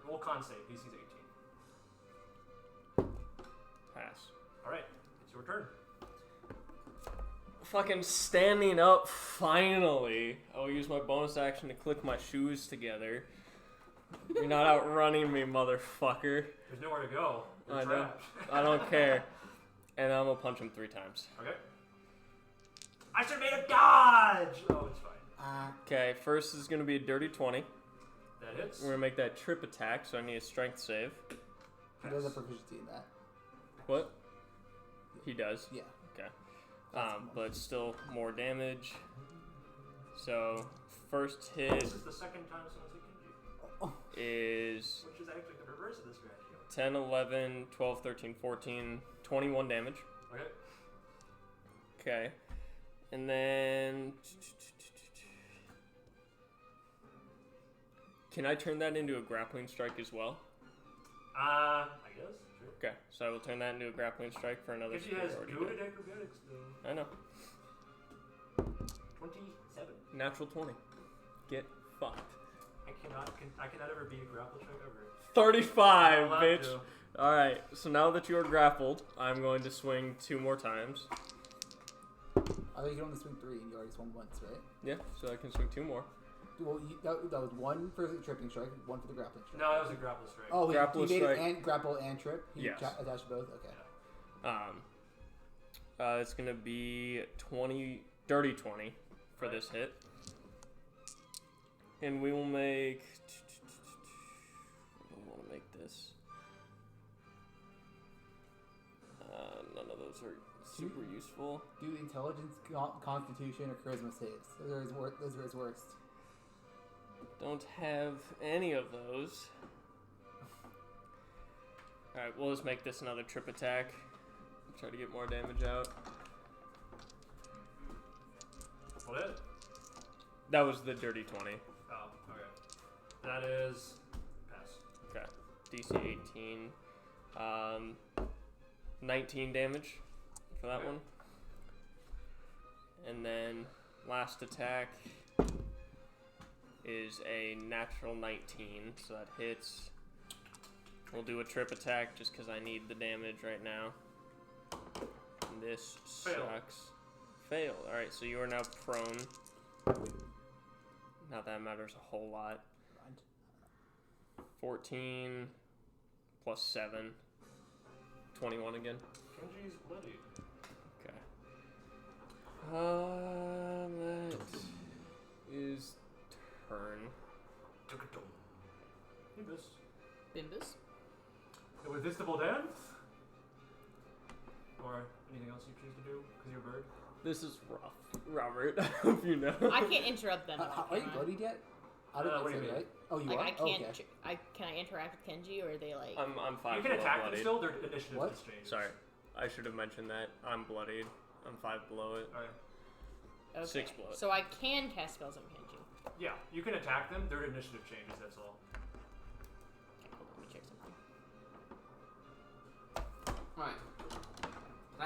Roll con save. DC's 18. Pass. All right, it's your turn. Fucking standing up, finally. I'll use my bonus action to click my shoes together. You're not outrunning me, motherfucker. There's nowhere to go. You're I know. trapped. I don't care. And I'm gonna punch him 3 times. Okay. I should have made a dodge! Oh, it's fine. Okay, first is gonna be a dirty 20. That hits. We're gonna make that trip attack, so I need a strength save. He does have proficiency in that. What? He does? Yeah. Okay. But still more damage. So, first hit This is the second time someone's hit Kenji. is Which is actually the reverse of this strategy. 10, 11, 12, 13, 14, 21 damage. Okay. Okay. And then... Can I turn that into a grappling strike as well? I guess. Sure. Okay, so I will turn that into a grappling strike for another Kenji has superiority good die. at acrobatics, though. I know. 27. Natural 20. Get fucked. I cannot ever beat a grapple check ever. 35, Allowed bitch. to. Alright, so now that you are grappled, I'm going to swing 2 more times. I think you can only swing 3 and you already swung once, right? Yeah, so I can swing 2 more. Well, that was 1 for the tripping strike, 1 for the grappling strike. No, that was a grapple strike. Oh, Grapple he made strike. it and grapple and trip? He Yes. attached both? Okay. It's gonna be 20, dirty 20 for this hit. And we will make... I want to make this. None of those are super useful. Do intelligence, constitution, or charisma saves. Those are his worst. Don't have any of those. Alright, we'll just make this another trip attack. Try to get more damage out. What is? That was the dirty 20. Oh, okay. That is pass. Okay. DC 18. 19 damage for that Okay. one. And then last attack is a natural 19, so that hits. We'll do a trip attack just because I need the damage right now. And this sucks. Failed. Alright, so you are now prone. Not that matters a whole lot. 14 plus 7. 21 again. Kenji's bloody. Okay. That is turn. Nimbus. Bimbus. A resistible dance? Or anything else you choose to do because you're a bird? This is rough, Robert. I hope you know. I can't interrupt them. Are you bloodied yet? I don't what do think you so, mean? right? Oh, you Like are? I can't. Okay. Can I interact with Kenji, or are they like? I'm 5 You can below attack them bloodied. still, their initiative What? has changed. Sorry, I should have mentioned that. I'm bloodied. I'm 5 below it. Alright. Okay. 6 blood. So I can cast spells on Kenji. Yeah, you can attack them, their initiative changes, that's all.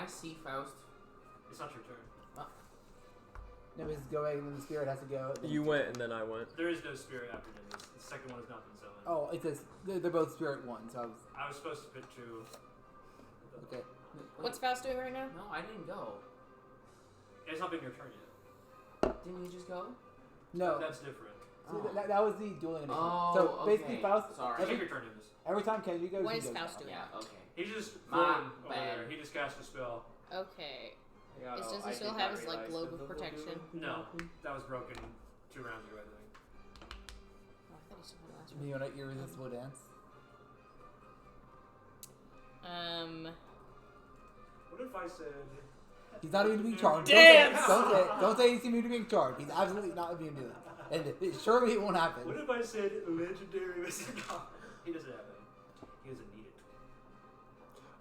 I see Faust? It's not your turn. Nimbus is going, and then the spirit has to go. You went, and then I went. There is no spirit after Nimbus. The second one has not been summoned. Oh, it says they're both spirit ones. So I was supposed to pick 2. okay. What's Faust doing right now? No, I didn't go. It's not been your turn yet. Didn't you just go? No, That's different. so that was the dueling initiative. Oh, so basically, okay. Faust. Sorry. Take your turn, Nimbus. Every time Kenji goes, What he is goes Faust now. doing? Yeah, okay. He's just My floating over bad. there. He just cast a spell. Okay. Yeah, Does no, he I still did have not his like realize globe that of the protection? No, that was broken 2 rounds ago, I think. Oh, I thought he still had last Do you want an irresistible dance? What if I said... He's not immune to being charmed. Dance! Don't say he's immune to being charmed. He's absolutely not immune to it. And surely it won't happen. What if I said legendary missing card? He doesn't have any. He doesn't need it.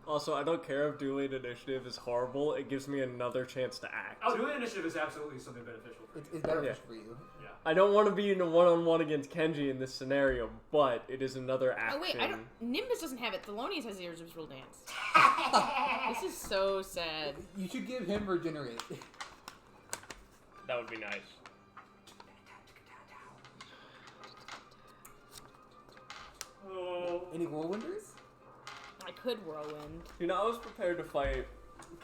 Also, I don't care if dueling initiative is horrible. It gives me another chance to act. Oh, doing initiative is absolutely something beneficial for you. It's beneficial Yeah. for you. Yeah. I don't want to be in a one-on-one against Kenji in this scenario, but it is another action. Oh wait, I don't. Nimbus doesn't have it. Thelonious has the irresistible dance. This is so sad. You should give him regenerate. That would be nice. Oh. Any whirlwinders? I could whirlwind. You know, I was prepared to fight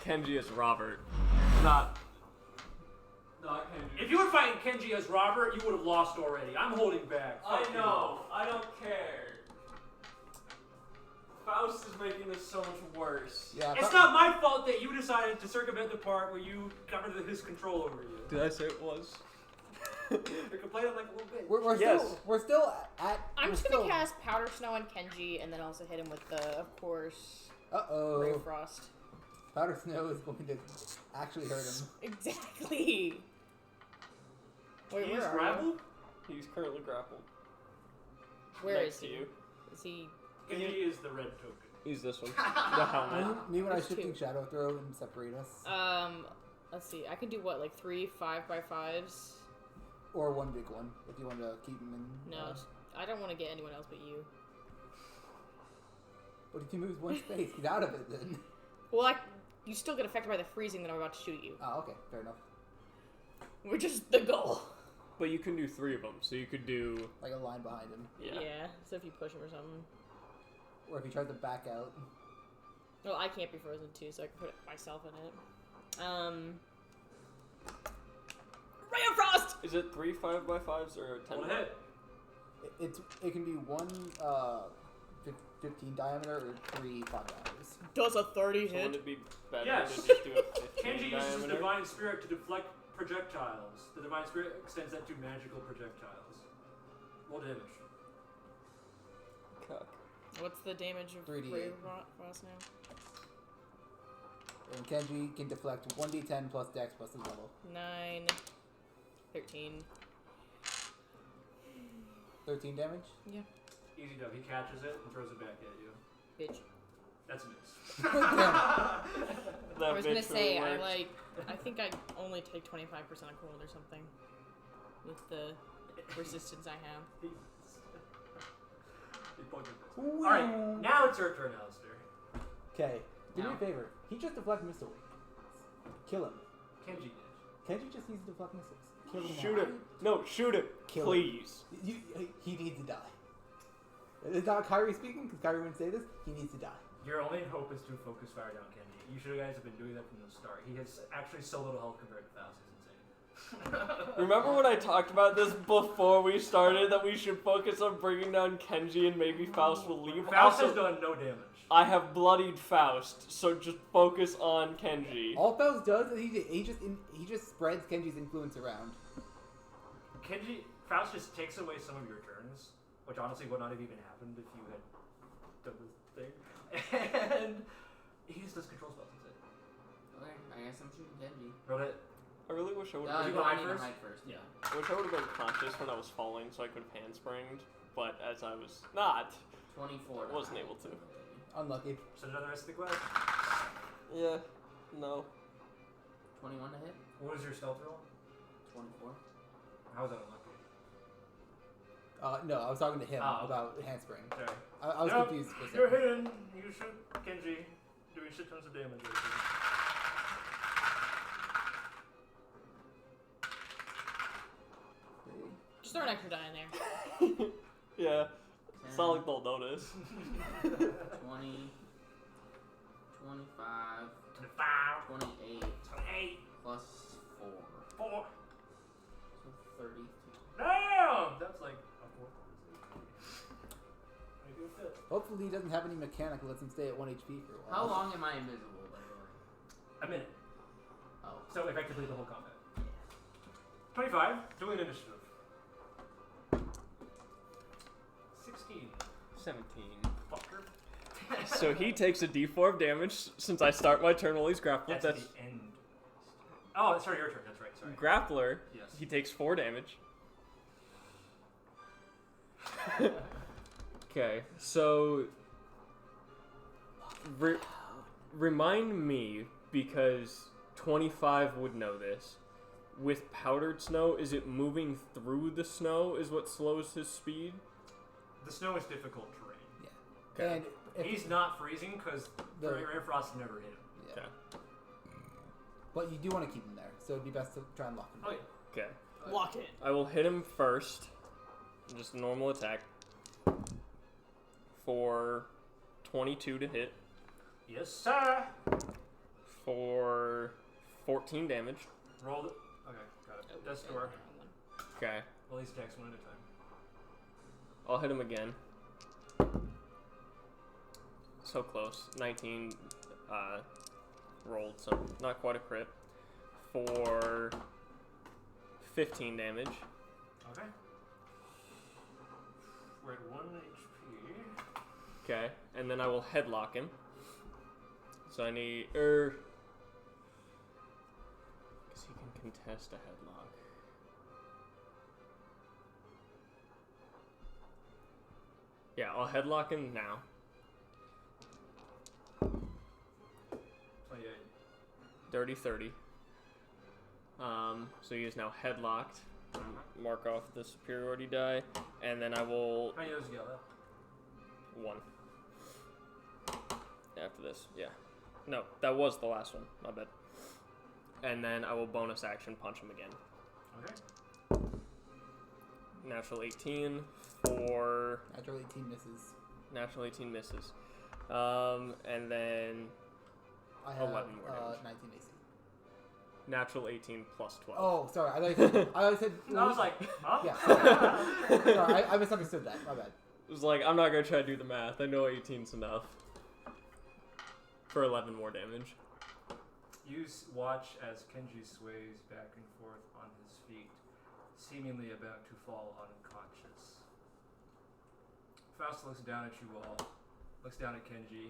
Kenji as Robert. Not Kenji. If you were fighting Kenji as Robert, you would have lost already. I'm holding back. Fuck you. I don't care. Faust is making this so much worse. Yeah. It's not my fault that you decided to circumvent the part where you got rid of his control over you. Did I say it was? You're complaining like a little bit. We're Yes. still at. I'm we're just still, gonna cast Powder Snow on Kenji and then also hit him with the, of course, Ray Uh-oh. of Frost. Powder Snow is going to actually hurt him. Exactly. Wait, He where is are you? grappled? He's currently grappled. Where Next is to he? you. Is he? Kenji is the red token. He's this one. The helmet. Me when I There's shifting two. shadow throw and separate us, Let's see. I can do what, like 3 5x5s? or one big one if you want to keep him in. No, I don't want to get anyone else but you. What if he moves one space? Get out of it then. Well, you still get affected by the freezing that I'm about to shoot you, Oh, okay, fair enough. which is the goal. But you can do 3 of them, so you could do... Like a line behind him, Yeah. So if you push him or something. or if he tries to back out. Well, I can't be frozen too, so I can put myself in it. Ray of Frost! Is it 3 5x5s or 10? One hit. It can be one 15 diameter or 3 5 diameters. Does a 30 So wouldn't hit? it be better Yes. to just do a 15 Kenji uses diameter? Divine Spirit to deflect projectiles. The Divine Spirit extends that to magical projectiles. Roll damage. Cuck. What's the damage of 3d8. Ray of Frost now? And Kenji can deflect 1d10 plus dex plus his level. 9, 13. 13 damage? Easy dub. He catches it and throws it back at you. Bitch. That's a miss. Damn. That I was gonna bitch say, really worked. I think I only take 25% of cold or something. With the resistance I have. He pointed this. Alright, now it's your turn, Alestor. Okay, do me No. a favor. He just deflect missiles. Kill him. Kenji did. Kenji just needs to deflect missiles. Kill him. Shoot now. him. No, shoot him. Kill him. Please. He needs to die. It's not Kyrie speaking, because Kyrie wouldn't say this. He needs to die. Your only hope is to focus fire down Kenji. You should guys have been doing that from the start. He has actually so little health compared to Faust. It's insane. Remember when I talked about this before we started, that we should focus on bringing down Kenji and maybe Faust will leave? Faust Also, has done no damage. I have bloodied Faust, so just focus on Kenji. All Faust does is he just spreads Kenji's influence around. Faust just takes away some of your turns, which honestly would not have even happened if you had done the thing. And he just does control spells instead. Okay, I guess I'm shooting Kenji. Roll it. I really wish I would you have go I hide need to first? hide first. Yeah. I wish I would have been conscious when I was falling so I could have handspringed, but as I was not, 24. Wasn't able to. Unlucky. Send it on the rest of the quest. yeah, no. 21 to hit. What was your stealth roll? 24. How was that unlucky? No, I was talking to him Oh, okay. about handspring. Sorry. I was Nope, confused for a You're second. hidden. You shoot Kenji, doing shit tons of damage. Right throw an extra die in there. Yeah. It's not like they'll notice. 20, 25, 25, 28, 28, plus 4. 4. So 32. Damn! That's like a 4. Hopefully he doesn't have any mechanic that lets him stay at 1 HP for a while. How long am I invisible, by the way? A minute. Oh. So effectively the whole combat. 25. Doing initiative. 16. 17. Fucker. So he takes a d4 of damage since I start my turn while he's grappled. That's the end. Oh, sorry, your turn. That's right. Sorry. Grappler. Yes. He takes 4 damage. Okay, so remind me, because 25 would know this. With powdered snow, is it moving through the snow is what slows his speed? The snow is difficult terrain. Yeah. And if He's not freezing because The- air frost never hit him. yeah. Okay. But you do want to keep him there, so it'd be best to try and lock him. Oh yeah. Okay. Lock it. I will hit him first. Just a normal attack. For 22 to hit. Yes, sir. For 14 damage. Roll it. Okay, got it. Death's door. Okay. Well, these attacks one at a time. I'll hit him again. So close. 19 rolled, so not quite a crit. For 15 damage. Okay. We're at 1 HP. Okay. And then I will headlock him. So I need... Because he can contest a headlock. Yeah, I'll headlock him now. 28. Dirty 30. So he is now headlocked. Mark off the superiority die, and then I will How many of those you got left? 1. After this, yeah. No, that was the last one. My bad. And then I will bonus action punch him again. Okay. Natural 18 for Natural 18 misses. natural 18 misses. And then I have 11 more damage. 19 AC. natural 18 plus 12. Oh, sorry. I thought you said. I was like, huh? Yeah. Sorry, I misunderstood that. My bad. It was like, I'm not going to try to do the math. I know 18's enough. For 11 more damage. You watch as Kenji sways back and forth on his feet, seemingly about to fall unconscious. Faust looks down at you all, looks down at Kenji,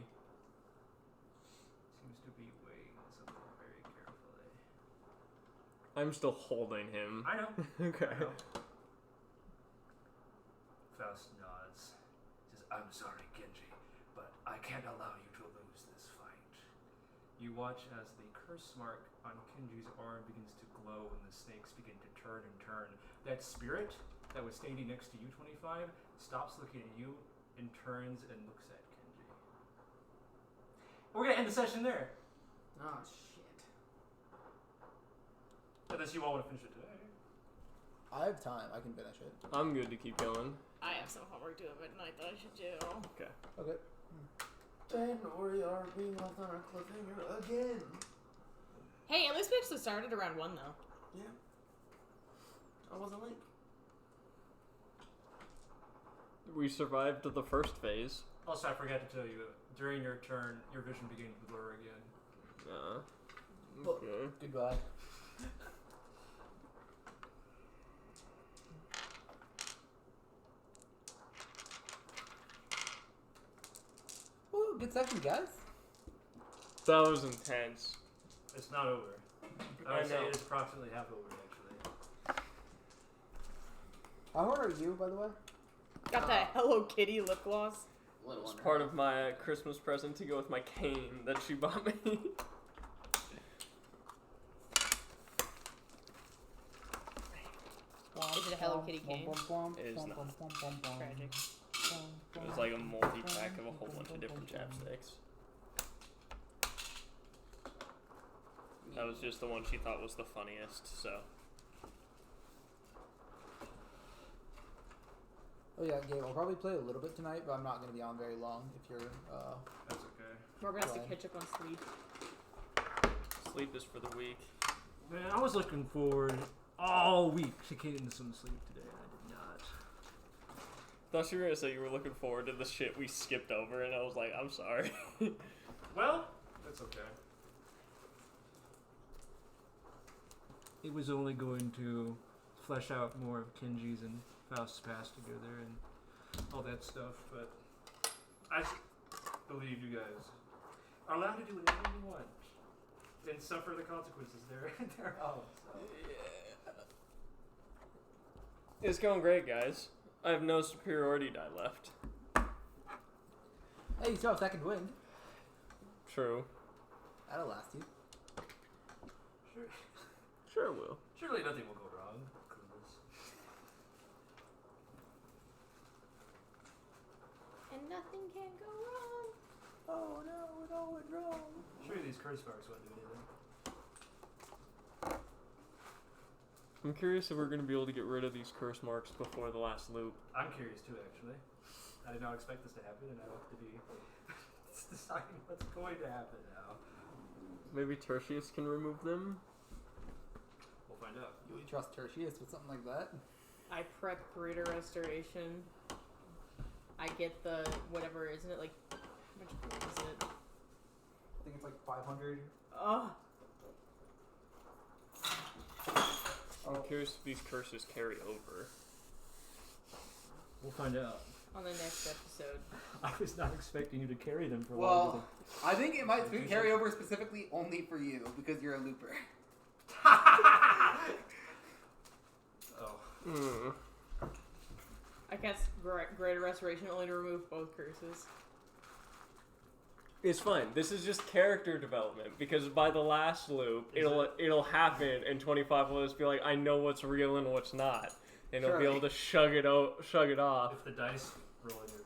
seems to be weighing something very carefully. I'm still holding him. I know. Okay. I know. Faust nods. Says, I'm sorry, Kenji, but I can't allow you to lose this fight. You watch as the curse mark on Kenji's arm begins to glow and the snakes begin to turn and turn. That spirit that was standing next to you, 25, stops looking at you and turns and looks at Kenji. We're gonna end the session there. Oh, shit. Unless you all want to finish it today. I have time. I can finish it. I'm good to keep going. I have some homework due at midnight that I should do. Okay. Okay. Damn, we are being left on our cliffhanger again. Hey, at least we actually started around 1 though. Yeah. I wasn't late. We survived the first phase. Also, I forgot to tell you, during your turn, your vision begins to blur again. Okay. Goodbye. Ooh, good session, guys. That was intense. It's not over. I I would say know. it's approximately half over, actually. How old are you, by the way? Got that Hello Kitty lip gloss. Little It's wonder. part of my Christmas present to go with my cane that she bought me. Is it a Hello Kitty cane? It is not. Tragic. It was like a multi-pack of a whole bunch of different chapsticks. That was just the one she thought was the funniest, so. Oh yeah, Gabe. I'll probably play a little bit tonight, but I'm not going to be on very long. If you're, That's okay. Robert has to Fine. catch up on sleep. Sleep is for the weak. Man, I was looking forward all week to getting some sleep today, and I did not. Thought you were gonna say you were looking forward to the shit we skipped over, and I was like, I'm sorry. Well, that's okay. It was only going to flesh out more of Kenji's and Faust's past together and all that stuff, but I believe you guys are allowed to do whatever you want and suffer the consequences thereof. So. It's going great, guys. I have no superiority die left. hey, you still have second wind. True. That'll last you. Sure will. Surely nothing will go wrong. Clueless. And nothing can go wrong. Oh no, it all went wrong. Surely these curse marks won't do anything. I'm curious if we're gonna be able to get rid of these curse marks before the last loop. I'm curious too, actually. I did not expect this to happen, and I hope to be deciding what's going to happen now. Maybe Tertius can remove them? We'll find out. You would trust Tertius with something like that? I prep Greater Restoration. I get the whatever, isn't it like how much gold is it? I think it's like 500. Oh, I'm curious if these curses carry over. we'll find out. on the next episode. I was not expecting you to carry them for long. Well, I think it might carry over specifically only for you because you're a looper. Oh. Hmm. I cast Greater Restoration only to remove both curses. It's fine. This is just character development because by the last loop, it'll happen, and 25 will just be like, I know what's real and what's not, and it'll be Sure. able to shrug it off. If the dice roll in your